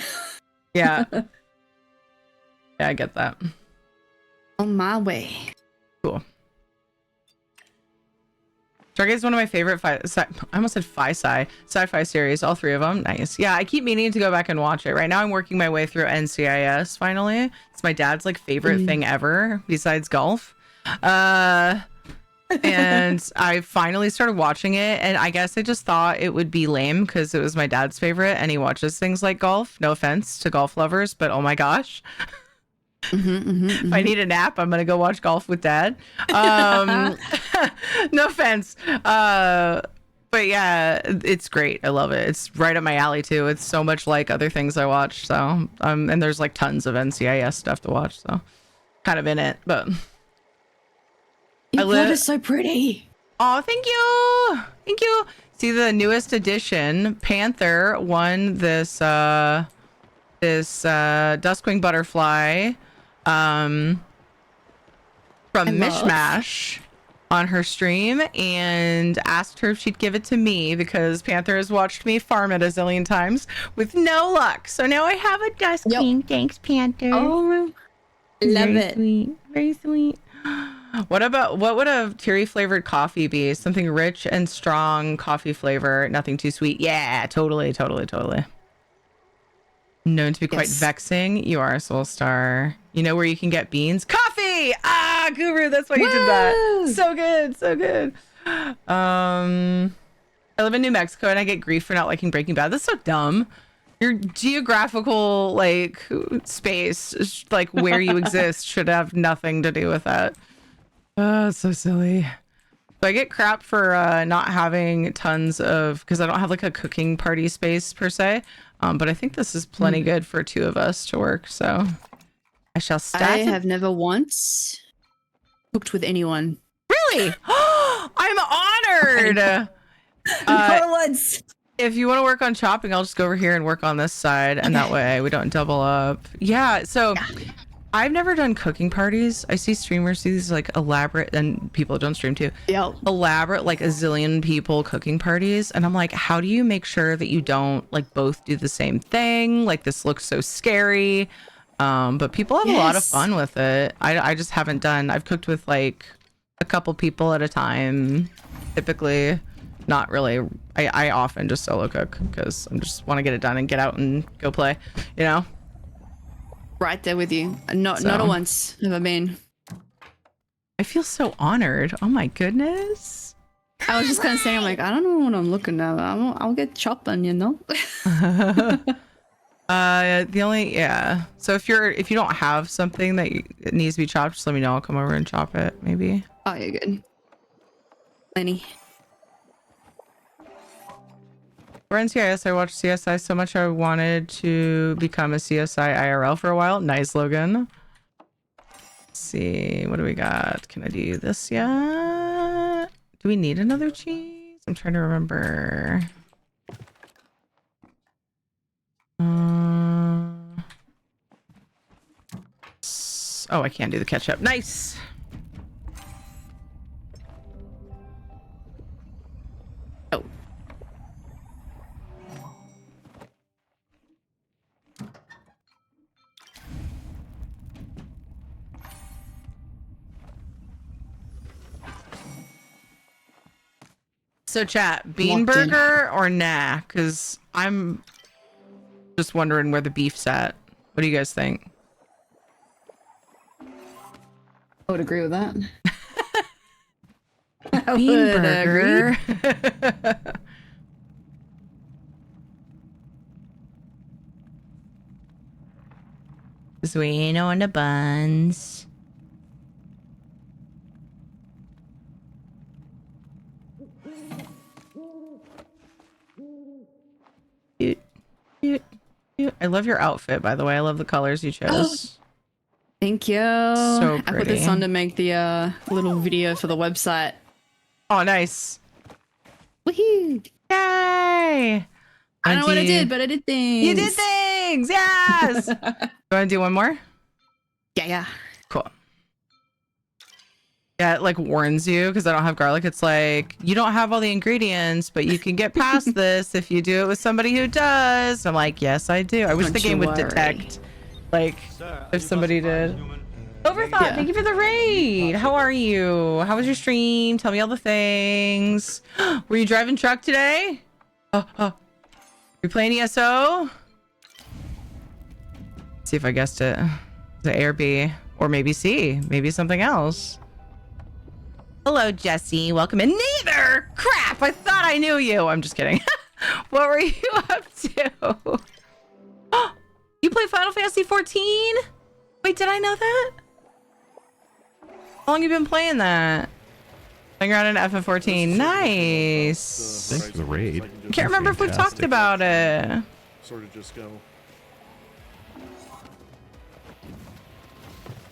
[SPEAKER 2] Yeah. Yeah, I get that.
[SPEAKER 19] On my way.
[SPEAKER 2] Cool. Stargate is one of my favorite I almost said sci-fi series, all 3 of them. Nice. Yeah, I keep meaning to go back and watch it. Right now I'm working my way through NCIS finally. It's my dad's like favorite thing ever besides golf. And I finally started watching it, and I guess I just thought it would be lame because it was my dad's favorite and he watches things like golf. No offense to golf lovers, but oh my gosh. If I need a nap, I'm gonna go watch golf with Dad. No offense. But yeah, it's great. I love it. It's right up my alley too. It's so much like other things I watch. So and there's like tons of NCIS stuff to watch. So kind of in it, but
[SPEAKER 19] Your blood is so pretty.
[SPEAKER 2] Oh, thank you. Thank you. See, the newest edition, Panther won this Duskwing butterfly from Mishmash on her stream and asked her if she'd give it to me because Panther has watched me farm it a zillion times with no luck. So now I have a Duskwing. Thanks, Panther.
[SPEAKER 19] Oh, love it.
[SPEAKER 2] Sweet. Very sweet. What would a Teary flavored coffee be? Something rich and strong coffee flavor, nothing too sweet. Yeah, totally. Known to be quite vexing. You are a soul star. You know where you can get beans? Coffee! Ah, Guru, that's why you did that. So good. I live in New Mexico and I get grief for not liking Breaking Bad. That's so dumb. Your geographical like space, like where you exist, should have nothing to do with that. Oh, so silly. So I get crap for not having tons of, because I don't have like a cooking party space per se. But I think this is plenty good for two of us to work. So I shall start.
[SPEAKER 19] I have never once cooked with anyone.
[SPEAKER 2] Really? I'm honored.
[SPEAKER 19] Not once.
[SPEAKER 2] If you want to work on chopping, I'll just go over here and work on this side, and that way we don't double up. Yeah. So. I've never done cooking parties. I see streamers do these like elaborate, and people who don't stream too.
[SPEAKER 19] Yeah.
[SPEAKER 2] Elaborate, like a zillion people cooking parties. And I'm like, how do you make sure that you don't like both do the same thing? Like this looks so scary. But people have a lot of fun with it. I just haven't done, I've cooked with like a couple people at a time. Typically not really. I often just solo cook because I just want to get it done and get out and go play, you know?
[SPEAKER 19] Right there with you. Not a once have I been.
[SPEAKER 2] I feel so honored. Oh my goodness.
[SPEAKER 19] I was just kind of saying, I'm like, I don't know what I'm looking at. I'll get chopping, you know.
[SPEAKER 2] So if you don't have something that it needs to be chopped, just let me know. I'll come over and chop it. Maybe.
[SPEAKER 19] Oh, you're good. Lenny.
[SPEAKER 2] For NCIS, I watched CSI so much I wanted to become a CSI IRL for a while. Nice, Logan. Let's see, what do we got? Can I do this yet? Do we need another cheese? I'm trying to remember. Oh, I can't do the ketchup. Nice. Oh. So chat, bean burger or nah? Because I'm just wondering where the beef's at. What do you guys think?
[SPEAKER 19] I would agree with that.
[SPEAKER 2] Bean burger. Sweet on the buns. I love your outfit, by the way. I love the colors you chose.
[SPEAKER 19] Thank you.
[SPEAKER 2] So pretty.
[SPEAKER 19] I put this on to make the little video for the website.
[SPEAKER 2] Oh, nice.
[SPEAKER 19] Woohoo!
[SPEAKER 2] Yay!
[SPEAKER 19] I don't know what I did, but I did things.
[SPEAKER 2] You did things! Yes! You want to do one more?
[SPEAKER 19] Yeah.
[SPEAKER 2] Cool. Yeah, it like warns you because I don't have garlic. It's like, you don't have all the ingredients, but you can get past this if you do it with somebody who does. I'm like, yes, I do. I wish the game would detect, like, if somebody did. Overthought, thank you for the raid. How are you? How was your stream? Tell me all the things. Were you driving truck today? You playing ESO? Let's see if I guessed it. Is it A or B? Or maybe C. Maybe something else. Hello, Jesse. Welcome in. Neither! Crap! I thought I knew you. I'm just kidding. What were you up to? You play Final Fantasy 14? Wait, did I know that? How long you been playing that? Playing around in FF14. Nice.
[SPEAKER 7] Thanks for the raid.
[SPEAKER 2] Can't remember if we talked about it.
[SPEAKER 21] Sort of just go.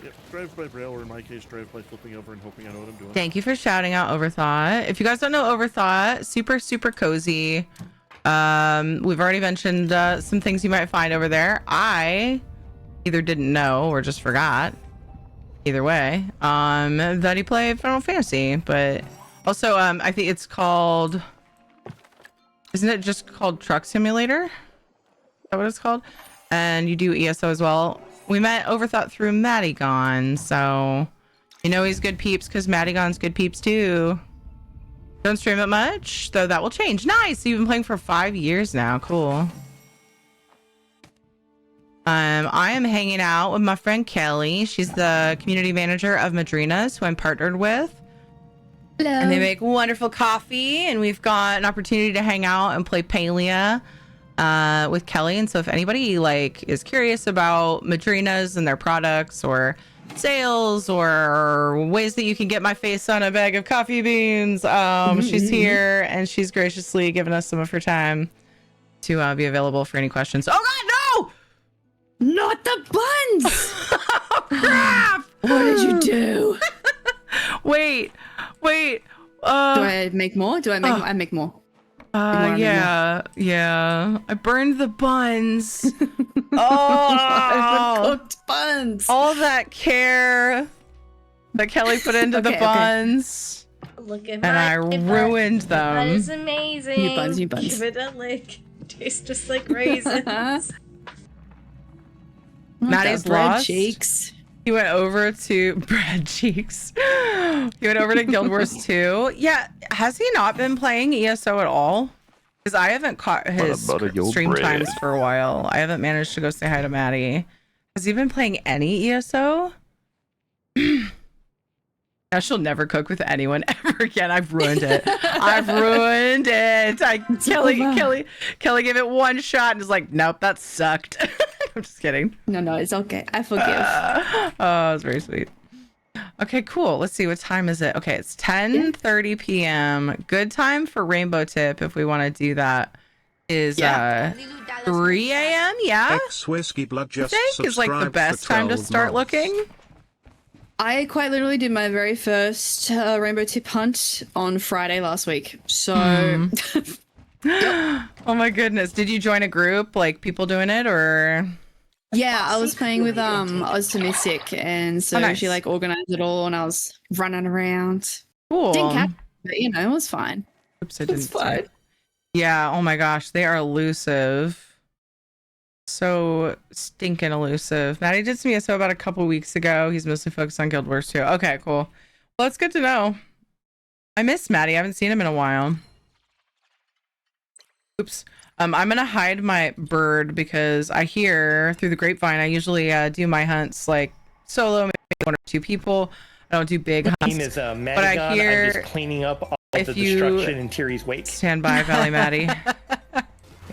[SPEAKER 21] Yep, drive by rail, or in my case, drive by flipping over and hoping I know what I'm doing.
[SPEAKER 2] Thank you for shouting out Overthought. If you guys don't know Overthought, super, super cozy. We've already mentioned some things you might find over there. I either didn't know or just forgot. Either way, that he played Final Fantasy, but also I think it's called, isn't it just called Truck Simulator? Is that what it's called? And you do ESO as well. We met Overthought through Madigon, so you know he's good peeps because Madigon's good peeps too. Don't stream it much, though that will change. Nice, you've been playing for 5 years now. Cool. I am hanging out with my friend Kelly. She's the community manager of Madrinas, who I'm partnered with.
[SPEAKER 19] Hello.
[SPEAKER 2] And they make wonderful coffee, and we've got an opportunity to hang out and play Palia with Kelly. And so if anybody like is curious about Madrinas and their products or sales or ways that you can get my face on a bag of coffee beans, she's here and she's graciously given us some of her time to be available for any questions. Oh God, no!
[SPEAKER 19] Not the buns!
[SPEAKER 2] Oh, crap!
[SPEAKER 19] What did you do?
[SPEAKER 2] Wait.
[SPEAKER 19] Do I make more? I make more?
[SPEAKER 2] Yeah. I burned the buns. Oh,
[SPEAKER 19] cooked buns.
[SPEAKER 2] All that care that Kelly put into the buns.
[SPEAKER 13] Look at
[SPEAKER 2] and I ruined them.
[SPEAKER 13] That is amazing.
[SPEAKER 19] You buns.
[SPEAKER 13] Give it a lick. Tastes just like raisins.
[SPEAKER 2] Maddie's
[SPEAKER 19] bread
[SPEAKER 2] lost.
[SPEAKER 19] cheeks.
[SPEAKER 2] He went over to bread cheeks. He went over to Guild Wars 2. Yeah, has he not been playing ESO at all? Because I haven't caught his stream times for a while. I haven't managed to go say hi to Maddie. Has he been playing any ESO? Now she'll never cook with anyone ever again. I've ruined it. Kelly gave it one shot and is like, nope, that sucked. I'm just kidding.
[SPEAKER 19] No, it's okay. I forgive.
[SPEAKER 2] Oh, it's very sweet. Okay, cool. Let's see. What time is it? Okay, it's 10:30 p.m. Good time for Rainbow Tip if we want to do that is 3 a.m. Yeah?
[SPEAKER 22] Ex-Whiskey Blood just
[SPEAKER 2] I think is like the best time to start looking.
[SPEAKER 19] I quite literally did my very first Rainbow Tip hunt on Friday last week. So...
[SPEAKER 2] Oh my goodness. Did you join a group, like people doing it, or...
[SPEAKER 19] Yeah, I was playing with Optimistic, and so she like organized it all, and I was running around.
[SPEAKER 2] Cool.
[SPEAKER 19] Didn't catch, but it was fine.
[SPEAKER 2] Oops, it's fine. Yeah. Oh my gosh, they are elusive. So stinking elusive. Maddie did some ESO about a couple weeks ago. He's mostly focused on Guild Wars 2. Okay, cool. Well, that's good to know. I miss Maddie. I haven't seen him in a while. Oops. I'm gonna hide my bird because I hear through the grapevine. I usually do my hunts like solo, maybe 1 or 2 people. I don't do big hunts.
[SPEAKER 23] Is
[SPEAKER 2] but I hear
[SPEAKER 23] I'm just cleaning up all the destruction in Tiri's wake.
[SPEAKER 2] Stand by, Valley Maddie.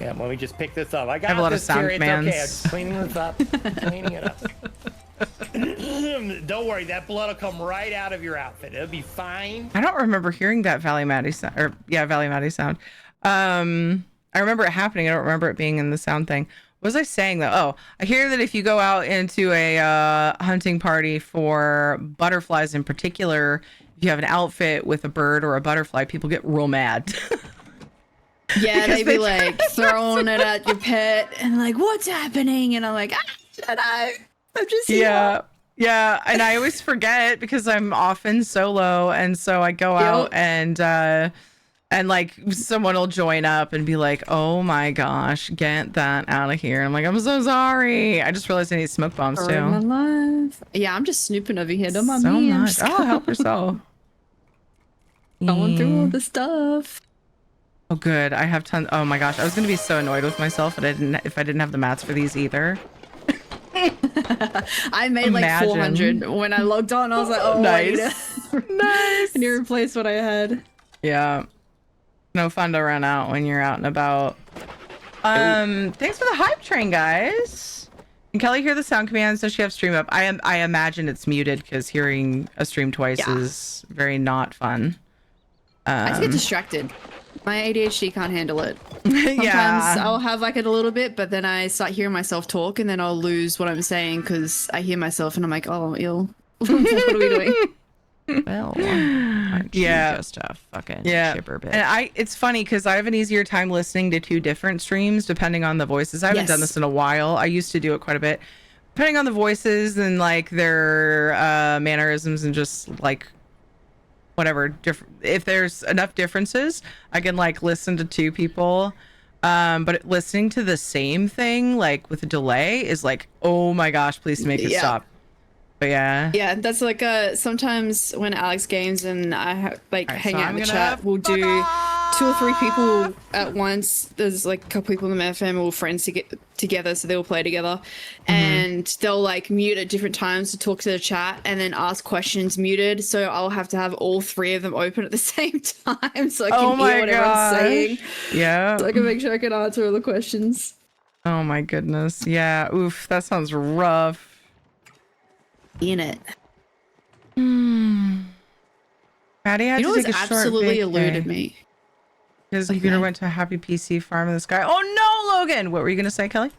[SPEAKER 23] Yeah, let me just pick this up. I got
[SPEAKER 2] have a lot of
[SPEAKER 23] this,
[SPEAKER 2] sound
[SPEAKER 23] Tiri.
[SPEAKER 2] commands.
[SPEAKER 23] It's okay. I'm just cleaning this up. Cleaning it up. Don't worry, that blood will come right out of your outfit. It'll be fine.
[SPEAKER 2] I don't remember hearing that Valley Maddie sound, or Valley Maddie sound. I remember it happening. I don't remember it being in the sound thing. What was I saying though? Oh, I hear that if you go out into a hunting party for butterflies in particular, if you have an outfit with a bird or a butterfly, people get real mad.
[SPEAKER 19] Yeah, they be like throwing it at your pet and like, what's happening? And I'm like, shut up. I'm just here.
[SPEAKER 2] Yeah, and I always forget because I'm often solo, and so I go out and like someone will join up and be like, oh my gosh, get that out of here. I'm like, I'm so sorry. I just realized I need smoke bombs too.
[SPEAKER 19] My life. Yeah, I'm just snooping over here. Don't mind
[SPEAKER 2] So
[SPEAKER 19] me.
[SPEAKER 2] much. Oh, help yourself.
[SPEAKER 19] Going through all the stuff.
[SPEAKER 2] Oh, good. I have tons. Oh my gosh, I was gonna be so annoyed with myself if I didn't have the mats for these either.
[SPEAKER 19] I made like 400 when I logged on. I was like, oh,
[SPEAKER 2] nice.
[SPEAKER 19] Nice. I need to replace what I had.
[SPEAKER 2] Yeah. No fun to run out when you're out and about. Thanks for the hype train, guys. Can Kelly hear the sound commands? Does she have stream up? I imagine it's muted because hearing a stream twice is very not fun.
[SPEAKER 19] I just get distracted. My ADHD can't handle it. Sometimes
[SPEAKER 2] Yeah.
[SPEAKER 19] I'll have like it a little bit, but then I start hearing myself talk, and then I'll lose what I'm saying because I hear myself, and I'm like, "Oh, I'm ill. What are we doing?"
[SPEAKER 2] Well,
[SPEAKER 7] yeah, just a fucking chipper bitch.
[SPEAKER 2] And it's funny because I have an easier time listening to two different streams depending on the voices. I haven't done this in a while. I used to do it quite a bit, depending on the voices and like their mannerisms and just like whatever. If there's enough differences, I can like listen to two people. But listening to the same thing like with a delay is like, oh my gosh, please make it stop. But yeah,
[SPEAKER 19] that's like sometimes when Alex games and I hang out in the chat, we'll do 2 or 3 people at once. There's like a couple people in the FM all friends to get together, so they all play together, and they'll like mute at different times to talk to the chat and then ask questions muted. So I'll have to have all 3 of them open at the same time so I can hear what everyone's saying.
[SPEAKER 2] Yeah,
[SPEAKER 19] so I can make sure I can answer all the questions.
[SPEAKER 2] Oh my goodness, yeah, oof, that sounds rough.
[SPEAKER 19] In it.
[SPEAKER 2] Patty had to take a short
[SPEAKER 19] absolutely
[SPEAKER 2] vacay.
[SPEAKER 19] eluded me.
[SPEAKER 2] His computer went to a happy PC farm in the sky. Oh no, Logan! What were you gonna say, Kelly?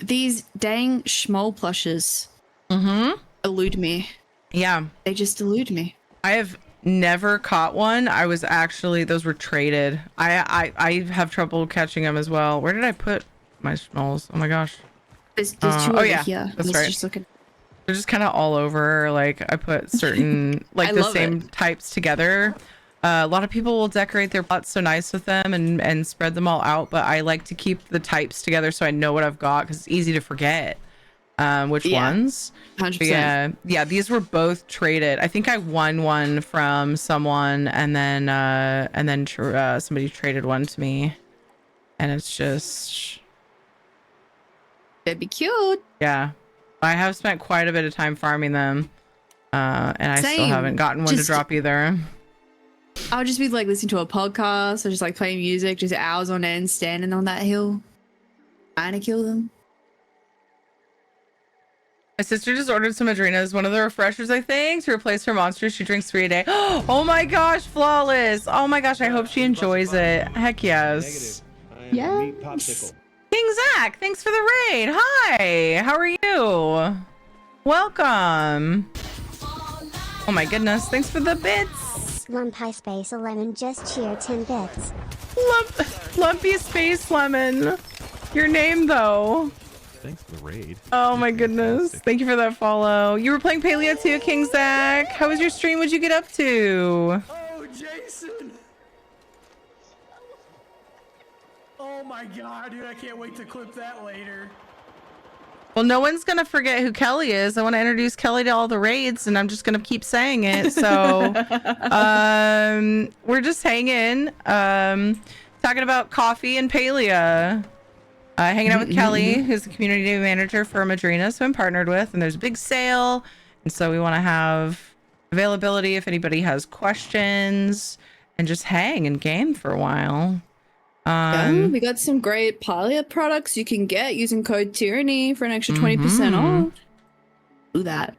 [SPEAKER 19] These dang schmoll plushes elude me.
[SPEAKER 2] Yeah.
[SPEAKER 19] They just elude me.
[SPEAKER 2] I have never caught one. I was actually, those were traded. I have trouble catching them as well. Where did I put my schmolls? Oh my gosh.
[SPEAKER 19] There's 2 over here.
[SPEAKER 2] That's
[SPEAKER 19] Let's
[SPEAKER 2] right.
[SPEAKER 19] just look at...
[SPEAKER 2] They're just kind of all over. Like I put certain like the same types together. A lot of people will decorate their plots so nice with them and spread them all out, but I like to keep the types together so I know what I've got because it's easy to forget which ones.
[SPEAKER 19] 100%.
[SPEAKER 2] Yeah, these were both traded. I think I won one from someone and then somebody traded one to me, and it's just.
[SPEAKER 19] That'd be cute.
[SPEAKER 2] Yeah, I have spent quite a bit of time farming them, and I still
[SPEAKER 19] Same.
[SPEAKER 2] haven't gotten one to drop either.
[SPEAKER 19] I'll just be like listening to a podcast or just like playing music, just hours on end, standing on that hill, trying to kill them.
[SPEAKER 2] My sister just ordered some Adrenas, one of the refreshers, I think, to replace her monsters. She drinks 3 a day. Oh my gosh, flawless! Oh my gosh, I hope she enjoys it. Heck yes.
[SPEAKER 19] Yes.
[SPEAKER 2] King Zach, thanks for the raid. Hi, how are you? Welcome. Oh my goodness, thanks for the bits.
[SPEAKER 8] Lumpy Space Lemon just cheered 10 bits.
[SPEAKER 2] Lumpy Space Lemon. Your name though.
[SPEAKER 21] Thanks for the raid.
[SPEAKER 2] Oh my goodness. Thank you for that follow. You were playing Palia too, King Zach. How was your stream? What'd you get up to?
[SPEAKER 17] Oh, Jason! Oh my god, dude, I can't wait to clip that later.
[SPEAKER 2] Well, no one's gonna forget who Kelly is. I want to introduce Kelly to all the raids, and I'm just gonna keep saying it. So, we're just hanging, talking about coffee and Palia. Hanging out with Kelly, who's the community manager for Madrina, so I'm partnered with, and there's a big sale, and so we want to have availability if anybody has questions, and just hang and game for a while.
[SPEAKER 19] We got some great Palia products you can get using code Tyranny for an extra 20% off. Do that.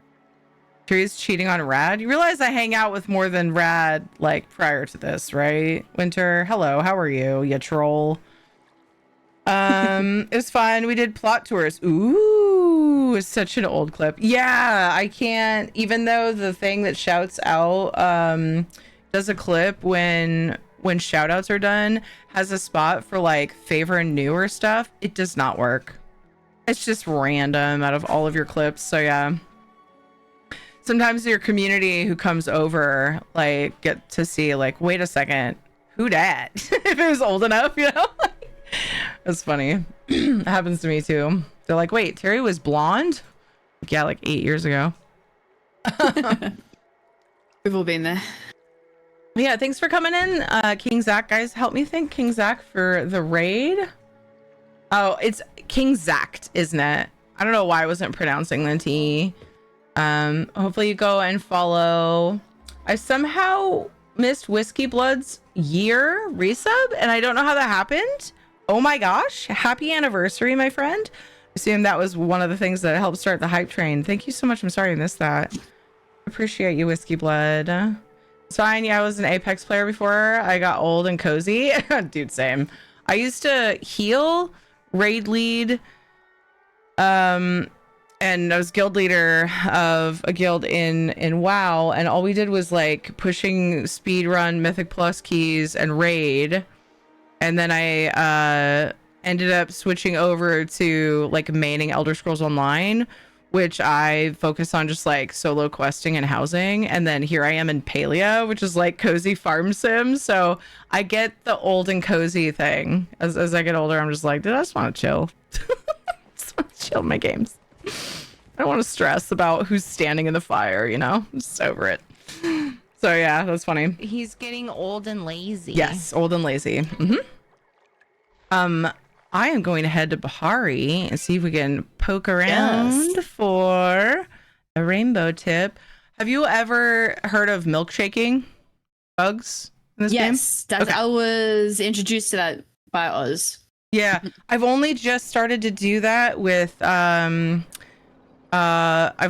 [SPEAKER 2] Therese cheating on Rad. You realize I hang out with more than Rad like prior to this, right? Winter, hello, how are you? You troll. It was fun. We did plot tours. Ooh, it's such an old clip. Yeah, I can't, even though the thing that shouts out does a clip when shout outs are done, has a spot for like favor and newer stuff, it does not work. It's just random out of all of your clips. So yeah, sometimes your community who comes over like get to see like, wait a second, who dat? If it was old enough, you know. That's funny. It happens to me too. They're like, wait, Terry was blonde? Yeah, like 8 years ago.
[SPEAKER 19] We've all been there.
[SPEAKER 2] Yeah, thanks for coming in, King Zach. Guys, help me thank King Zach for the raid. Oh, it's King Zacht, isn't it? I don't know why I wasn't pronouncing the T. Hopefully you go and follow. I somehow missed Whiskey Blood's year resub, and I don't know how that happened. Oh my gosh. Happy anniversary, my friend. I assume that was one of the things that helped start the hype train. Thank you so much. I'm sorry I missed that. Appreciate you, Whiskey Blood. It's fine. Yeah, I was an Apex player before I got old and cozy. Dude, same. I used to heal, raid lead, and I was guild leader of a guild in WoW, and all we did was like pushing speedrun Mythic Plus keys and raid. And then I ended up switching over to like maining Elder Scrolls Online, which I focus on just like solo questing and housing. And then here I am in Palia, which is like cozy farm sim. So I get the old and cozy thing. As I get older, I'm just like, dude, I just want to chill. Just want to chill in my games. I don't want to stress about who's standing in the fire, you know? I'm just over it. So yeah, that's funny.
[SPEAKER 18] He's getting old and lazy.
[SPEAKER 2] Yes, old and lazy. I am going to head to Bahari and see if we can poke around for a rainbow tip. Have you ever heard of milkshaking bugs in this game?
[SPEAKER 19] Yes, I was introduced to that by Oz.
[SPEAKER 2] Yeah, I've only just started to do that with I've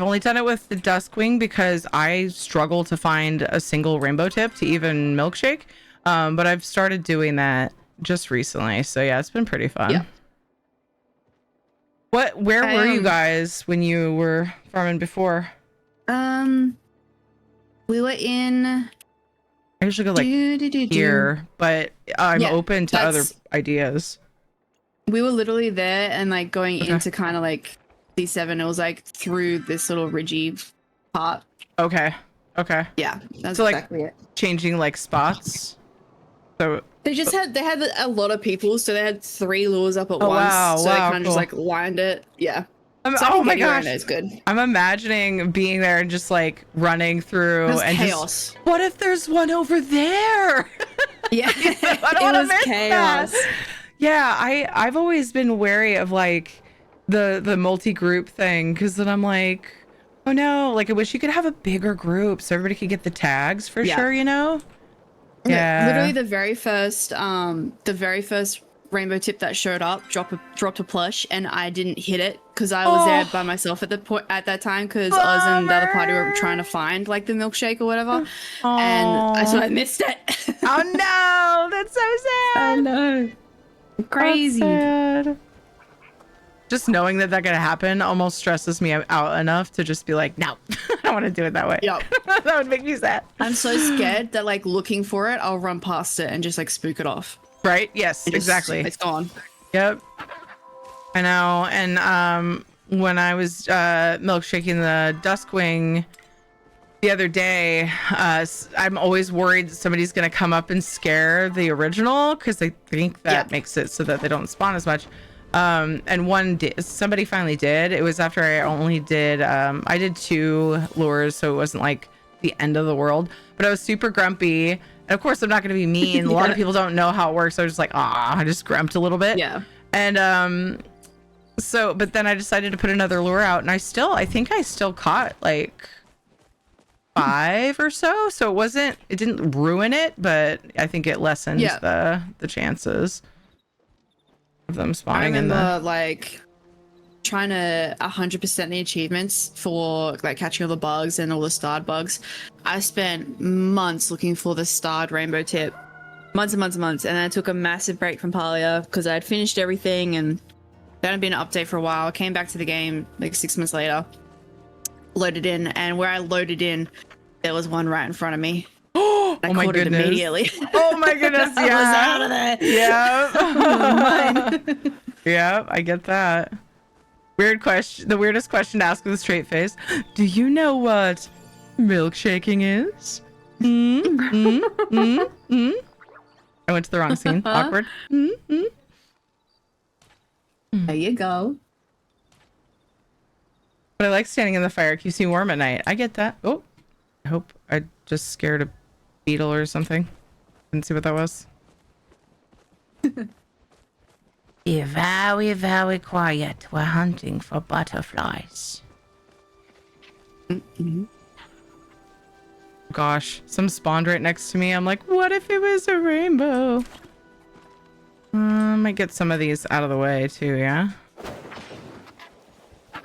[SPEAKER 2] only done it with the Duskwing because I struggle to find a single rainbow tip to even milkshake. But I've started doing that just recently. So yeah, it's been pretty fun. Yeah. Where were you guys when you were farming before?
[SPEAKER 19] We were in
[SPEAKER 2] I usually go like here, but I'm open to other ideas.
[SPEAKER 19] We were literally there and like going into kind of like D7. It was like through this little ridgy part.
[SPEAKER 2] Okay.
[SPEAKER 19] Yeah, that's
[SPEAKER 2] so
[SPEAKER 19] exactly
[SPEAKER 2] like
[SPEAKER 19] it.
[SPEAKER 2] changing like spots. So
[SPEAKER 19] they had a lot of people, so they had 3 lures up at once.
[SPEAKER 2] Wow,
[SPEAKER 19] so they kind of just like lined it. Yeah.
[SPEAKER 2] Oh my gosh,
[SPEAKER 19] it's good.
[SPEAKER 2] I'm imagining being there and just like running through and
[SPEAKER 19] chaos.
[SPEAKER 2] Just, what if there's one over there?
[SPEAKER 19] Yeah,
[SPEAKER 2] I don't want to miss
[SPEAKER 19] chaos.
[SPEAKER 2] that. Yeah, I've always been wary of like the multi-group thing because then I'm like, oh no, like I wish you could have a bigger group so everybody could get the tags for sure, you know? Yeah.
[SPEAKER 19] Literally the very first rainbow tip that showed up dropped a plush, and I didn't hit it because I was there by myself at that time because Oz and the other party were trying to find like the milkshake or whatever, and so I missed it.
[SPEAKER 2] Oh no, that's so sad.
[SPEAKER 19] I know, crazy.
[SPEAKER 2] Sad. Just knowing that gonna happen almost stresses me out enough to just be like, no, I don't want to do it that way.
[SPEAKER 19] Yep.
[SPEAKER 2] That would make me sad.
[SPEAKER 19] I'm so scared that like looking for it, I'll run past it and just like spook it off.
[SPEAKER 2] Right? Yes, exactly.
[SPEAKER 19] It's gone.
[SPEAKER 2] Yep. I know. And when I was milkshaking the Duskwing the other day, I'm always worried that somebody's going to come up and scare the original because they think that makes it so that they don't spawn as much. And somebody finally did. It was after I only did, I did 2 lures, so it wasn't like the end of the world, but I was super grumpy. And of course I'm not going to be mean. A lot of people don't know how it works. So I was just like, I just grumped a little bit.
[SPEAKER 19] Yeah.
[SPEAKER 2] And, but then I decided to put another lure out and I think I still caught like 5 or so. So it didn't ruin it, but I think it lessened the chances of them spawning.
[SPEAKER 19] I remember like trying to 100% the achievements for like catching all the bugs and all the starred bugs. I spent months looking for the starred rainbow tip, months and months and months, and then I took a massive break from Palia because I had finished everything and there had been an update for a while. I came back to the game like 6 months later, loaded in, and where I loaded in, there was one right in front of me.
[SPEAKER 2] Oh my
[SPEAKER 19] caught
[SPEAKER 2] goodness!
[SPEAKER 19] It immediately.
[SPEAKER 2] Oh my goodness! Yeah,
[SPEAKER 19] I was out of there.
[SPEAKER 2] Yeah. Yeah, I get that. Weird question. The weirdest question to ask with a straight face. Do you know what milkshaking is? I went to the wrong scene. Awkward.
[SPEAKER 19] There you go.
[SPEAKER 2] But I like standing in the fire. It keeps me warm at night. I get that. Oh, I hope I just scared a beetle or something. Didn't see what that was.
[SPEAKER 18] Be very, very quiet. We're hunting for butterflies.
[SPEAKER 2] Gosh, some spawned right next to me. I'm like, what if it was a rainbow? Might get some of these out of the way too, yeah?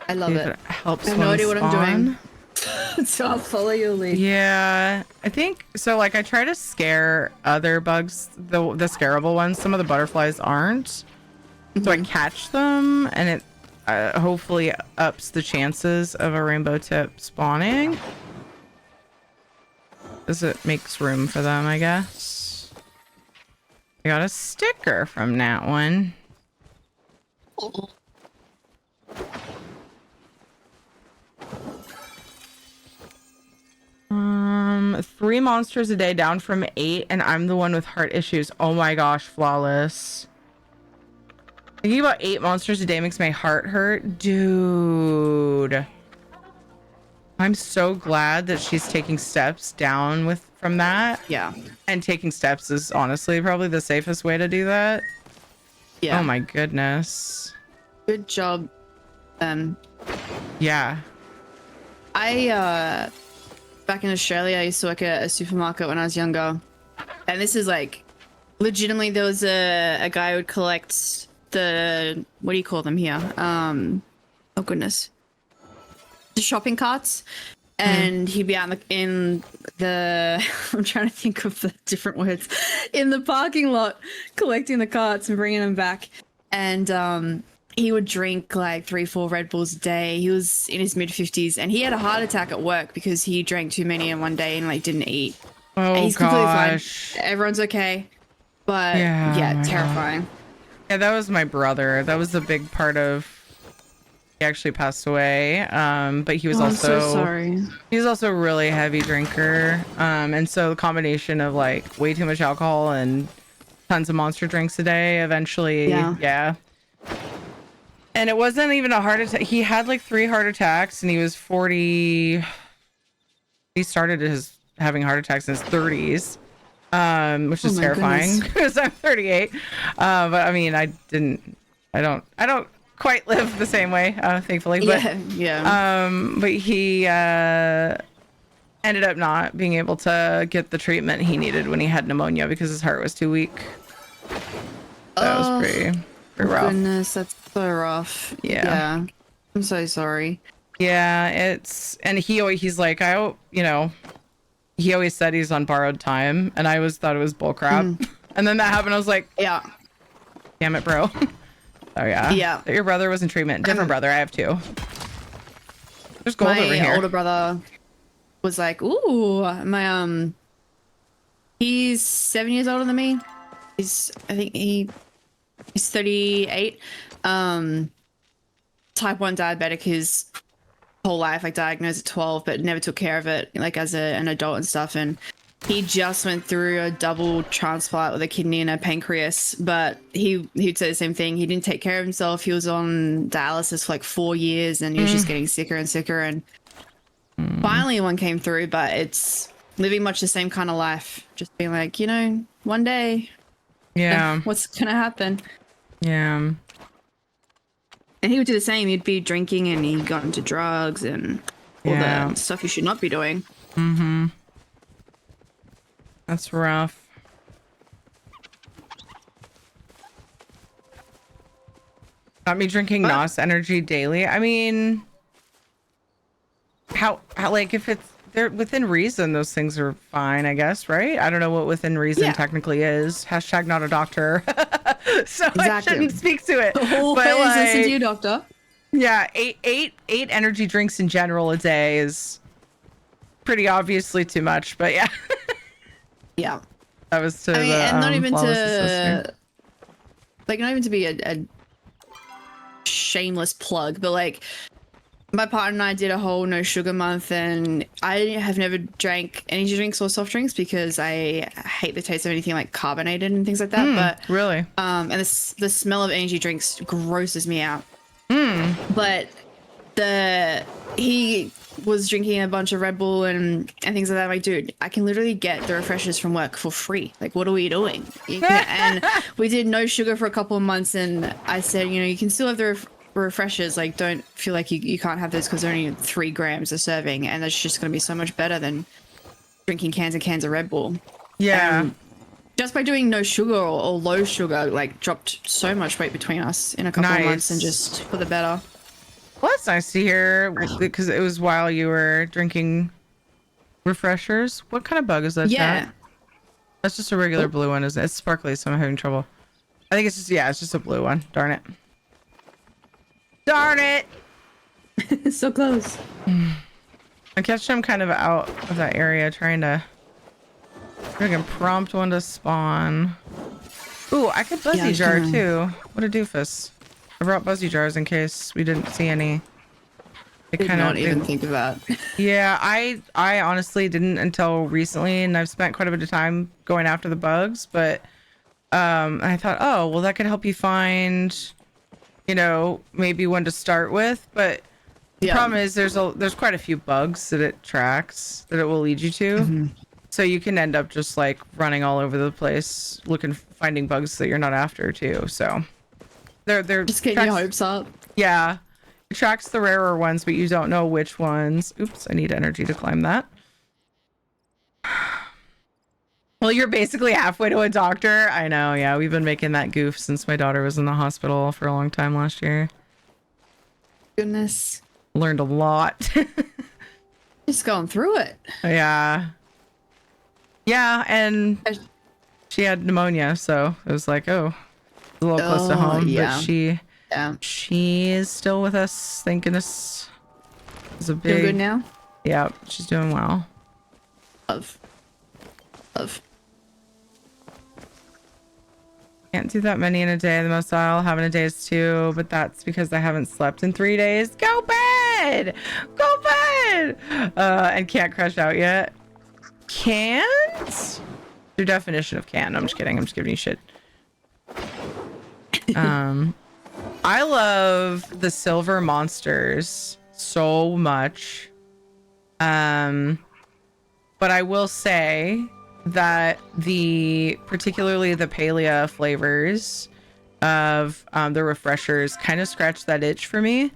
[SPEAKER 19] I love
[SPEAKER 2] See if
[SPEAKER 19] it.
[SPEAKER 2] helps
[SPEAKER 19] I have no idea what I'm
[SPEAKER 2] spawn.
[SPEAKER 19] doing. So I'll follow your lead.
[SPEAKER 2] Yeah, I think so. Like, I try to scare other bugs, the scareable ones. Some of the butterflies aren't, so I catch them, and it hopefully ups the chances of a rainbow tip spawning, as it makes room for them, I guess. I got a sticker from that one. 3 monsters a day, down from 8, and I'm the one with heart issues. Oh my gosh, flawless. Thinking about 8 monsters a day makes my heart hurt. Dude. I'm so glad that she's taking steps down from that.
[SPEAKER 19] Yeah.
[SPEAKER 2] And taking steps is honestly probably the safest way to do that.
[SPEAKER 19] Yeah.
[SPEAKER 2] Oh my goodness.
[SPEAKER 19] Good job.
[SPEAKER 2] Yeah.
[SPEAKER 19] Back in Australia, I used to work at a supermarket when I was younger. And this is like, legitimately, there was a guy who would collect the, what do you call them here? Oh goodness. The shopping carts. And he'd be out in the I'm trying to think of the different words. In the parking lot, collecting the carts and bringing them back. And he would drink like 3-4 Red Bulls a day. He was in his mid-50s, and he had a heart attack at work because he drank too many in one day and like didn't eat.
[SPEAKER 2] Oh,
[SPEAKER 19] and he's completely fine. Everyone's okay. But yeah, terrifying.
[SPEAKER 2] God. Yeah, that was my brother. That was a big part of. He actually passed away. But he was also.
[SPEAKER 19] I'm so sorry.
[SPEAKER 2] He was also a really heavy drinker. And so the combination of like way too much alcohol and tons of monster drinks a day eventually. Yeah. And it wasn't even a heart attack. He had like 3 heart attacks, and he was 40. He started having heart attacks in his 30s, which is terrifying because I'm 38. But I mean, I don't quite live the same way, thankfully. But but he ended up not being able to get the treatment he needed when he had pneumonia because his heart was too weak. That was pretty rough.
[SPEAKER 19] Goodness, that's so rough. Yeah. I'm so sorry.
[SPEAKER 2] Yeah, and he's like, he always said he's on borrowed time, and I always thought it was bullcrap. And then that happened, I was like,
[SPEAKER 19] yeah,
[SPEAKER 2] damn it, bro. Oh yeah. Your brother was in treatment. Different brother. I have 2. There's gold over here.
[SPEAKER 19] My older brother was like, ooh, he's 7 years older than me. I think he's 38. Type 1 diabetic his whole life, like diagnosed at 12, but never took care of it like as an adult and stuff. And he just went through a double transplant with a kidney and a pancreas, but he'd say the same thing. He didn't take care of himself. He was on dialysis for like 4 years, and he was just getting sicker and sicker. And finally one came through, but it's living much the same kind of life. Just being like, one day, what's gonna happen?
[SPEAKER 2] Yeah.
[SPEAKER 19] And he would do the same. He'd be drinking, and he got into drugs and all the stuff you should not be doing.
[SPEAKER 2] That's rough. Got me drinking NOS energy daily. I mean, how like if they're within reason, those things are fine, I guess, right? I don't know what within reason technically is. # not a doctor. So I shouldn't speak to it.
[SPEAKER 19] Always listen to you, doctor.
[SPEAKER 2] Yeah, eight energy drinks in general a day is pretty obviously too much, but yeah.
[SPEAKER 19] Yeah.
[SPEAKER 2] That was to
[SPEAKER 19] and not even to like, not even to be a shameless plug, but like my partner and I did a whole no sugar month, and I have never drank energy drinks or soft drinks because I hate the taste of anything like carbonated and things like that. But
[SPEAKER 2] really,
[SPEAKER 19] and the smell of energy drinks grosses me out. But he was drinking a bunch of Red Bull and things like that. I'm like, dude, I can literally get the refreshers from work for free. Like, what are we doing? And we did no sugar for a couple of months, and I said, you can still have the refreshers. Like, don't feel like you can't have those because they're only 3 grams a serving, and that's just going to be so much better than drinking cans and cans of Red Bull.
[SPEAKER 2] Yeah.
[SPEAKER 19] Just by doing no sugar or low sugar, like dropped so much weight between us in a couple of months and just for the better.
[SPEAKER 2] Well, that's nice to hear because it was while you were drinking refreshers. What kind of bug is that?
[SPEAKER 19] Yeah.
[SPEAKER 2] Chat? That's just a regular blue one, isn't it? It's sparkly, so I'm having trouble. I think it's just, yeah, it's just a blue one. Darn it. Darn it!
[SPEAKER 19] So close.
[SPEAKER 2] I catch him kind of out of that area trying to freaking prompt one to spawn. Ooh, I could Buzzy Jar too. What a doofus. I brought Buzzy Jars in case we didn't see any.
[SPEAKER 19] I did not even think of that.
[SPEAKER 2] Yeah, I honestly didn't until recently, and I've spent quite a bit of time going after the bugs, but I thought, oh, well, that could help you find, you know, maybe one to start with, but the problem is there's quite a few bugs that it tracks that it will lead you to. So you can end up just like running all over the place finding bugs that you're not after too. So they're
[SPEAKER 19] just getting your hopes up.
[SPEAKER 2] Yeah. It tracks the rarer ones, but you don't know which ones. Oops, I need energy to climb that. Well, you're basically halfway to a doctor. I know, yeah. We've been making that goof since my daughter was in the hospital for a long time last year.
[SPEAKER 19] Goodness.
[SPEAKER 2] Learned a lot.
[SPEAKER 19] Just going through it.
[SPEAKER 2] Yeah. Yeah, and she had pneumonia, so it was like, oh, a little close to home.
[SPEAKER 19] Yeah.
[SPEAKER 2] But she is still with us. Thank goodness. It's a big.
[SPEAKER 19] Doing good now?
[SPEAKER 2] Yeah, she's doing well.
[SPEAKER 19] Love.
[SPEAKER 2] Can't do that many in a day. The most I'll have in a day is 2, but that's because I haven't slept in 3 days. Go bed! Go bed! And can't crush out yet. Can't? Your definition of can. I'm just kidding. I'm just giving you shit. I love the silver monsters so much. But I will say that particularly the Palia flavors of the refreshers kind of scratch that itch for me.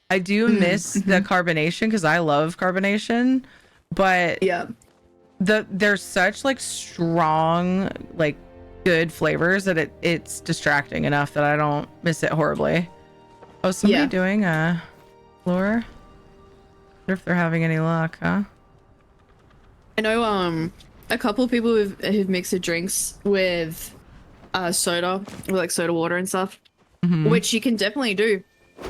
[SPEAKER 2] I do miss the carbonation because I love carbonation, but there's such like strong like good flavors that it's distracting enough that I don't miss it horribly. Oh, somebody doing a floor? Wonder if they're having any luck, huh?
[SPEAKER 19] I know a couple of people who've mixed the drinks with soda, with like soda water and stuff, which you can definitely do.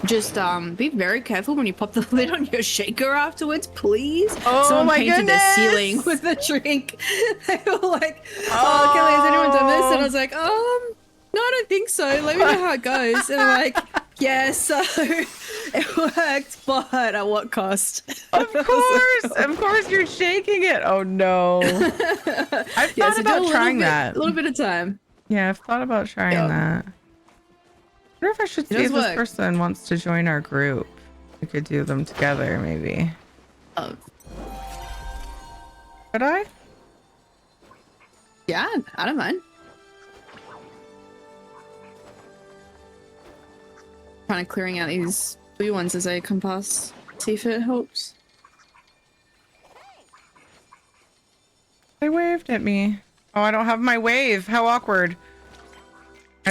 [SPEAKER 19] Just be very careful when you pop the lid on your shaker afterwards, please.
[SPEAKER 2] Oh,
[SPEAKER 19] someone
[SPEAKER 2] my
[SPEAKER 19] painted their ceiling with the drink. They were like, "Oh, Kelly, has anyone done this?" And I was like, "No, I don't think so. Let me know how it goes." And I'm like, "Yeah, so it worked, but at what cost?"
[SPEAKER 2] Of course, you're shaking it. Oh no! I've thought about trying that.
[SPEAKER 19] A little bit of time.
[SPEAKER 2] Yeah, I've thought about trying that. I wonder if I should see if this person wants to join our group. We could do them together, maybe. Could I?
[SPEAKER 19] Yeah, I don't mind. Kind of clearing out these blue ones as I come past. See if it helps.
[SPEAKER 2] They waved at me. Oh, I don't have my wave. How awkward.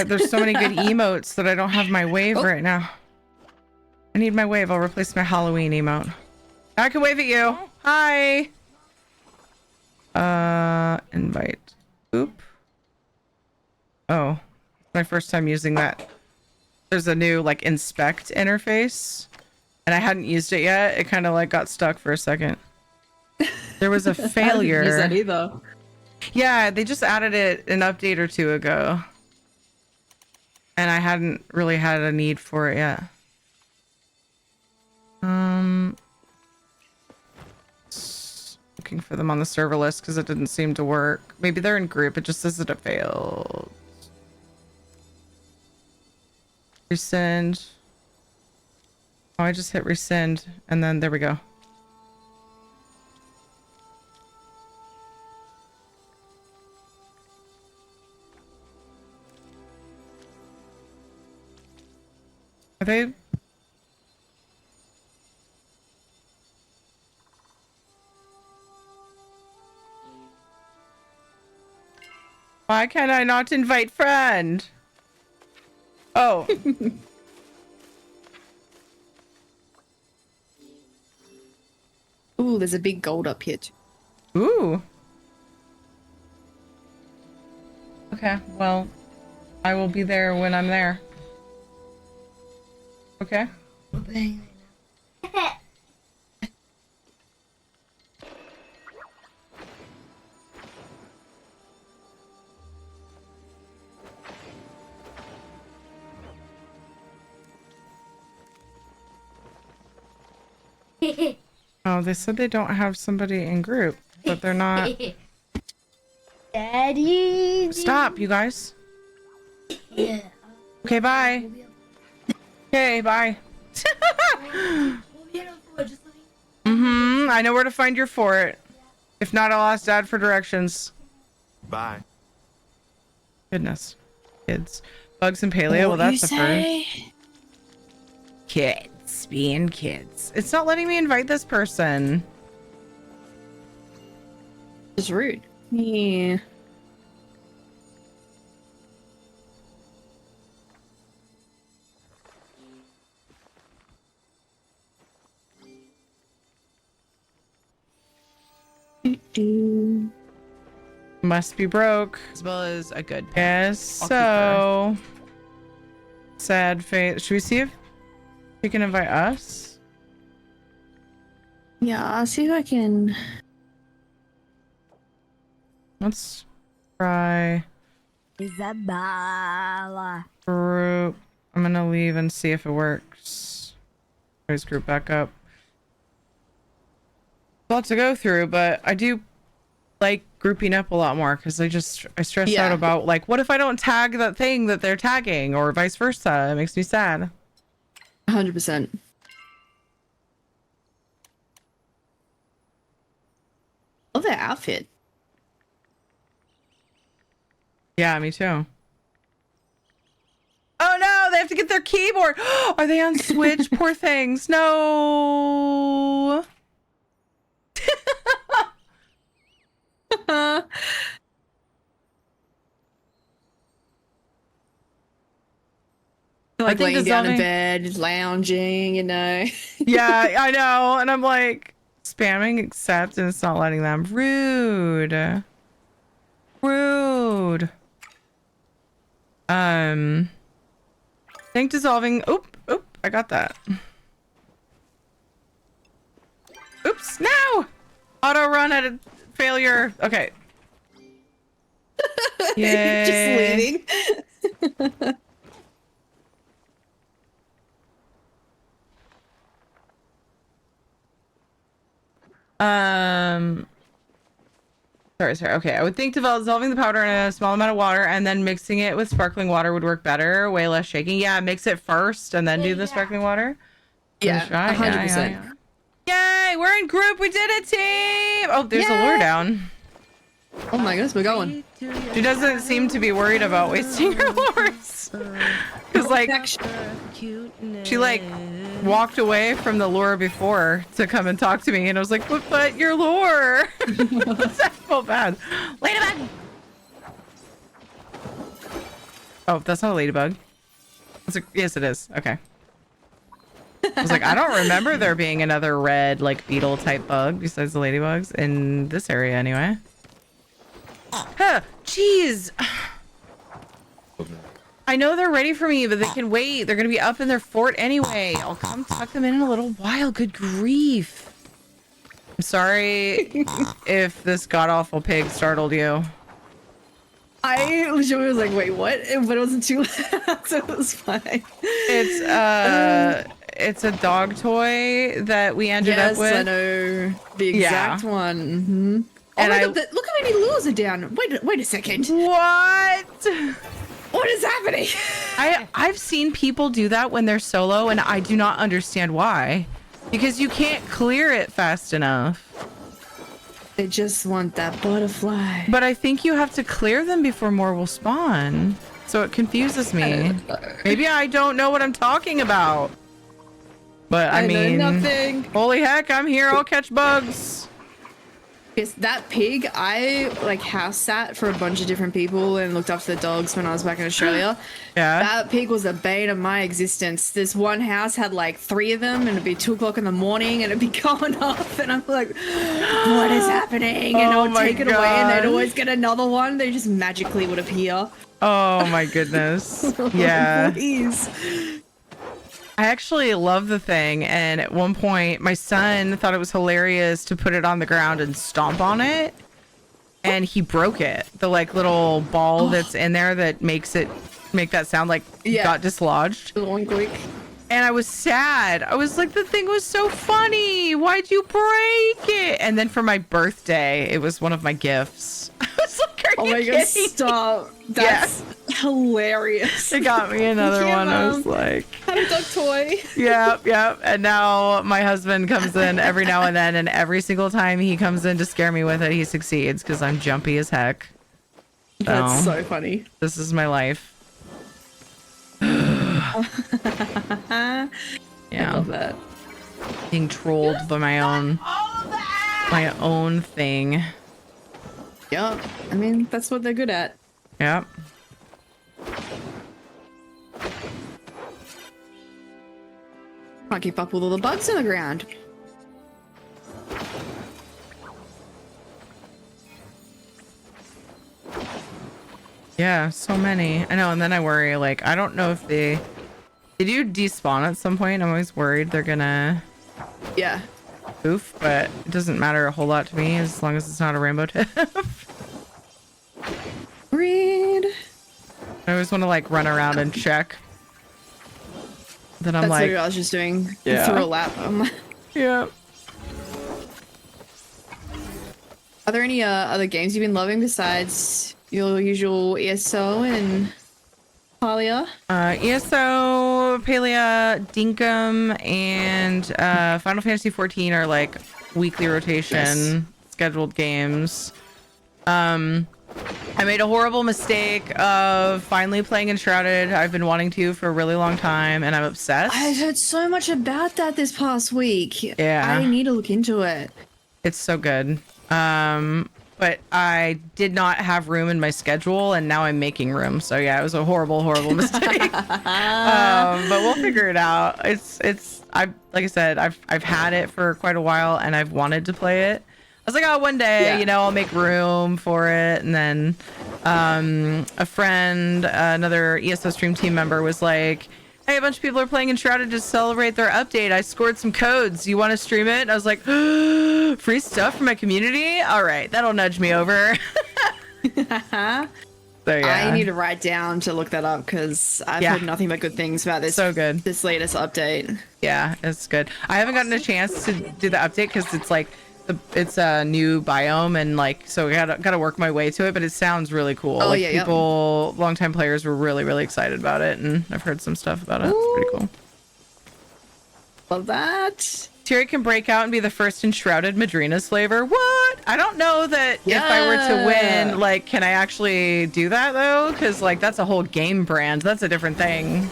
[SPEAKER 2] There's so many good emotes that I don't have my wave right now. I need my wave. I'll replace my Halloween emote. I can wave at you. Hi. Invite. Oop. Oh, my first time using that. There's a new like inspect interface, and I hadn't used it yet. It kind of like got stuck for a second. There was a failure.
[SPEAKER 19] I didn't use that either.
[SPEAKER 2] Yeah, they just added it an update or 2 ago. And I hadn't really had a need for it yet. Looking for them on the server list because it didn't seem to work. Maybe they're in group. It just says that it failed. Resend. Oh, I just hit resend and then there we go. Are they? Why can I not invite friend? Oh.
[SPEAKER 19] Ooh, there's a big gold up here too.
[SPEAKER 2] Ooh. Okay, well, I will be there when I'm there. Okay. Oh, they said they don't have somebody in group, but they're not.
[SPEAKER 8] Daddy.
[SPEAKER 2] Stop, you guys.
[SPEAKER 8] Yeah.
[SPEAKER 2] Okay, bye. Okay, bye. I know where to find your fort. If not, I'll ask Dad for directions.
[SPEAKER 21] Bye.
[SPEAKER 2] Goodness. Kids. Bugs and Palia, well, that's the first. Kids. Being kids. It's not letting me invite this person.
[SPEAKER 19] It's rude. Yeah.
[SPEAKER 2] Must be broke. As well as a good pet. Yes, so sad face. Should we see if he can invite us?
[SPEAKER 19] Yeah, I'll see if I can.
[SPEAKER 2] Let's try
[SPEAKER 8] Isabella.
[SPEAKER 2] group. I'm gonna leave and see if it works. There's group back up. A lot to go through, but I do like grouping up a lot more because I stress out about like, what if I don't tag that thing that they're tagging, or vice versa? It makes me sad.
[SPEAKER 19] 100%. Love their outfit.
[SPEAKER 2] Yeah, me too. Oh no, they have to get their keyboard. Are they on Switch? Poor things. No.
[SPEAKER 19] Like laying down in bed, lounging, you know.
[SPEAKER 2] Yeah, I know. And I'm like spamming accept and it's not letting them. Rude. Rude. Think dissolving. Oop, I got that. Oops, no! Auto run at a failure. Okay. Yay.
[SPEAKER 19] Just leaving.
[SPEAKER 2] Sorry. Okay, I would think dissolving the powder in a small amount of water and then mixing it with sparkling water would work better. Way less shaking. Yeah, mix it first and then do the sparkling water.
[SPEAKER 19] Yeah, 100%.
[SPEAKER 2] Yay, we're in group. We did it, team. Oh, there's a lure down.
[SPEAKER 19] Oh my goodness, we're going.
[SPEAKER 2] She doesn't seem to be worried about wasting her lures. Because like, she like walked away from the lure before to come and talk to me, and I was like, but your lure. I felt bad. Ladybug. Oh, that's not a ladybug. Yes, it is. Okay. I was like, I don't remember there being another red like beetle type bug besides the ladybugs in this area anyway. Huh, jeez. I know they're ready for me, but they can wait. They're gonna be up in their fort anyway. I'll come tuck them in a little while. Good grief. I'm sorry if this god-awful pig startled you.
[SPEAKER 19] I legitimately was like, wait, what? But it wasn't too loud, so it was fine.
[SPEAKER 2] It's a dog toy that we ended up with.
[SPEAKER 19] Yes, I know the exact one. Mm-hmm.
[SPEAKER 2] And
[SPEAKER 19] look how many lures are down. Wait a second.
[SPEAKER 2] What?
[SPEAKER 19] What is happening?
[SPEAKER 2] I've seen people do that when they're solo, and I do not understand why. Because you can't clear it fast enough.
[SPEAKER 19] They just want that butterfly.
[SPEAKER 2] But I think you have to clear them before more will spawn. So it confuses me. Maybe I don't know what I'm talking about. But I mean,
[SPEAKER 19] know nothing.
[SPEAKER 2] Holy heck, I'm here. I'll catch bugs.
[SPEAKER 19] Yes, that pig, I like house sat for a bunch of different people and looked after the dogs when I was back in Australia.
[SPEAKER 2] Yeah.
[SPEAKER 19] That pig was a bane of my existence. This one house had like 3 of them and it'd be 2 o'clock in the morning and it'd be going off and I'm like, what is happening? And I would take it away and they'd always get another one. They just magically would appear.
[SPEAKER 2] Oh my goodness. Yeah.
[SPEAKER 19] Please.
[SPEAKER 2] I actually love the thing, and at one point my son thought it was hilarious to put it on the ground and stomp on it, and he broke it. The like little ball that's in there that makes it make that sound like got dislodged. And I was sad. I was like, the thing was so funny. Why'd you break it? And then for my birthday, it was one of my gifts. I was like, are you
[SPEAKER 19] God,
[SPEAKER 2] kidding?
[SPEAKER 19] stop. That's hilarious.
[SPEAKER 2] It got me another one. I was like,
[SPEAKER 19] had a dog toy.
[SPEAKER 2] Yep. And now my husband comes in every now and then, and every single time he comes in to scare me with it, he succeeds because I'm jumpy as heck.
[SPEAKER 19] That's so funny.
[SPEAKER 2] This is my life.
[SPEAKER 19] Yeah. I love that.
[SPEAKER 2] Being trolled by my own thing.
[SPEAKER 19] Yep. I mean, that's what they're good at.
[SPEAKER 2] Yep.
[SPEAKER 19] Can't keep up with all the bugs in the ground.
[SPEAKER 2] Yeah, so many. I know, and then I worry, like, I don't know if they do despawn at some point. I'm always worried they're gonna poof, but it doesn't matter a whole lot to me as long as it's not a rainbow tip.
[SPEAKER 19] Read.
[SPEAKER 2] I always want to like run around and check. Then I'm
[SPEAKER 19] That's
[SPEAKER 2] like,
[SPEAKER 19] what I was just doing.
[SPEAKER 2] Yeah.
[SPEAKER 19] Through a lap.
[SPEAKER 2] Yeah.
[SPEAKER 19] Are there any other games you've been loving besides your usual ESO and Palia?
[SPEAKER 2] ESO, Palia, Dinkum, and Final Fantasy 14 are like weekly rotation scheduled games. I made a horrible mistake of finally playing Enshrouded. I've been wanting to for a really long time, and I'm obsessed.
[SPEAKER 19] I've heard so much about that this past week.
[SPEAKER 2] Yeah.
[SPEAKER 19] I need to look into it.
[SPEAKER 2] It's so good. But I did not have room in my schedule, and now I'm making room. So yeah, it was a horrible mistake. But we'll figure it out. Like I said, I've had it for quite a while, and I've wanted to play it. I was like, oh, one day, I'll make room for it. And then a friend, another ESO stream team member was like, hey, a bunch of people are playing Enshrouded to celebrate their update. I scored some codes. You want to stream it? And I was like, free stuff for my community? All right, that'll nudge me over. So, yeah.
[SPEAKER 19] I need to write down to look that up because I've heard nothing but good things about this.
[SPEAKER 2] So good.
[SPEAKER 19] This latest update.
[SPEAKER 2] Yeah, it's good. I haven't gotten a chance to do the update because it's like, it's a new biome and like so I gotta work my way to it, but it sounds really cool.
[SPEAKER 19] Oh,
[SPEAKER 2] like
[SPEAKER 19] yeah,
[SPEAKER 2] people, longtime players were really excited about it, and I've heard some stuff about it. It's pretty cool.
[SPEAKER 19] Love that.
[SPEAKER 2] Tyri can break out and be the first Enshrouded Madrina's flavor. What? I don't know that if I were to win, like, can I actually do that though? Because like that's a whole game brand. That's a different thing.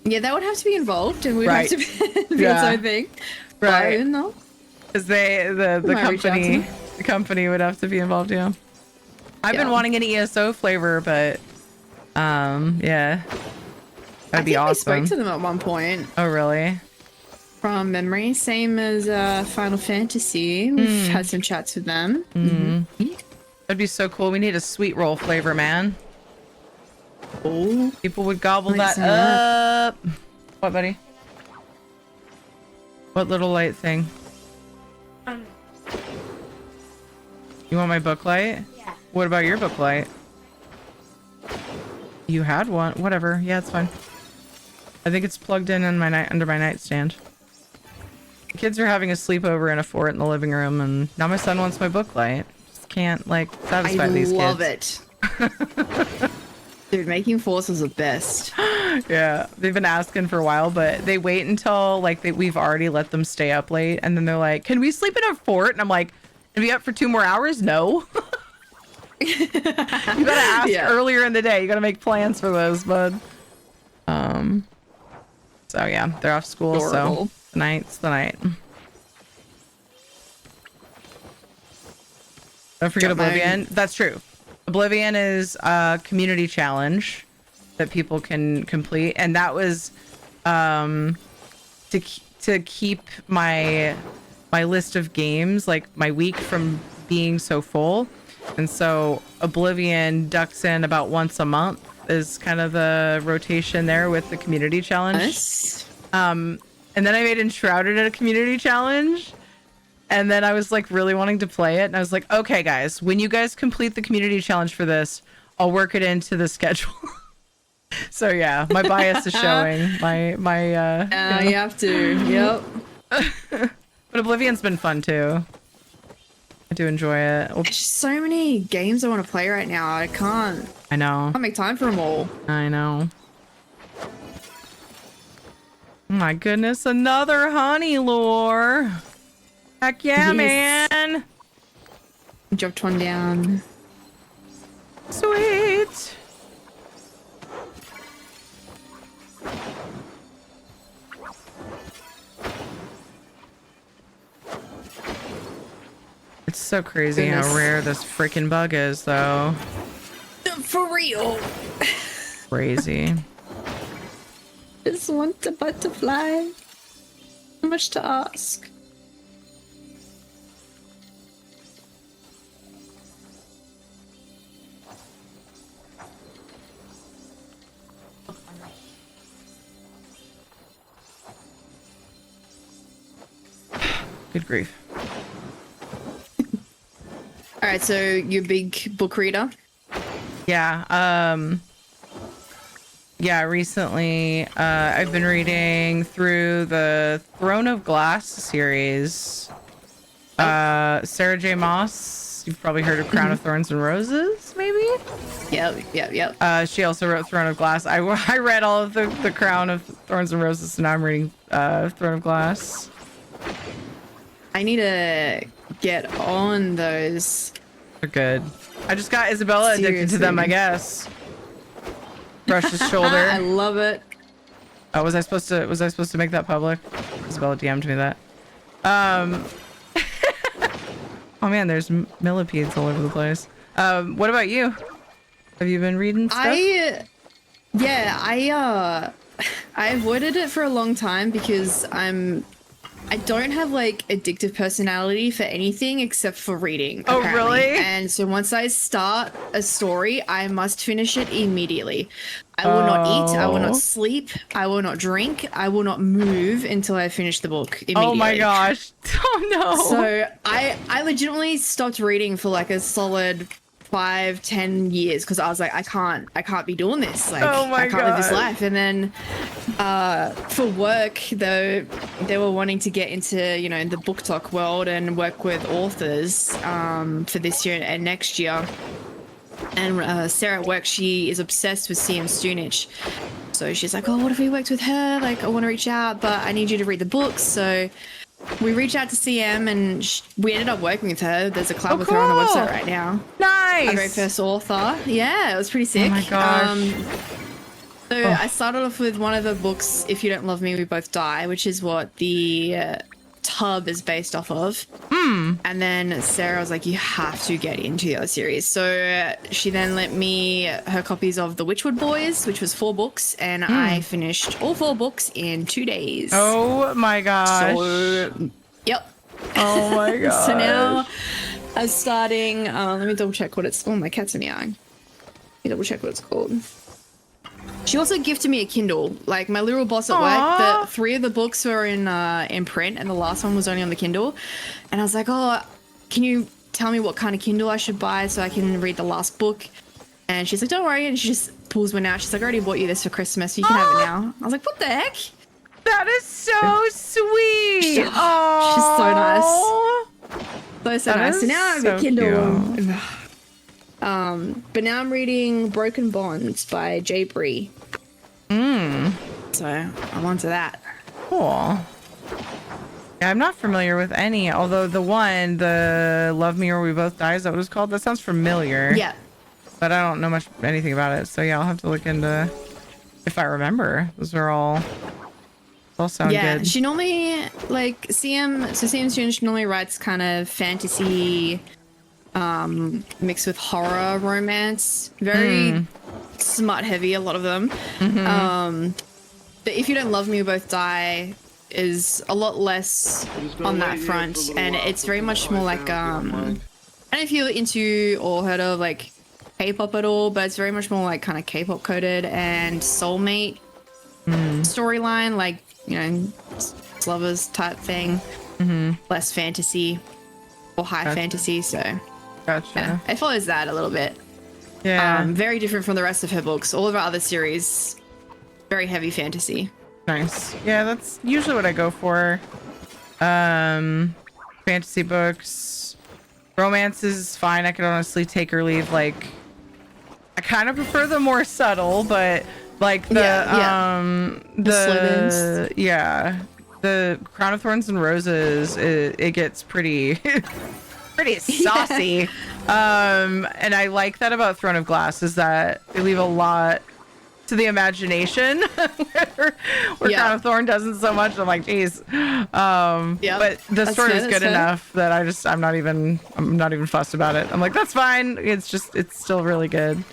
[SPEAKER 19] Yeah, that would have to be involved, and we'd have to be its own thing.
[SPEAKER 2] Right.
[SPEAKER 19] But, no.
[SPEAKER 2] Because the company would have to be involved, yeah. I've been wanting an ESO flavor, but yeah, that'd be awesome.
[SPEAKER 19] I spoke to them at one point.
[SPEAKER 2] Oh, really?
[SPEAKER 19] From memory, same as Final Fantasy. We've had some chats with them.
[SPEAKER 2] That'd be so cool. We need a sweet roll flavor, man.
[SPEAKER 19] Oh,
[SPEAKER 2] people would gobble that up. What, buddy? What little light thing? You want my book light?
[SPEAKER 8] Yeah.
[SPEAKER 2] What about your book light? You had one. Whatever. Yeah, it's fine. I think it's plugged in my under my nightstand. The kids are having a sleepover in a fort in the living room, and now my son wants my book light. Just can't like satisfy these kids.
[SPEAKER 19] I love it. Dude, making forts is the best.
[SPEAKER 2] Yeah, they've been asking for a while, but they wait until like we've already let them stay up late, and then they're like, "Can we sleep in a fort?" And I'm like, "And be up for 2 more hours?" No. You gotta ask earlier in the day. You gotta make plans for those, bud. So yeah, they're off school. Adorable. So tonight's the night. Don't forget Oblivion. That's true. Oblivion is a community challenge that people can complete, and that was to keep my list of games, like my week, from being so full. And so Oblivion ducks in about once a month is kind of the rotation there with the community challenge.
[SPEAKER 19] Nice.
[SPEAKER 2] And then I made Enshrouded a community challenge. And then I was like really wanting to play it. And I was like, okay, guys, when you guys complete the community challenge for this, I'll work it into the schedule. So yeah, my bias is showing.
[SPEAKER 19] You have to. Yep.
[SPEAKER 2] But Oblivion's been fun too. I do enjoy it.
[SPEAKER 19] There's just so many games I want to play right now. I can't make time for them all.
[SPEAKER 2] I know. Oh my goodness, another honey lore. Heck yeah,
[SPEAKER 19] Yes.
[SPEAKER 2] man.
[SPEAKER 19] Dropped one down.
[SPEAKER 2] Sweet. It's so crazy how rare this freaking bug is, though.
[SPEAKER 19] For real.
[SPEAKER 2] Crazy.
[SPEAKER 19] Just want a butterfly. So much to ask.
[SPEAKER 2] Good grief.
[SPEAKER 19] All right, so you're a big book reader?
[SPEAKER 2] Yeah. Yeah, recently I've been reading through the Throne of Glass series. Sarah J. Maas, you've probably heard of Crown of Thorns and Roses, maybe?
[SPEAKER 19] Yep.
[SPEAKER 2] She also wrote Throne of Glass. I read all of the Crown of Thorns and Roses, and now I'm reading Throne of Glass.
[SPEAKER 19] I need to get on those.
[SPEAKER 2] They're good. I just got Isabella addicted to them, I guess. Brush his shoulder.
[SPEAKER 19] I love it.
[SPEAKER 2] Oh, was I supposed to make that public? Isabella DM'd me that. Oh man, there's millipedes all over the place. What about you? Have you been reading stuff?
[SPEAKER 19] I avoided it for a long time because I don't have like addictive personality for anything except for reading.
[SPEAKER 2] Oh,
[SPEAKER 19] apparently.
[SPEAKER 2] really?
[SPEAKER 19] And so once I start a story, I must finish it immediately. I will not eat. I will not sleep. I will not drink. I will not move until I finish the book immediately.
[SPEAKER 2] Oh my gosh. Oh no.
[SPEAKER 19] So I legitimately stopped reading for like a solid 5-10 years because I was like, I can't be doing this. Like,
[SPEAKER 2] oh my
[SPEAKER 19] I can't live this
[SPEAKER 2] God.
[SPEAKER 19] life. And then for work, though, they were wanting to get into, the book talk world and work with authors for this year and next year. And Sarah at work, she is obsessed with CM Stunich. So she's like, oh, what if we worked with her? Like, I want to reach out, but I need you to read the books. So we reached out to CM and we ended up working with her. There's a collab with her on the website right now.
[SPEAKER 2] Nice.
[SPEAKER 19] Our very first author. Yeah, it was pretty sick.
[SPEAKER 2] Oh my gosh.
[SPEAKER 19] I started off with one of the books, If You Don't Love Me, We Both Die, which is what the tub is based off of. And then Sarah was like, you have to get into the other series. So she then lent me her copies of The Witchwood Boys, which was 4 books, and I finished all 4 books in 2 days.
[SPEAKER 2] Oh my gosh.
[SPEAKER 19] So, yep.
[SPEAKER 2] Oh my gosh.
[SPEAKER 19] So now I'm starting, let me double check what it's, oh, my cat's meowing. Let me double check what it's called. She also gifted me a Kindle. Like my literal boss at work, 3 of the books were in print, and the last one was only on the Kindle. And I was like, "Oh, can you tell me what kind of Kindle I should buy so I can read the last book?" And she's like, "Don't worry." And she just pulls one out. She's like, "I already bought you this for Christmas. You can have it now." I was like, "What the heck?"
[SPEAKER 2] That is so sweet.
[SPEAKER 19] She's so nice. So nice. So now I have a Kindle.
[SPEAKER 2] Cute.
[SPEAKER 19] But now I'm reading Broken Bonds by Jay Bree. So I'm onto that.
[SPEAKER 2] Cool. Yeah, I'm not familiar with any, although the Love Me or We Both Die, is that what it's called? That sounds familiar.
[SPEAKER 19] Yeah.
[SPEAKER 2] But I don't know anything about it. So yeah, I'll have to look into, if I remember. Those all sound good.
[SPEAKER 19] She normally, like, CM Student normally writes kind of fantasy mixed with horror romance. Very smut heavy, a lot of them. But If You Don't Love Me, We Both Die is a lot less on that front, and it's very much more like I don't know if you're into or heard of like K-pop at all, but it's very much more like kind of K-pop coded and soulmate storyline, like, you know, lovers type thing. Less fantasy or high fantasy, so yeah, it follows that a little bit. Very different from the rest of her books. All of our other series, very heavy fantasy.
[SPEAKER 2] Nice. Yeah, that's usually what I go for. Fantasy books. Romance is fine. I could honestly take or leave. Like, I kind of prefer the more subtle, but like the the Crown of Thorns and Roses, it gets pretty pretty saucy. And I like that about Throne of Glass, is that they leave a lot to the imagination, where Crown of Thorn doesn't so much. I'm like, geez. But the story is good enough that I'm not even fussed about it. I'm like, that's fine. It's still really good.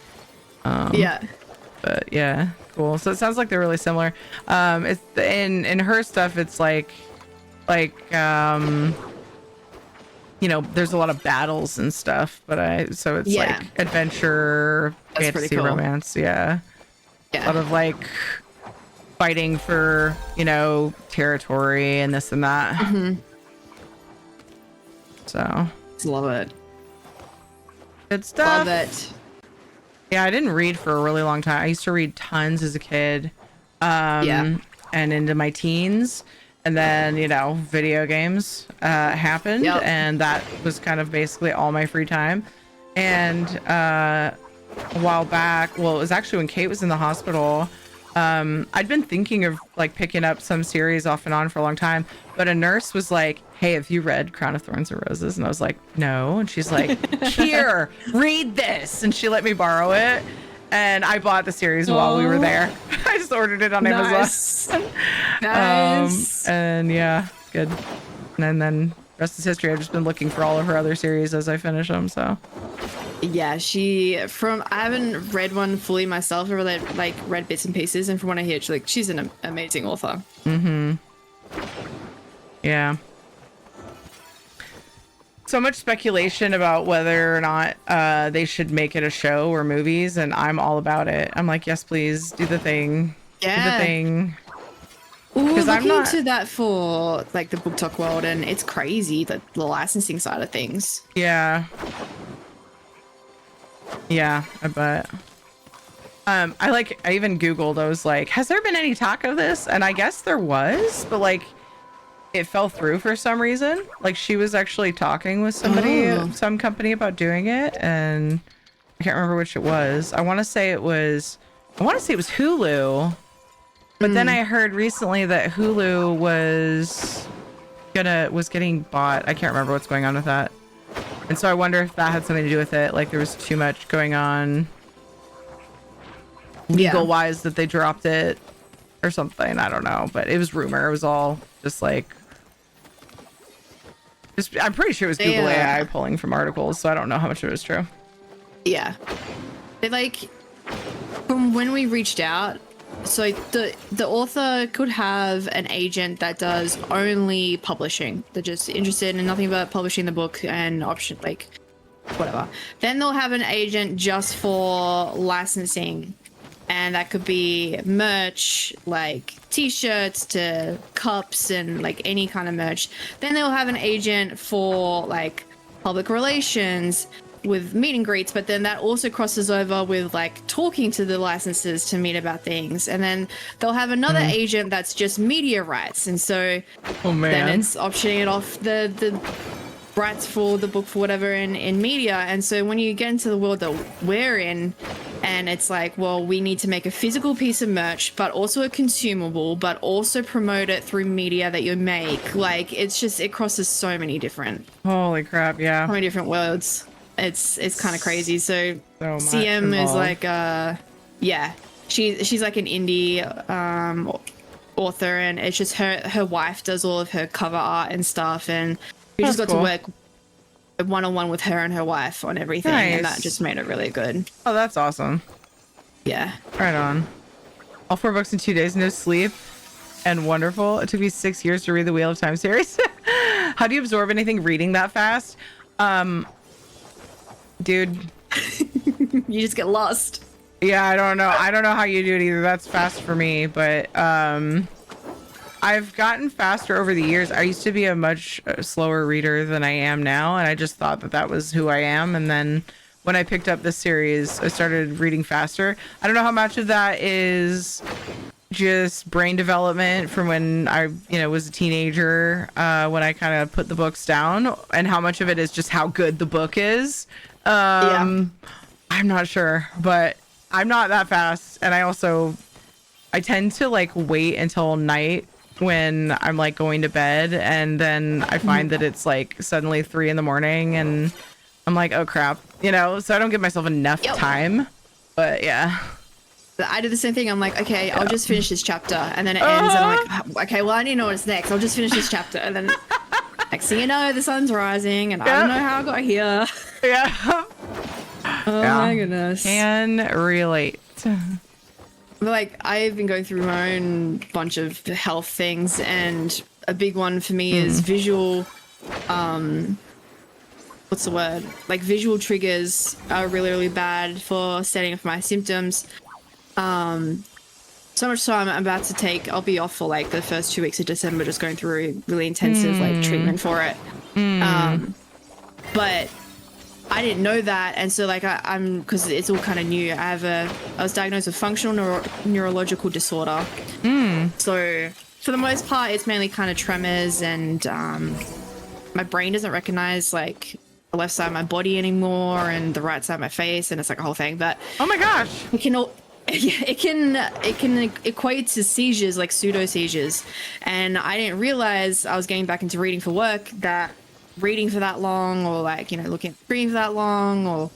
[SPEAKER 2] But yeah, cool. So it sounds like they're really similar. It's in her stuff. It's like you know, there's a lot of battles and stuff. But so it's like adventure, fantasy, romance. Yeah. A lot of like fighting for, you know, territory and this and that. So
[SPEAKER 19] love it.
[SPEAKER 2] Good stuff.
[SPEAKER 19] Love it.
[SPEAKER 2] Yeah, I didn't read for a really long time. I used to read tons as a kid. And into my teens. And then, you know, video games happened. And that was kind of basically all my free time. And a while back, well, it was actually when Kate was in the hospital, I'd been thinking of like picking up some series off and on for a long time, but a nurse was like, hey, have you read Crown of Thorns and Roses? And I was like, no. And she's like, here, read this. And she let me borrow it, and I bought the series while we were there. I just ordered it on Amazon. And yeah, good. And then rest is history. I've just been looking for all of her other series as I finish them, so.
[SPEAKER 19] Yeah, I haven't read one fully myself. I've really like read bits and pieces, and from what I hear, she's an amazing author.
[SPEAKER 2] Yeah. So much speculation about whether or not they should make it a show or movies, and I'm all about it. I'm like, yes, please, do the thing. Do the thing.
[SPEAKER 19] Because I'm not into that for like the book talk world, and it's crazy, the licensing side of things.
[SPEAKER 2] Yeah, I bet. I even Googled, I was like, has there been any talk of this? And I guess there was, but like it fell through for some reason. Like she was actually talking with somebody, some company about doing it, and I can't remember which it was. I want to say it was Hulu. But then I heard recently that Hulu was getting bought. I can't remember what's going on with that. And so I wonder if that had something to do with it. Like there was too much going on legal wise that they dropped it or something. I don't know, but it was rumor. It was all just like, I'm pretty sure it was Google AI pulling from articles. So I don't know how much of it was true.
[SPEAKER 19] Yeah. They like, from when we reached out, so the author could have an agent that does only publishing. They're just interested in nothing but publishing the book and option, like whatever. Then they'll have an agent just for licensing, and that could be merch, like t-shirts to cups and like any kind of merch. Then they'll have an agent for like public relations with meet and greets, but then that also crosses over with like talking to the licensors to meet about things, and then they'll have another agent that's just media rights, and so then it's optioning it off the rights for the book for whatever in media. And so when you get into the world that we're in, and it's like, well, we need to make a physical piece of merch but also a consumable, but also promote it through media that you make, like it's just, it crosses so many different,
[SPEAKER 2] holy crap, so
[SPEAKER 19] many different worlds. It's kind of crazy. So CM
[SPEAKER 2] involved.
[SPEAKER 19] is like she's like an indie author, and it's just her wife does all of her cover art and stuff, and we just got to work one-on-one with her and her wife on everything, and that just made it really good.
[SPEAKER 2] Oh, that's awesome.
[SPEAKER 19] Yeah.
[SPEAKER 2] Right on. All 4 books in 2 days, no sleep, and wonderful. It took me 6 years to read the Wheel of Time series. How do you absorb anything reading that fast? Dude.
[SPEAKER 19] You just get lost.
[SPEAKER 2] Yeah, I don't know. I don't know how you do it either. That's fast for me, but I've gotten faster over the years. I used to be a much slower reader than I am now, and I just thought that that was who I am. And then when I picked up this series, I started reading faster. I don't know how much of that is just brain development from when I, was a teenager, when I kind of put the books down, and how much of it is just how good the book is. I'm not sure, but I'm not that fast. And I tend to like wait until night when I'm like going to bed, and then I find that it's like suddenly 3 a.m. and I'm like, oh crap, so I don't give myself enough time. But yeah,
[SPEAKER 19] I do the same thing. I'm like, okay, I'll just finish this chapter, and then it ends, and I'm like, okay, well, I need to know what's next. I'll just finish this chapter, and then next thing you know, the sun's rising, and I don't know how I got here.
[SPEAKER 2] Yeah.
[SPEAKER 19] Oh my goodness.
[SPEAKER 2] Can relate.
[SPEAKER 19] Like, I've been going through my own bunch of health things, and a big one for me is visual, what's the word? Like, visual triggers are really, really bad for setting off my symptoms. So much so I'm about to take, I'll be off for like the first 2 weeks of December, just going through really intensive like treatment for it. But I didn't know that, and so like I'm because it's all kind of new. I was diagnosed with functional neurological disorder. So for the most part, it's mainly kind of tremors, and my brain doesn't recognize like the left side of my body anymore and the right side of my face, and it's like a whole thing. But
[SPEAKER 2] oh my gosh,
[SPEAKER 19] it can equate to seizures, like pseudo seizures, and I didn't realize I was getting back into reading for work that reading for that long, or like looking at the screen for that long, or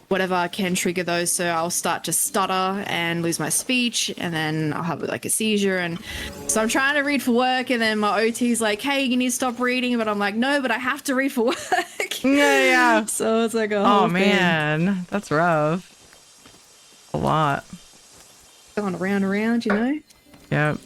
[SPEAKER 19] whatever can trigger those. So I'll start to stutter and lose my speech, and then I'll have like a seizure. And so I'm trying to read for work, and then my OT's like, hey, you need to stop reading, but I'm like, no, but I have to read for work.
[SPEAKER 2] Yeah.
[SPEAKER 19] So it's like a whole
[SPEAKER 2] man, that's rough. A lot
[SPEAKER 19] going around,
[SPEAKER 2] Yep.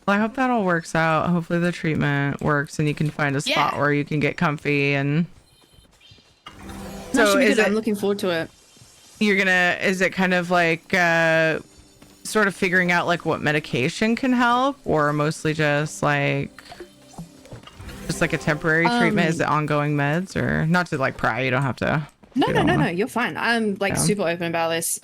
[SPEAKER 2] Well, I hope that all works out. Hopefully the treatment works and you can find a spot where you can get comfy. And
[SPEAKER 19] so I'm looking forward to it.
[SPEAKER 2] Is it kind of like sort of figuring out like what medication can help, or mostly just like a temporary treatment? Is it ongoing meds, or not to like pry? You don't have to.
[SPEAKER 19] No, you're fine. I'm like super open about this.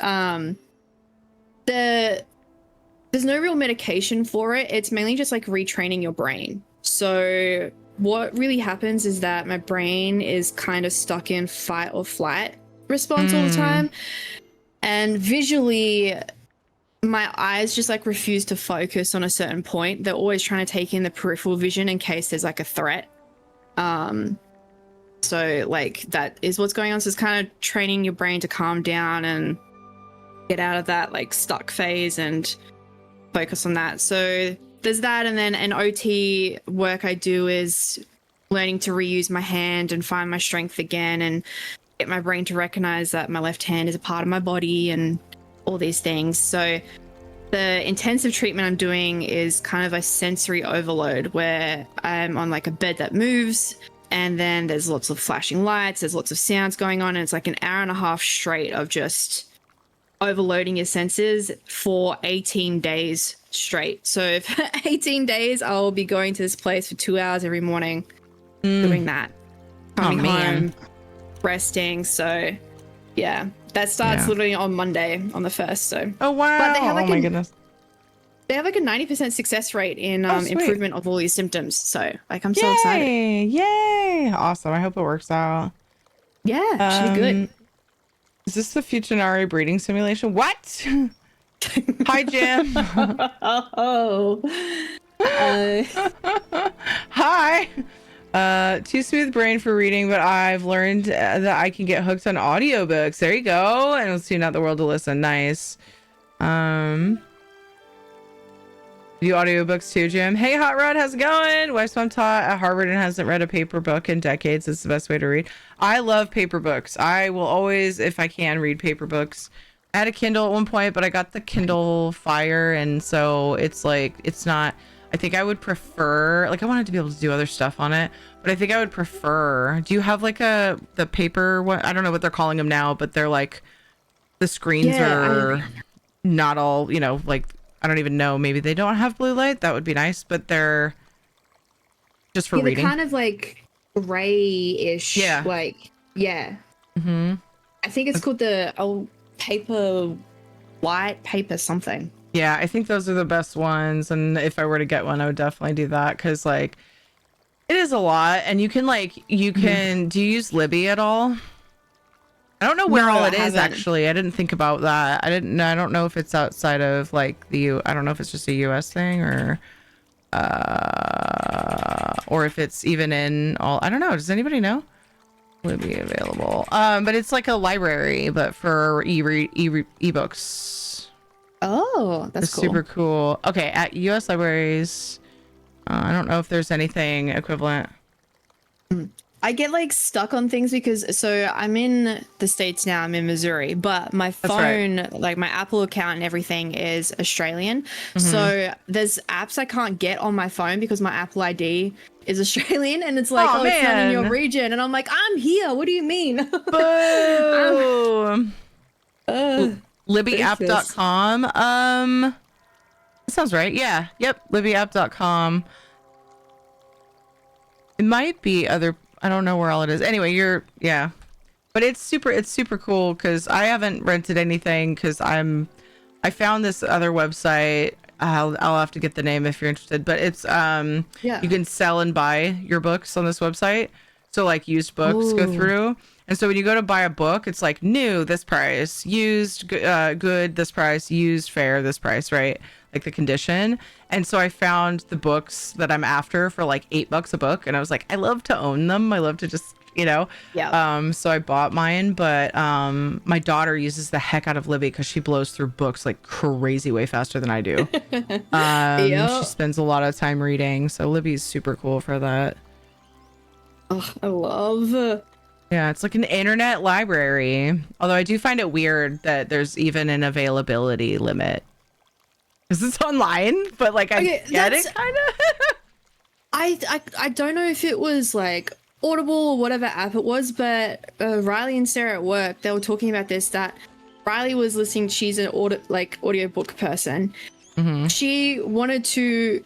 [SPEAKER 19] There's no real medication for it. It's mainly just like retraining your brain. So what really happens is that my brain is kind of stuck in fight or flight response all the time. And visually, my eyes just like refuse to focus on a certain point. They're always trying to take in the peripheral vision in case there's like a threat. So like that is what's going on. So it's kind of training your brain to calm down and get out of that like stuck phase and focus on that. So there's that. And then an OT work I do is learning to reuse my hand and find my strength again, and get my brain to recognize that my left hand is a part of my body and all these things. So the intensive treatment I'm doing is kind of a sensory overload, where I'm on like a bed that moves, and then there's lots of flashing lights, there's lots of sounds going on, and it's like an hour and a half straight of just overloading your senses for 18 days straight. So for 18 days, I'll be going to this place for 2 hours every morning, doing that, coming home, resting. So yeah, that starts literally on Monday, on the 1st. So
[SPEAKER 2] oh wow,
[SPEAKER 19] but they have like
[SPEAKER 2] my goodness,
[SPEAKER 19] they have like a 90% success rate in improvement of all these symptoms. So like I'm so excited.
[SPEAKER 2] Yay, awesome. I hope it works out.
[SPEAKER 19] Yeah, should be good.
[SPEAKER 2] Is this the Futanari breeding simulation? What? Hi, Jim. Hi. Too smooth brain for reading, but I've learned that I can get hooked on audiobooks. There you go. And it'll tune out the world to listen. Nice. Do audiobooks too, Jim? Hey, Hot Rod, how's it going? Wife's mom taught at Harvard and hasn't read a paper book in decades. It's the best way to read. I love paper books. I will always, if I can, read paper books. I had a Kindle at one point, but I got the Kindle Fire, and so it's like, it's not, I think I would prefer, like I wanted to be able to do other stuff on it, but I think I would prefer, do you have like the paper one? I don't know what they're calling them now, but they're like, the screens are not all, you know, like, I don't even know. Maybe they don't have blue light. That would be nice, but they're just for reading.
[SPEAKER 19] They're kind of like grayish.
[SPEAKER 2] Yeah.
[SPEAKER 19] Like, yeah.
[SPEAKER 2] Mm-hmm.
[SPEAKER 19] I think it's called the white paper something.
[SPEAKER 2] Yeah, I think those are the best ones. And if I were to get one, I would definitely do that because, like, it is a lot. And you can, like, do you use Libby at all? I don't know where all it is, actually. I didn't think about that. I don't know if it's outside of like I don't know if it's just a US thing or if it's even in all, I don't know. Does anybody know? Would be available. But it's like a library, but for ebooks.
[SPEAKER 19] Oh, that's cool.
[SPEAKER 2] Super cool. Okay, at US libraries, I don't know if there's anything equivalent.
[SPEAKER 19] I get like stuck on things because so I'm in the States now, I'm in Missouri, but my phone, like my Apple account and everything is Australian. So there's apps I can't get on my phone because my Apple ID is Australian and it's like, it's not in your region. And I'm like, I'm here. What do you mean?
[SPEAKER 2] Boo! Libbyapp.com. That sounds right. Yeah. Yep. Libbyapp.com. It might be other, I don't know where all it is. Anyway, but it's super cool because I haven't rented anything because I found this other website. I'll have to get the name if you're interested, but it's you can sell and buy your books on this website. So like used books go through. And so when you go to buy a book, it's like new, this price, used, good, this price, used, fair, this price, right? Like the condition. And so I found the books that I'm after for like $8 a book. And I was like, I love to own them. I love to just, so I bought mine, but my daughter uses the heck out of Libby because she blows through books like crazy way faster than I do. She spends a lot of time reading. So Libby's super cool for that.
[SPEAKER 19] Oh, I love.
[SPEAKER 2] Yeah, it's like an internet library. Although I do find it weird that there's even an availability limit. Because it's online, but like I get it kind of.
[SPEAKER 19] I don't know if it was like Audible or whatever app it was, but Riley and Sarah at work, they were talking about this, that Riley was listening, she's an audiobook person. She wanted to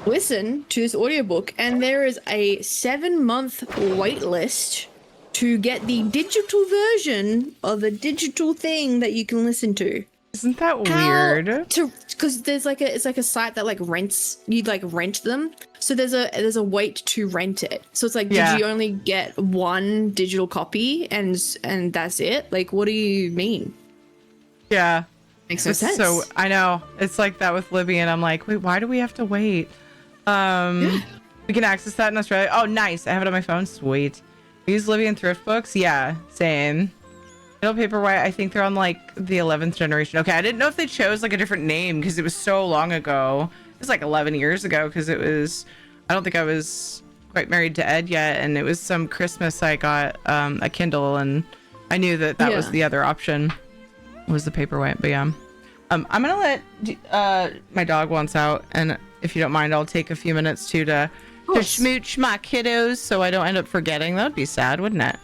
[SPEAKER 19] listen to this audiobook and there is a 7-month wait list to get the digital version of a digital thing that you can listen to.
[SPEAKER 2] Isn't that weird?
[SPEAKER 19] Because there's like it's like a site that like rents, you like rent them. So there's a wait to rent it. So it's like, did you only get one digital copy and that's it? Like, what do you mean?
[SPEAKER 2] Yeah.
[SPEAKER 19] Makes no sense.
[SPEAKER 2] So I know it's like that with Libby, and I'm like, wait, why do we have to wait? We can access that in Australia. Oh, nice. I have it on my phone. Sweet. I use Libby and thrift books. Yeah, same. Paperwhite, I think they're on like the 11th generation. Okay, I didn't know if they chose like a different name because it was so long ago. It was like 11 years ago because it was, I don't think I was quite married to Ed yet, and it was some Christmas I got a Kindle, and I knew that was the other option, was the Paperwhite. But yeah, I'm gonna let my dog wants out, and if you don't mind, I'll take a few minutes to smooch my kiddos so I don't end up forgetting. That would be sad, wouldn't it?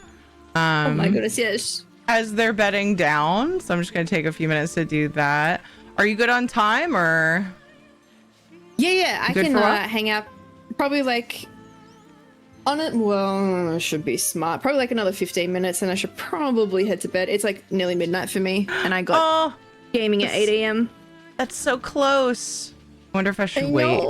[SPEAKER 19] Oh my goodness, yes.
[SPEAKER 2] As they're bedding down, so I'm just gonna take a few minutes to do that. Are you good on time, or?
[SPEAKER 19] Yeah, I can hang out probably like on it. Well, I should be smart. Probably like another 15 minutes, and I should probably head to bed. It's like nearly midnight for me, and I got gaming at 8 a.m.
[SPEAKER 2] That's so close. I wonder if I should wait.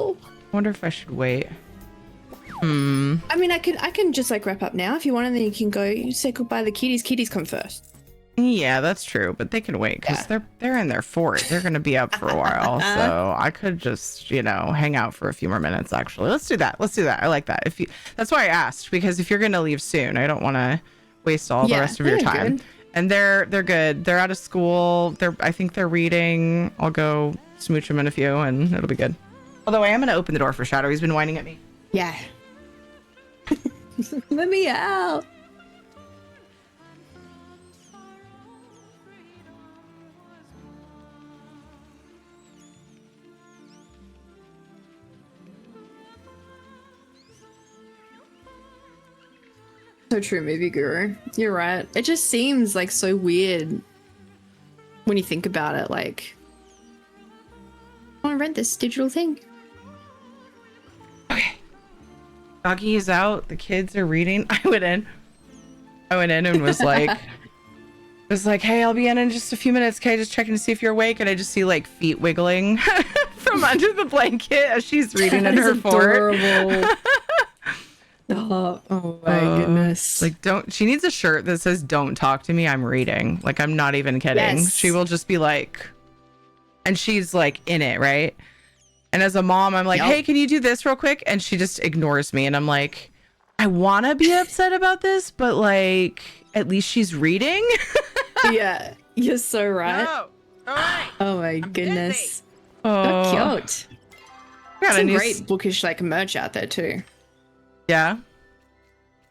[SPEAKER 19] I mean, I can just like wrap up now if you want, and then you can go say goodbye to the kitties. Kitties come first.
[SPEAKER 2] Yeah, that's true, but they can wait because they're in their fort. They're gonna be up for a while, so I could just hang out for a few more minutes. Actually, let's do that. I like that. That's why I asked, because if you're gonna leave soon, I don't want to waste all the rest of your time. Good. And they're good. They're out of school. I think they're reading. I'll go smooch him in a few, and it'll be good. Although I am gonna open the door for Shadow. He's been whining at me.
[SPEAKER 19] Yeah. Let me out. So true, movie guru. You're right. It just seems like so weird when you think about it. Like, I want to rent this digital thing.
[SPEAKER 2] Okay. Doggy is out. The kids are reading. I went in and was like, hey, I'll be in just a few minutes. Okay, just checking to see if you're awake. And I just see like feet wiggling from under the blanket as she's reading in her fort.
[SPEAKER 19] Oh my goodness.
[SPEAKER 2] Like, she needs a shirt that says "Don't talk to me, I'm reading." Like, I'm not even kidding.
[SPEAKER 19] Yes.
[SPEAKER 2] She will just be like, and she's like in it, right? And as a mom, I'm like, hey, can you do this real quick? And she just ignores me. And I'm like, I want to be upset about this, but like, at least she's reading.
[SPEAKER 19] Yeah, you're so right.
[SPEAKER 2] No. All right.
[SPEAKER 19] Oh my goodness.
[SPEAKER 2] Oh,
[SPEAKER 19] So cute.
[SPEAKER 2] Got
[SPEAKER 19] Some great bookish like merch out there too.
[SPEAKER 2] Yeah.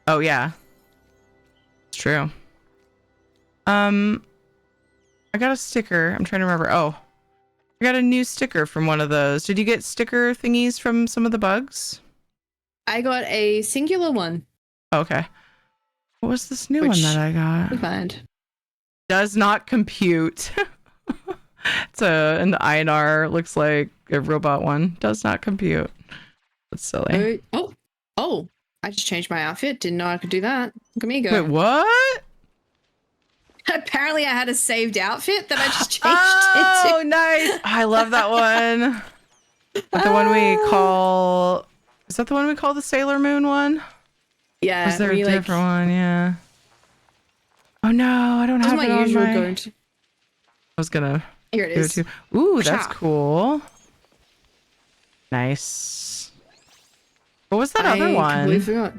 [SPEAKER 2] Oh yeah. It's true. I got a sticker. I'm trying to remember. Oh, I got a new sticker from one of those. Did you get sticker thingies from some of the bugs?
[SPEAKER 19] I got a singular one.
[SPEAKER 2] Okay. What was this new one that I got?
[SPEAKER 19] Find.
[SPEAKER 2] Does not compute. It's an INR. Looks like a robot one. Does not compute. That's silly.
[SPEAKER 19] Oh, I just changed my outfit. Didn't know I could do that. Look at me go.
[SPEAKER 2] Wait, what?
[SPEAKER 19] Apparently I had a saved outfit that I just changed
[SPEAKER 2] Oh,
[SPEAKER 19] into.
[SPEAKER 2] nice. I love that one. The one we call... Is that the one we call the Sailor Moon one?
[SPEAKER 19] Yeah.
[SPEAKER 2] Or is there a different one? Yeah. Oh, no. I don't have it on
[SPEAKER 19] usual
[SPEAKER 2] my...
[SPEAKER 19] go-to.
[SPEAKER 2] I was gonna...
[SPEAKER 19] Here it is.
[SPEAKER 2] Ooh, that's
[SPEAKER 19] Cha.
[SPEAKER 2] cool. Nice. What was that other one?
[SPEAKER 19] I completely forgot.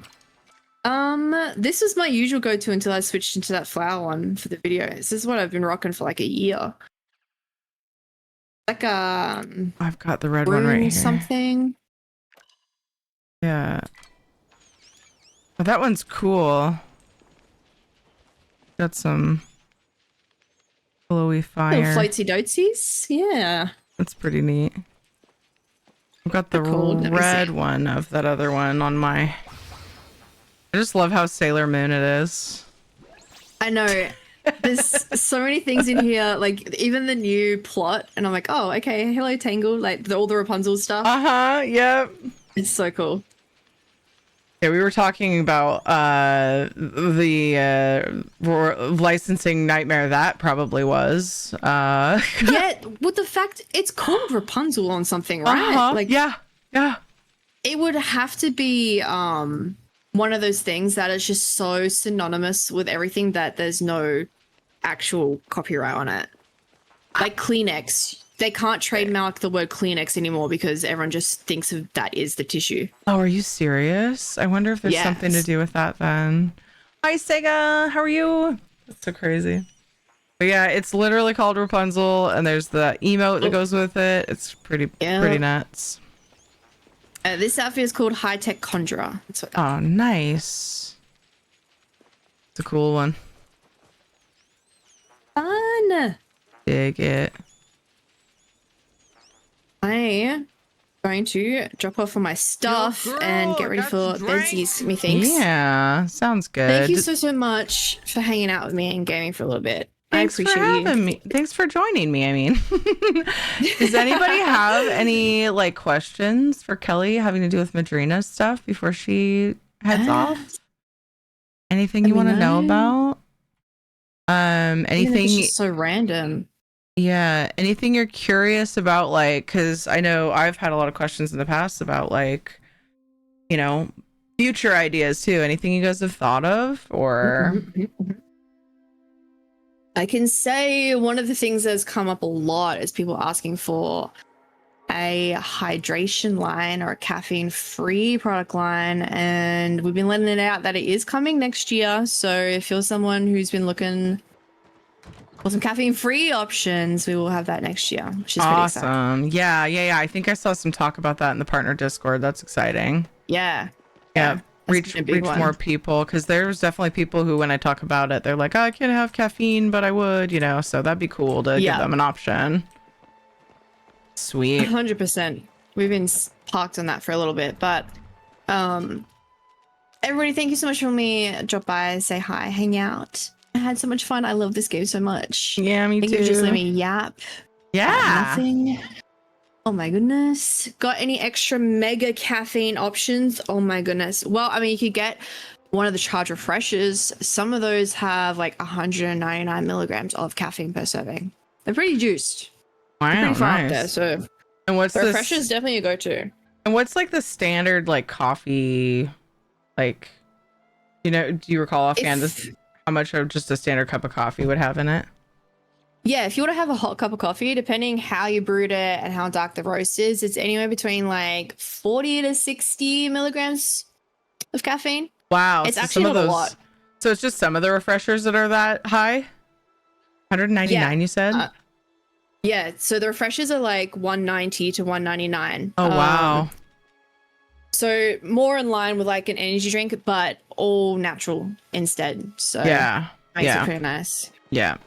[SPEAKER 19] This was my usual go-to until I switched into that flower one for the video. This is what I've been rocking for like a year. Like
[SPEAKER 2] I've got the red one right here.
[SPEAKER 19] Something.
[SPEAKER 2] Yeah. Oh, that one's cool. Got some glowy fire.
[SPEAKER 19] Little floatsy dotsies. Yeah.
[SPEAKER 2] That's pretty neat. I've got the red one of that other one on my... I just love how Sailor Moon it is.
[SPEAKER 19] I know. There's so many things in here, like even the new plot, and I'm like, oh, okay, hello Tangle, like all the Rapunzel stuff.
[SPEAKER 2] Yep.
[SPEAKER 19] It's so cool.
[SPEAKER 2] Yeah, we were talking about the licensing nightmare that probably was.
[SPEAKER 19] Yeah, with the fact it's called Rapunzel on something, right? Like,
[SPEAKER 2] yeah.
[SPEAKER 19] It would have to be one of those things that is just so synonymous with everything that there's no actual copyright on it. Like Kleenex. They can't trademark the word Kleenex anymore because everyone just thinks of that is the tissue.
[SPEAKER 2] Oh, are you serious? I wonder if there's something to do with that then. Hi, Sega. How are you? That's so crazy. But yeah, it's literally called Rapunzel, and there's the emote that goes with it. It's pretty nuts.
[SPEAKER 19] This outfit is called High Tech Conjurer. That's what
[SPEAKER 2] nice. It's a cool one.
[SPEAKER 19] Fun.
[SPEAKER 2] Dig it.
[SPEAKER 19] I'm going to drop off all my stuff and get ready for bedsies, methinks.
[SPEAKER 2] Yeah, sounds good.
[SPEAKER 19] Thank you so much for hanging out with me and gaming for a little bit.
[SPEAKER 2] Thanks
[SPEAKER 19] I appreciate
[SPEAKER 2] for having me. Thanks for joining me. I mean, does anybody have any like questions for Kelly having to do with Madrina stuff before she heads off? Anything you want to know about? Anything?
[SPEAKER 19] It's just so random.
[SPEAKER 2] Yeah, anything you're curious about, like, because I know I've had a lot of questions in the past about, like, you know, future ideas too. Anything you guys have thought of, or?
[SPEAKER 19] I can say one of the things that's come up a lot is people asking for a hydration line or a caffeine-free product line, and we've been letting it out that it is coming next year. So if you're someone who's been looking Well, some caffeine-free options. We will have that next year, which is pretty exciting.
[SPEAKER 2] Awesome. Yeah. I think I saw some talk about that in the partner Discord. That's exciting.
[SPEAKER 19] Yeah.
[SPEAKER 2] Reach more people, because there's definitely people who, when I talk about it, they're like, oh, I can't have caffeine, but I would, so that'd be cool to give them an option. Sweet.
[SPEAKER 19] 100%. We've been parked on that for a little bit, but everybody, thank you so much for me. Drop by, say hi, hang out. I had so much fun. I love this game so much.
[SPEAKER 2] Yeah, me too.
[SPEAKER 19] You just let me yap.
[SPEAKER 2] Yeah.
[SPEAKER 19] Nothing. Oh my goodness. Got any extra mega caffeine options? Oh my goodness. Well, I mean, you could get one of the charge refreshers. Some of those have like 199 milligrams of caffeine per serving. They're pretty juiced.
[SPEAKER 2] Wow,
[SPEAKER 19] They're pretty far
[SPEAKER 2] nice.
[SPEAKER 19] up there. So,
[SPEAKER 2] and what's
[SPEAKER 19] the refresher is definitely a go-to.
[SPEAKER 2] And what's like the standard like coffee, like, do you recall offhand how much of just a standard cup of coffee would have in it?
[SPEAKER 19] Yeah, if you want to have a hot cup of coffee, depending how you brewed it and how dark the roast is, it's anywhere between like 40 to 60 milligrams of caffeine.
[SPEAKER 2] Wow.
[SPEAKER 19] It's actually not a lot.
[SPEAKER 2] So it's just some of the refreshers that are that high? 199, you said?
[SPEAKER 19] Yeah, so the refreshers are like 190 to 199.
[SPEAKER 2] Oh, wow.
[SPEAKER 19] So more in line with like an energy drink, but all natural instead. So makes it pretty nice.
[SPEAKER 2] Yeah.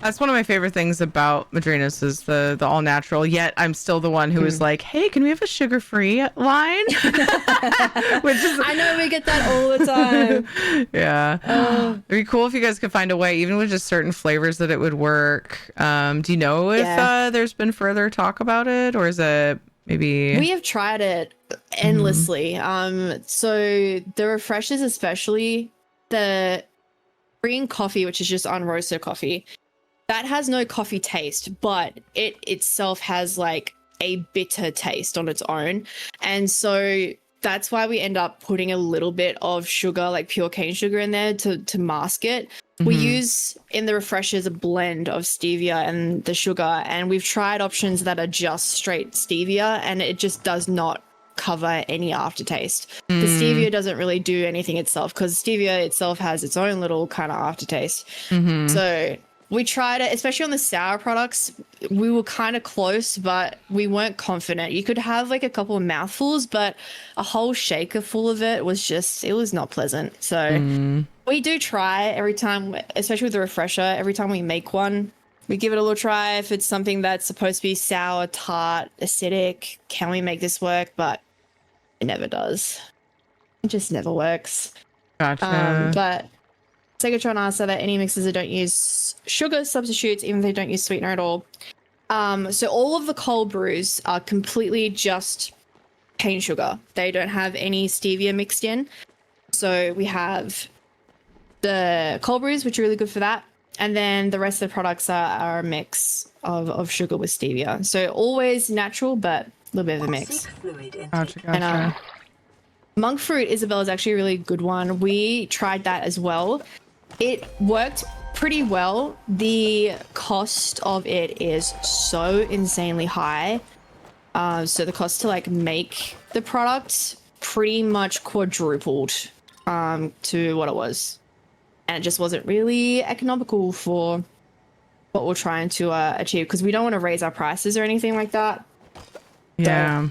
[SPEAKER 2] That's one of my favorite things about Madrinas is the all natural, yet I'm still the one who is like, hey, can we have a sugar-free line? Which is,
[SPEAKER 19] I know, we get that all the time.
[SPEAKER 2] Yeah. It'd be cool if you guys could find a way, even with just certain flavors, that it would work. Do you know if there's been further talk about it, or is it maybe...
[SPEAKER 19] We have tried it endlessly. So the refreshers, especially the green coffee, which is just unroasted coffee, that has no coffee taste, but it itself has like a bitter taste on its own. And so that's why we end up putting a little bit of sugar, like pure cane sugar in there to mask it. We use in the refreshers a blend of stevia and the sugar, and we've tried options that are just straight stevia, and it just does not cover any aftertaste. The stevia doesn't really do anything itself, because stevia itself has its own little kind of aftertaste. So we tried it, especially on the sour products. We were kind of close, but we weren't confident. You could have like a couple of mouthfuls, but a whole shaker full of it was not pleasant. So we do try every time, especially with the refresher, every time we make one, we give it a little try. If it's something that's supposed to be sour, tart, acidic, can we make this work? But it never does. It just never works.
[SPEAKER 2] Gotcha.
[SPEAKER 19] But Segatron asks that any mixes that don't use sugar substitutes, even if they don't use sweetener at all. So all of the cold brews are completely just cane sugar. They don't have any stevia mixed in. So we have the cold brews, which are really good for that. And then the rest of the products are a mix of sugar with stevia. So always natural, but a little bit of a mix.
[SPEAKER 2] Gotcha.
[SPEAKER 19] And monk fruit, Isabel, is actually a really good one. We tried that as well. It worked pretty well. The cost of it is so insanely high. So the cost to like make the product pretty much quadrupled to what it was. And it just wasn't really economical for what we're trying to achieve, because we don't want to raise our prices or anything like that.
[SPEAKER 2] Yeah.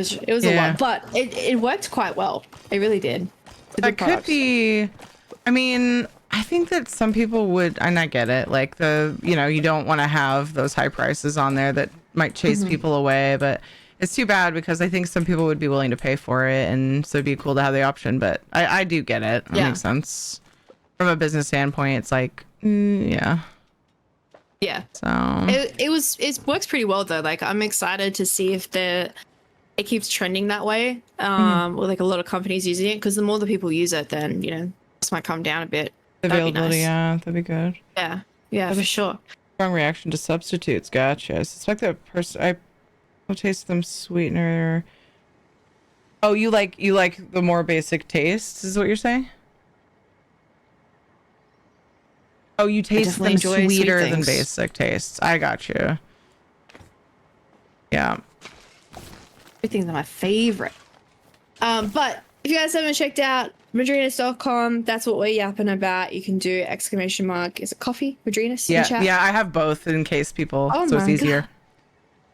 [SPEAKER 19] So it was a lot, but it worked quite well. It really did.
[SPEAKER 2] That could be, I mean, I think that some people would, and I get it, like you don't want to have those high prices on there that might chase people away, but it's too bad, because I think some people would be willing to pay for it, and so it'd be cool to have the option, but I do get it. That makes sense. From a business standpoint, it's like, yeah. So
[SPEAKER 19] it works pretty well though. Like, I'm excited to see if it keeps trending that way. With like a lot of companies using it, because the more the people use it, then this might come down a bit.
[SPEAKER 2] Availability, that'd be good.
[SPEAKER 19] Yeah, for sure.
[SPEAKER 2] Strong reaction to substitutes. Gotcha. I suspect that I will taste them sweetener. Oh, you like the more basic tastes, is what you're saying? Oh, you taste them sweeter than basic tastes. I got you. Yeah.
[SPEAKER 19] Sweet things are my favorite. But If you guys haven't checked out Madrinas.com, that's what we're yapping about. You can do ! Is it coffee? Madrinas? in
[SPEAKER 2] Yeah,
[SPEAKER 19] chat?
[SPEAKER 2] yeah, I have both in case people,
[SPEAKER 19] Oh
[SPEAKER 2] so it's
[SPEAKER 19] my
[SPEAKER 2] easier.
[SPEAKER 19] God.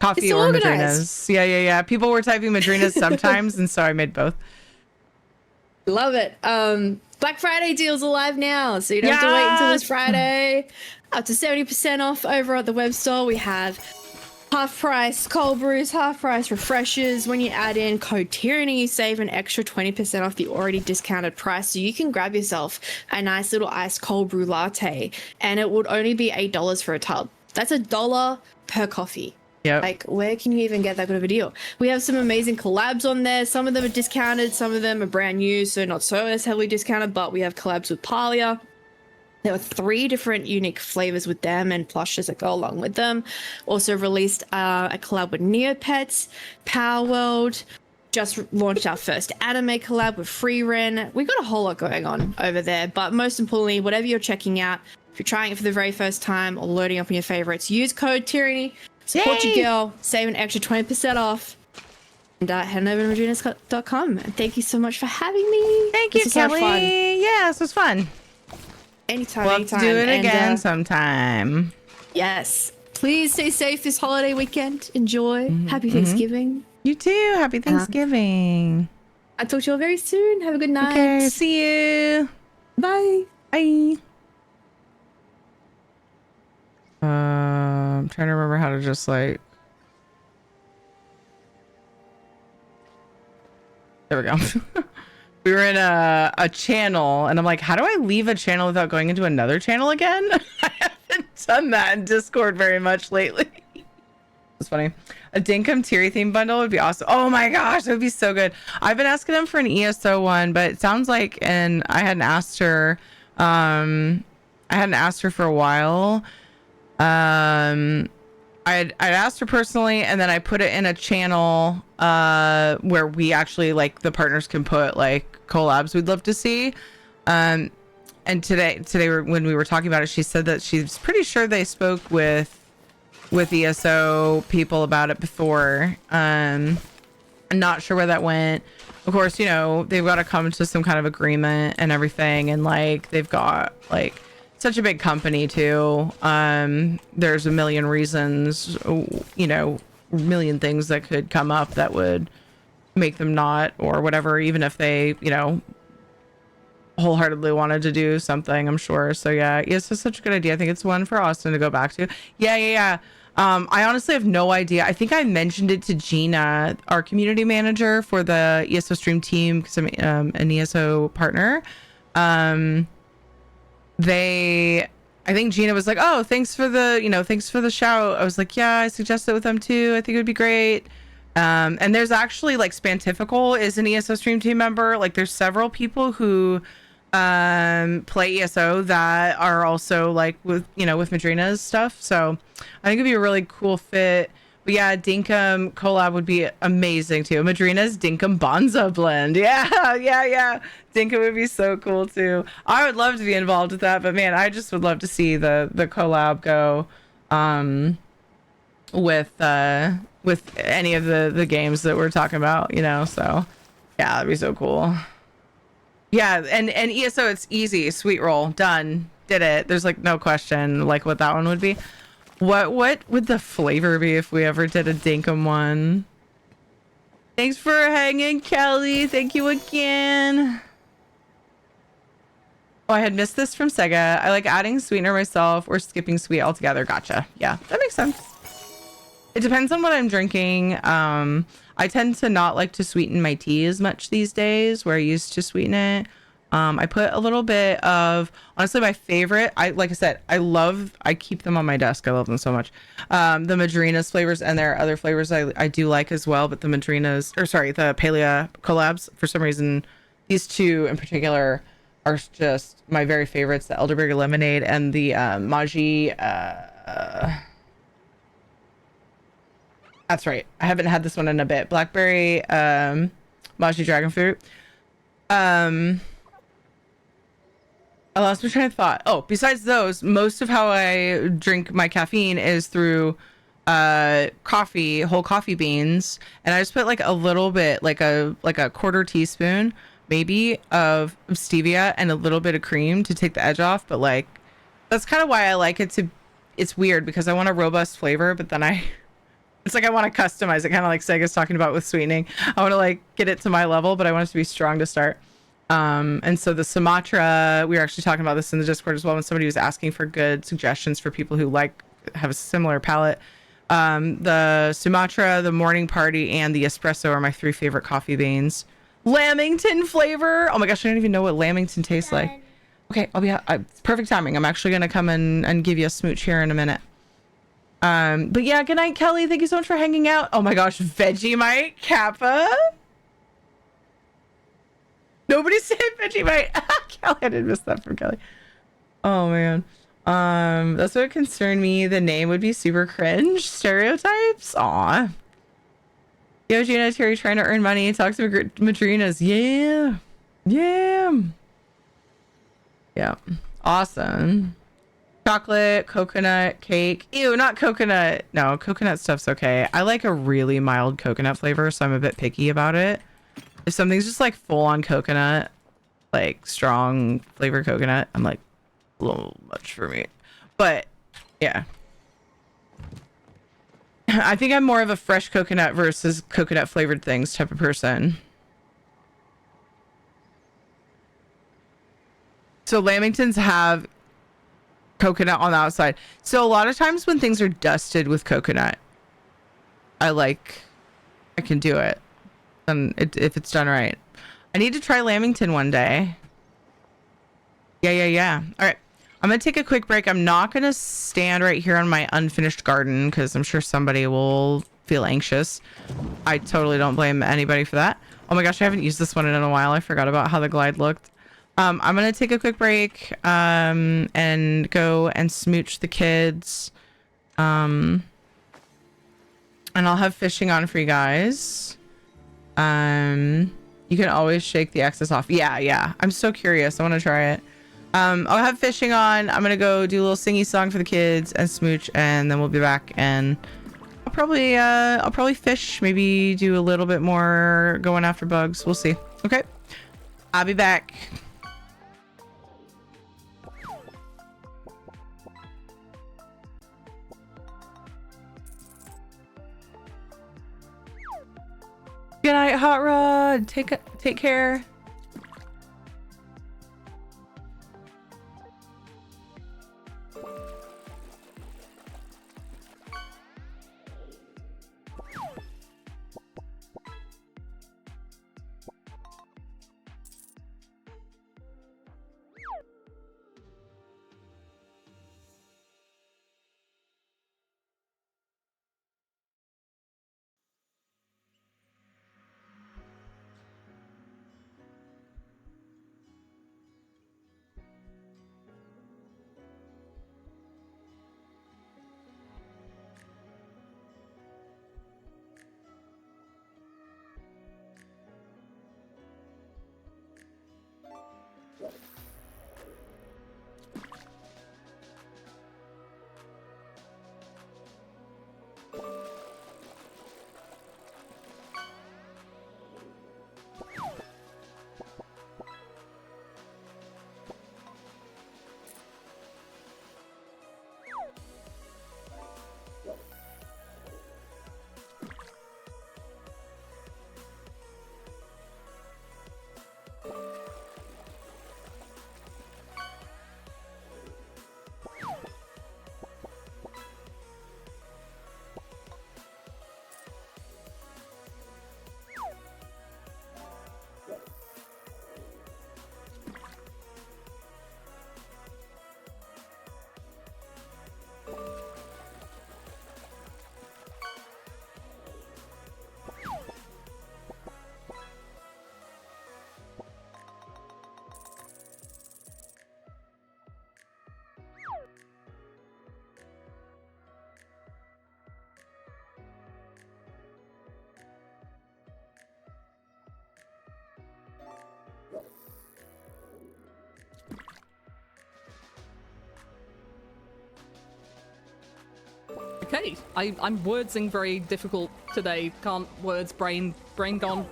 [SPEAKER 2] Coffee
[SPEAKER 19] It's so
[SPEAKER 2] or
[SPEAKER 19] organized.
[SPEAKER 2] Madrinas. Yeah. People were typing Madrinas sometimes, and so I made both.
[SPEAKER 19] Love it. Black Friday deals are live now, so you don't have to wait until this Friday. Up to 70% off over at the web store. We have half price cold brews, half price refreshers. When you add in code Tyranny, you save an extra 20% off the already discounted price. So you can grab yourself a nice little iced cold brew latte, and it would only be $8 for a tub. That's $1 per coffee.
[SPEAKER 2] Yep.
[SPEAKER 19] Like, where can you even get that good of a deal? We have some amazing collabs on there. Some of them are discounted, some of them are brand new, so not so as heavily discounted, but we have collabs with Palia. There were 3 different unique flavors with them and plushes that go along with them. Also released a collab with Neopets, Power World. Just launched our first anime collab with Freeren. We got a whole lot going on over there, but most importantly, whatever you're checking out, if you're trying it for the very first time or loading up on your favorites, use code Tyranny. Support your girl, save an extra 20% off, and head over to Madrinas.com. And thank you so much for having me.
[SPEAKER 2] Thank you, Kelly. Yeah, this was fun.
[SPEAKER 19] Anytime,
[SPEAKER 2] We'll
[SPEAKER 19] anytime.
[SPEAKER 2] do it
[SPEAKER 19] And,
[SPEAKER 2] again sometime.
[SPEAKER 19] Yes. Please stay safe this holiday weekend. Enjoy. Happy Thanksgiving.
[SPEAKER 2] You too. Happy Thanksgiving.
[SPEAKER 19] I'll talk to you all very soon. Have a good night.
[SPEAKER 2] Okay, see you.
[SPEAKER 19] Bye.
[SPEAKER 2] Bye. I'm trying to remember how to just like. There we go. We were in a channel, and I'm like, how do I leave a channel without going into another channel again? I haven't done that in Discord very much lately. It's funny. A Dinkum Teary theme bundle would be awesome. Oh my gosh, that would be so good. I've been asking them for an ESO one, but it sounds like, and I hadn't asked her. I hadn't asked her for a while. I'd asked her personally, and then I put it in a channel where we actually, like, the partners can put like collabs we'd love to see. And today when we were talking about it, she said that she's pretty sure they spoke with ESO people about it before. I'm not sure where that went. Of course, you know, they've got to come to some kind of agreement and everything, and like they've got like such a big company too. There's a million reasons, you know, a million things that could come up that would make them not, or whatever, even if they, you know, wholeheartedly wanted to do something, I'm sure. So yeah, it's just such a good idea. I think it's one for Austin to go back to. Yeah. I honestly have no idea. I think I mentioned it to Gina, our community manager for the ESO stream team, because I'm an ESO partner. I think Gina was like, oh, thanks for the shout. I was like, yeah, I suggested it with them too. I think it would be great. And there's actually like Spantifical is an ESO stream team member. Like there's several people who play ESO that are also like with Madrina's stuff. So I think it'd be a really cool fit. But yeah, Dinkum collab would be amazing too. Madrina's Dinkum Bonza blend. Yeah. Dinkum would be so cool too. I would love to be involved with that, but man, I just would love to see the collab go with any of the games that we're talking about, you know. So yeah, that'd be so cool. Yeah, and ESO, it's easy. Sweet roll, done, did it. There's like no question like what that one would be. What would the flavor be if we ever did a Dinkum one? Thanks for hanging, Kelly. Thank you again. Oh, I had missed this from Sega. I like adding sweetener myself or skipping sweet altogether. Gotcha. Yeah, that makes sense. It depends on what I'm drinking. I tend to not like to sweeten my tea as much these days, where I used to sweeten it. I put a little bit of, honestly, my favorite, like I said, I keep them on my desk. I love them so much. The Madrina's flavors, and there are other flavors I do like as well, but the Palia collabs, for some reason, these two in particular are just my very favorites, the Elderberry Lemonade and the Maji, that's right. I haven't had this one in a bit. Blackberry, Maji Dragon Fruit. I lost my train of thought. Oh, besides those, most of how I drink my caffeine is through coffee, whole coffee beans, and I just put like a little bit, like a quarter teaspoon maybe of stevia and a little bit of cream to take the edge off, but like that's kind of why I like it to. It's weird because I want a robust flavor, but then it's like I want to customize it, kind of like Sega's talking about with sweetening. I want to like get it to my level, but I want it to be strong to start. And so the Sumatra, we were actually talking about this in the Discord as well when somebody was asking for good suggestions for people who have a similar palate. The Sumatra, the Morning Party, and the Espresso are my 3 favorite coffee beans. Lamington flavor. Oh my gosh, I don't even know what Lamington tastes like. Okay, I'll be perfect timing. I'm actually gonna come and give you a smooch here in a minute. But yeah, good night, Kelly. Thank you so much for hanging out. Oh my gosh, Vegemite Kappa. Nobody said Vegemite. Kelly, I did miss that from Kelly. Oh man. That's what concerned me. The name would be super cringe. Stereotypes. Aw. Yo, Gina, Terry trying to earn money. Talk to Madrinas. Yeah. Yeah. Yeah. Awesome. Chocolate, coconut, cake. Ew, not coconut. No, coconut stuff's okay. I like a really mild coconut flavor, so I'm a bit picky about it. If something's just like full on coconut, like strong flavored coconut, I'm like a little much for me. But yeah. I think I'm more of a fresh coconut versus coconut flavored things type of person. So Lamingtons have coconut on the outside. So a lot of times when things are dusted with coconut, I can do it. And if it's done right. I need to try Lamington one day. Yeah. All right. I'm going to take a quick break. I'm not going to stand right here on my unfinished garden because I'm sure somebody will feel anxious. I totally don't blame anybody for that. Oh my gosh, I haven't used this one in a while. I forgot about how the glide looked. I'm going to take a quick break and go and smooch the kids. And I'll have fishing on for you guys. You can always shake the excess off. Yeah. I'm so curious. I want to try it. I'll have fishing on. I'm gonna go do a little singy song for the kids and smooch, and then we'll be back. And I'll probably fish. Maybe do a little bit more going after bugs. We'll see. Okay, I'll be back. Good night, Hot Rod. Take care.
[SPEAKER 4] Okay, I'm wordsing very difficult today. Can't words, brain gone.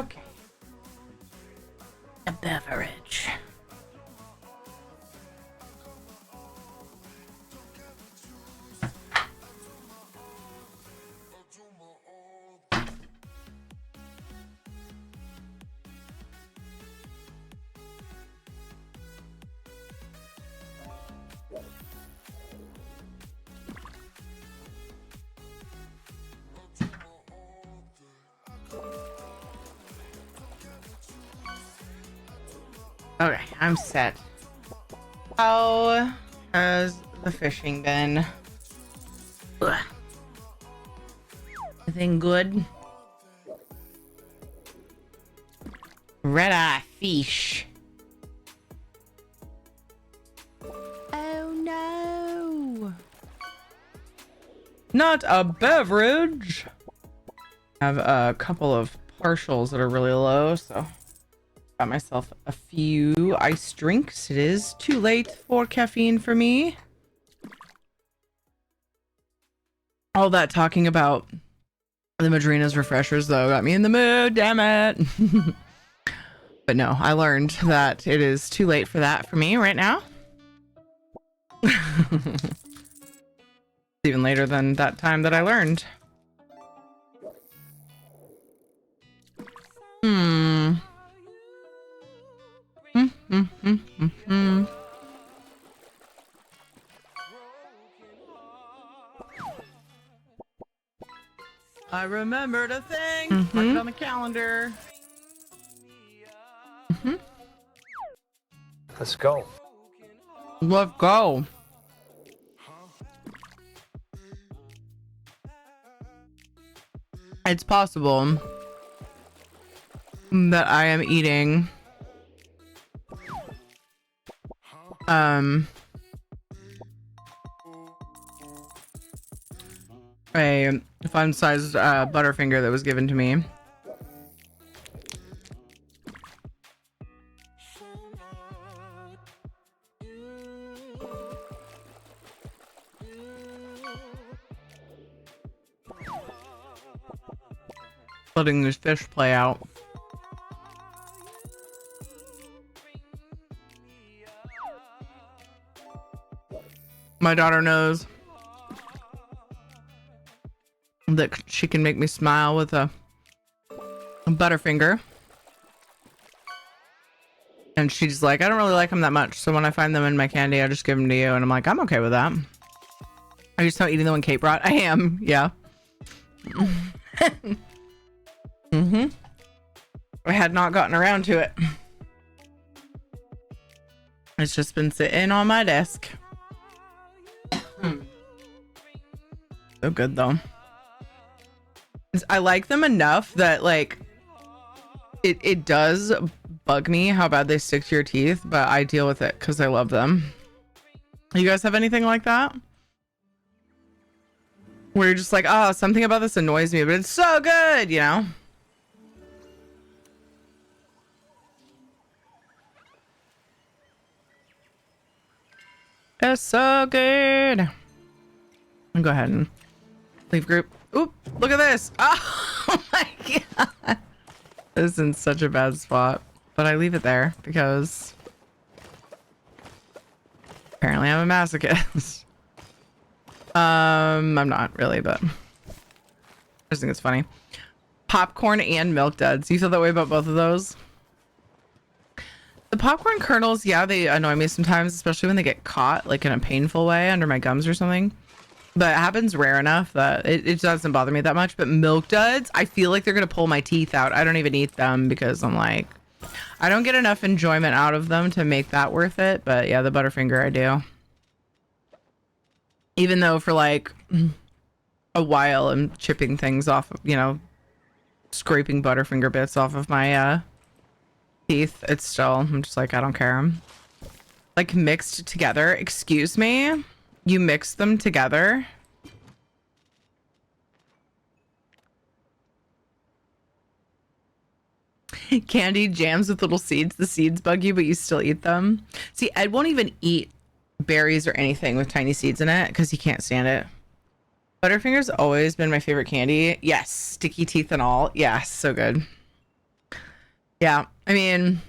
[SPEAKER 18] Okay. A beverage. Okay, I'm set. How has the fishing been? Ugh. Anything good? Red-eye fish. Oh no!
[SPEAKER 2] Not a beverage. I have a couple of partials that are really low, so got myself a few iced drinks. It is too late for caffeine for me. All that talking about the Madrina's refreshers, though, got me in the mood. Damn it. But no, I learned that it is too late for that for me right now. Even later than that time that I learned. I remembered a thing. Mark it on the calendar.
[SPEAKER 12] Let's go.
[SPEAKER 2] Let's go. It's possible that I am eating a fun-sized Butterfinger that was given to me. Letting this fish play out. My daughter knows that she can make me smile with a Butterfinger. And she's like, I don't really like them that much. So when I find them in my candy, I just give them to you. And I'm like, I'm okay with that. Are you still eating the one Kate brought? I am. Yeah. I had not gotten around to it. It's just been sitting on my desk. So good though. I like them enough that like it does bug me how bad they stick to your teeth, but I deal with it because I love them. You guys have anything like that? Where you're just like, oh, something about this annoys me, but it's so good, you know? It's so good. I'll go ahead and leave group. Oop, look at this. Oh my god. This is in such a bad spot. But I leave it there because apparently I'm a masochist. I'm not really, but I just think it's funny. Popcorn and Milk Duds. You feel that way about both of those? The popcorn kernels, yeah, they annoy me sometimes, especially when they get caught like in a painful way under my gums or something. But it happens rare enough that it doesn't bother me that much. But Milk Duds, I feel like they're going to pull my teeth out. I don't even eat them because I'm like, I don't get enough enjoyment out of them to make that worth it. But yeah, the Butterfinger I do. Even though for like a while I'm chipping things off, you know, scraping Butterfinger bits off of my teeth, it's still, I'm just like, I don't care. Like mixed together. Excuse me? You mix them together? Candied jams with little seeds. The seeds bug you, but you still eat them. See, Ed won't even eat berries or anything with tiny seeds in it because he can't stand it. Butterfinger's always been my favorite candy. Yes, sticky teeth and all. Yes, so good. Yeah, I mean,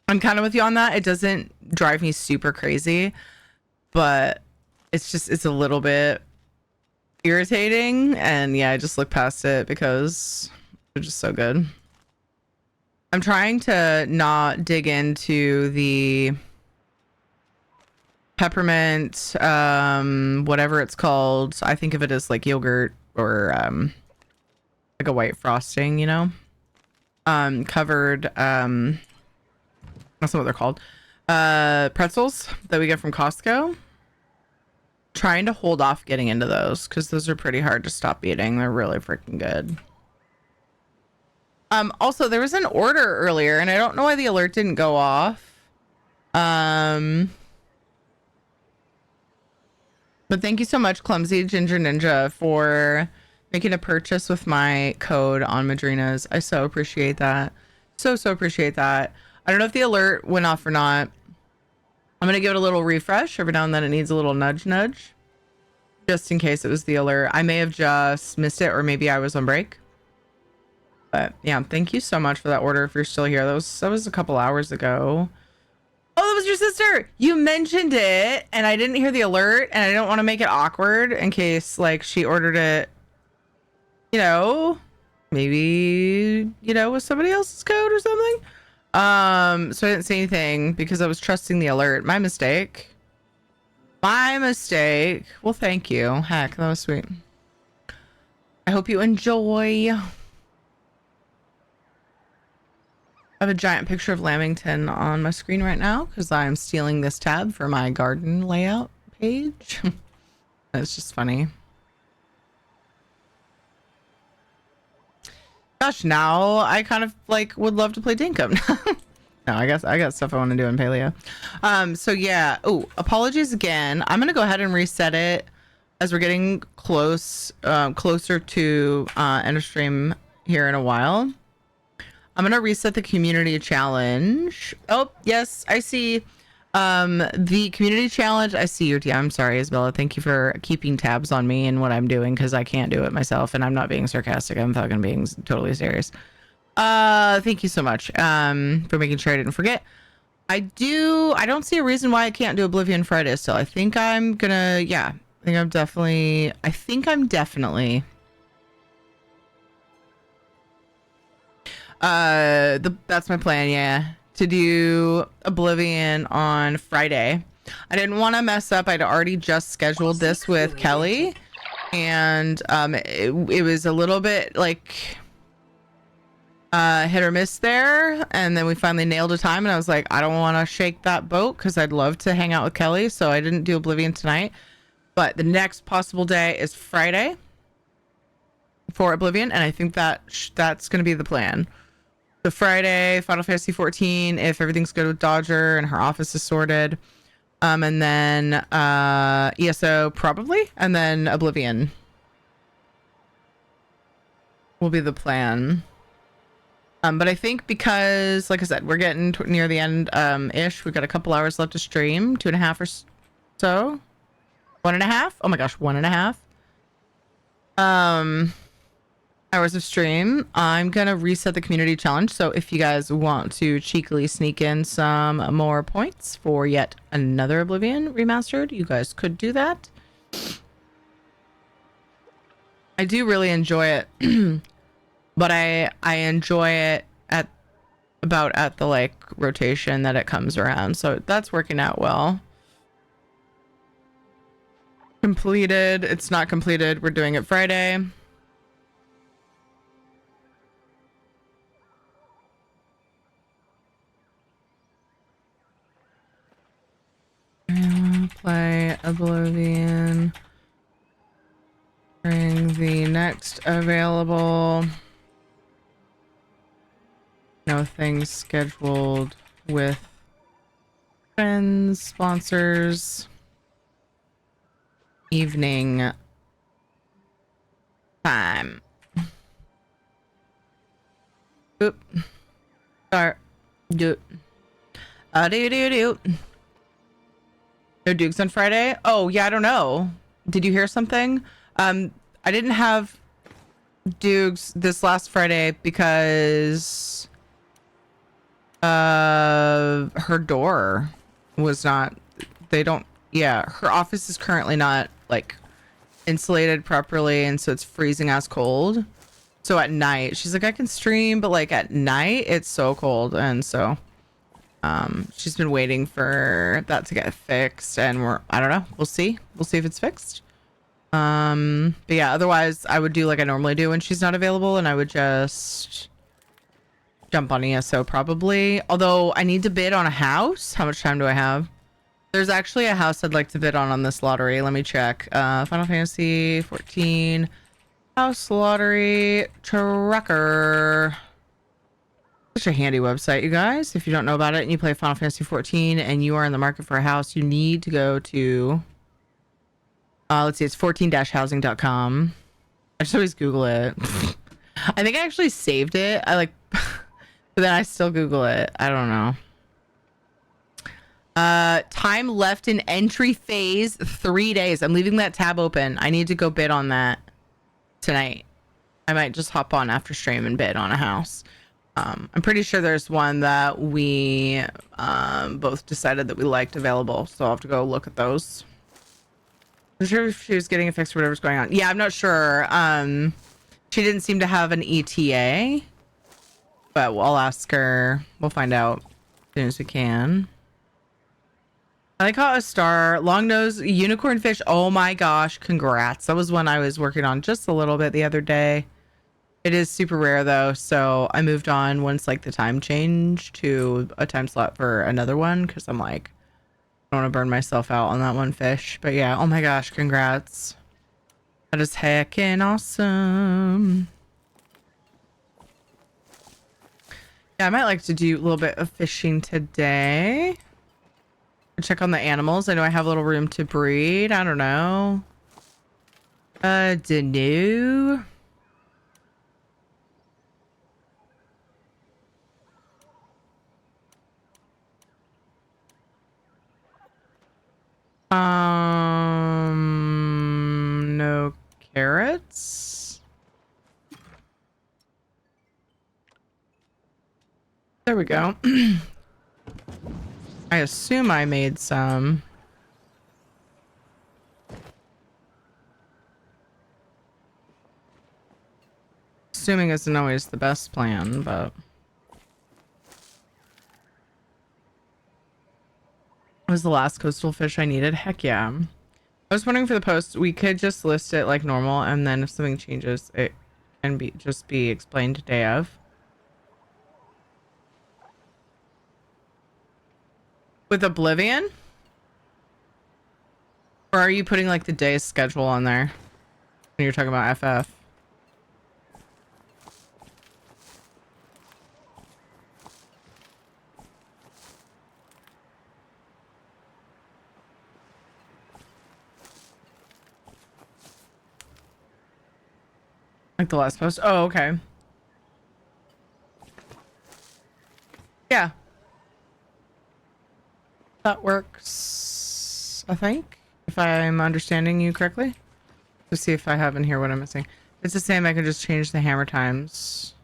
[SPEAKER 2] I'm kind of with you on that. It doesn't drive me super crazy, but it's a little bit irritating. And yeah, I just look past it because they're just so good. I'm trying to not dig into the peppermint, whatever it's called. I think of it as like yogurt or like a white frosting, you know? Covered, that's not what they're called. Pretzels that we get from Costco. Trying to hold off getting into those because those are pretty hard to stop eating. They're really freaking good. Also, there was an order earlier, and I don't know why the alert didn't go off. But thank you so much, Clumsy Ginger Ninja, for making a purchase with my code on Madrina's. I so appreciate that. So appreciate that. I don't know if the alert went off or not. I'm going to give it a little refresh. Every now and then it needs a little nudge. Just in case it was the alert. I may have just missed it, or maybe I was on break. But yeah, thank you so much for that order if you're still here. That was a couple hours ago. Oh, that was your sister. You mentioned it and I didn't hear the alert, and I don't want to make it awkward in case like she ordered it, you know, maybe, you know, with somebody else's code or something. So I didn't say anything because I was trusting the alert. My mistake. Well, thank you. Heck, that was sweet. I hope you enjoy. I have a giant picture of Lamington on my screen right now because I'm stealing this tab for my garden layout page. It's just funny. Gosh, now I kind of like would love to play Dinkum. No, I guess I got stuff I want to do in Palia. So yeah. Oh, apologies again. I'm gonna go ahead and reset it as we're getting closer to end of stream here in a while. I'm gonna reset the community challenge. Oh yes, I see. The community challenge. I see your. I'm sorry, Isabella. Thank you for keeping tabs on me and what I'm doing because I can't do it myself, and I'm not being sarcastic. I'm fucking being totally serious. Thank you so much. For making sure I didn't forget. I don't see a reason why I can't do Oblivion Friday still. I think I'm gonna. Yeah. I think I'm definitely. That's my plan, yeah, to do Oblivion on Friday. I didn't want to mess up. I'd already just scheduled this with Kelly, and it was a little bit like hit or miss there, and then we finally nailed a time, and I was like, I don't want to shake that boat because I'd love to hang out with Kelly, so I didn't do Oblivion tonight. But the next possible day is Friday for Oblivion, and I think that's going to be the plan. So Friday, Final Fantasy 14, if everything's good with Dodger and her office is sorted. And then ESO probably, and then Oblivion will be the plan. But I think because, like I said, we're getting near the end ish. We've got a couple hours left to stream, 2.5 or so. 1.5? Oh my gosh, 1.5. Hours of stream. I'm gonna reset the community challenge, so if you guys want to cheekily sneak in some more points for yet another Oblivion remastered, you guys could do that. I do really enjoy it, but I enjoy it at the like rotation that it comes around, so that's working out well. Completed. It's not completed. We're doing it Friday. Play Oblivion during the next available. No things scheduled with friends, sponsors. Evening time. Oop. Start. Do. Do. No Dukes on Friday? Oh, yeah, I don't know. Did you hear something? I didn't have Dukes this last Friday because Her door was not, her office is currently not like insulated properly, and so it's freezing ass cold. So at night, she's like, I can stream, but like at night it's so cold, and so she's been waiting for that to get fixed, and I don't know, we'll see if it's fixed. But yeah, otherwise I would do like I normally do when she's not available, and I would just jump on ESO probably. Although I need to bid on a house. How much time do I have? There's actually a house I'd like to bid on this lottery. Let me check. Final Fantasy 14 house lottery tracker. Such a handy website, you guys. If you don't know about it and you play Final Fantasy 14 and you are in the market for a house, you need to go to let's see, it's 14-housing.com. I just always Google it. I think I actually saved it. But then I still Google it. I don't know. Time left in entry phase, 3 days. I'm leaving that tab open. I need to go bid on that tonight. I might just hop on after stream and bid on a house. I'm pretty sure there's one that we both decided that we liked available, so I'll have to go look at those. I'm sure if she was getting a fix or whatever's going on. Yeah, I'm not sure. She didn't seem to have an ETA, but I'll ask her. We'll find out as soon as we can. I like how a star, long nose, unicorn fish. Oh my gosh, congrats. That was one I was working on just a little bit the other day. It is super rare though, so I moved on once like the time changed to a time slot for another one, because I'm like, I don't want to burn myself out on that one fish. But yeah, oh my gosh, congrats. That is heckin' awesome. Yeah, I might like to do a little bit of fishing today. Check on the animals. I know I have a little room to breed. I don't know. Dunno. No carrots. There we go. I assume I made some. Assuming isn't always the best plan, but was the last coastal fish I needed? Heck yeah. I was wondering for the post, we could just list it like normal, and then if something changes, it can just be explained day of. With Oblivion? Or are you putting like the day schedule on there when you're talking about FF? Like the last post? Oh, okay. Yeah. That works, I think, if I'm understanding you correctly. Let's see if I have in here what I'm missing. It's the same. I can just change the hammer times.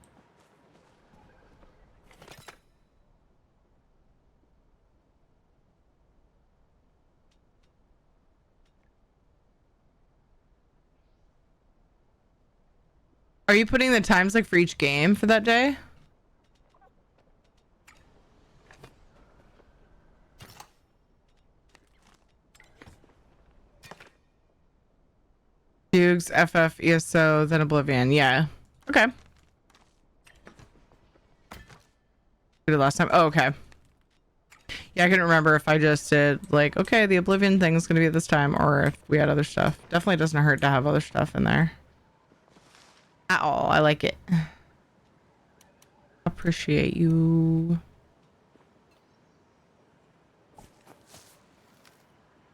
[SPEAKER 2] Are you putting the times like for each game for that day? Dukes, FF, ESO, then Oblivion. Yeah. Okay. Did it last time? Oh, okay. Yeah, I couldn't remember if I just did like, okay, the Oblivion thing is going to be at this time, or if we had other stuff. Definitely doesn't hurt to have other stuff in there. At all. I like it. Appreciate you.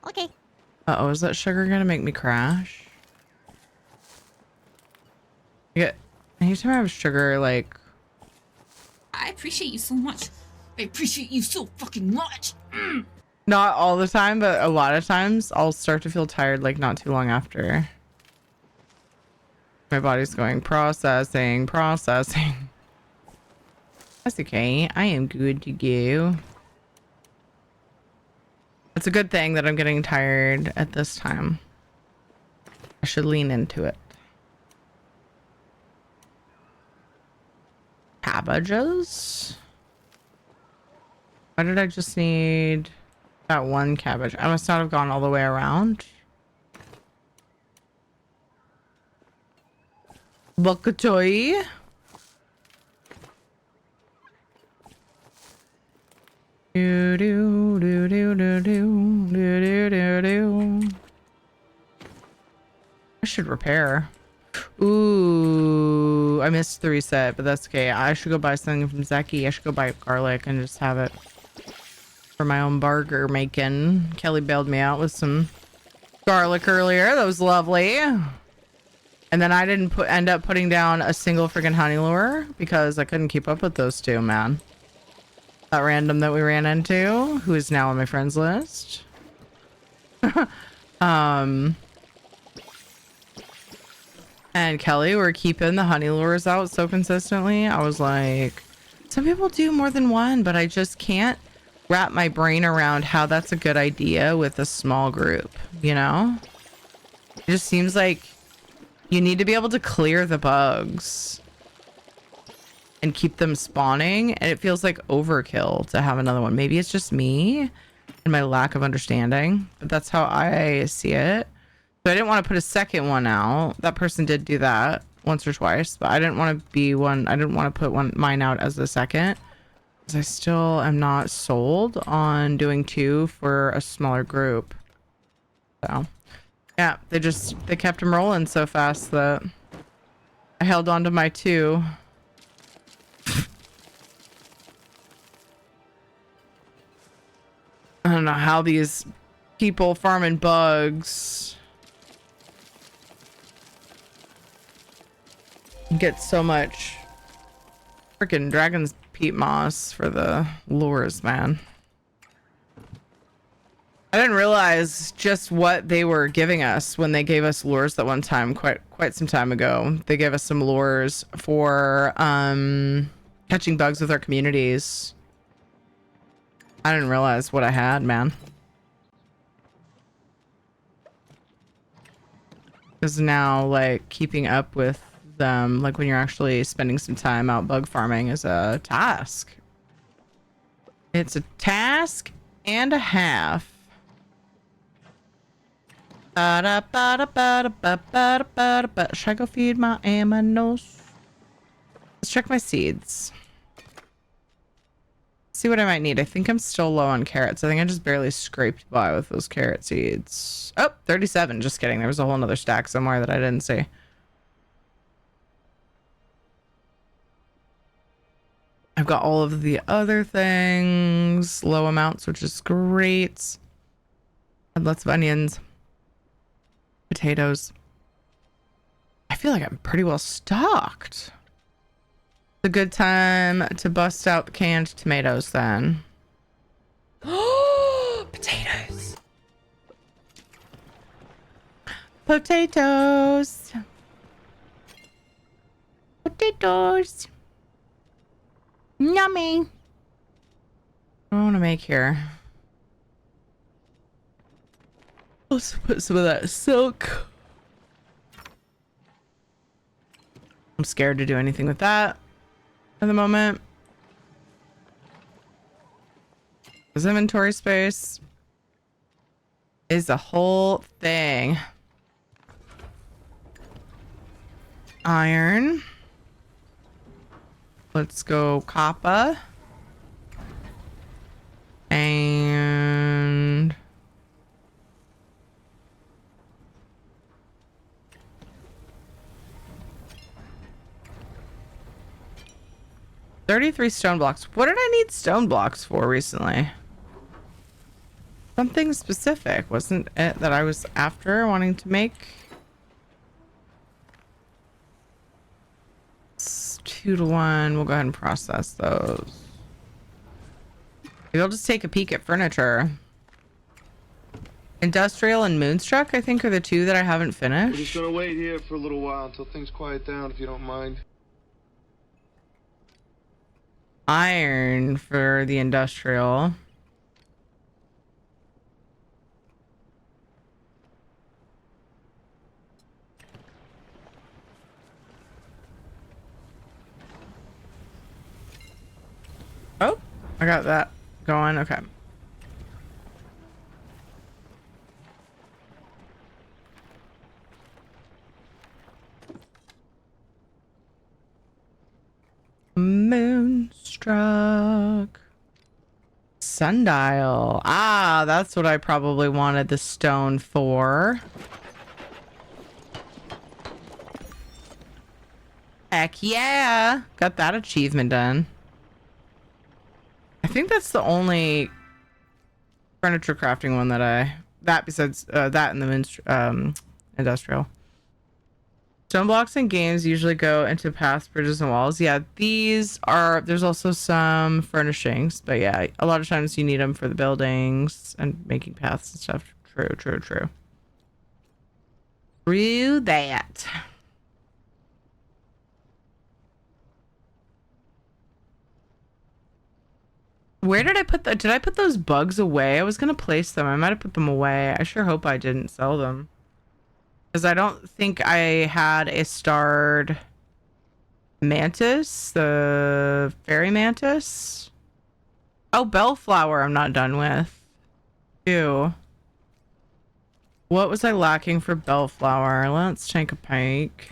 [SPEAKER 15] Okay.
[SPEAKER 2] Uh-oh, is that sugar going to make me crash? Yeah, anytime I have sugar, like...
[SPEAKER 12] I appreciate you so much. I appreciate you so fucking much.
[SPEAKER 2] Not all the time, but a lot of times I'll start to feel tired like not too long after. My body's going processing. I That's okay. I am good to go. It's a good thing that I'm getting tired at this time. I should lean into it. Cabbages? Why did I just need that one cabbage? I must not have gone all the way around. Bokatoy. Do do do do do do do do do. I should repair. Ooh, I missed the reset, but that's okay. I should go buy something from Zeki. I should go buy garlic and just have it for my own burger making. Kelly bailed me out with some garlic earlier. That was lovely. And then I didn't end up putting down a single freaking honey lure because I couldn't keep up with those two, man. That random that we ran into, who is now on my friends list. And Kelly were keeping the honey lures out so consistently. I was like, some people do more than one, but I just can't wrap my brain around how that's a good idea with a small group, you know? It just seems like you need to be able to clear the bugs and keep them spawning, and it feels like overkill to have another one. Maybe it's just me and my lack of understanding, but that's how I see it. So I didn't want to put a second one out. That person did do that once or twice, but I didn't want to be one. I didn't want to put mine out as the second, because I still am not sold on doing two for a smaller group. So yeah, they kept them rolling so fast that I held on to my two. I don't know how these people farming bugs get so much freaking dragon's peat moss for the lures, man. I didn't realize just what they were giving us when they gave us lures that one time, quite some time ago. They gave us some lures for catching bugs with our communities. I didn't realize what I had, man. Because now, like, keeping up with them, like when you're actually spending some time out bug farming, is a task. It's a task and a half. Should I go feed my aminos? Let's check my seeds. See what I might need. I think I'm still low on carrots. I think I just barely scraped by with those carrot seeds. Oh, 37. Just kidding. There was a whole nother stack somewhere that I didn't see. I've got all of the other things. Low amounts, which is great. Had lots of onions. Potatoes. I feel like I'm pretty well stocked. It's a good time to bust out the canned tomatoes then. Oh, potatoes. Potatoes. Potatoes. Yummy. What do I want to make here? Let's put some of that silk. I'm scared to do anything with that at the moment. This inventory space is a whole thing. Iron. Let's go copper. And 33 stone blocks. What did I need stone blocks for recently? Something specific, wasn't it, that I was after wanting to make? It's 2 to 1. We'll go ahead and process those. Maybe I'll just take a peek at furniture. Industrial and Moonstruck, I think, are the 2 that I haven't finished.
[SPEAKER 1] We're just gonna wait here for a little while until things quiet down, if you don't mind.
[SPEAKER 2] iron for the industrial. Oh, I got that going. Okay. Moonstruck. Sundial. Ah, that's what I probably wanted the stone for. Heck yeah. Got that achievement done. I think that's the only furniture crafting one that besides that and the industrial. Stone blocks in games usually go into paths, bridges, and walls. Yeah, there's also some furnishings, but yeah, a lot of times you need them for the buildings and making paths and stuff. True. True that. Where did I put did I put those bugs away? I was gonna place them. I might have put them away. I sure hope I didn't sell them. Because I don't think I had a starred mantis, the fairy mantis. Oh, bellflower I'm not done with. Ew. What was I lacking for bellflower? Let's take a peek.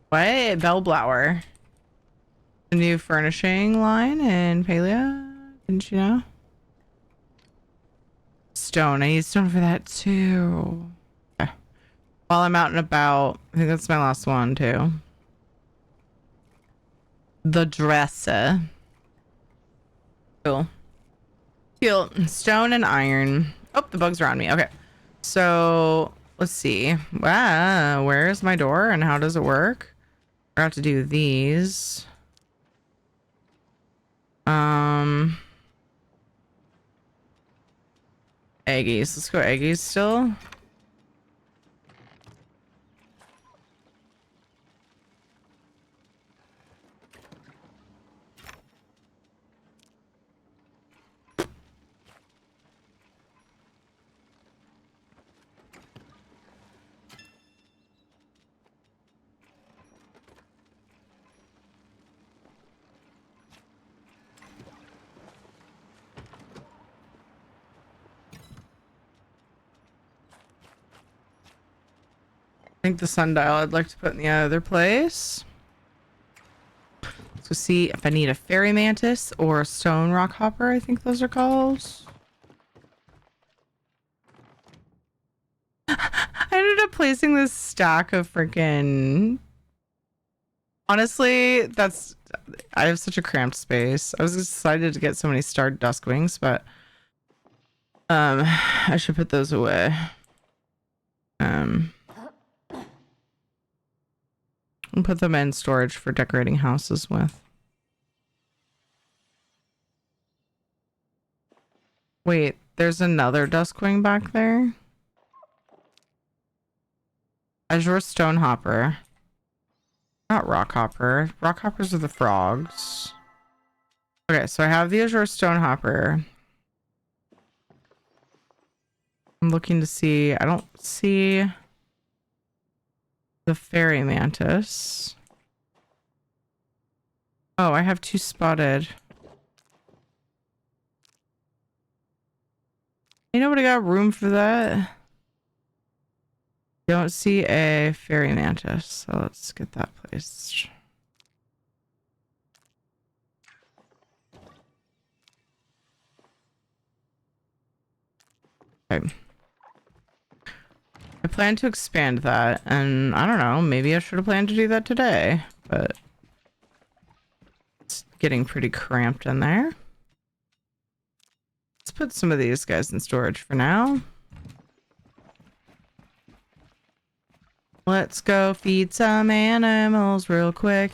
[SPEAKER 2] What? Bellflower. The new furnishing line in Palia? Didn't you know? Stone. I need stone for that too. Okay. While I'm out and about, I think that's my last one too. The dresser. Cool. Stone and iron. Oh, the bugs are on me. Okay. So let's see. Wow, where's my door and how does it work? I have to do these. Eggies. Let's go eggies still. I think the sundial I'd like to put in the other place. Let's go see if I need a fairy mantis or a stone rock hopper. I think those are called. I ended up placing this stack of freaking. Honestly, I have such a cramped space. I was excited to get so many starred dusk wings, but I should put those away. And put them in storage for decorating houses with. Wait, there's another duskwing back there? Azure stone hopper. Not rock hopper. Rock hoppers are the frogs. Okay, so I have the azure stone hopper. I'm looking to see. I don't see the fairy mantis. Oh, I have 2 spotted. Ain't nobody got room for that. Don't see a fairy mantis, so let's get that placed. Okay. I plan to expand that, and I don't know, maybe I should have planned to do that today, but it's getting pretty cramped in there. Let's put some of these guys in storage for now. Let's go feed some animals real quick.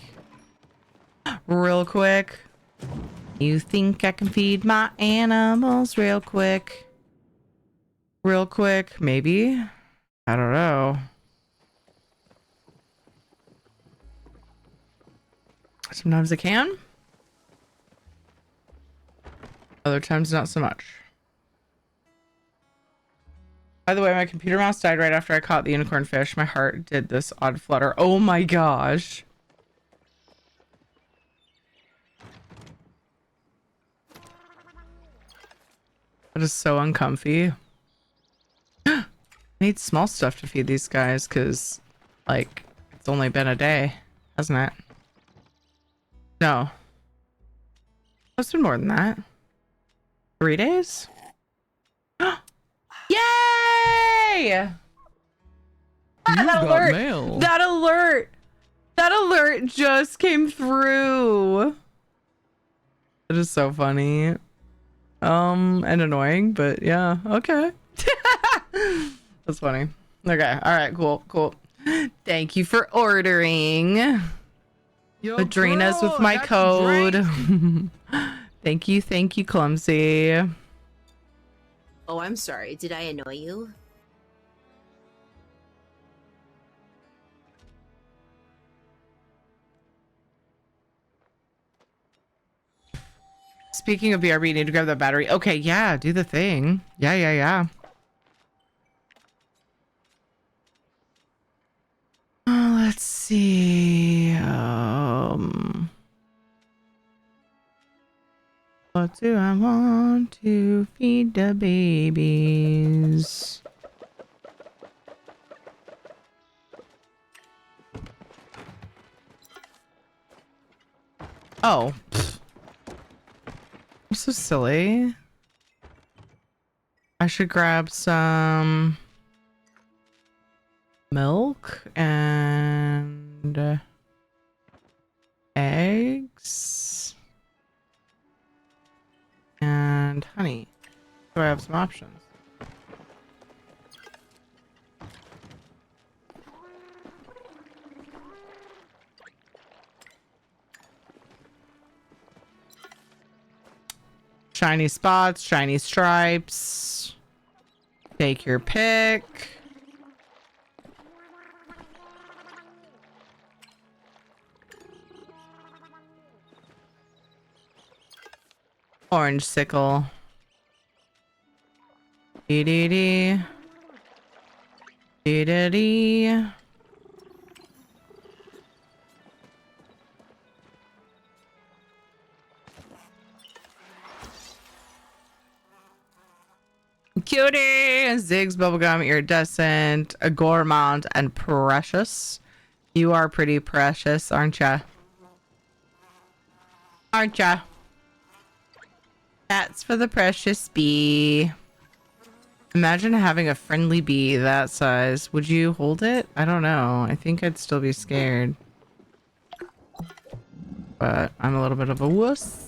[SPEAKER 2] Real quick. You think I can feed my animals real quick? Real quick, maybe? I don't know. Sometimes I can. Other times, not so much. By the way, my computer mouse died right after I caught the unicorn fish. My heart did this odd flutter. Oh my gosh. That is so uncomfy. I need small stuff to feed these guys because, like, it's only been a day, hasn't it? No. It's been more than that. 3 days? Yay! That alert!
[SPEAKER 7] mail.
[SPEAKER 2] That alert just came through. It is so funny. And annoying, but yeah, okay. That's funny. Okay, all right, cool. Thank you for ordering. Adrena's with my code. Thank you, Clumsy.
[SPEAKER 6] Oh, I'm sorry. Did I annoy you?
[SPEAKER 2] Speaking of BRB, need to grab that battery. Okay, yeah, do the thing. Yeah. Let's see. What do I want to feed the babies? Oh. I'm so silly. I should grab some milk and eggs and honey. So I have some options. Shiny spots, shiny stripes. Take your pick. Orange sickle. Dee dee dee. Dee dee dee. Cutie, Ziggs, bubblegum, iridescent, a gourmand, and precious. You are pretty precious, aren't ya? Aren't ya? That's for the precious bee. Imagine having a friendly bee that size. Would you hold it? I don't know. I think I'd still be scared. But I'm a little bit of a wuss.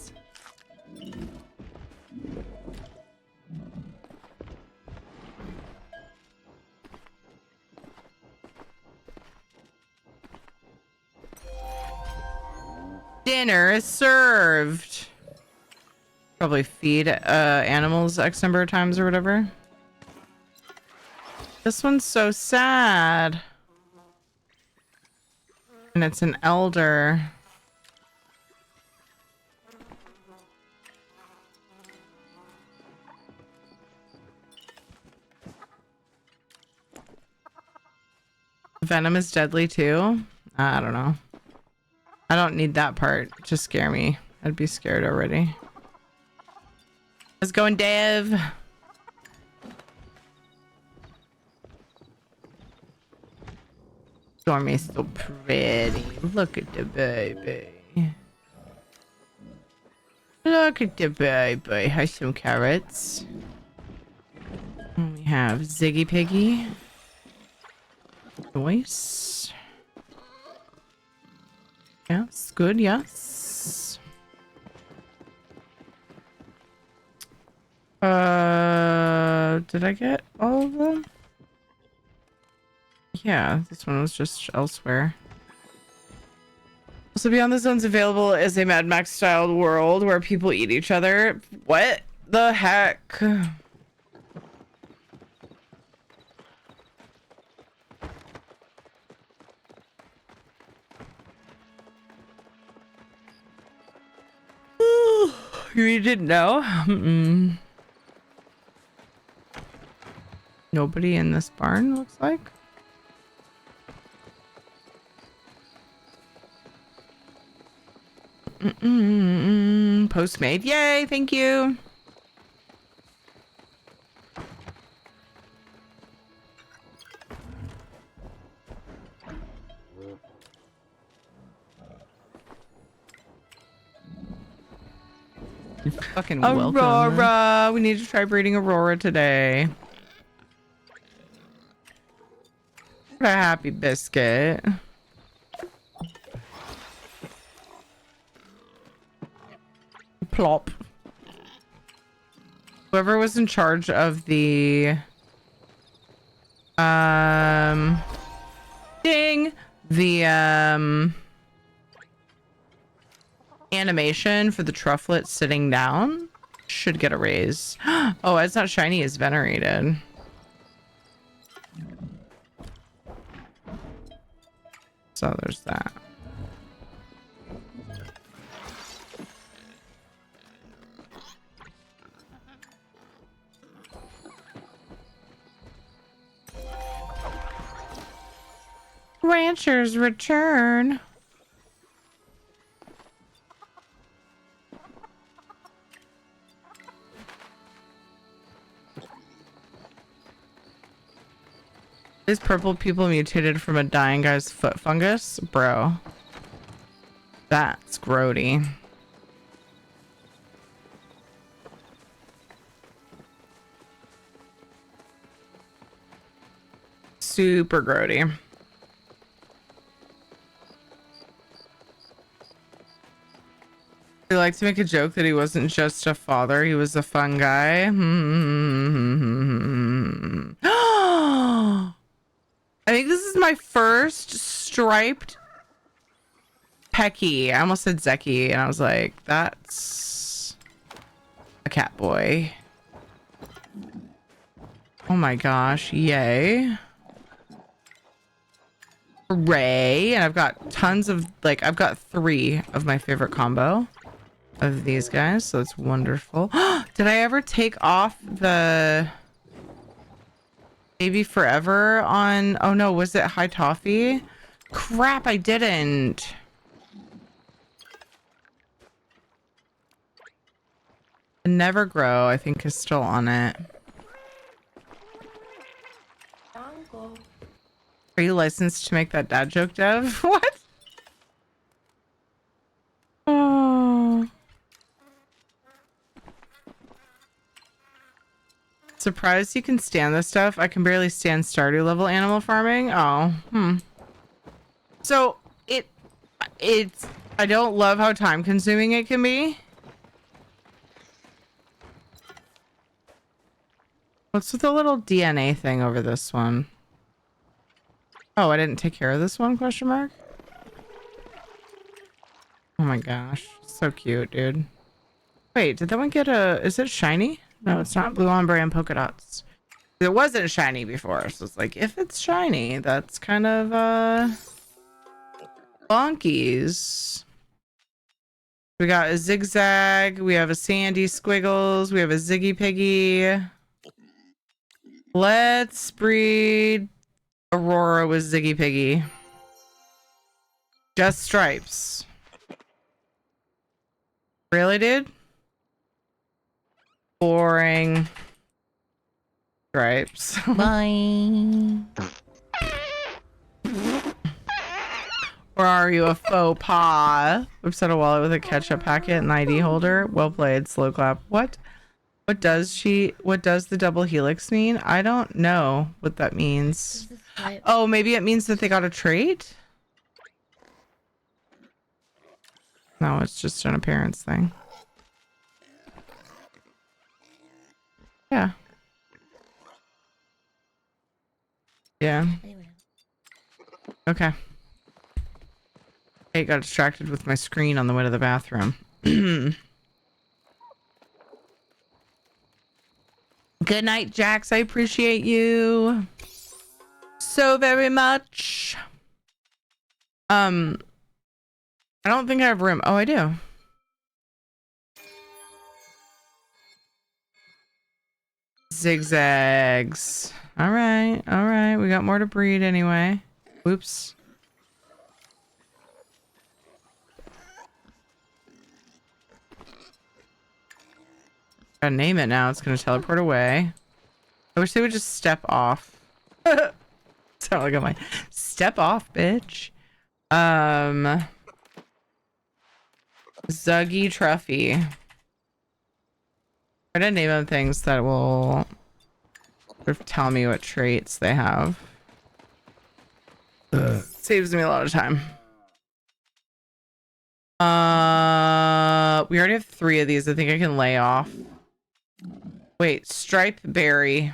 [SPEAKER 2] Dinner is served. Probably feed animals X number of times or whatever. This one's so sad. And it's an elder. Venom is deadly too? I don't know. I don't need that part to scare me. I'd be scared already. Let's go in, Dev. Stormy's so pretty. Look at the baby. Look at the baby. Has some carrots. And we have Ziggy Piggy. Joyce. Yes, good, yes. Did I get all of them? Yeah, this one was just elsewhere. Also, Beyond the Zone's available as a Mad Max styled world where people eat each other. What the heck? You didn't know? Mm-mm. Nobody in this barn, looks like. Postmate. Yay, thank you.
[SPEAKER 7] You're fucking
[SPEAKER 2] Aurora.
[SPEAKER 7] welcome.
[SPEAKER 2] We need to try breeding Aurora today. What a happy biscuit. Plop. Whoever was in charge of the ding, the animation for the trufflet sitting down should get a raise. Oh, it's not shiny, it's venerated. So there's that. Rancher's return. These purple people mutated from a dying guy's foot fungus? Bro. That's grody. Super grody. He liked to make a joke that he wasn't just a father, he was a fun guy. I think this is my first striped Pecky. I almost said Zeki, and I was like, that's a cat boy. Oh my gosh, yay. Hooray. And I've got tons of, like, I've got 3 of my favorite combo of these guys, so it's wonderful. Did I ever take off the Baby Forever on, oh no, was it High Toffee? Crap, I didn't. Never Grow, I think, is still on it. Are you licensed to make that dad joke, Dev? What? Oh. Surprised you can stand this stuff. I can barely stand Stardew level animal farming. Oh, So it's I don't love how time consuming it can be. What's with the little DNA thing over this one? Oh, I didn't take care of this one, question mark? Oh my gosh. So cute, dude. Wait, did that one get is it shiny? No, it's not. Blue ombre and polka dots. It wasn't shiny before, so it's like, if it's shiny, that's kind of, bonkies. We got a zigzag. We have a sandy squiggles. We have a ziggy piggy. Let's breed Aurora with ziggy piggy. Just stripes. Really, dude? Boring. Stripes.
[SPEAKER 18] Bye.
[SPEAKER 2] Or are you a faux pas? Upset a wallet with a ketchup packet and ID holder. Well played, slow clap. What does the double helix mean? I don't know what that means. Oh, maybe it means that they got a trait? No, it's just an appearance thing. Yeah. Yeah. Okay. I got distracted with my screen on the way to the bathroom. Good night, Jax. I appreciate you so very much. I don't think I have room. Oh, I do. Zigzags. All right. We got more to breed anyway. Oops. Gotta name it now. It's gonna teleport away. I wish they would just step off. Sound like I'm like, step off, bitch. Zuggy Truffy. Try to name them things that will sort of tell me what traits they have. Saves me a lot of time. We already have 3 of these. I think I can lay off. Wait, Stripe Berry.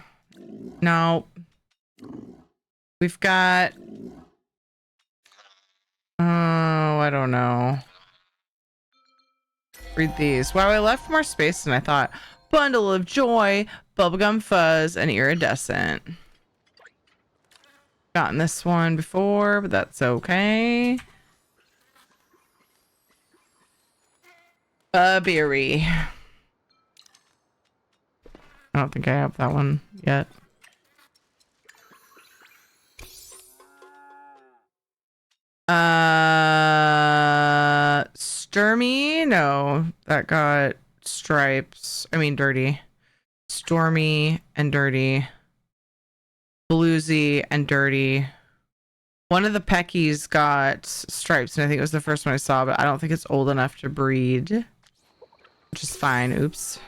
[SPEAKER 2] No. We've got... Oh, I don't know. Read these. Wow, I left more space than I thought. Bundle of Joy, Bubblegum Fuzz, and Iridescent. Gotten this one before, but that's okay. Berry. I don't think I have that one yet. Sturmy? No, that got stripes. I mean, dirty. Stormy and dirty. Bluesy and dirty. One of the Peckies got stripes, and I think it was the first one I saw, but I don't think it's old enough to breed. Which is fine. Oops.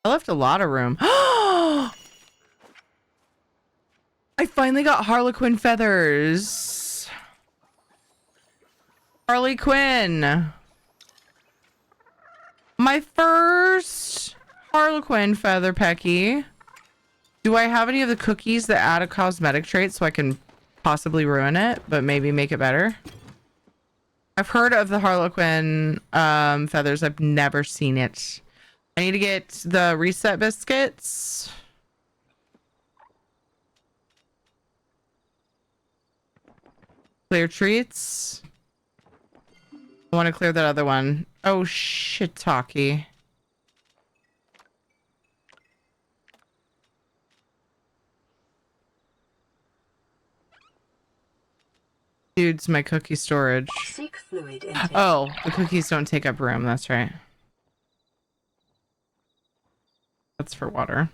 [SPEAKER 2] I left a lot of room. I finally got Harlequin feathers. Harley Quinn. My first Harlequin feather Pecky. Do I have any of the cookies that add a cosmetic trait so I can possibly ruin it, but maybe make it better? I've heard of the Harlequin feathers. I've never seen it. I need to get the reset biscuits. Clear treats. I want to clear that other one. Oh, shiitake. Dude's my cookie storage.
[SPEAKER 3] Seek fluid intake.
[SPEAKER 2] Oh, the cookies don't take up room. That's right. That's for water.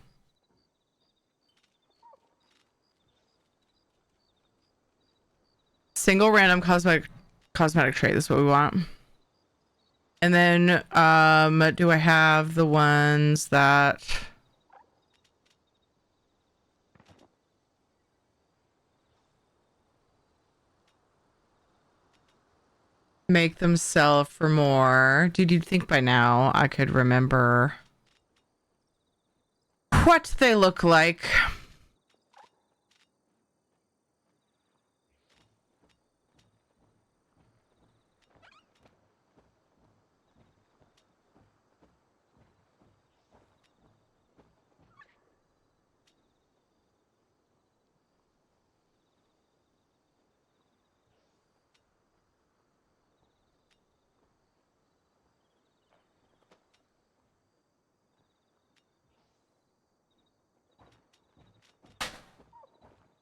[SPEAKER 2] Single random cosmetic trait. That's what we want. And then, do I have the ones that... make them sell for more? Dude, you'd think by now I could remember what they look like.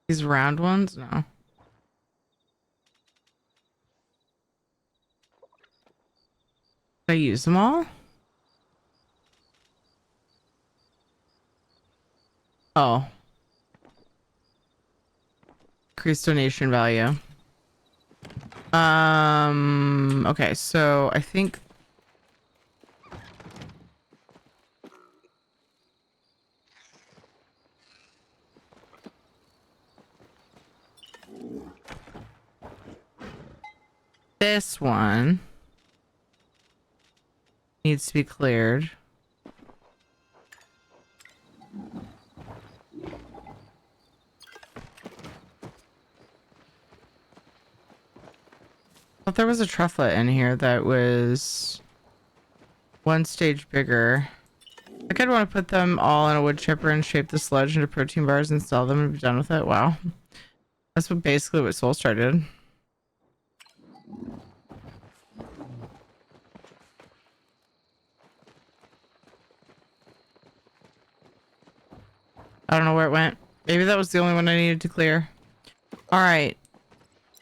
[SPEAKER 2] These round ones? No. Did I use them all? Oh. Increased donation value. Okay, so I think this one needs to be cleared. I thought there was a trufflet in here that was one stage bigger. I could want to put them all in a wood chipper and shape the sludge into protein bars and sell them and be done with it. Wow. That's basically what Soulstar did. I don't know where it went. Maybe that was the only one I needed to clear. All right.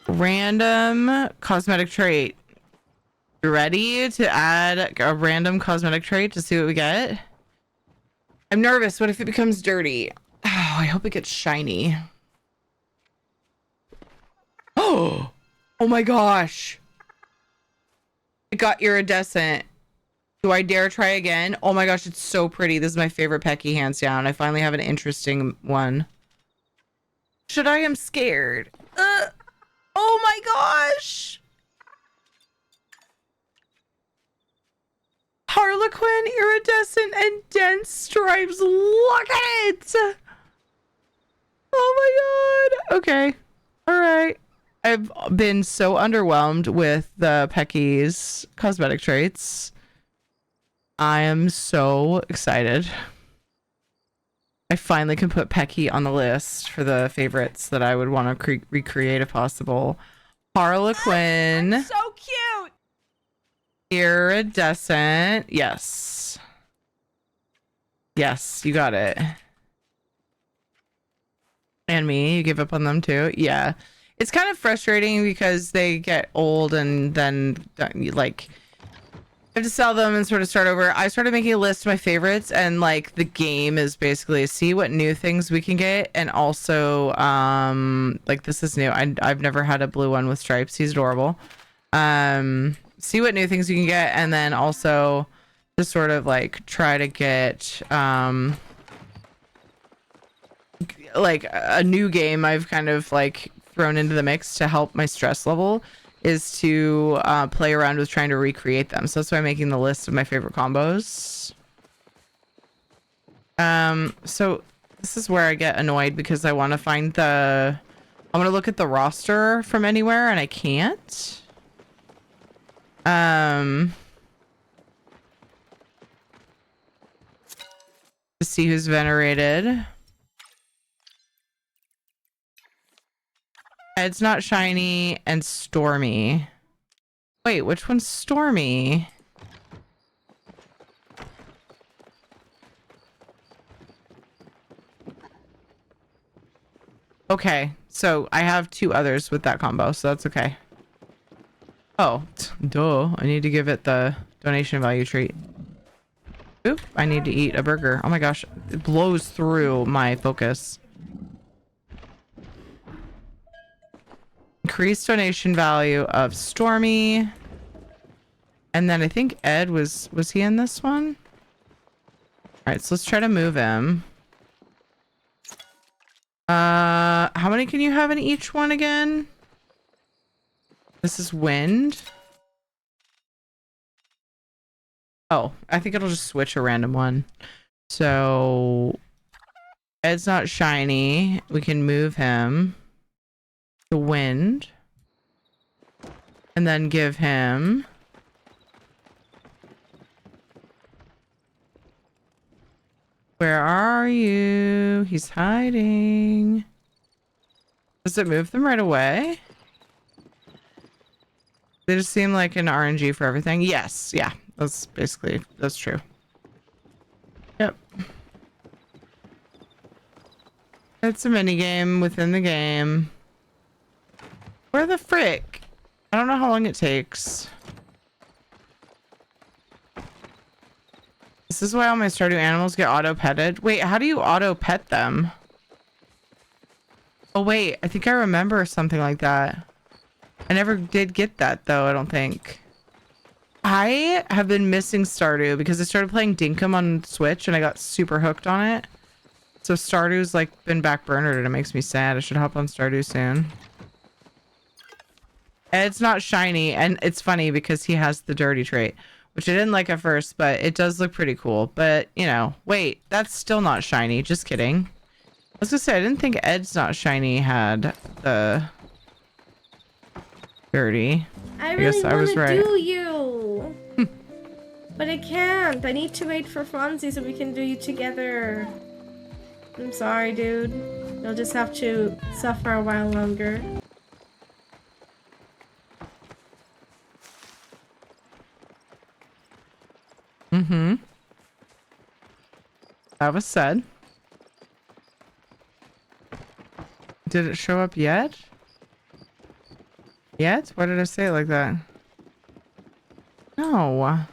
[SPEAKER 2] Random cosmetic trait. You ready to add a random cosmetic trait to see what we get? I'm nervous. What if it becomes dirty? Oh, I hope it gets shiny. Oh my gosh. It got iridescent. Do I dare try again? Oh my gosh, it's so pretty. This is my favorite Pecky, hands down. I finally have an interesting one. Should I? Am scared. Oh my gosh. Harlequin, iridescent, and dense stripes. Look at it. Oh my god. Okay. All right. I've been so underwhelmed with the Pecky's cosmetic traits. I am so excited. I finally can put Pecky on the list for the favorites that I would want to recreate if possible. Harlequin.
[SPEAKER 7] So cute.
[SPEAKER 2] Iridescent. Yes. Yes, you got it. And me, you give up on them too? Yeah. It's kind of frustrating because they get old and then like I have to sell them and sort of start over. I started making a list of my favorites, and like the game is basically see what new things we can get, and also like this is new. I've never had a blue one with stripes. He's adorable. See what new things you can get, and then also just sort of like try to get like a new game I've kind of like thrown into the mix to help my stress level is to play around with trying to recreate them. So that's why I'm making the list of my favorite combos. So this is where I get annoyed because I want to find the... I want to look at the roster from anywhere and I can't. To see who's venerated. It's not shiny and Stormy. Wait, which one's Stormy? Okay, so I have two others with that combo, so that's okay. Oh, duh. I need to give it the donation value treat. Oop, I need to eat a burger. Oh my gosh, it blows through my focus. Increased donation value of Stormy. And then I think Ed was he in this one? Alright, so let's try to move him. How many can you have in each one again? This is wind. Oh, I think it'll just switch a random one. So Ed's not shiny. We can move him. The wind, and then give him where are you? He's hiding. Does it move them right away? They just seem like an RNG for everything. Yes, yeah, that's true. Yep. It's a mini game within the game. Where the frick? I don't know how long it takes. This is why all my Stardew animals get auto-petted. Wait, how do you auto-pet them? Oh wait, I think I remember something like that. I never did get that though, I don't think. I have been missing Stardew because I started playing Dinkum on Switch and I got super hooked on it. So Stardew's like been backburnered and it makes me sad. I should hop on Stardew soon. It's not shiny, and it's funny because he has the dirty trait, which I didn't like at first, but it does look pretty cool. But, you know, wait, that's still not shiny. Just kidding. I was gonna say, I didn't think Ed's not shiny had the dirty.
[SPEAKER 13] I really
[SPEAKER 2] guess I was
[SPEAKER 13] want
[SPEAKER 2] right.
[SPEAKER 13] to do you. But I can't. I need to wait for Fonzie so we can do you together. I'm sorry, dude. You'll just have to suffer a while longer.
[SPEAKER 2] Mm-hmm. That was said. Did it show up yet? Yet? Why did I say it like that? No. I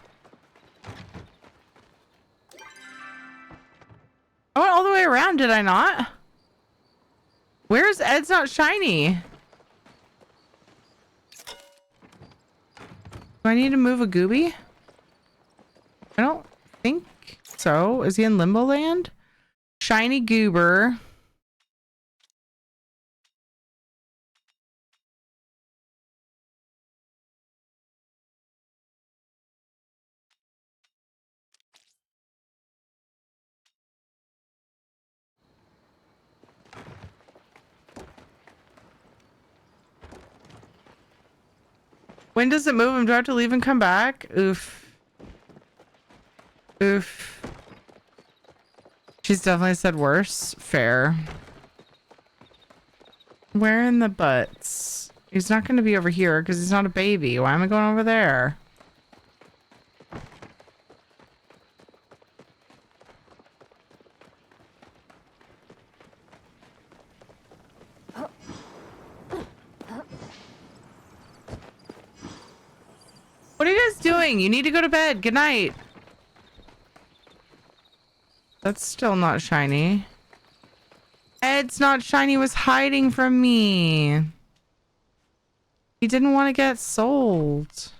[SPEAKER 2] went all the way around, did I not? Where's Ed's not shiny? Do I need to move a gooby? I don't think so. Is he in Limbo Land? Shiny goober. When does it move him? Do I have to leave and come back? Oof. Oof. She's definitely said worse. Fair. Where in the butts? He's not going to be over here because he's not a baby. Why am I going over there? What are you guys doing? You need to go to bed. Good night. That's still not shiny. Ed's not shiny, was hiding from me. He didn't want to get sold.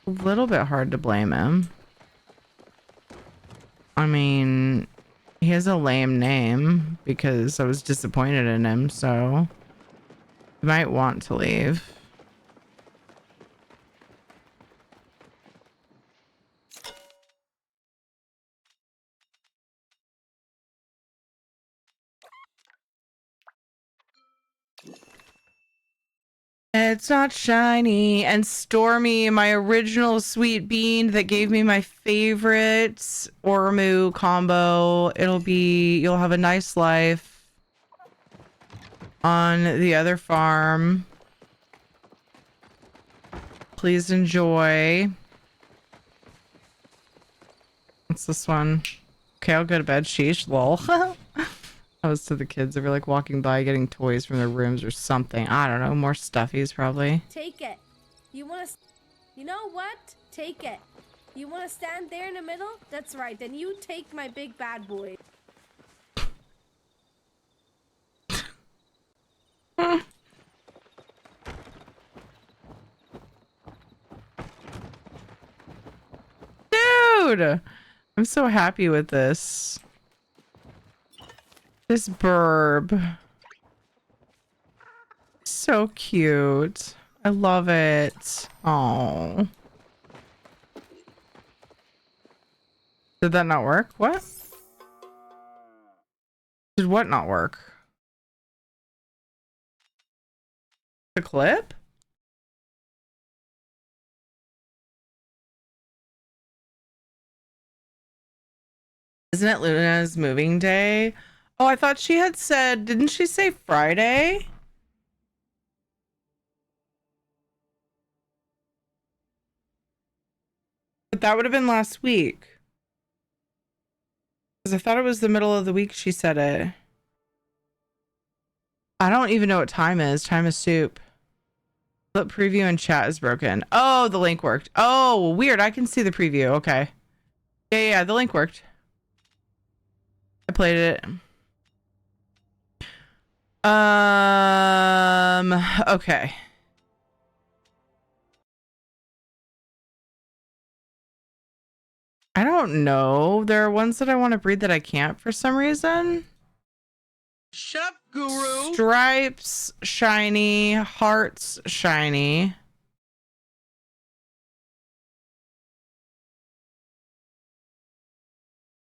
[SPEAKER 2] A little bit hard to blame him. I mean, he has a lame name because I was disappointed in him, so he might want to leave. It's not shiny. And Stormy, my original sweet bean that gave me my favorite Ormu combo. You'll have a nice life on the other farm. Please enjoy. What's this one? Okay, I'll go to bed. Sheesh, lol. I was to the kids that were like walking by getting toys from their rooms or something. I don't know, more stuffies probably.
[SPEAKER 3] Take it. You know what? Take it. You want to stand there in the middle? That's right. Then you take my big bad boy.
[SPEAKER 2] Dude! I'm so happy with this. This burb. So cute. I love it. Oh. Did that not work? What? Did what not work? The clip? Isn't it Luna's moving day? Oh, I thought she had said, didn't she say Friday? But that would have been last week. Because I thought it was the middle of the week she said it. I don't even know what time is. Time is soup. Flip preview and chat is broken. Oh, the link worked. Oh, weird. I can see the preview. Okay. Yeah, the link worked. I played it. Okay. I don't know. There are ones that I want to breed that I can't for some reason.
[SPEAKER 20] Shut up, guru.
[SPEAKER 2] Stripes, shiny. Hearts, shiny.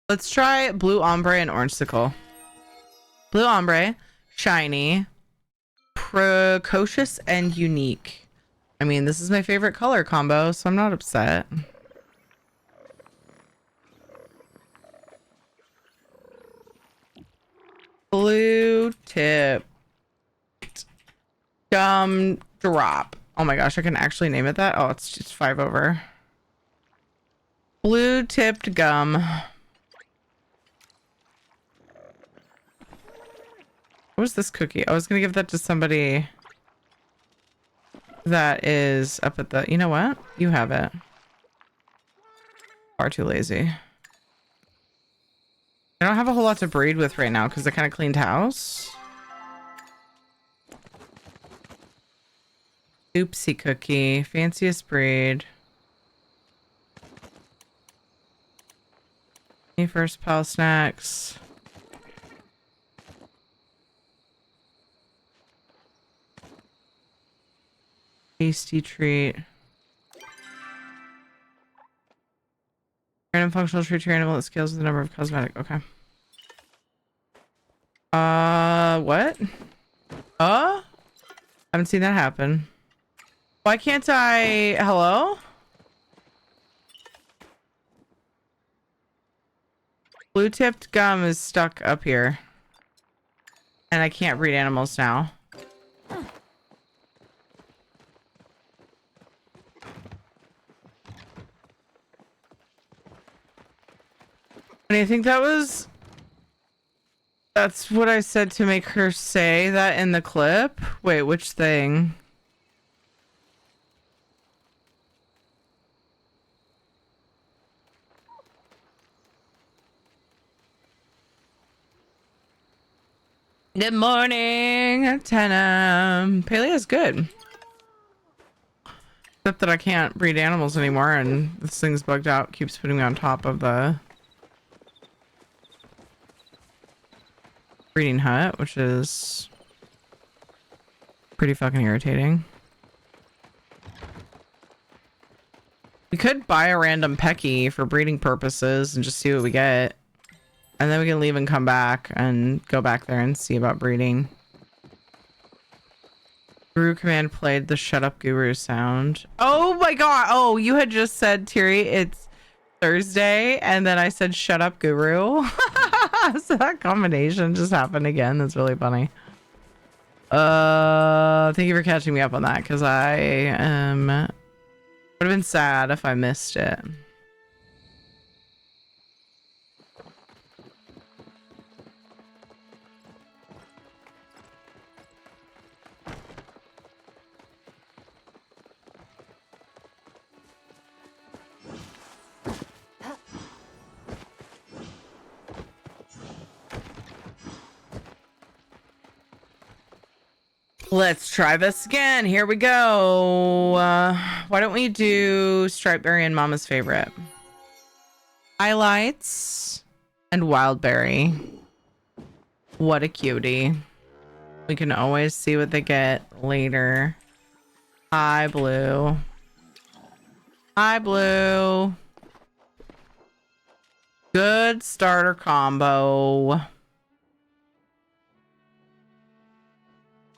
[SPEAKER 2] Let's try blue ombre and orange sickle. Blue ombre, shiny, precocious, and unique. I mean, this is my favorite color combo, so I'm not upset. Blue tip gum drop. Oh my gosh, I can actually name it that. Oh, it's just 5 over. Blue tipped gum. What was this cookie? I was gonna give that to somebody that is up at the. You know what? You have it. Far too lazy. I don't have a whole lot to breed with right now because I kind of cleaned house. Oopsie cookie. Fanciest breed. Me first pal snacks. Tasty treat. Random functional treat to your animal that scales with the number of cosmetic. Okay. What? Haven't seen that happen. Why can't I? Hello? Blue tipped gum is stuck up here. And I can't breed animals now. And I think that's what I said to make her say that in the clip. Wait, which thing? Good morning, Tenum. Palia's good. Except that I can't breed animals anymore and this thing's bugged out. Keeps putting me on top of the breeding hut, which is pretty fucking irritating. We could buy a random Pecky for breeding purposes and just see what we get. And then we can leave and come back and go back there and see about breeding. Guru command played the shut up guru sound. Oh my god. Oh, you had just said, Tiri, it's Thursday. And then I said, shut up guru. So that combination just happened again. That's really funny. Thank you for catching me up on that. Cause I would have been sad if I missed it. Let's try this again. Here we go. Why don't we do Stripeberry and Mama's favorite? Highlights and Wildberry. What a cutie. We can always see what they get later. Hi, Blue. Hi, Blue. Good starter combo.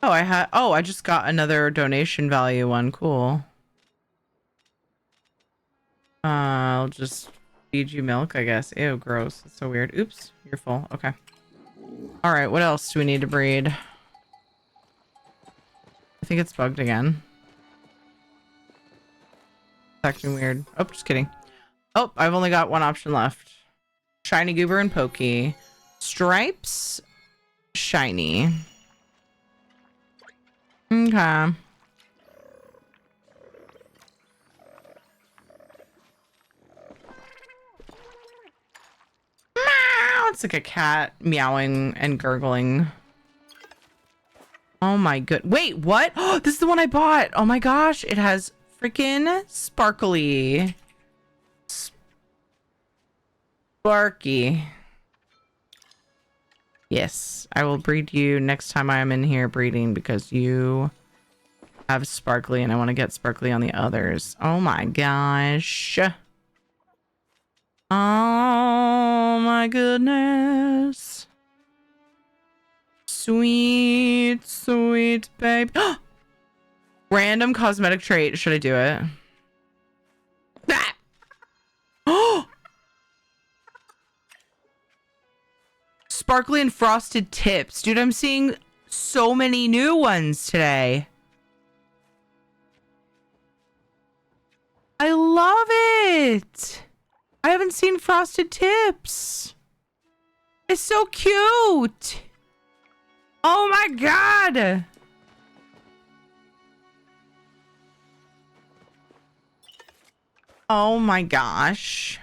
[SPEAKER 2] Oh, I just got another donation value one. Cool. I'll just feed you milk, I guess. Ew, gross. That's so weird. Oops, you're full. Okay. All right, what else do we need to breed? I think it's bugged again. It's acting weird. Oh, just kidding. Oh, I've only got one option left. Shiny Goober and Pokey. Stripes. Shiny. Okay. It's like a cat meowing and gurgling. Oh my good. Wait, what? Oh, this is the one I bought. Oh my gosh. It has freaking sparkly. Sparky. Yes, I will breed you next time I'm in here breeding because you have sparkly and I want to get sparkly on the others. Oh my gosh. Oh my goodness. Sweet, sweet babe. Random cosmetic trait. Should I do it? sparkly and frosted tips. Dude, I'm seeing so many new ones today. I love it. I haven't seen frosted tips. It's so cute. Oh my god. Oh my gosh.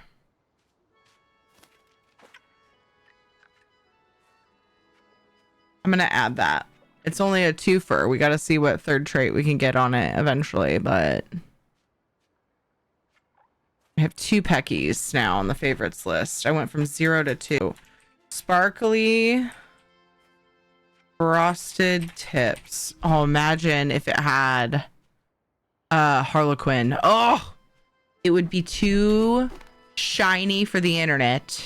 [SPEAKER 2] I'm gonna add that. It's only a twofer. We gotta see what third trait we can get on it eventually, but I have 2 Peckies now on the favorites list. I went from 0 to 2. Sparkly frosted tips. Oh, imagine if it had Harlequin. Oh, it would be too shiny for the internet.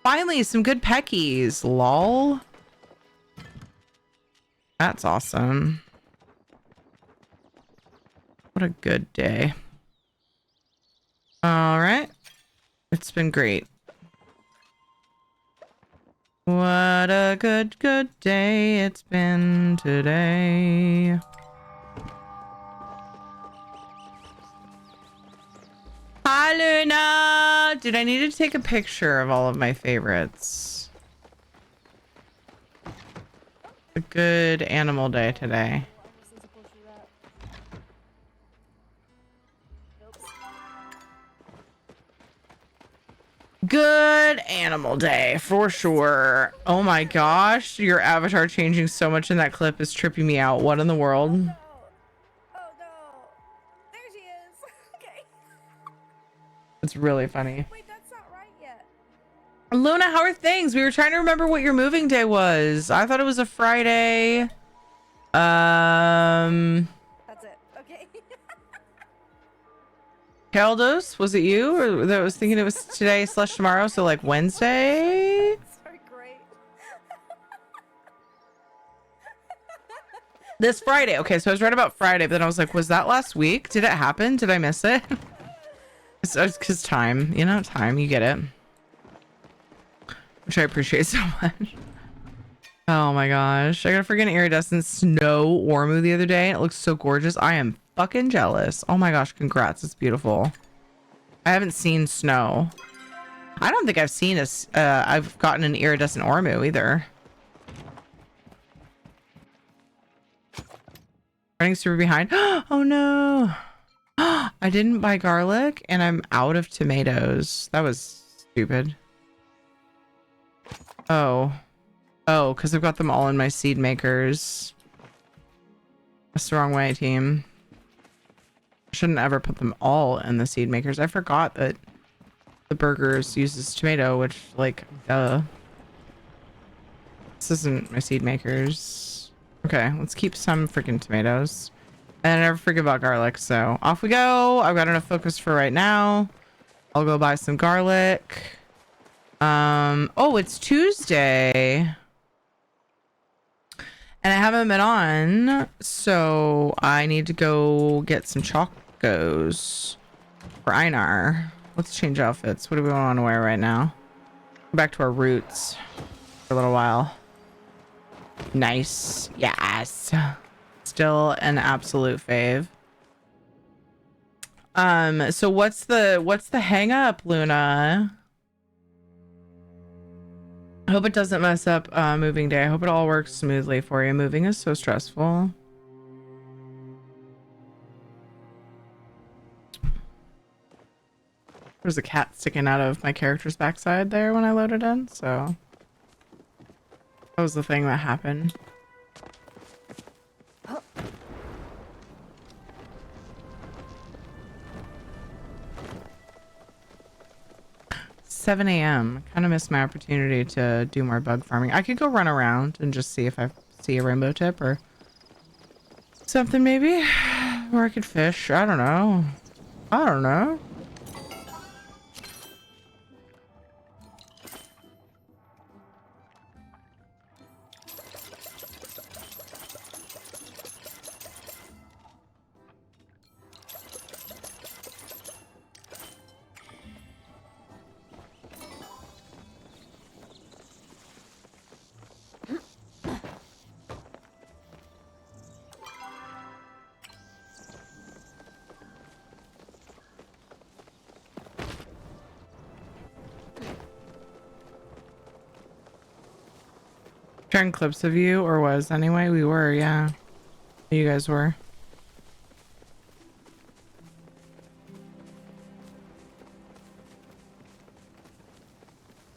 [SPEAKER 2] Finally, some good Peckies. Lol. That's awesome. What a good day. All right. It's been great. What a good day it's been today. Hi, Luna! Dude, I need to take a picture of all of my favorites. A good animal day today. Good animal day for sure. Oh my gosh, your avatar changing so much in that clip is tripping me out. What in the world?
[SPEAKER 3] Oh no. There she is. Okay.
[SPEAKER 2] It's really funny.
[SPEAKER 3] Wait, that's not right yet.
[SPEAKER 2] Luna, how are things? We were trying to remember what your moving day was. I thought it was a Friday.
[SPEAKER 3] That's it. Okay.
[SPEAKER 2] Caldos, was it you? Or that was thinking it was today / tomorrow, so like Wednesday?
[SPEAKER 3] Sorry, great.
[SPEAKER 2] This Friday. Okay, so I was right about Friday, but then I was like, was that last week? Did it happen? Did I miss it? It's because time, you know, time, you get it. Which I appreciate so much. Oh my gosh. I got a freaking iridescent snow Ormu the other day. It looks so gorgeous. I am fucking jealous. Oh my gosh, congrats. It's beautiful. I haven't seen snow. I don't think I've seen I've gotten an iridescent Ormu either. Running super behind. Oh no. I didn't buy garlic and I'm out of tomatoes. That was stupid. Oh, because I've got them all in my seed makers. That's the wrong way, team. I shouldn't ever put them all in the seed makers. I forgot that the burgers uses tomato, which, like, duh. This isn't my seed makers. Okay, let's keep some freaking tomatoes. And I never forget about garlic, so off we go. I've got enough focus for right now. I'll go buy some garlic. Oh, it's Tuesday. And I haven't been on, so I need to go get some chocos for Einar. Let's change outfits. What do we want to wear right now? Go back to our roots for a little while. Nice. Yes. Still an absolute fave. So what's the hang up, Luna? I hope it doesn't mess up moving day. I hope it all works smoothly for you. Moving is so stressful. There's a cat sticking out of my character's backside there when I loaded in, so that was the thing that happened. 7 a.m. Kind of missed my opportunity to do more bug farming. I could go run around and just see if I see a rainbow tip or something maybe. Or I could fish. I don't know. I don't know. sharing clips of you, or was anyway? We were, yeah. You guys were.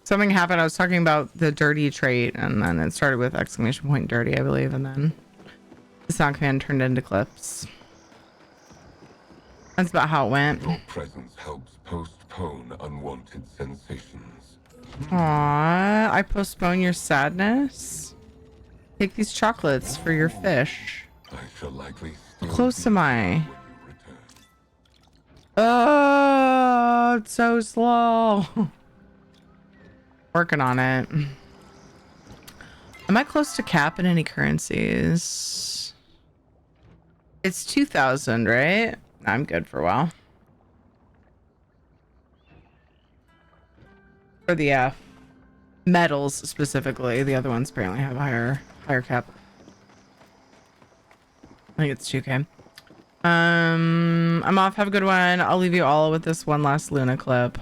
[SPEAKER 2] Something happened. I was talking about the dirty trait, and then it started with exclamation point dirty, I believe, and then the sound command turned into clips. That's about how it went.
[SPEAKER 11] Your presence helps postpone unwanted sensations.
[SPEAKER 2] Aww, I postpone your sadness. Take these chocolates for your fish.
[SPEAKER 11] I shall likely
[SPEAKER 2] How close am I? Oh, it's so slow. Working on it. Am I close to cap in any currencies? It's 2,000, right? I'm good for a while. For the metals specifically, the other ones apparently have higher cap. I think it's 2K. I'm off. Have a good one. I'll leave you all with this one last Luna clip.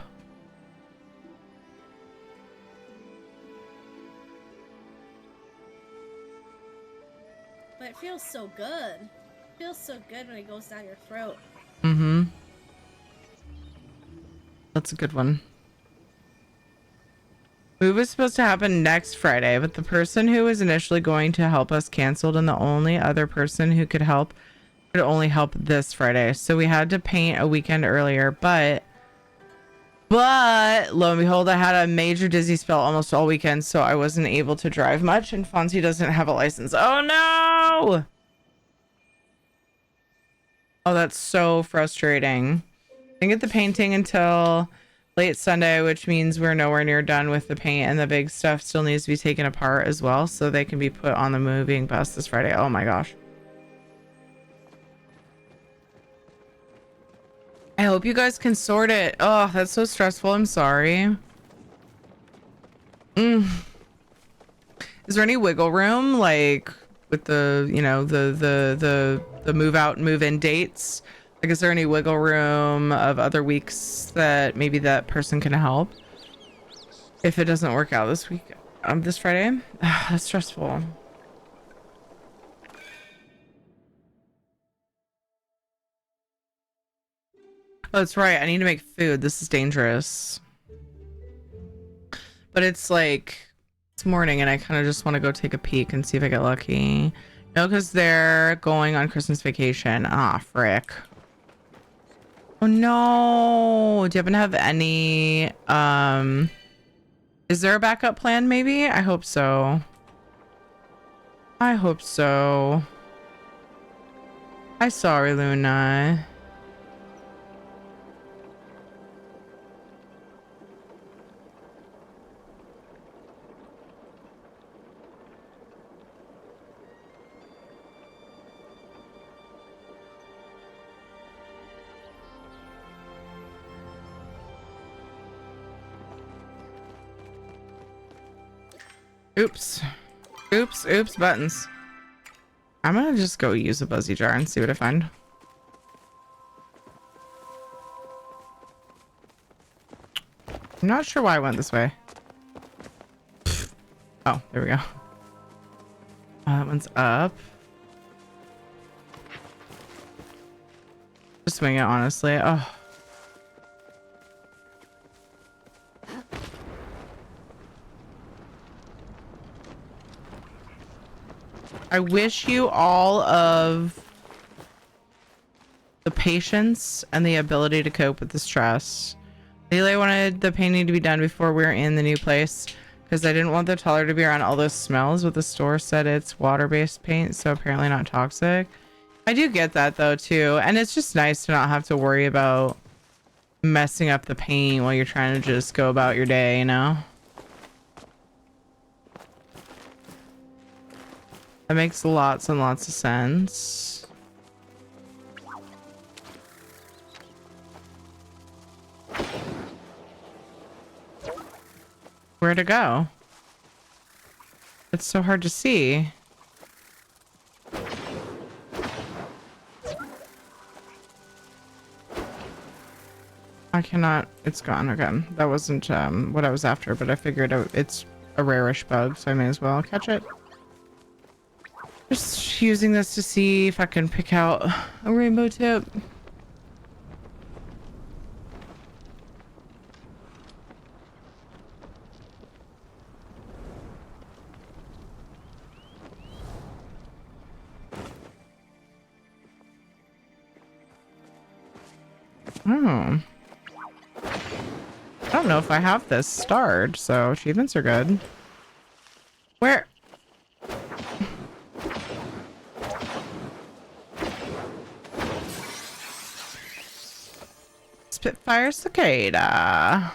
[SPEAKER 3] But it feels so good. It feels so good when it goes down your throat.
[SPEAKER 2] Mm-hmm. That's a good one. Move was supposed to happen next Friday, but the person who was initially going to help us canceled, and the only other person who could help could only help this Friday. So we had to paint a weekend earlier, but lo and behold, I had a major dizzy spell almost all weekend, so I wasn't able to drive much, and Fonzie doesn't have a license. Oh no! Oh, that's so frustrating. Didn't get the painting until late Sunday, which means we're nowhere near done with the paint, and the big stuff still needs to be taken apart as well, so they can be put on the moving bus this Friday. Oh my gosh. I hope you guys can sort it. Oh, that's so stressful. I'm sorry. Is there any wiggle room, like with the, you know, the move out and move in dates? Like, is there any wiggle room of other weeks that maybe that person can help if it doesn't work out this week, this Friday? That's stressful. Oh, that's right. I need to make food. This is dangerous. But it's like, it's morning and I kind of just want to go take a peek and see if I get lucky. No, because they're going on Christmas vacation. Ah, frick. Oh no. Do you happen to have any, is there a backup plan maybe? I hope so. I hope so. I'm sorry, Luna. Oops. Oops, buttons. I'm gonna just go use a buzzy jar and see what I find. I'm not sure why I went this way. Oh, there we go. That one's up. Just swing it, honestly. Oh. I wish you all of the patience and the ability to cope with the stress. Really, I wanted the painting to be done before we were in the new place because I didn't want the taller to be around all those smells, but the store said it's water-based paint, so apparently not toxic. I do get that though too, and it's just nice to not have to worry about messing up the paint while you're trying to just go about your day, you know? That makes lots and lots of sense. Where to go? It's so hard to see. I cannot. It's gone. Okay. That wasn't what I was after, but I figured it's a rarish bug, so I may as well catch it. Just using this to see if I can pick out a rainbow tip. Oh. I don't know if I have this starred, so achievements are good. Where? Spitfire Cicada.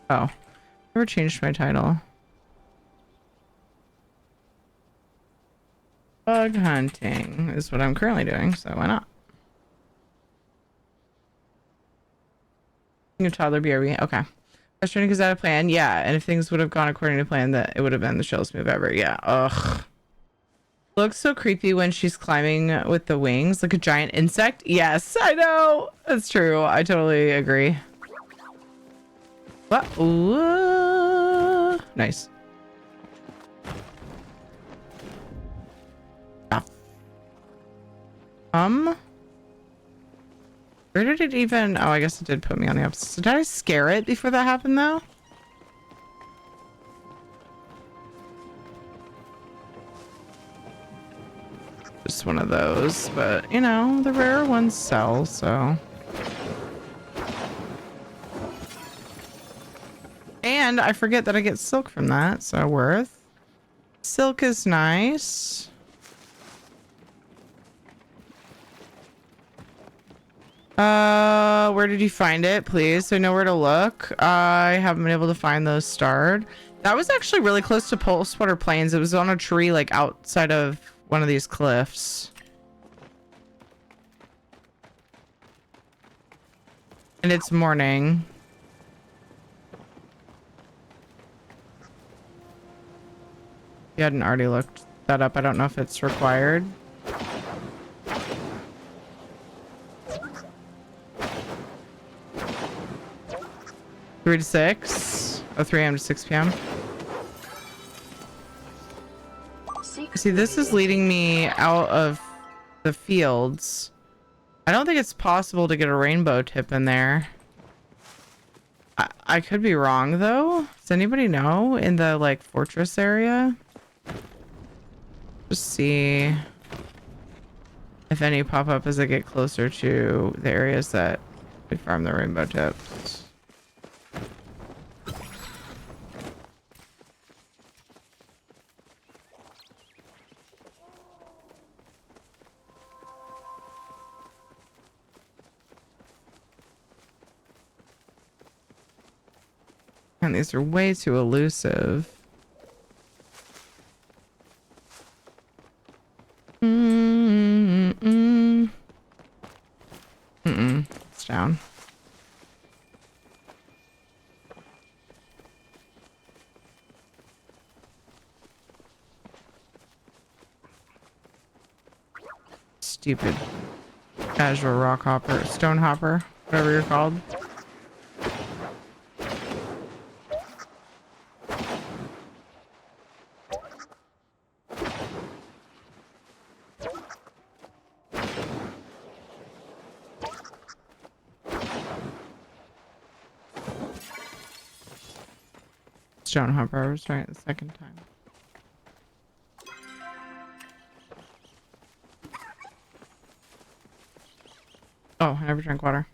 [SPEAKER 2] Oh, never changed my title. Bug hunting is what I'm currently doing, so why not? Your toddler BRB. Okay. Frustrating because I had a plan. Yeah, and if things would have gone according to plan, that it would have been the chillest move ever. Yeah. Ugh. Looks so creepy when she's climbing with the wings like a giant insect. Yes, I know. That's true. I totally agree. What? Ooh. Nice. Where did it even... Oh, I guess it did put me on the opposite. So did I scare it before that happened, though? Just one of those, but, you know, the rare ones sell, so... And I forget that I get silk from that, so worth. Silk is nice. Where did you find it, please? So I know where to look. I haven't been able to find those starred. That was actually really close to Pulse Water Plains. It was on a tree, like, outside of one of these cliffs. And it's morning. You hadn't already looked that up. I don't know if it's required. 3 to 6. Oh, 3 a.m. to 6 p.m. See, this is leading me out of the fields. I don't think it's possible to get a rainbow tip in there. I could be wrong, though. Does anybody know in the, like, fortress area? Just see if any pop up as I get closer to the areas that we farm the rainbow tips. And these are way too elusive. It's down. Stupid casual rock hopper, stone hopper, whatever you're called. Stone hopper, I was right the second time. Oh, I never drank water.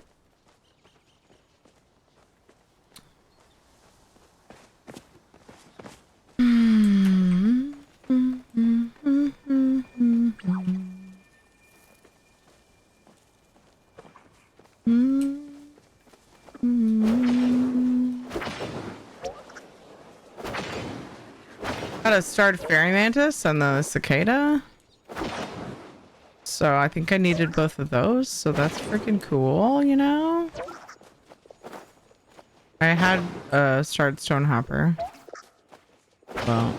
[SPEAKER 2] Got a starred fairy mantis and the cicada. So I think I needed both of those, so that's freaking cool, you know? I had a starred stone hopper. Well,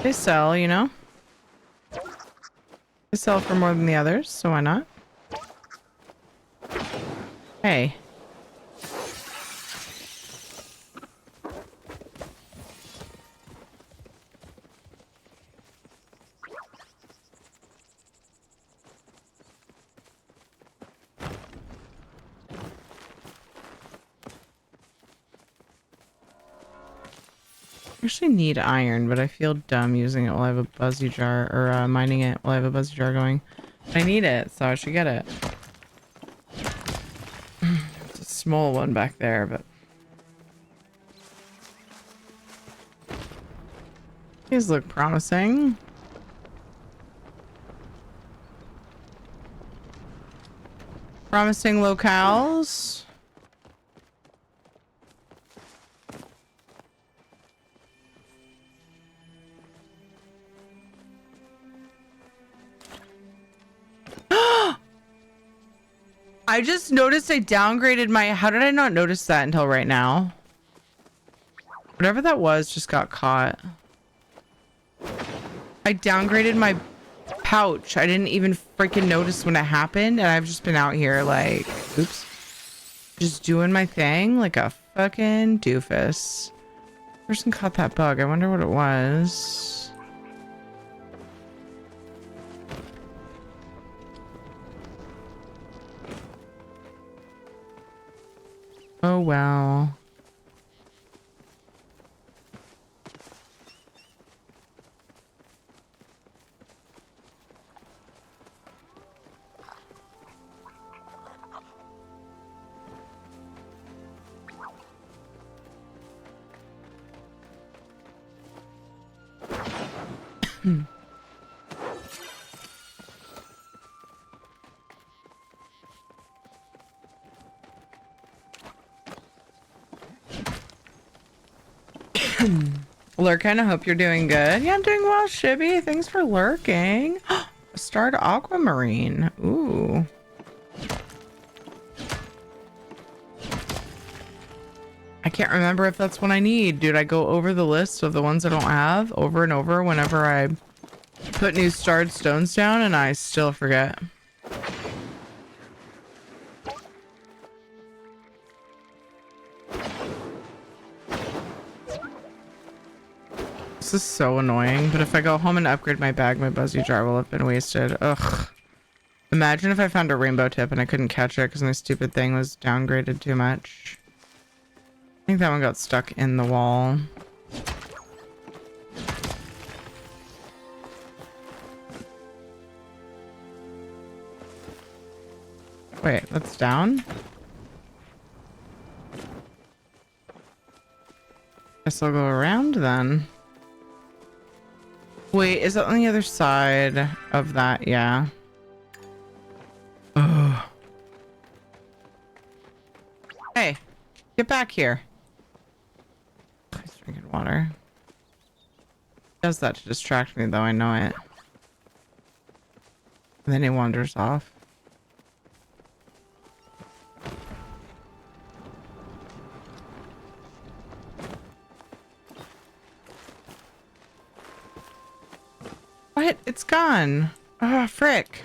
[SPEAKER 2] they sell, you know? They sell for more than the others, so why not? actually need iron, but I feel dumb using it while I have a buzzy jar, or mining it while I have a buzzy jar going. I need it, so I should get it. It's a small one back there, but these look promising. Promising locales. I just noticed I downgraded my... How did I not notice that until right now? Whatever that was just got caught. I downgraded my pouch. I didn't even freaking notice when it happened, and I've just been out here like, oops, just doing my thing like a fucking doofus. Person caught that bug. I wonder what it was. Oh well. Lurkin, I hope you're doing good. Yeah, I'm doing well, Shibby. Thanks for lurking. A starred aquamarine. Ooh. I can't remember if that's what I need. Dude, I go over the list of the ones I don't have over and over whenever I put new starred stones down, and I still forget. This is so annoying, but if I go home and upgrade my bag, my buzzy jar will have been wasted. Ugh. Imagine if I found a rainbow tip and I couldn't catch it because my stupid thing was downgraded too much. I think that one got stuck in the wall. Wait, that's down? Guess I'll go around then. Wait, is it on the other side of that? Yeah. Ugh. Hey, get back here. He's drinking water. Does that to distract me, though, I know it. And then he wanders off. What? It's gone. Ah, frick.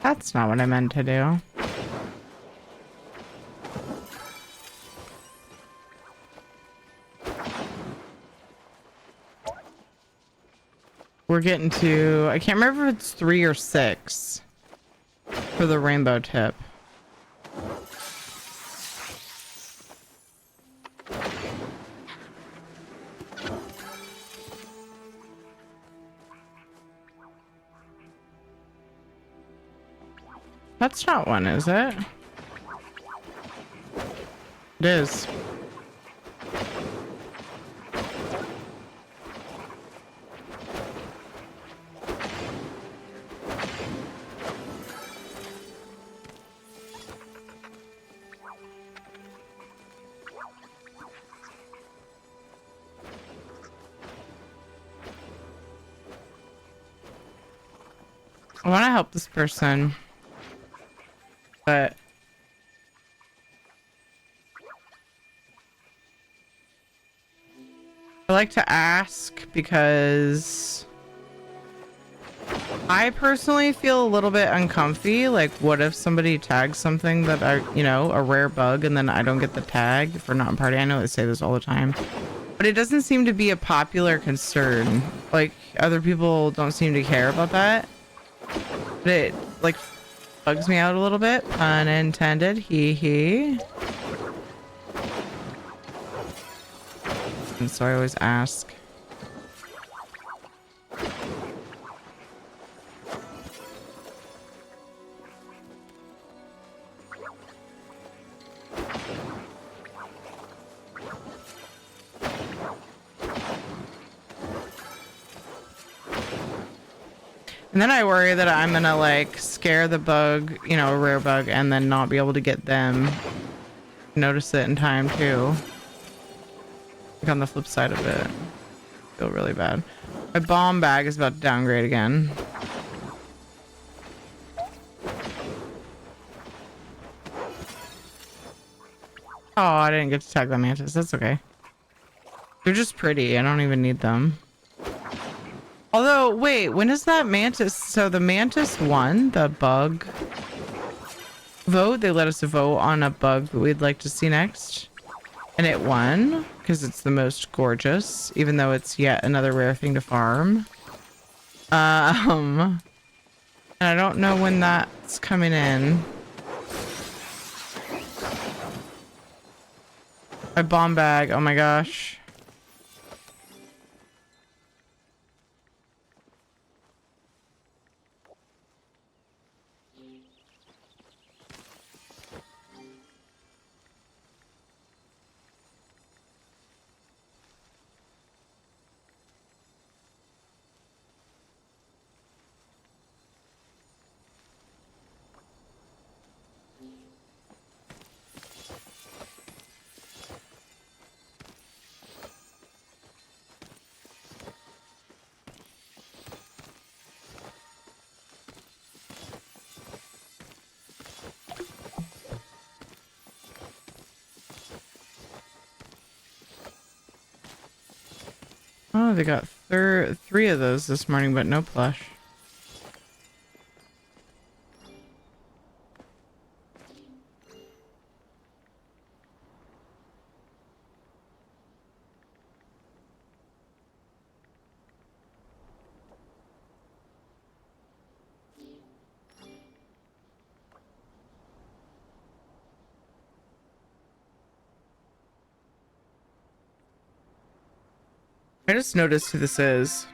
[SPEAKER 2] That's not what I meant to do. We're getting to, I can't remember if it's 3 or 6 for the rainbow tip. That's not one, is it? It is. I want to help this person, but I like to ask because I personally feel a little bit uncomfy. Like, what if somebody tags something that I, you know, a rare bug, and then I don't get the tag for not in party? I know they say this all the time. But it doesn't seem to be a popular concern. Like, other people don't seem to care about that. But it, like, bugs me out a little bit. Pun intended. Hee hee. And so I always ask. And then I worry that I'm gonna like scare the bug, you know, a rare bug, and then not be able to get them notice it in time too. Like on the flip side of it. I feel really bad. My bomb bag is about to downgrade again. Oh, I didn't get to tag the mantis. That's okay. They're just pretty. I don't even need them. Although, wait, when is that mantis? So the mantis won the bug vote. They let us vote on a bug that we'd like to see next. And it won because it's the most gorgeous, even though it's yet another rare thing to farm. And I don't know when that's coming in. My bomb bag. Oh my gosh. Oh, they got 3 of those this morning, but no plush. I just noticed who this is.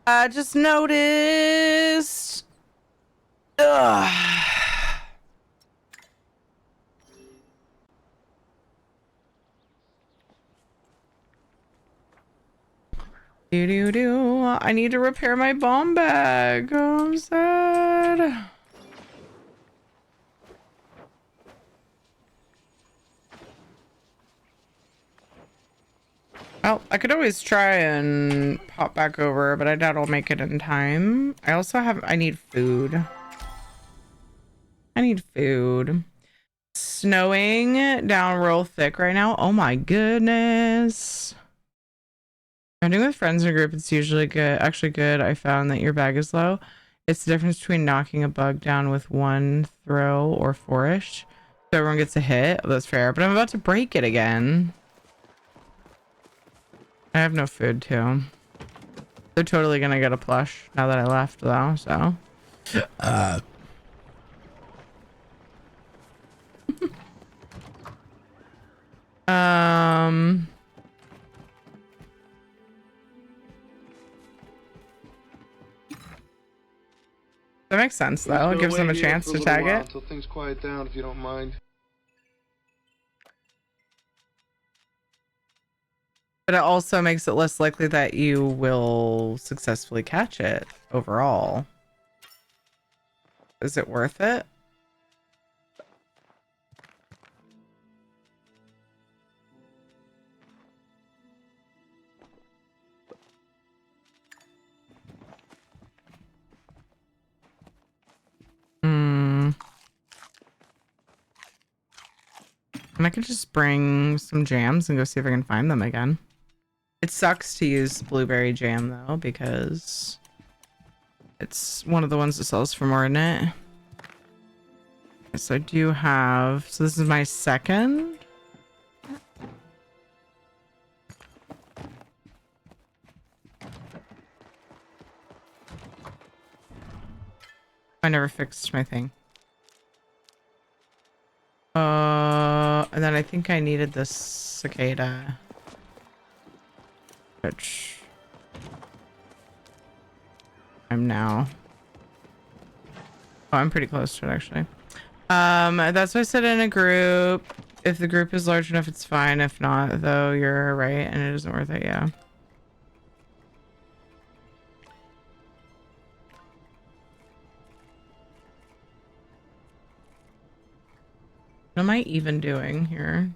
[SPEAKER 2] I just noticed. Ugh. Do. I need to repair my bomb bag. Oh, I'm sad. Well, I could always try and pop back over, but I doubt I'll make it in time. I need food. I need food. Snowing down real thick right now. Oh my goodness. Hunting with friends in a group, it's usually good. Actually good. I found that your bag is low. It's the difference between knocking a bug down with 1 throw or 4-ish. So everyone gets a hit. Oh, that's fair. But I'm about to break it again. I have no food too. They're totally gonna get a plush now that I left though, so. That makes sense though. It gives them a chance to tag it.
[SPEAKER 1] Until things quiet down, if you don't mind.
[SPEAKER 2] But it also makes it less likely that you will successfully catch it overall. Is it worth it? And I could just bring some jams and go see if I can find them again. It sucks to use blueberry jam though, because It's one of the ones that sells for more, isn't it? So I do have, so this is my second. I never fixed my thing. And then I think I needed this cicada. Which I'm now. Oh, I'm pretty close to it actually. That's why I said in a group. If the group is large enough, it's fine. If not, though, you're right, and it isn't worth it, yeah. What am I even doing here?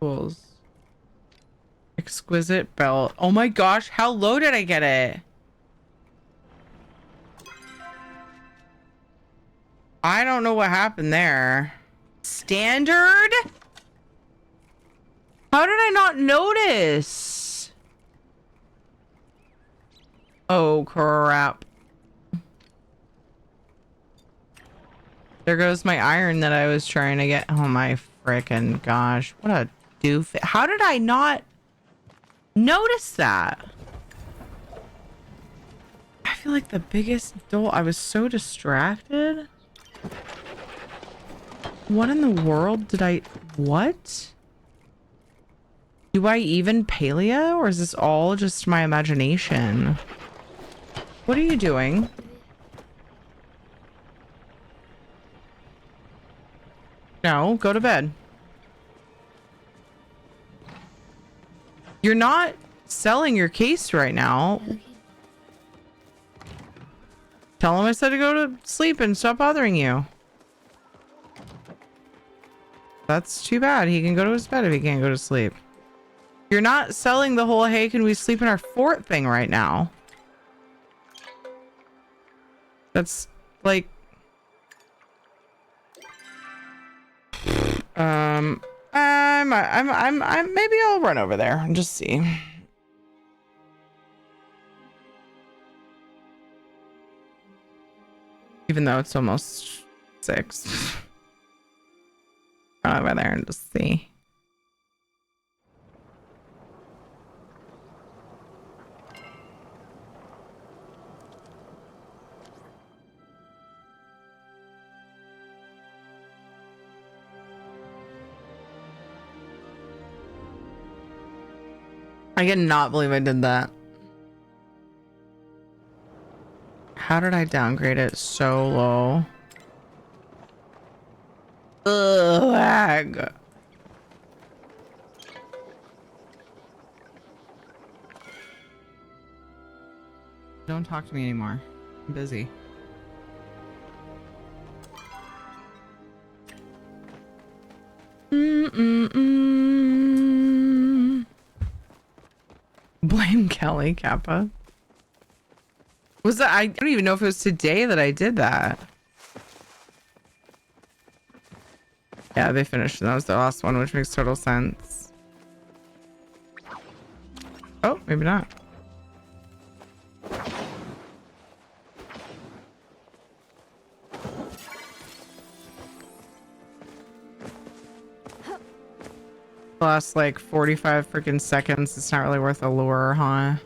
[SPEAKER 2] Tools. Exquisite belt. Oh my gosh, how low did I get it? I don't know what happened there. Standard? How did I not notice? Oh crap. There goes my iron that I was trying to get. Oh my frickin' gosh. What a doof. How did I not notice that? I feel like the biggest doll. I was so distracted. What in the world did I... What? Do I even Palia? Or is this all just my imagination? What are you doing? No, go to bed. You're not selling your case right now. Tell him I said to go to sleep and stop bothering you. That's too bad. He can go to his bed if he can't go to sleep. You're not selling the whole, hey, can we sleep in our fort thing right now? That's like... maybe I'll run over there and just see. Even though it's almost 6. Run over there and just see. I cannot believe I did that. How did I downgrade it so low? Ugh, lag. Don't talk to me anymore. I'm busy. Blame Kelly Kappa. Was that? I don't even know if it was today that I did that. Yeah, they finished. That was the last one, which makes total sense. Oh, maybe not. Last like 45 freaking seconds. It's not really worth a lure, huh?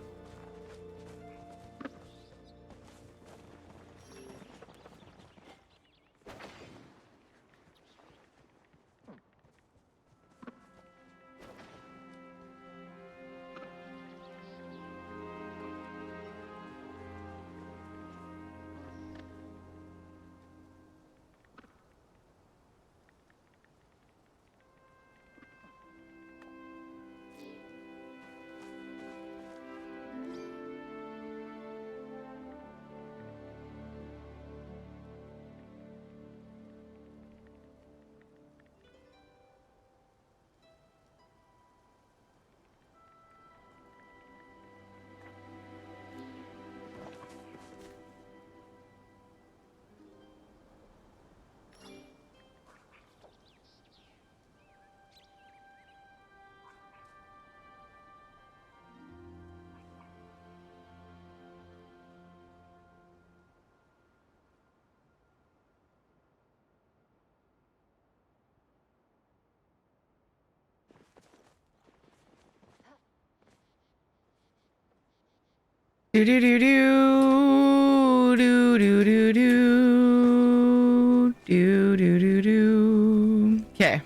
[SPEAKER 2] Do do do do do do do do do do do do. Okay.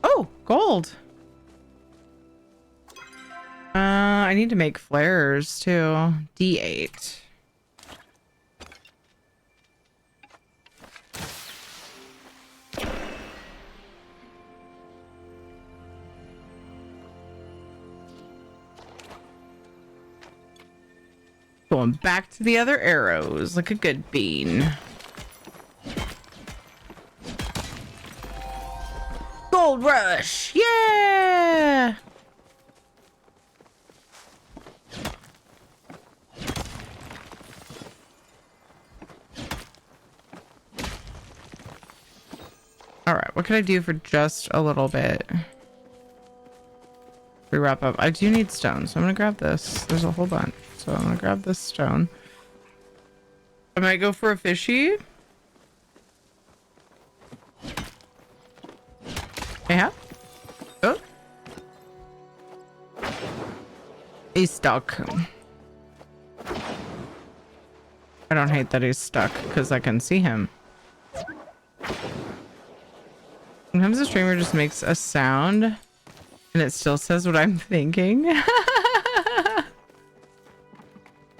[SPEAKER 2] Oh, gold. I need to make flares too. D8. Going back to the other arrows like a good bean. Gold rush! Yeah! Alright, what can I do for just a little bit? We wrap up. I do need stone, so I'm gonna grab this. There's a whole bunch. So I'm gonna grab this stone. I might go for a fishy. Yeah. Oh. He's stuck. I don't hate that he's stuck because I can see him. Sometimes the streamer just makes a sound and it still says what I'm thinking.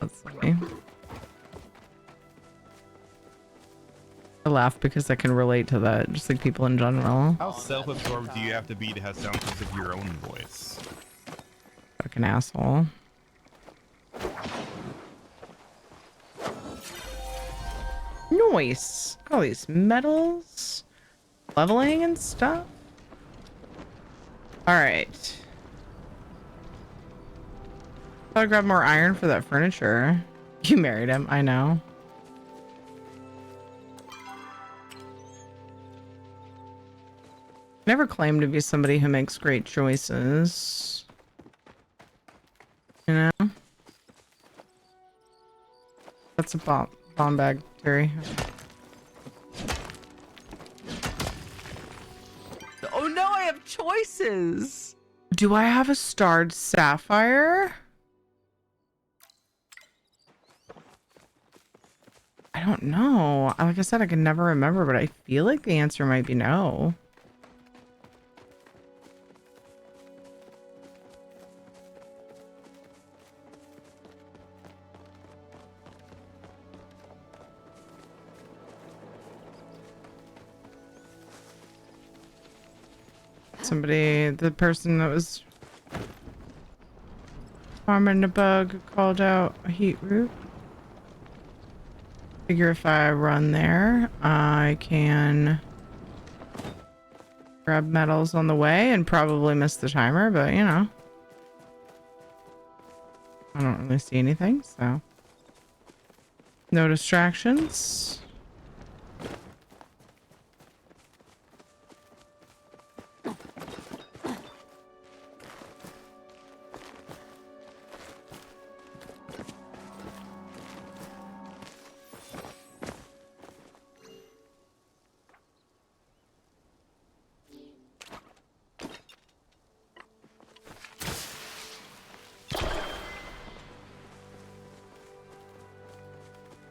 [SPEAKER 2] That's funny. I laugh because I can relate to that, just like people in general.
[SPEAKER 14] How self-absorbed do you have to be to have sound clips of your own voice?
[SPEAKER 2] Fucking asshole. Nice. All these medals. Leveling and stuff. Alright. Gotta grab more iron for that furniture. You married him, I know. Never claimed to be somebody who makes great choices. You know? That's a bomb bag, Terry. Oh no, I have choices. Do I have a starred sapphire? I don't know. Like I said, I can never remember, but I feel like the answer might be no. Somebody, the person that was farming the bug called out a heat root. Figure if I run there, I can grab metals on the way and probably miss the timer, but you know. I don't really see anything, so. No distractions.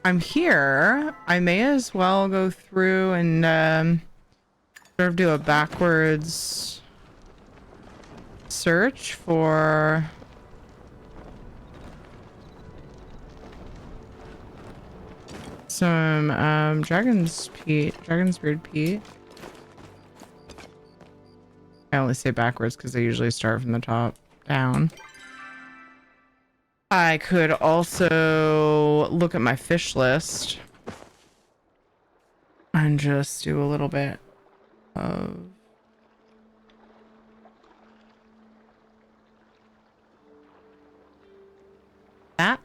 [SPEAKER 2] I'm here. I may as well go through and sort of do a backwards search for some dragon's beard peat. I only say backwards because I usually start from the top down. I could also look at my fish list and just do a little bit of that.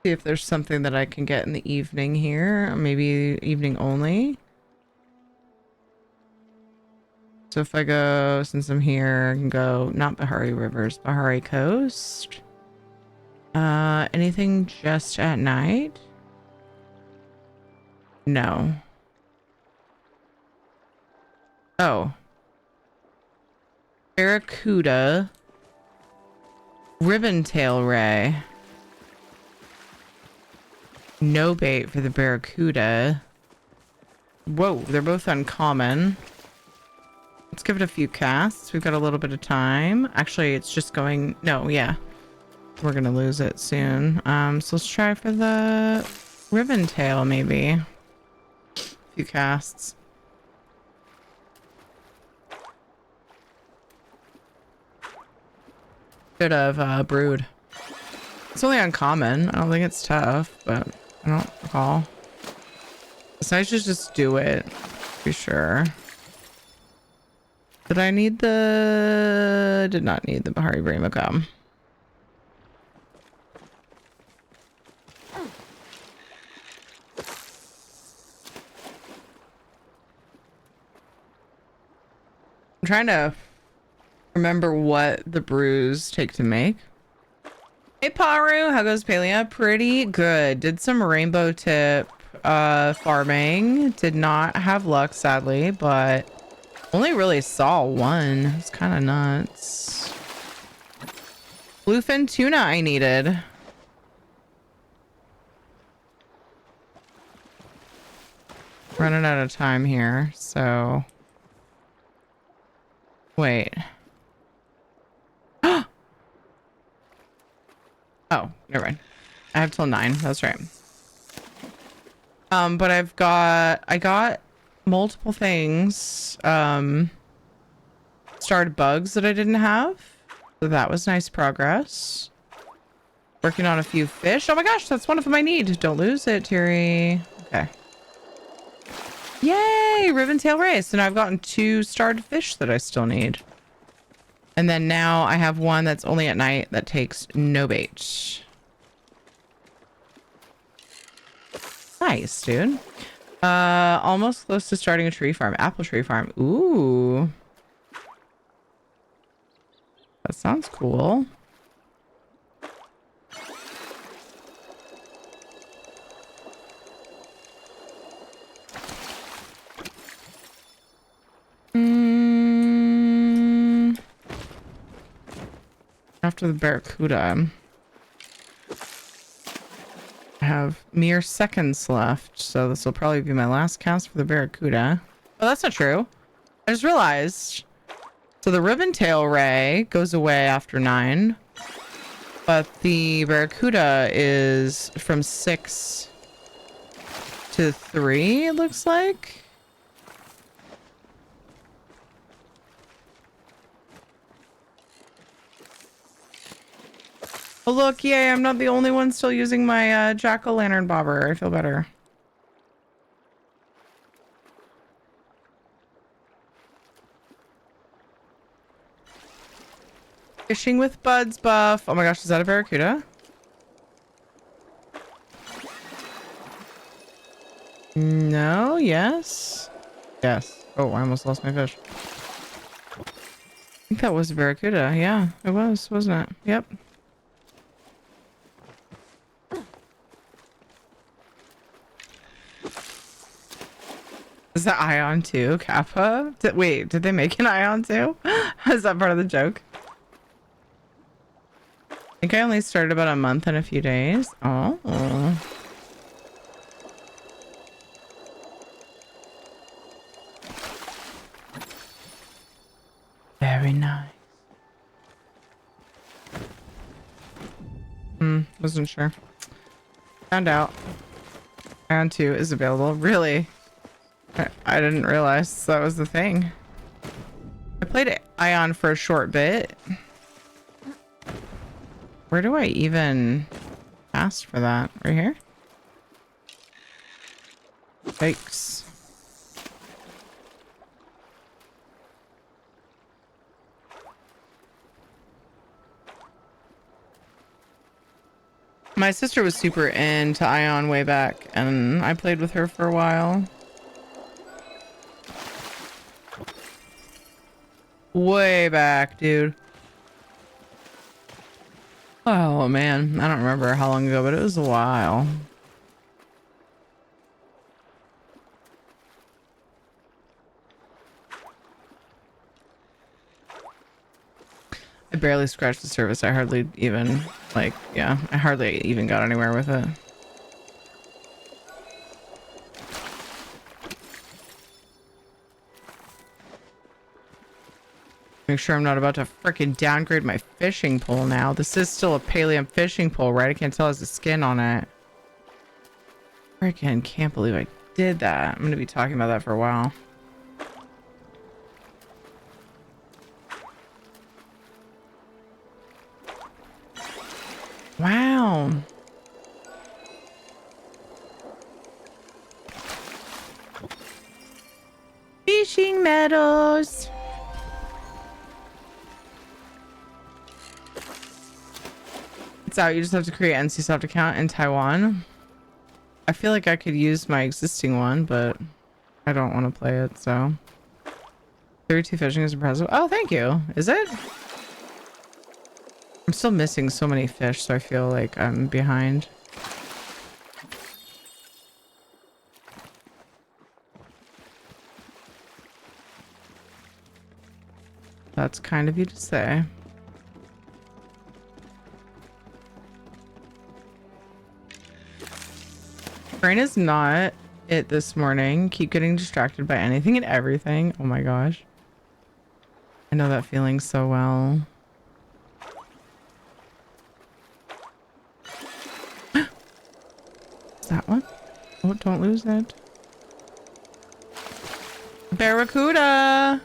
[SPEAKER 2] See if there's something that I can get in the evening here, or maybe evening only. So if I go, since I'm here, I can go not Bahari Rivers, Bahari Coast. Anything just at night? No. Oh. Barracuda. Ribbon-tail ray. No bait for the Barracuda. Whoa, they're both uncommon. Let's give it a few casts. We've got a little bit of time. Actually, it's just going... No, yeah. We're gonna lose it soon. So let's try for the Ribbon-tail, maybe. A few casts. Should have brewed. It's only uncommon. I don't think it's tough, but I don't recall. It's nice to just do it. Be sure. Did I need the... Did not need the Bahari Bream. Okay. I'm trying to remember what the brews take to make. Hey Paru, how goes Palia? Pretty good. Did some rainbow tip farming. Did not have luck, sadly, but only really saw one. It's kind of nuts. Bluefin tuna I needed. Running out of time here, so... Wait. Oh, never mind. I have till 9. That's right. But I got multiple things. Started bugs that I didn't have. So that was nice progress. Working on a few fish. Oh my gosh, that's one of them I need. Don't lose it, Tiri. Okay. Yay! Ribbon tail race. And I've gotten 2 starred fish that I still need. And then now I have one that's only at night that takes no bait. Nice, dude. Almost close to starting a tree farm. Apple tree farm. Ooh. That sounds cool. After the Barracuda, I have mere seconds left, so this will probably be my last cast for the Barracuda. Oh, that's not true. I just realized. So the ribbon tail ray goes away after 9, but the Barracuda is from 6 to 3, it looks like. Oh look, yay, I'm not the only one still using my jack-o'-lantern bobber. I feel better. Fishing with buds buff. Oh my gosh, is that a barracuda? No, yes. Yes. Oh, I almost lost my fish. I think that was a barracuda. Yeah, it was, wasn't it? Yep. Is that Ion too, Kappa? Wait, did they make an Ion too? Is that part of the joke? I think I only started about a month and a few days. Oh. Very nice. Wasn't sure. Found out. Ion 2 is available. Really? I didn't realize that was the thing. I played Ion for a short bit. Where do I even ask for that? Right here? Yikes. My sister was super into Ion way back, and I played with her for a while. Way back, dude. Oh man, I don't remember how long ago, but it was a while. I barely scratched the surface. I hardly even, like, yeah, I hardly even got anywhere with it. Make sure I'm not about to freaking downgrade my fishing pole now. This is still a Palia fishing pole, right? I can't tell there's a skin on it. Freaking can't believe I did that. I'm going to be talking about that for a while. Wow. Fishing medals. It's out. You just have to create an NCSoft account in Taiwan. I feel like I could use my existing one, but I don't want to play it, so. 32 fishing is impressive. Oh, thank you. Is it? I'm still missing so many fish, so I feel like I'm behind. That's kind of you to say. Brain is not it this morning. Keep getting distracted by anything and everything. Oh my gosh. I know that feeling so well. Is that one? Oh, don't lose it. Barracuda!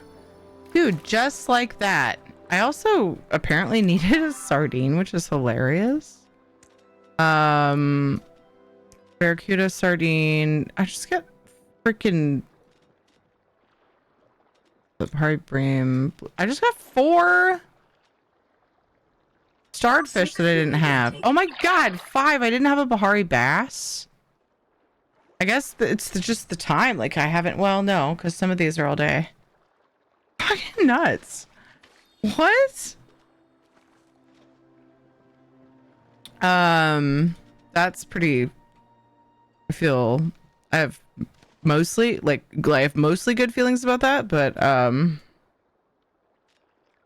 [SPEAKER 2] Dude, just like that. I also apparently needed a sardine, which is hilarious. Barracuda, sardine. I just got freaking Bahari bream. I just got 4 starred fish that I didn't have. Oh my god, 5. I didn't have a Bahari bass. I guess it's just the time. Like I haven't. Well, no, because some of these are all day. Fucking nuts. What? That's pretty. I have mostly good feelings about that, but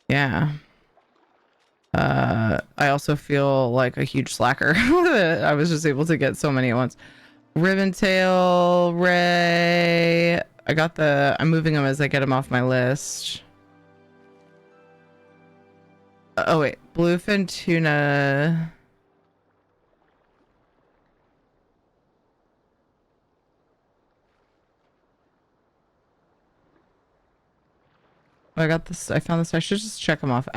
[SPEAKER 2] yeah. I also feel like a huge slacker. I was just able to get so many at once. Ribbontail, Ray. I'm moving them as I get them off my list. Oh wait, bluefin tuna. Oh, I got this. I found this. I should just check them off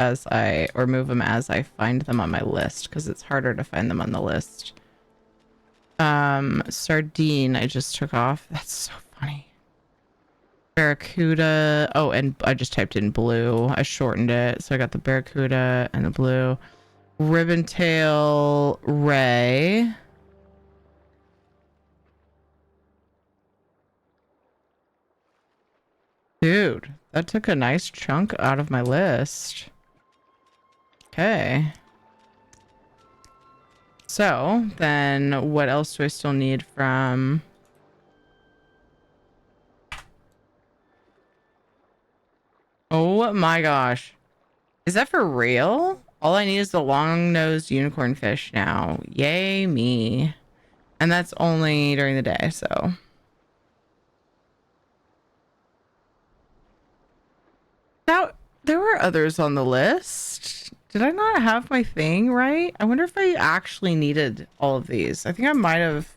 [SPEAKER 2] or move them as I find them on my list, because it's harder to find them on the list. Sardine I just took off. That's so funny. Barracuda. Oh, and I just typed in blue. I shortened it, so I got the barracuda and the blue. Ribbontail ray. Dude, that took a nice chunk out of my list. Okay. So, then what else do I still need from... Oh my gosh. Is that for real? All I need is the long-nosed unicorn fish now. Yay me. And that's only during the day, so... Now, there were others on the list. Did I not have my thing right? I wonder if I actually needed all of these. I think I might have...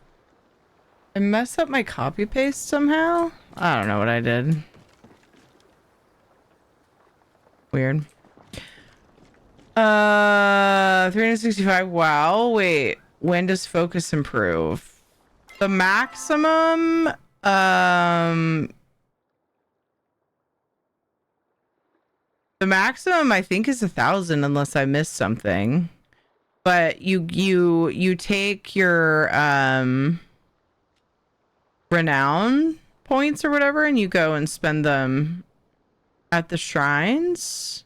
[SPEAKER 2] I messed up my copy paste somehow? I don't know what I did. Weird. 365. Wow. Wait. When does focus improve? The maximum... The maximum I think is 1,000 unless I missed something. But you take your renown points or whatever and you go and spend them at the shrines.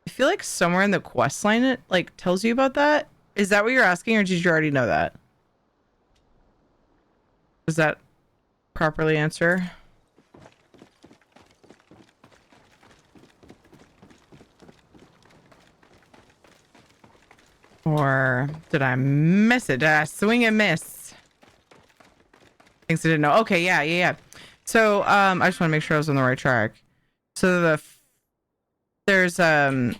[SPEAKER 2] I feel like somewhere in the quest line it like tells you about that. Is that what you're asking, or did you already know that? Does that properly answer? Or did I miss it? Did I swing and miss? Thanks, I didn't know. Okay, yeah. So I just want to make sure I was on the right track. So there's okay,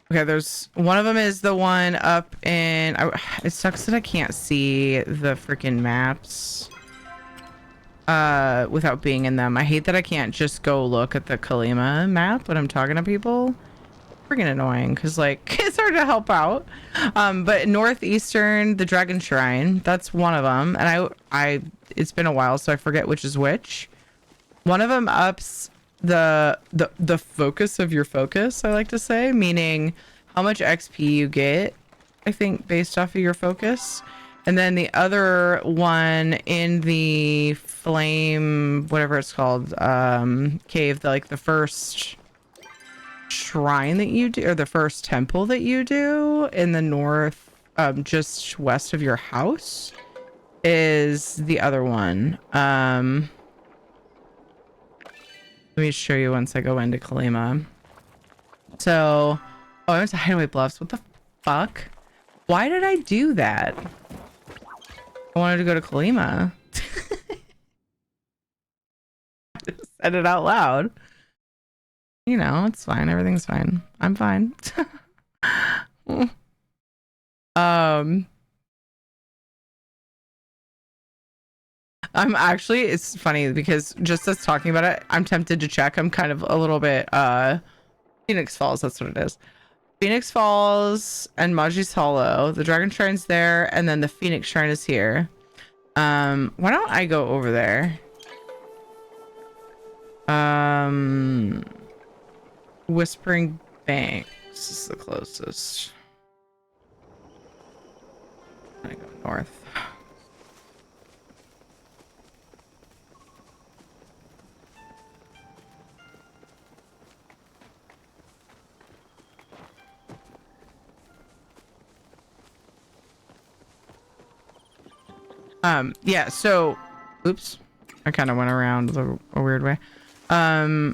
[SPEAKER 2] there's one of them is the one up in it sucks that I can't see the freaking maps without being in them. I hate that I can't just go look at the Kalima map when I'm talking to people. Freaking annoying because like it's hard to help out. But northeastern, the Dragon Shrine, that's one of them, and I it's been a while so I forget which is which. One of them ups the focus of your focus, I like to say, meaning how much XP you get, I think, based off of your focus. And then the other one in the flame, whatever it's called, cave, the first shrine that you do, or the first temple that you do in the north, just west of your house, is the other one. Let me show you once I go into Kalima. So, I went to Hideaway Bluffs. What the fuck? Why did I do that? I wanted to go to Kalima. Just said it out loud. You know, it's fine. Everything's fine. I'm fine. I'm actually, it's funny because just us talking about it, I'm tempted to check. I'm kind of a little bit Phoenix Falls, that's what it is. Phoenix Falls and Maji's Hollow. The Dragon Shrine's there, and then the Phoenix Shrine is here. Why don't I go over there? Whispering Banks is the closest. I go north. Yeah, so oops, I kind of went around a weird way. I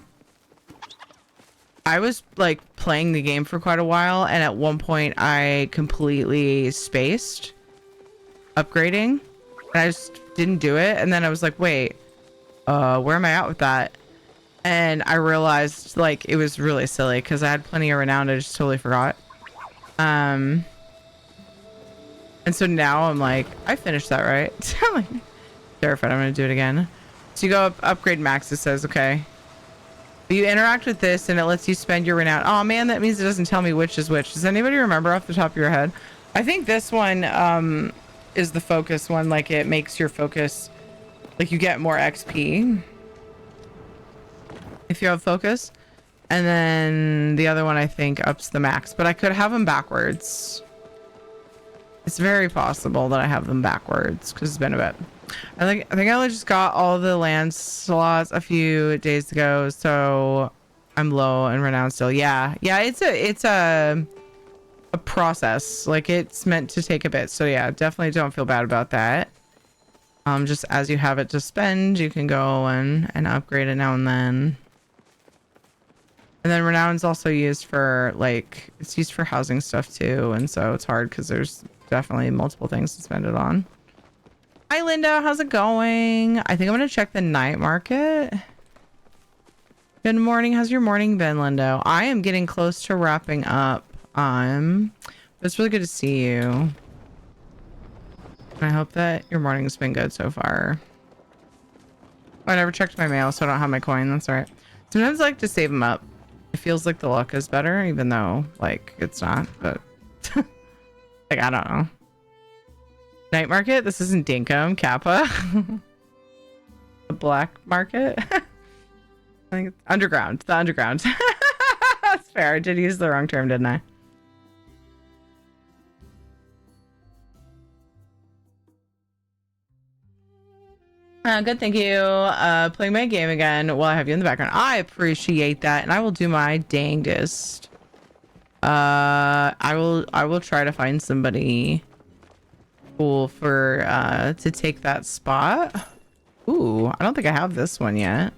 [SPEAKER 2] was like playing the game for quite a while, and at one point I completely spaced upgrading, and I just didn't do it. And then I was like, wait, where am I at with that? And I realized like it was really silly because I had plenty of renown. I just totally forgot. And so now I'm like, I finished that, right? I'm like, terrified I'm gonna do it again. So you go upgrade max, it says, okay. You interact with this and it lets you spend your renown. Oh man, that means it doesn't tell me which is which. Does anybody remember off the top of your head? I think this one is the focus one. Like it makes your focus, like you get more XP if you have focus. And then the other one I think ups the max, but I could have them backwards. It's very possible that I have them backwards because it's been a bit. I think I only just got all the land slots a few days ago, so I'm low in renown still. Yeah, it's a process. Like it's meant to take a bit. So yeah, definitely don't feel bad about that. Just as you have it to spend, you can go and upgrade it now and then. And then renown's also used for like it's used for housing stuff too, and so it's hard because there's definitely multiple things to spend it on. Hi Linda, how's it going? I think I'm gonna check the night market. Good morning. How's your morning been, Linda? I am getting close to wrapping up. It's really good to see you. And I hope that your morning's been good so far. Oh, I never checked my mail, so I don't have my coin. That's all right. Sometimes I like to save them up. It feels like the luck is better, even though like it's not. But like I don't know. Night market? This isn't Dinkum, Kappa. The black market? I think it's underground. The underground. That's fair. I did use the wrong term, didn't I? Good, thank you. Playing my game again while I have you in the background. I appreciate that, and I will do my dangest. I will try to find somebody cool for to take that spot. Ooh, I don't think I have this one yet.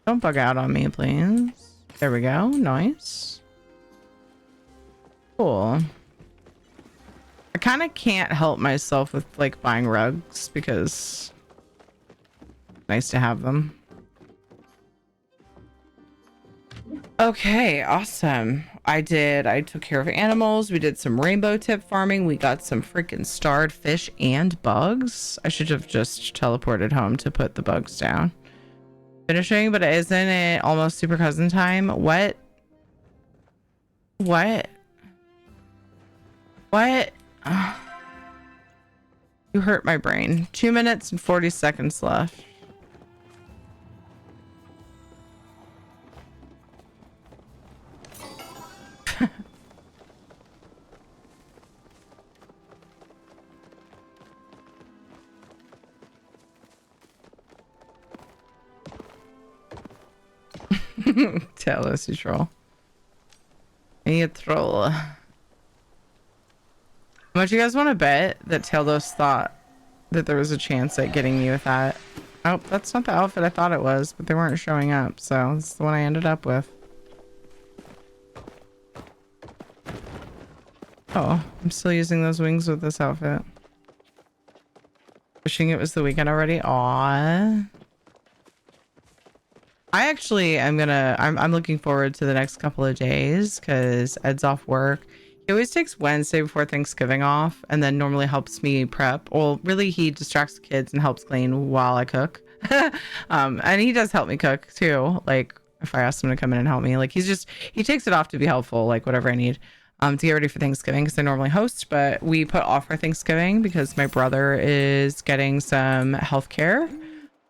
[SPEAKER 2] Don't bug out on me, please. There we go. Nice. Cool. I kind of can't help myself with like buying rugs because it's nice to have them. Okay, awesome. I took care of animals. We did some rainbow tip farming. We got some freaking starred fish and bugs. I should have just teleported home to put the bugs down. Finishing, but isn't it almost super cousin time? What? You hurt my brain. 2 minutes and 40 seconds left. Tell us, you troll. You troll. How much you guys want to bet that Teldos thought that there was a chance at getting me with that? Oh, that's not the outfit I thought it was, but they weren't showing up, so this is the one I ended up with. Oh, I'm still using those wings with this outfit. Wishing it was the weekend already. Aww. I actually am I'm looking forward to the next couple of days because Ed's off work. He always takes Wednesday before Thanksgiving off and then normally helps me prep. Well, really, he distracts the kids and helps clean while I cook. And he does help me cook too. Like if I ask him to come in and help me, like he takes it off to be helpful, like whatever I need to get ready for Thanksgiving because I normally host, but we put off our Thanksgiving because my brother is getting some health care.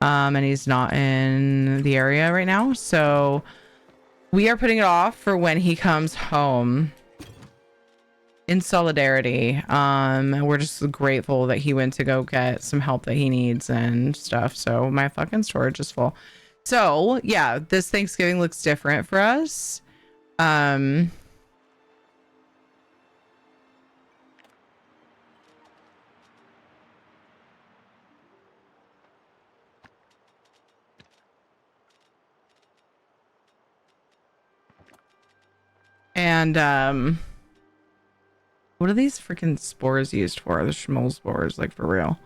[SPEAKER 2] And he's not in the area right now. So we are putting it off for when he comes home in solidarity. We're just grateful that he went to go get some help that he needs and stuff. So my fucking storage is full. So yeah, this Thanksgiving looks different for us. And what are these freaking spores used for? The schmoll spores, like for real.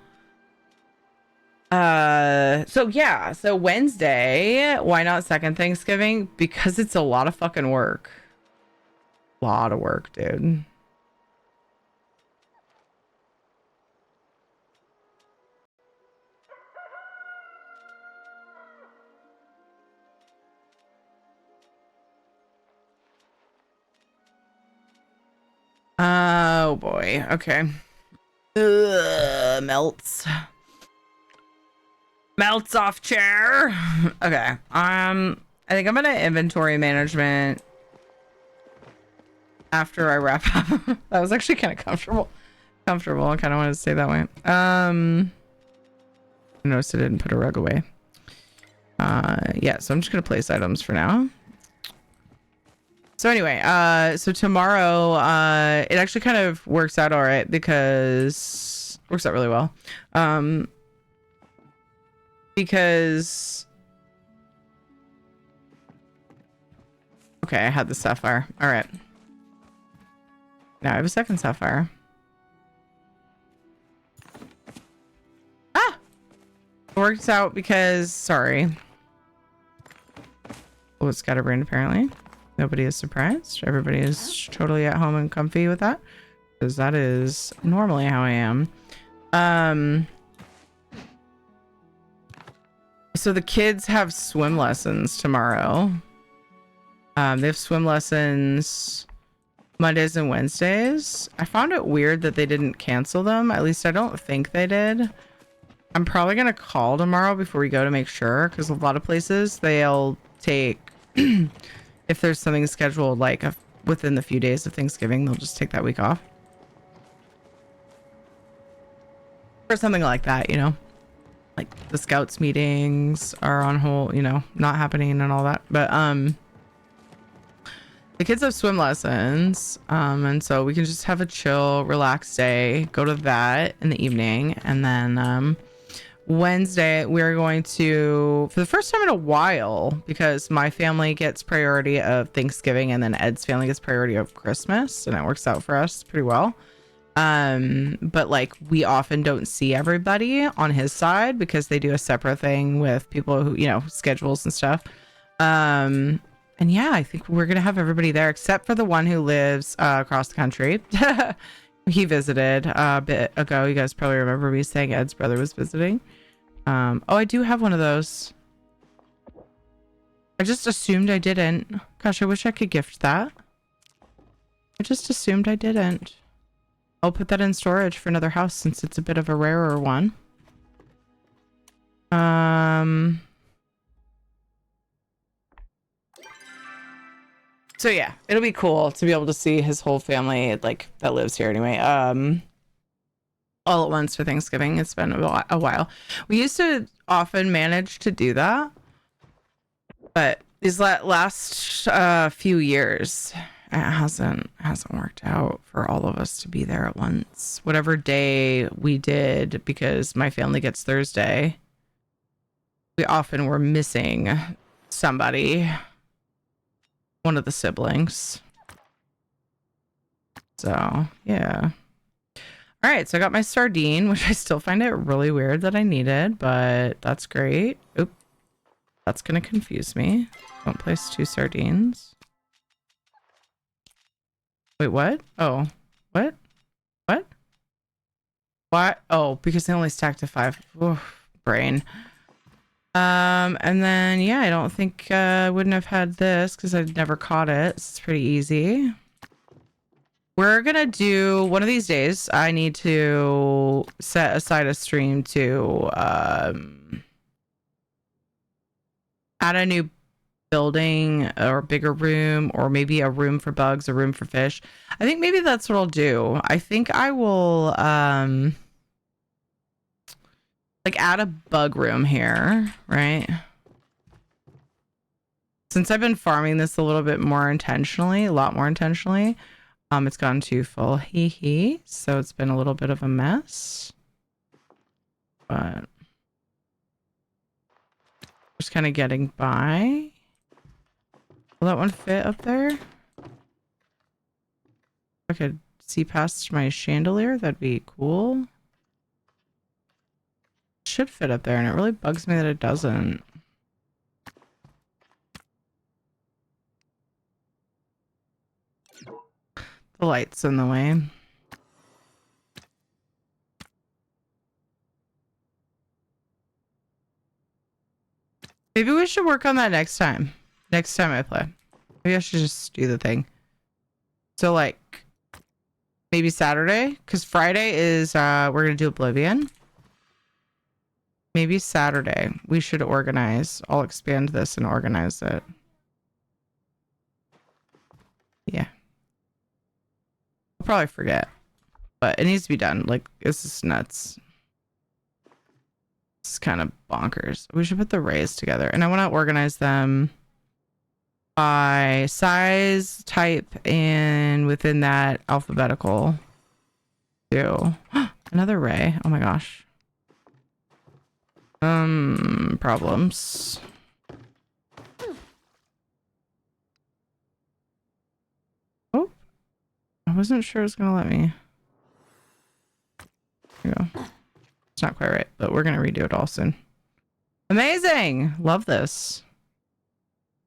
[SPEAKER 2] So yeah, so Wednesday, why not second Thanksgiving? Because it's a lot of fucking work. A lot of work, dude. Oh boy. Okay. Melts off chair. Okay. I think I'm gonna inventory management after I wrap up. That was actually kind of comfortable. I kind of wanted to stay that way. I noticed I didn't put a rug away. Yeah, so I'm just gonna place items for now. So anyway, so tomorrow, it actually kind of works out all right because works out really well. Because okay, I had the sapphire. All right. Now I have a second sapphire. Ah! It works out because sorry. Oh, it's scatterbrained apparently. Nobody is surprised. Everybody is totally at home and comfy with that because that is normally how I am. So the kids have swim lessons tomorrow. They have swim lessons Mondays and Wednesdays. I found it weird that they didn't cancel them. At least I don't think they did. I'm probably going to call tomorrow before we go to make sure because a lot of places they'll take if there's something scheduled like within the few days of Thanksgiving, they'll just take that week off. Or something like that, you know. Like the scouts meetings are on hold, you know, not happening and all that. But the kids have swim lessons. And so we can just have a chill, relaxed day, go to that in the evening, and then Wednesday, we're going to, for the first time in a while, because my family gets priority of Thanksgiving and then Ed's family gets priority of Christmas, and it works out for us pretty well. But like we often don't see everybody on his side because they do a separate thing with people who, you know, schedules and stuff. And yeah, I think we're gonna have everybody there except for the one who lives across the country. He visited a bit ago. You guys probably remember me saying Ed's brother was visiting. Oh, I do have one of those. I just assumed I didn't. Gosh, I wish I could gift that. I just assumed I didn't. I'll put that in storage for another house since it's a bit of a rarer one. So yeah, it'll be cool to be able to see his whole family, like, that lives here anyway. All at once for Thanksgiving. It's been a while. We used to often manage to do that, but these last few years, it hasn't worked out for all of us to be there at once. Whatever day we did, because my family gets Thursday, we often were missing somebody, one of the siblings. So yeah. All right, so I got my sardine, which I still find it really weird that I needed, but that's great. Oop, that's gonna confuse me. Don't place 2 sardines. Wait, what? Oh, what? What? Why? Oh, because they only stacked to 5. Oof, brain. And then yeah, I don't think I wouldn't have had this because I'd never caught it. It's pretty easy. We're gonna do one of these days. I need to set aside a stream to add a new building or bigger room, or maybe a room for bugs, a room for fish. I think maybe that's what I'll do. I think I will like add a bug room here, right? Since I've been farming this a little bit more intentionally, a lot more intentionally, it's gone too full, so it's been a little bit of a mess, but just kind of getting by. Will that one fit up there? If I could see past my chandelier, that'd be cool. It should fit up there, and it really bugs me that it doesn't. The light's in the way. Maybe we should work on that next time. Next time I play. Maybe I should just do the thing. So like maybe Saturday, because Friday is we're gonna do Oblivion. Maybe Saturday we should organize. I'll expand this and organize it. Yeah. I'll probably forget, but it needs to be done. Like, this is nuts. It's kind of bonkers. We should put the rays together, and I want to organize them by size, type, and within that alphabetical too. Another ray. Oh my gosh. Problems. Oh, I wasn't sure it was gonna let me. There you go. It's not quite right, but we're gonna redo it all soon. Amazing! Love this.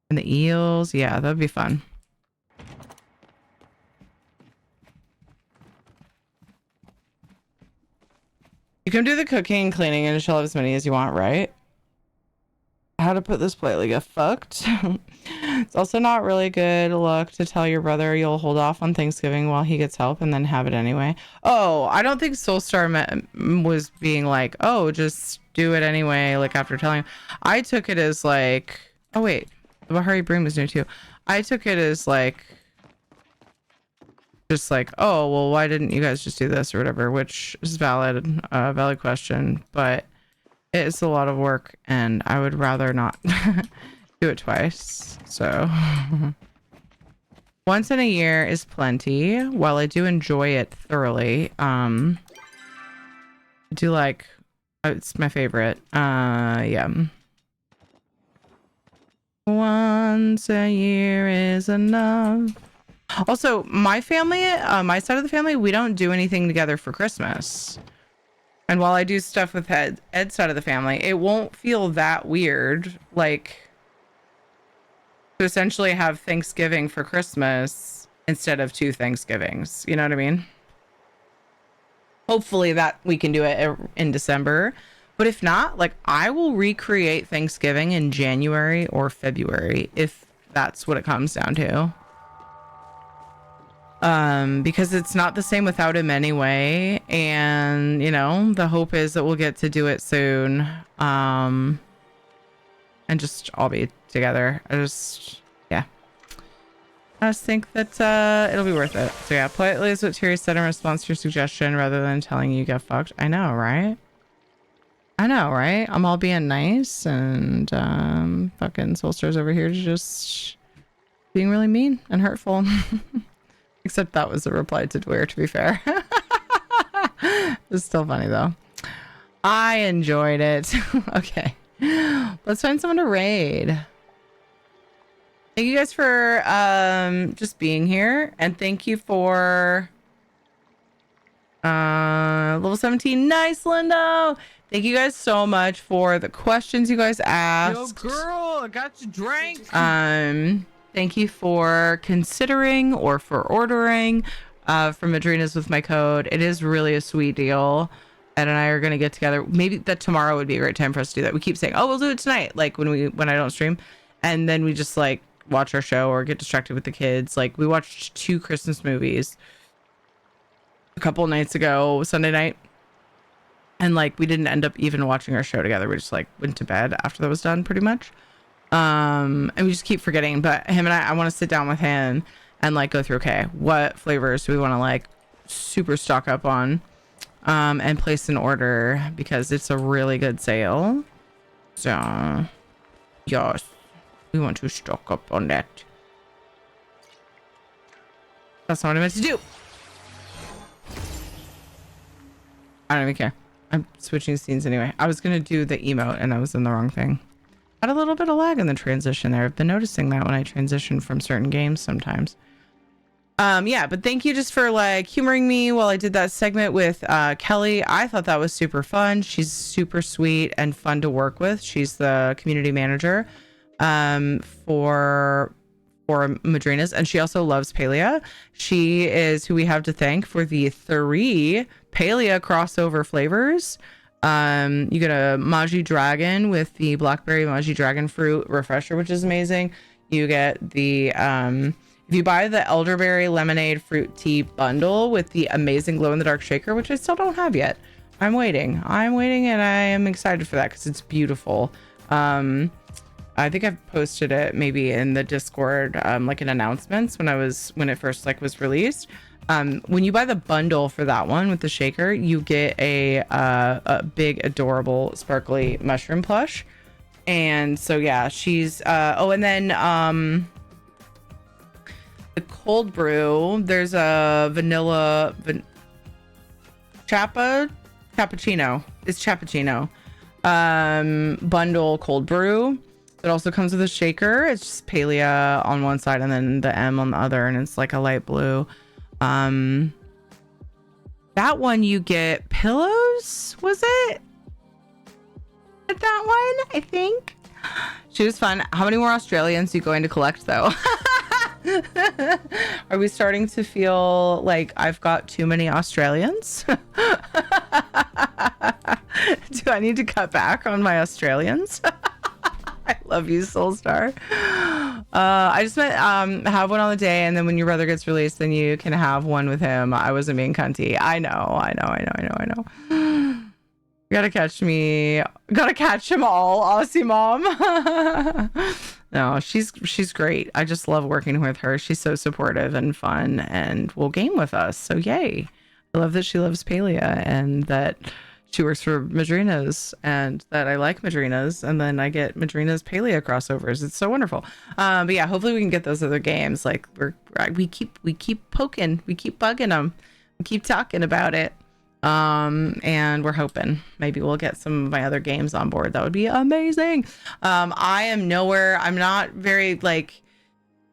[SPEAKER 2] And the eels, yeah, that'd be fun. You can do the cooking, cleaning, and shell as many as you want, right? How to put this politely, get fucked. It's also not really good luck to tell your brother you'll hold off on Thanksgiving while he gets help and then have it anyway. Oh, I don't think Soulstar was being like, oh, just do it anyway, like after telling him. I took it as like, oh wait, the Bahari Broom was new too. I took it as like, just like, oh, well, why didn't you guys just do this or whatever, which is valid, valid question, but it's a lot of work and I would rather not do it twice. So once in a year is plenty. While I do enjoy it thoroughly, I It's my favorite. Yeah. Once a year is enough. Also, my family, my side of the family, we don't do anything together for Christmas. And while I do stuff with Ed's side of the family, it won't feel that weird. Like, to essentially have Thanksgiving for Christmas instead of 2 Thanksgivings. You know what I mean? Hopefully that we can do it in December. But if not, like, I will recreate Thanksgiving in January or February if that's what it comes down to. Because it's not the same without him anyway. And, you know, the hope is that we'll get to do it soon. And just all be together. I just think that it'll be worth it. So yeah, politely is what Terry said in response to your suggestion rather than telling you get fucked. I know, right? I'm all being nice and fucking Solstice over here just being really mean and hurtful. Except that was a reply to Dwyer, to be fair. It's still funny though. I enjoyed it. Okay. Let's find someone to raid. Thank you guys for just being here, and thank you for level 17. Nice, Lindo. Thank you guys so much for the questions you guys asked.
[SPEAKER 20] Yo, girl, I got you drink.
[SPEAKER 2] Thank you for considering or for ordering from Madrina's with my code. It is really a sweet deal. Ed and I are gonna get together. Maybe that tomorrow would be a great time for us to do that. We keep saying, "Oh, we'll do it tonight," like when I don't stream, and then we just like watch our show or get distracted with the kids. Like, we watched 2 Christmas movies a couple nights ago, Sunday night, and like we didn't end up even watching our show together. We just like went to bed after that was done, pretty much. And we just keep forgetting. But him and I want to sit down with him and like go through, okay, what flavors do we want to like super stock up on, and place an order because it's a really good sale. So yes, we want to stock up on that. That's not what I meant to do. I don't even care. I'm switching scenes anyway. I was gonna do the emote and I was in the wrong thing. Had a little bit of lag in the transition there. I've been noticing that when I transition from certain games sometimes. Yeah, but thank you just for like humoring me while I did that segment with Kelly. I thought that was super fun. She's super sweet and fun to work with. She's the community manager for Madrina's, and she also loves Palia. She is who we have to thank for the 3 Palia crossover flavors. You get a Maji Dragon with the Blackberry Maji Dragon Fruit Refresher, which is amazing. You get the if you buy the Elderberry Lemonade Fruit Tea Bundle with the amazing Glow in the Dark Shaker, which I still don't have yet. I'm waiting and I am excited for that because it's beautiful. I think I've posted it maybe in the Discord, like in announcements when it first like was released. When you buy the bundle for that one with the shaker, you get a big adorable sparkly mushroom plush. And so yeah, she's and then the cold brew, there's a vanilla cappuccino. It's cappuccino bundle cold brew. It also comes with a shaker. It's just Palia on one side and then the M on the other, and it's like a light blue. That one you get pillows, was it? That one, I think. She was fun. How many more Australians are you going to collect though? Are we starting to feel like I've got too many Australians? Do I need to cut back on my Australians? I love you, Soulstar. I just meant have one on the day, and then when your brother gets released, then you can have one with him. I wasn't being cunty. I know. Gotta catch him all, Aussie mom. No, she's great. I just love working with her. She's so supportive and fun and will game with us. So yay. I love that she loves Palia and that she works for Madrina's and that I like Madrina's, and then I get Madrina's Palia crossovers. It's so wonderful. But yeah, hopefully we can get those other games. Like we keep poking, we keep bugging them, we keep talking about it. And we're hoping maybe we'll get some of my other games on board. That would be amazing. I am nowhere. I'm not very like,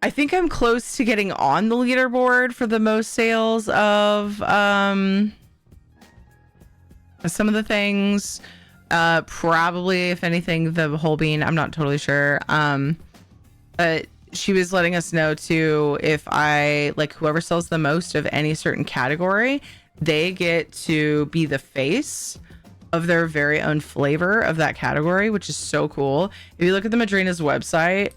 [SPEAKER 2] I think I'm close to getting on the leaderboard for the most sales of some of the things. Probably, if anything, the whole bean. I'm not totally sure. But she was letting us know too, if I like whoever sells the most of any certain category, they get to be the face of their very own flavor of that category, which is so cool. If you look at the Madrina's website,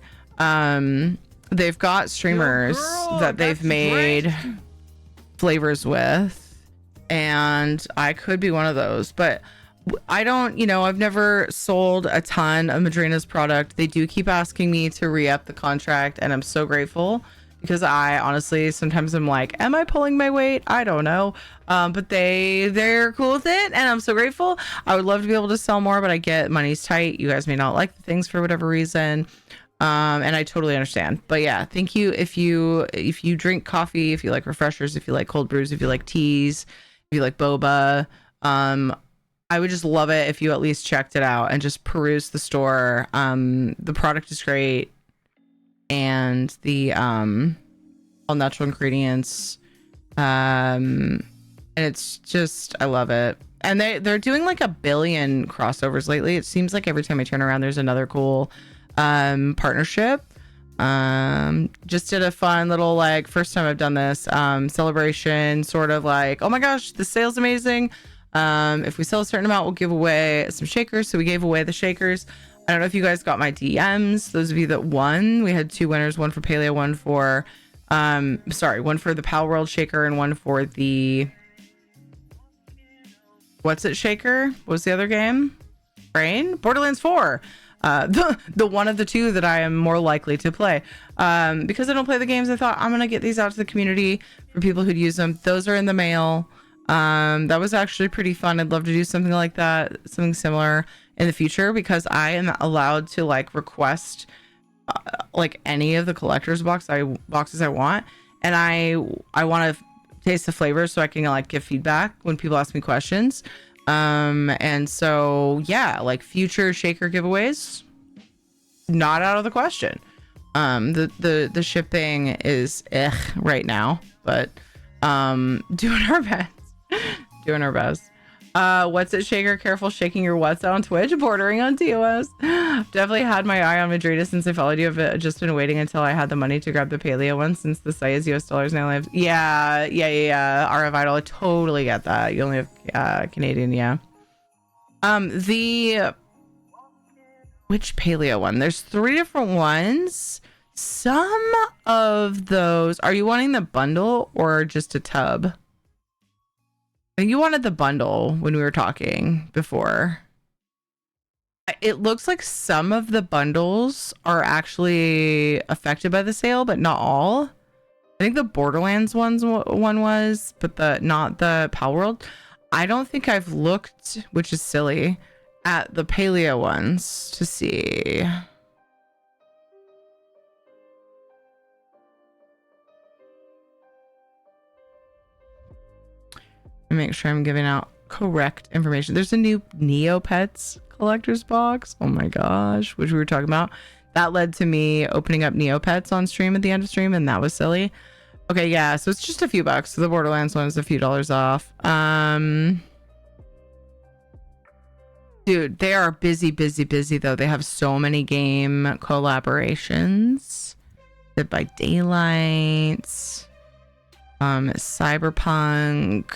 [SPEAKER 2] they've got streamers that they've made flavors with, and I could be one of those, but I don't, I've never sold a ton of Madrina's product. They do keep asking me to re-up the contract, and I'm so grateful, because I honestly, sometimes I'm like, am I pulling my weight? I don't know. But they're cool with it, and I'm so grateful. I would love to be able to sell more, but I get money's tight. You guys may not like the things for whatever reason. And I totally understand. But yeah, thank you. If you drink coffee, if you like refreshers, if you like cold brews, if you like teas, if you like boba, I would just love it if you at least checked it out and just perused the store. The product is great, and the all natural ingredients, and it's just, I love it. And they're doing like 1 billion crossovers lately. It seems like every time I turn around, there's another cool partnership. Just did a fun little, like, first time I've done this celebration, sort of like, oh my gosh, the sale's amazing. If we sell a certain amount, we'll give away some shakers. So we gave away the shakers. I don't know if you guys got my DMs. Those of you that won, we had 2 winners, one for Palia, one for one for the Pal World shaker, and one for the what's it shaker? What was the other game? Brain? Borderlands 4. The one of the 2 that I am more likely to play. Because I don't play the games, I thought I'm gonna get these out to the community for people who'd use them. Those are in the mail. That was actually pretty fun. I'd love to do something like that, something similar in the future, because I am allowed to like request like any of the collector's boxes I want, and I want to taste the flavors so I can like give feedback when people ask me questions. And so yeah, like future shaker giveaways, not out of the question. The shipping is right now, but doing our best. Doing our best. What's it, shaker? Careful shaking your what's on Twitch, bordering on TOS. Definitely had my eye on Madrina since I followed you. I've just been waiting until I had the money to grab the Palia one, since the site is US dollars now. Yeah. RF Idol, I totally get that. You only have Canadian, yeah. Which Palia one? There's 3 different ones. Some of those, are you wanting the bundle or just a tub? I think you wanted the bundle when we were talking before. It looks like some of the bundles are actually affected by the sale, but not all. I think the Borderlands one was, but not the Pal World. I don't think I've looked, which is silly, at the Palia ones to see. And make sure I'm giving out correct information. There's a new Neopets collector's box. Oh my gosh, which we were talking about. That led to me opening up Neopets on stream at the end of stream, and that was silly. Okay, yeah, so it's just a few bucks. So the Borderlands one is a few dollars off. Dude, they are busy though. They have so many game collaborations. Dead by Daylight, Cyberpunk.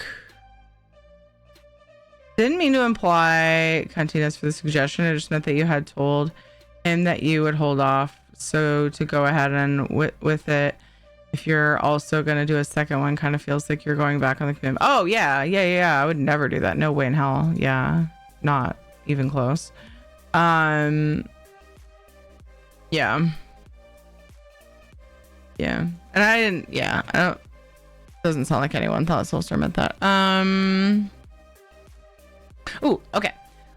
[SPEAKER 2] Didn't mean to imply Continus for the suggestion. It just meant that you had told him that you would hold off, so to go ahead and with it, if you're also going to do a second one, kind of feels like you're going back on the commitment. Oh yeah, I would never do that. No way in hell. Yeah, not even close. Yeah, and I didn't. Yeah, I don't. Doesn't sound like anyone thought Solstice meant that. Oh, okay.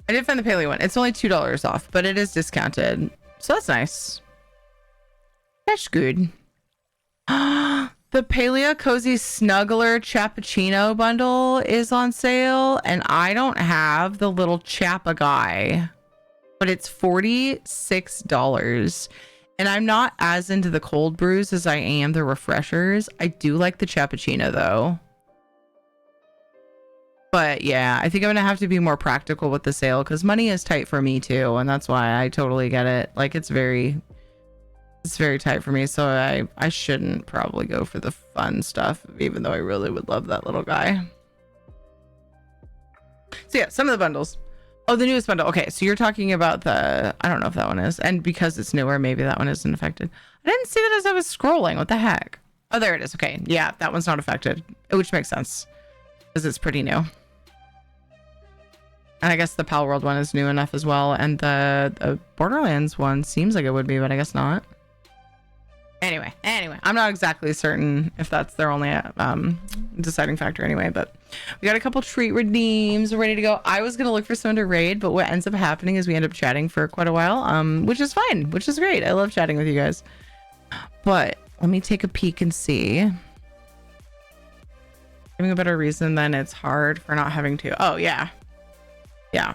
[SPEAKER 2] I did find the Paleo one. It's only $2 off, but it is discounted, so that's nice. That's good. The The Palia Cozy Snuggler Cappuccino bundle is on sale, and I don't have the little Chappa guy, but it's $46. And I'm not as into the cold brews as I am the refreshers. I do like the cappuccino though. But yeah, I think I'm gonna have to be more practical with the sale because money is tight for me too, and that's why I totally get it. Like it's very tight for me, so I shouldn't probably go for the fun stuff, even though I really would love that little guy. So yeah, some of the bundles. Oh, the newest bundle. Okay, so you're talking about the, I don't know if that one is, and because it's newer, maybe that one isn't affected. I didn't see that as I was scrolling. What the heck? Oh, there it is. Okay, yeah, that one's not affected, which makes sense because it's pretty new. And I guess the Pal World one is new enough as well, and the Borderlands one seems like it would be, but I guess not. Anyway, I'm not exactly certain if that's their only deciding factor anyway, but we got a couple treat redeems. We're ready to go. I was going to look for someone to raid, but what ends up happening is we end up chatting for quite a while, which is fine, which is great. I love chatting with you guys. But let me take a peek and see. Giving a better reason than it's hard for not having to. Oh, yeah. Yeah.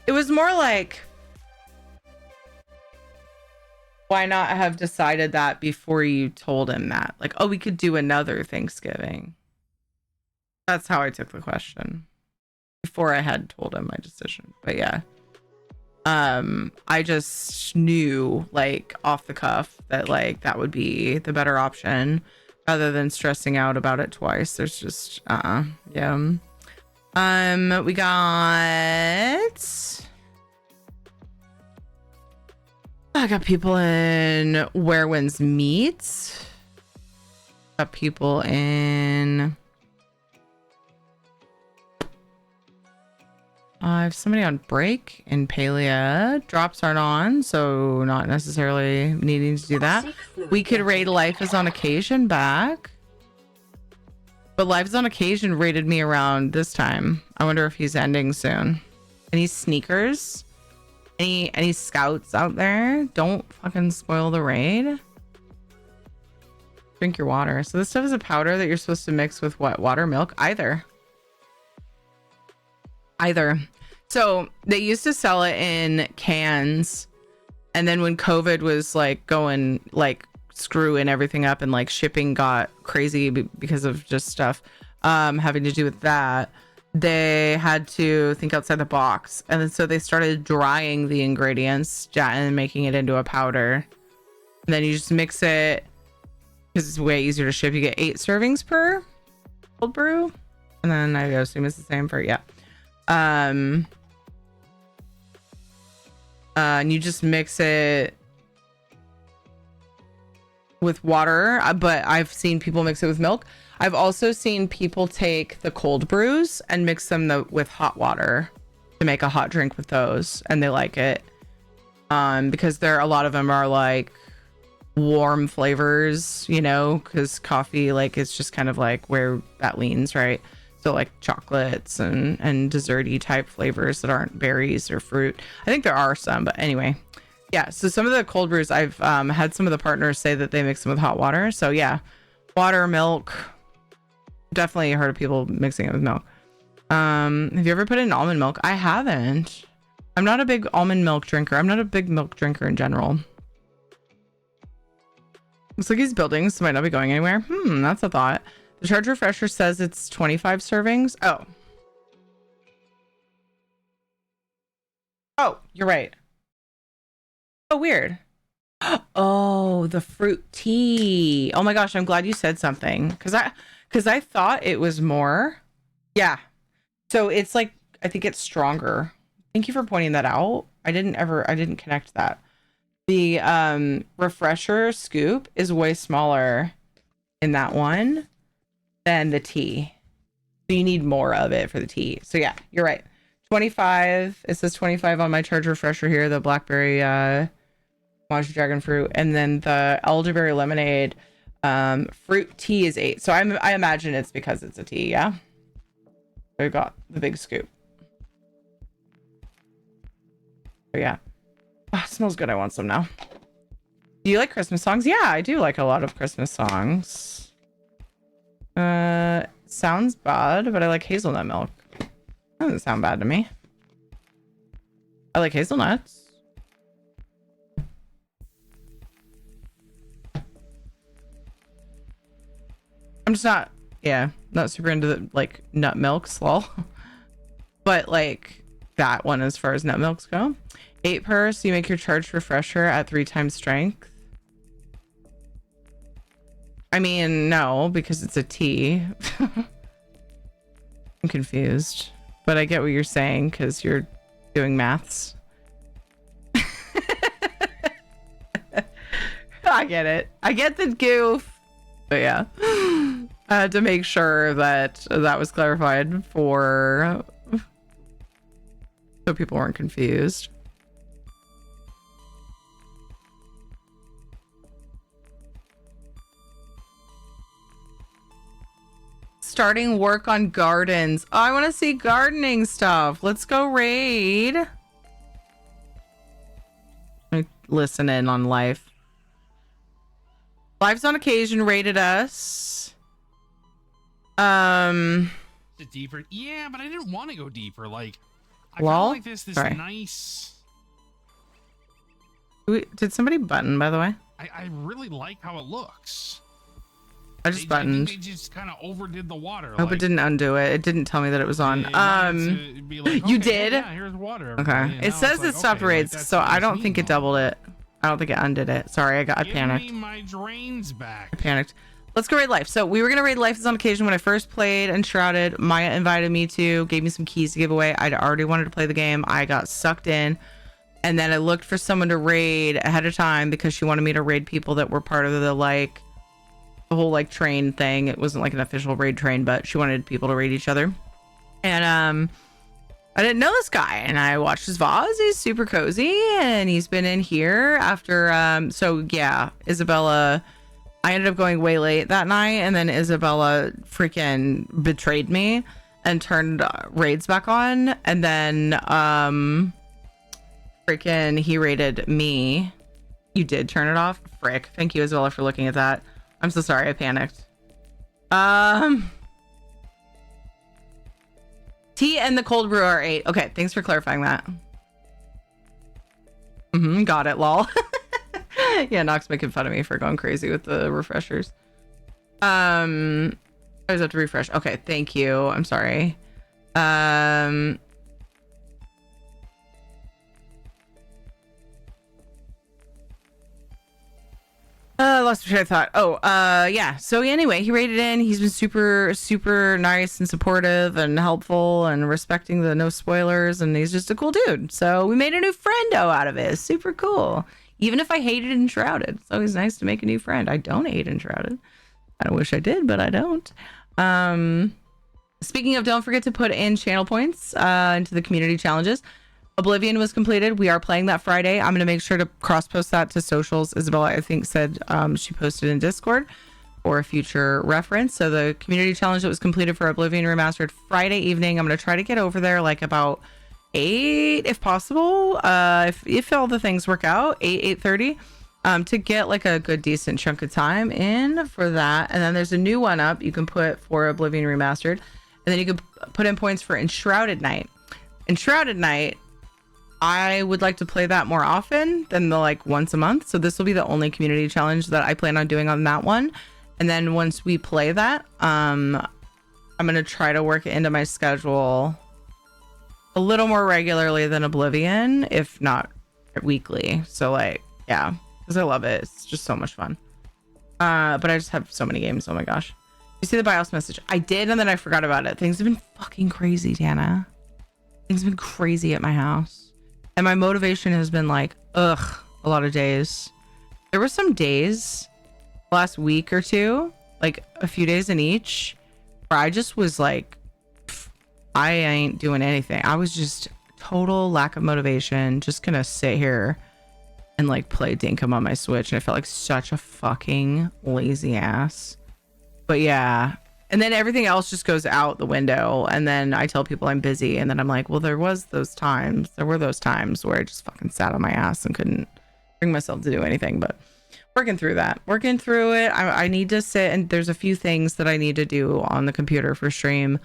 [SPEAKER 2] It was more like, why not have decided that before you told him that? Like, oh, we could do another Thanksgiving. That's how I took the question. Before I had told him my decision. But yeah. I just knew, like, off the cuff that, like, that would be the better option rather than stressing out about it twice. There's just, yeah. We got... I got people in Where Winds Meet. Got people in... I have somebody on break in Palia. Drops aren't on, so not necessarily needing to do that. We could raid Life is on Occasion back. But Life is on Occasion raided me around this time. I wonder if he's ending soon. Any sneakers? Any scouts out there? Don't fucking spoil the raid. Drink your water. So this stuff is a powder that you're supposed to mix with what? Water, milk? Either. So they used to sell it in cans, and then when COVID was like going like screwing everything up and like shipping got crazy because of just stuff having to do with that, they had to think outside the box, and then so they started drying the ingredients and making it into a powder, and then you just mix it because it's way easier to ship. You get 8 servings per cold brew, and then I assume it's the same for and you just mix it with water, but I've seen people mix it with milk. I've also seen people take the cold brews and mix them with hot water to make a hot drink with those, and they like it because a lot of them are like warm flavors, you know, because coffee, like, it's just kind of like where that leans, right? So like chocolates and desserty type flavors that aren't berries or fruit. I think there are some, but anyway. Yeah, so some of the cold brews, I've had some of the partners say that they mix them with hot water. So yeah, water, milk. Definitely heard of people mixing it with milk. Have you ever put in almond milk? I haven't. I'm not a big almond milk drinker. I'm not a big milk drinker in general. Looks like he's building, so might not be going anywhere. That's a thought. The charge refresher says it's 25 servings. Oh, you're right. Oh, weird. Oh, the fruit tea. Oh my gosh, I'm glad you said something because I thought it was more. Yeah. So it's like, I think it's stronger. Thank you for pointing that out. I didn't connect that. The refresher scoop is way smaller in that one than the tea. So you need more of it for the tea. So yeah, you're right. 25. It says 25 on my charge refresher here, the blackberry Maju dragon fruit, and then the elderberry lemonade fruit tea is 8. So I imagine it's because it's a tea, yeah. We got the big scoop. So yeah. Oh, it smells good. I want some now. Do you like Christmas songs? Yeah, I do like a lot of Christmas songs. Sounds bad, but I like hazelnut milk. Doesn't sound bad to me. I like hazelnuts. I'm just not, not super into the, like, nut milks, lol. But, like, that one as far as nut milks go. 8 per, so you make your charged refresher at 3 times strength. I mean, no, because it's a tea. I'm confused. But I get what you're saying, because you're doing maths. I get it. I get the goof. But yeah. I had to make sure that that was clarified for... so people weren't confused. Starting work on gardens. Oh, I want to see gardening stuff. Let's go raid. Listen in on life. Lives on occasion rated us.
[SPEAKER 10] Deeper. Yeah, but I didn't want to go deeper. Like, I
[SPEAKER 2] Lol?
[SPEAKER 10] felt like this
[SPEAKER 2] Sorry.
[SPEAKER 10] nice.
[SPEAKER 2] Did somebody button, by the way?
[SPEAKER 10] I really like how it looks.
[SPEAKER 2] I just buttoned.
[SPEAKER 10] They just kind of overdid the water.
[SPEAKER 2] I hope it didn't undo it. It didn't tell me that it was on.
[SPEAKER 10] Be like,
[SPEAKER 2] you
[SPEAKER 10] okay,
[SPEAKER 2] did?
[SPEAKER 10] Yeah, here's water.
[SPEAKER 2] Okay.
[SPEAKER 10] And
[SPEAKER 2] It
[SPEAKER 10] now
[SPEAKER 2] says
[SPEAKER 10] it's
[SPEAKER 2] it stopped
[SPEAKER 10] okay, like,
[SPEAKER 2] raids,
[SPEAKER 10] that's
[SPEAKER 2] so
[SPEAKER 10] what
[SPEAKER 2] I
[SPEAKER 10] this
[SPEAKER 2] don't think it
[SPEAKER 10] means.
[SPEAKER 2] doubled it. I don't think it undid it. Sorry, I panicked.
[SPEAKER 10] Give me my drains back.
[SPEAKER 2] I panicked. Let's go raid life. So we were gonna raid life on occasion when I first played Enshrouded. Maya invited me to, gave me some keys to give away. I'd already wanted to play the game. I got sucked in, and then I looked for someone to raid ahead of time because she wanted me to raid people that were part of the whole like train thing. It wasn't like an official raid train, but she wanted people to raid each other. And I didn't know this guy, and I watched his VODs. He's super cozy, and he's been in here after. So yeah, Isabella. I ended up going way late that night, and then Isabella freaking betrayed me and turned raids back on, and then freaking he raided me. You did turn it off? Frick. Thank you, Isabella, for looking at that. I'm so sorry, I panicked. Tea and the cold brew are 8. Okay, thanks for clarifying that. Got it, lol. Yeah, Nox making fun of me for going crazy with the refreshers. I just have to refresh. Okay, thank you. I'm sorry. Lost my train of thought. Yeah. So anyway, he raided in. He's been super nice and supportive and helpful and respecting the no spoilers. And he's just a cool dude. So we made a new friendo out of it. It's super cool. Even if I hated Enshrouded. It's always nice to make a new friend. I don't hate Enshrouded. I wish I did, but I don't. Speaking of, don't forget to put in channel points into the community challenges. Oblivion was completed. We are playing that Friday. I'm going to make sure to cross-post that to socials. Isabella, I think, said she posted in Discord for a future reference. So the community challenge that was completed for Oblivion Remastered Friday evening, I'm going to try to get over there like about 8, if possible. If all the things work out, 8:30, to get like a good, decent chunk of time in for that. And then there's a new one up you can put for Oblivion Remastered. And then you can put in points for Enshrouded Night. Enshrouded Night, I would like to play that more often than the like once a month. So this will be the only community challenge that I plan on doing on that one. And then once we play that, I'm going to try to work it into my schedule a little more regularly than Oblivion, if not weekly. So like, yeah, because I love it. It's just so much fun. But I just have so many games. Oh my gosh. You see the BIOS message? I did, and then I forgot about it. Things have been fucking crazy, Tana. Things have been crazy at my house. And my motivation has been like, a lot of days. There were some days last week or two, like a few days in each, where I just was like, I ain't doing anything. I was just total lack of motivation, just gonna sit here and like play Dinkum on my Switch. And I felt like such a fucking lazy ass. But yeah. And then everything else just goes out the window. And then I tell people I'm busy. And then I'm like, well, there were those times where I just fucking sat on my ass and couldn't bring myself to do anything. But working through that. Working through it. I need to sit and there's a few things that I need to do on the computer for stream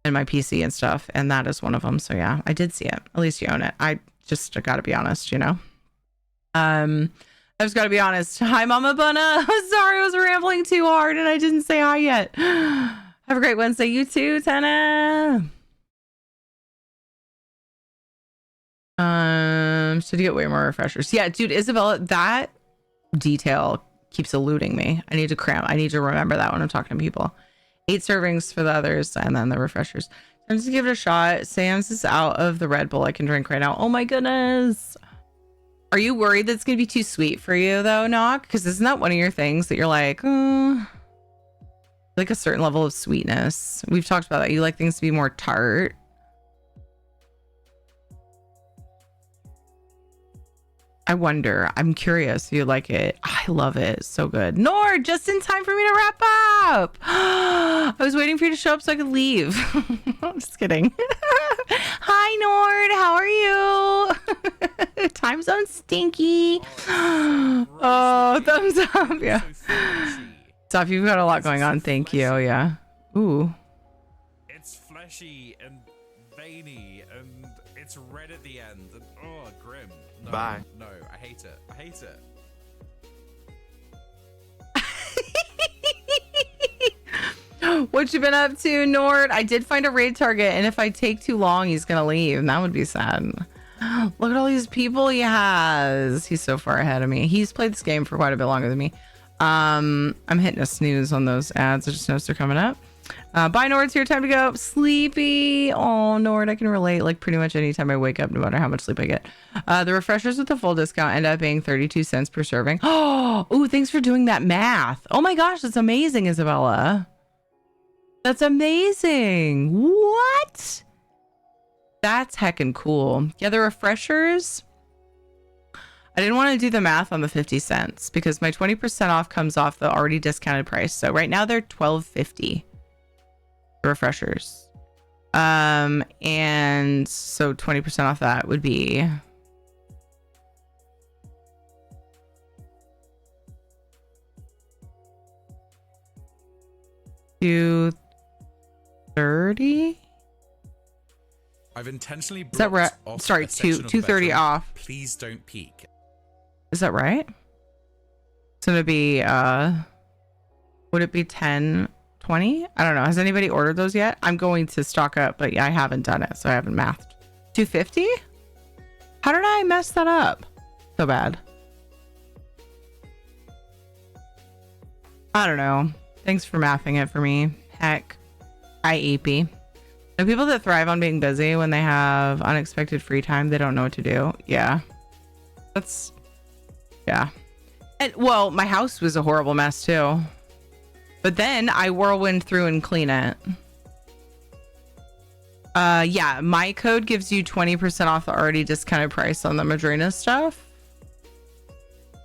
[SPEAKER 2] and my PC and stuff, and that is one of them. So yeah, I did see it. At least you own it. I gotta be honest, you know. I just gotta be honest. Hi, Mama Bunna. I'm sorry I was rambling too hard and I didn't say hi yet. Have a great Wednesday. You too, Tana. So to get way more refreshers. Yeah, dude, Isabella, that detail keeps eluding me. I need to remember that when I'm talking to people. 8 servings for the others and then the refreshers. I'm just give it a shot. Sam's is out of the Red Bull I can drink right now. Oh my goodness. Are you worried that it's gonna be too sweet for you though, Knock? Because isn't that one of your things that you're like, like a certain level of sweetness? We've talked about that. You like things to be more tart. I wonder. I'm curious. You like it? I love it. It's so good. Nord, just in time for me to wrap up. I was waiting for you to show up so I could leave. I'm just kidding. Hi, Nord. How are you? Time zone stinky. Oh, thumbs up. Yeah. Stop. You've got a lot going on. Thank you. Yeah. Ooh.
[SPEAKER 5] It's fleshy and veiny and it's red at the end. And, oh, grim. No,
[SPEAKER 1] Bye.
[SPEAKER 5] No, I hate it. I hate it.
[SPEAKER 2] What you been up to, Nord? I did find a raid target, and if I take too long, he's gonna leave, and that would be sad. Look at all these people he has. He's so far ahead of me. He's played this game for quite a bit longer than me. I'm hitting a snooze on those ads. I just noticed they're coming up. Bye, Nord. It's your time to go. Sleepy. Oh, Nord, I can relate. Like pretty much anytime I wake up, no matter how much sleep I get. The refreshers with the full discount end up being 32 cents per serving. Oh, ooh, thanks for doing that math. Oh my gosh, that's amazing, Isabella. That's amazing. What? That's heckin' cool. Yeah, the refreshers. I didn't want to do the math on the 50 cents because my 20% off comes off the already discounted price. So right now they're $12.50. Refreshers. And so 20% off that would be $230.
[SPEAKER 5] I've intentionally
[SPEAKER 2] Is that right?
[SPEAKER 5] blocked off
[SPEAKER 2] Sorry,
[SPEAKER 5] a section of the
[SPEAKER 2] $230
[SPEAKER 5] bedroom.
[SPEAKER 2] off.
[SPEAKER 5] Please don't peek.
[SPEAKER 2] Is that right? It's gonna be would it be 10.20? I don't know. Has anybody ordered those yet? I'm going to stock up, but I haven't done it, so I haven't mathed. $250? How did I mess that up so bad? I don't know. Thanks for mathing it for me. Heck, IEP. The people that thrive on being busy when they have unexpected free time, they don't know what to do. Yeah. Yeah. And well, my house was a horrible mess too. But then I whirlwind through and clean it. Yeah, my code gives you 20% off the already discounted price on the Madrina stuff.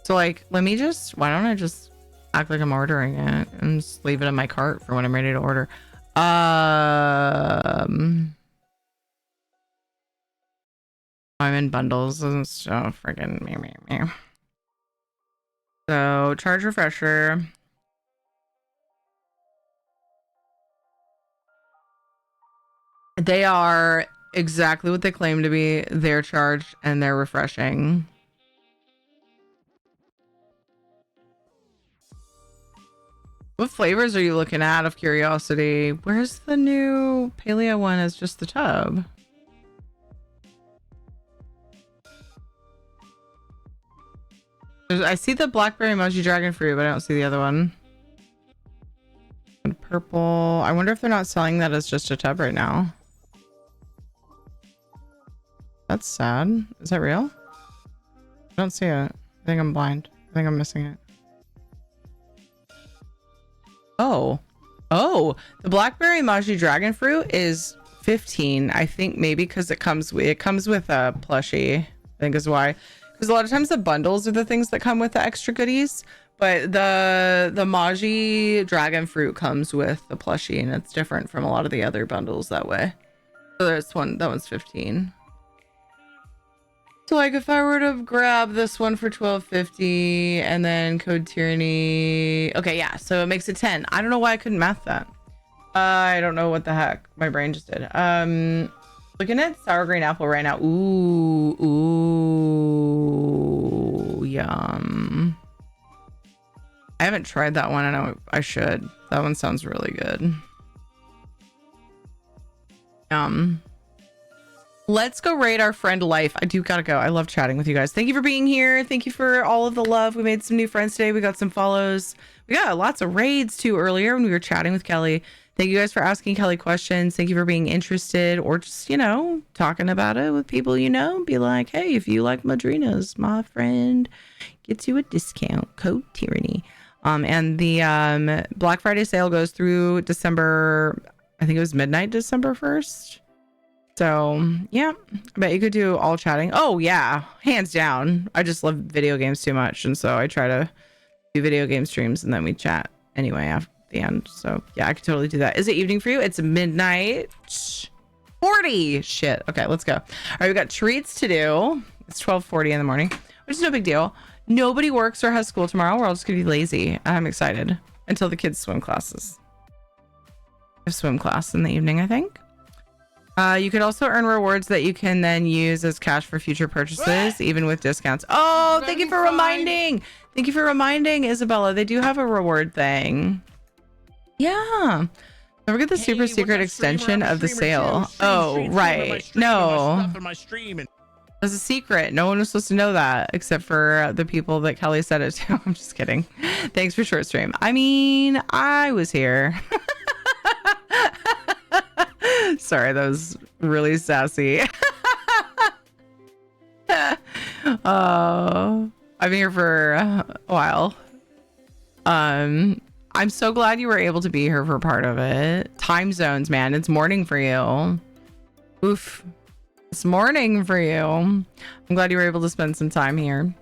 [SPEAKER 2] So like, why don't I just act like I'm ordering it and just leave it in my cart for when I'm ready to order. I'm in bundles and stuff. Freaking me. So charge refresher. They are exactly what they claim to be. They're charged and they're refreshing. What flavors are you looking at, out of curiosity? Where's the new Palia one as just the tub? I see the blackberry emoji dragon fruit, but I don't see the other one. And purple. I wonder if they're not selling that as just a tub right now. That's sad. Is that real? I don't see it. I think I'm blind. I think I'm missing it. Oh, the blackberry emoji dragon fruit is 15. I think maybe because it comes with a plushie. I think is why. Because a lot of times the bundles are the things that come with the extra goodies, but the Maji dragon fruit comes with the plushie, and it's different from a lot of the other bundles that way. So there's that one's 15. So like if I were to grab this one for $12.50 and then code tyranny. Okay, yeah, so it makes it 10. I don't know why I couldn't math that. I don't know what the heck my brain just did. Looking at sour green apple right now. Ooh, yum. I haven't tried that one. I know I should. That one sounds really good. Let's go raid our friend Life. I do gotta go. I love chatting with you guys. Thank you for being here. Thank you for all of the love. We made some new friends today. We got some follows. We got lots of raids too earlier when we were chatting with Kelly. Thank you guys for asking Kelly questions. Thank you for being interested or just, you know, talking about it with people you know. Be like, hey, if you like Madrinas, my friend gets you a discount. Code Tyranny. And the Black Friday sale goes through December, I think it was midnight December 1st. So yeah, I bet you could do all chatting. Oh yeah, hands down. I just love video games too much, and so I try to do video game streams and then we chat anyway after the end. So yeah, I could totally do that. Is it evening for you? It's midnight 40. Shit. Okay, let's go. All right, we got treats to do. It's 12:40 in the morning, which is no big deal. Nobody works or has school tomorrow. We're all just gonna be lazy. I'm excited until the kids' swim classes. I have swim class in the evening, I think. You could also earn rewards that you can then use as cash for future purchases, even with discounts. Oh, thank you for reminding. Thank you for reminding, Isabella. They do have a reward thing. Yeah. Don't forget the super secret extension of the sale. Oh, right. No. That's a secret. No one was supposed to know that except for the people that Kelly said it to. I'm just kidding. Thanks for short stream. I mean, I was here. Sorry, that was really sassy. I'm here for a while. I'm so glad you were able to be here for part of it. Time zones, man. It's morning for you. Oof. It's morning for you. I'm glad you were able to spend some time here.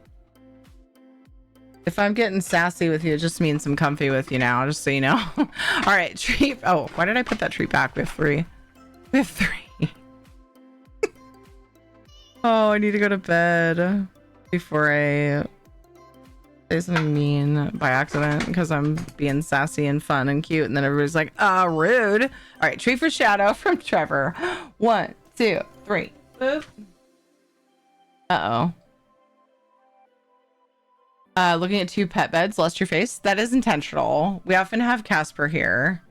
[SPEAKER 2] If I'm getting sassy with you, it just means I'm comfy with you now, just so you know. All right, treat. Oh, why did I put that treat back? We have 3. We have 3. Oh, I need to go to bed before I say something mean by accident because I'm being sassy and fun and cute, and then everybody's like, rude. All right, treat for Shadow from Trevor. 1, 2, 3. Boop. Uh-oh. Looking at 2 pet beds, lost your face. That is intentional. We often have Casper here.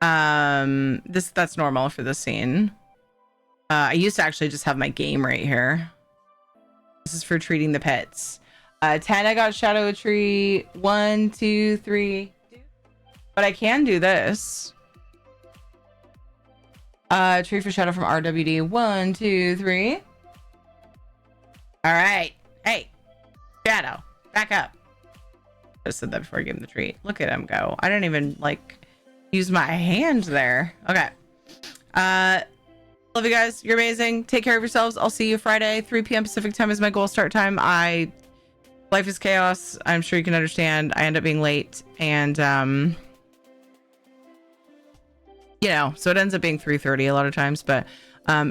[SPEAKER 2] That's normal for this scene. I used to actually just have my game right here. This is for treating the pets. 10, I got Shadow a treat. 1, 2, 3. But I can do this. Treat for Shadow from RWD. 1, 2, 3. All right. Hey, Shadow. Back up. I just said that before I gave him the treat. Look at him go. I didn't even use my hand there. Okay. Love you guys. You're amazing. Take care of yourselves. I'll see you Friday. 3 p.m. Pacific time is my goal start time. Life is chaos. I'm sure you can understand. I end up being late and you know, so it ends up being 3:30 a lot of times, but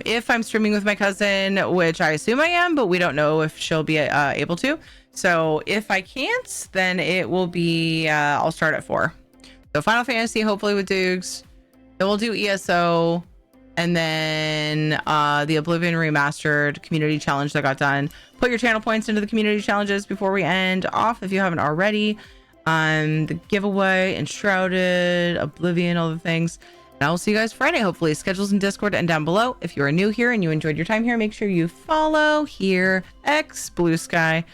[SPEAKER 2] if I'm streaming with my cousin, which I assume I am, but we don't know if she'll be able to. So if I can't, then it will be, I'll start at 4. So Final Fantasy, hopefully with Dukes. Then we'll do ESO. And then the Oblivion Remastered community challenge that got done. Put your channel points into the community challenges before we end off if you haven't already. The giveaway, Enshrouded, Oblivion, all the things. And I will see you guys Friday, hopefully. Schedules in Discord and down below. If you are new here and you enjoyed your time here, make sure you follow here, X, Blue Sky,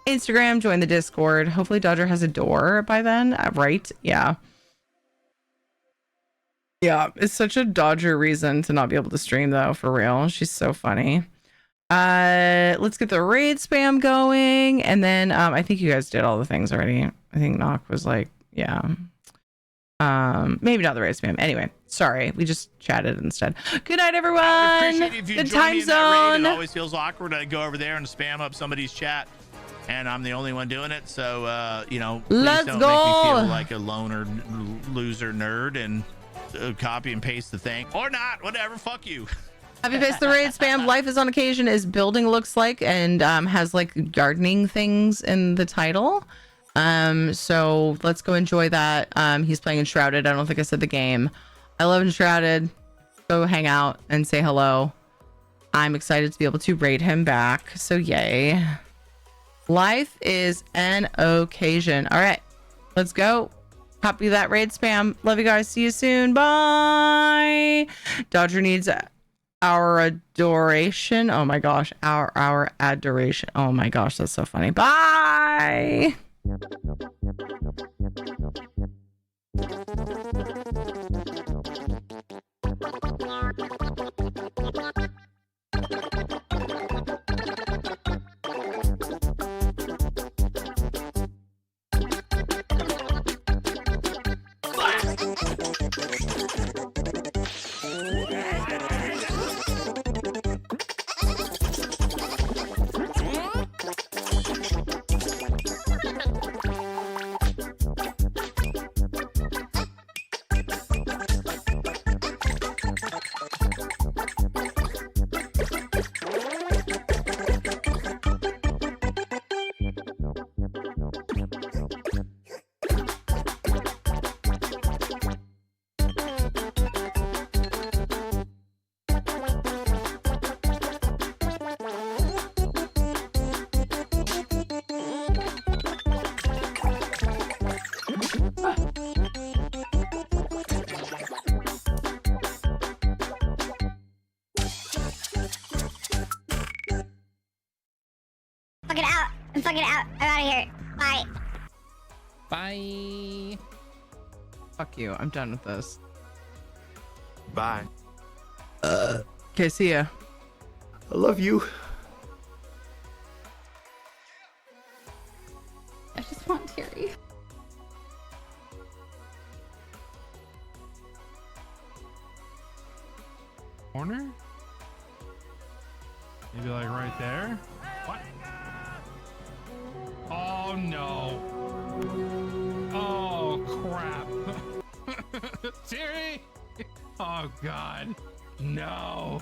[SPEAKER 2] Instagram, join the Discord. Hopefully Dodger has a door by then, right? Yeah. Yeah, it's such a Dodger reason to not be able to stream though, for real. She's so funny. Let's get the raid spam going, and then I think you guys did all the things already. I think Knock was like, yeah. Maybe not the raid spam. Anyway, sorry, we just chatted instead. Good night, everyone.
[SPEAKER 9] I would appreciate it if you
[SPEAKER 2] Good
[SPEAKER 9] join
[SPEAKER 2] time
[SPEAKER 9] me in that raid.
[SPEAKER 2] zone.
[SPEAKER 9] It always feels awkward to go over there and spam up somebody's chat, and I'm the only one doing it. So you know, please
[SPEAKER 2] Let's
[SPEAKER 9] don't
[SPEAKER 2] go.
[SPEAKER 9] make me feel like a loner loser nerd and copy and paste the thing or not. Whatever. Fuck you.
[SPEAKER 2] Happy face the raid spam. Life is on occasion is building looks like and has like gardening things in the title. So let's go enjoy that. He's playing Enshrouded. I don't think I said the game. I love Enshrouded. Go hang out and say hello. I'm excited to be able to raid him back. So yay. Life is an occasion. All right, let's go. Copy that raid spam. Love you guys. See you soon. Bye. Dodger needs our adoration. Oh my gosh. Our adoration. Oh my gosh. That's so funny. Bye.
[SPEAKER 8] I'm fucking out. I'm out of here. Bye.
[SPEAKER 7] Bye.
[SPEAKER 2] Fuck you. I'm done with this.
[SPEAKER 16] Bye.
[SPEAKER 2] Okay, see ya.
[SPEAKER 16] I love you.
[SPEAKER 12] I just want Terry.
[SPEAKER 10] Corner? Maybe like right there? What? Oh no. Oh crap. Terry! Oh god. No.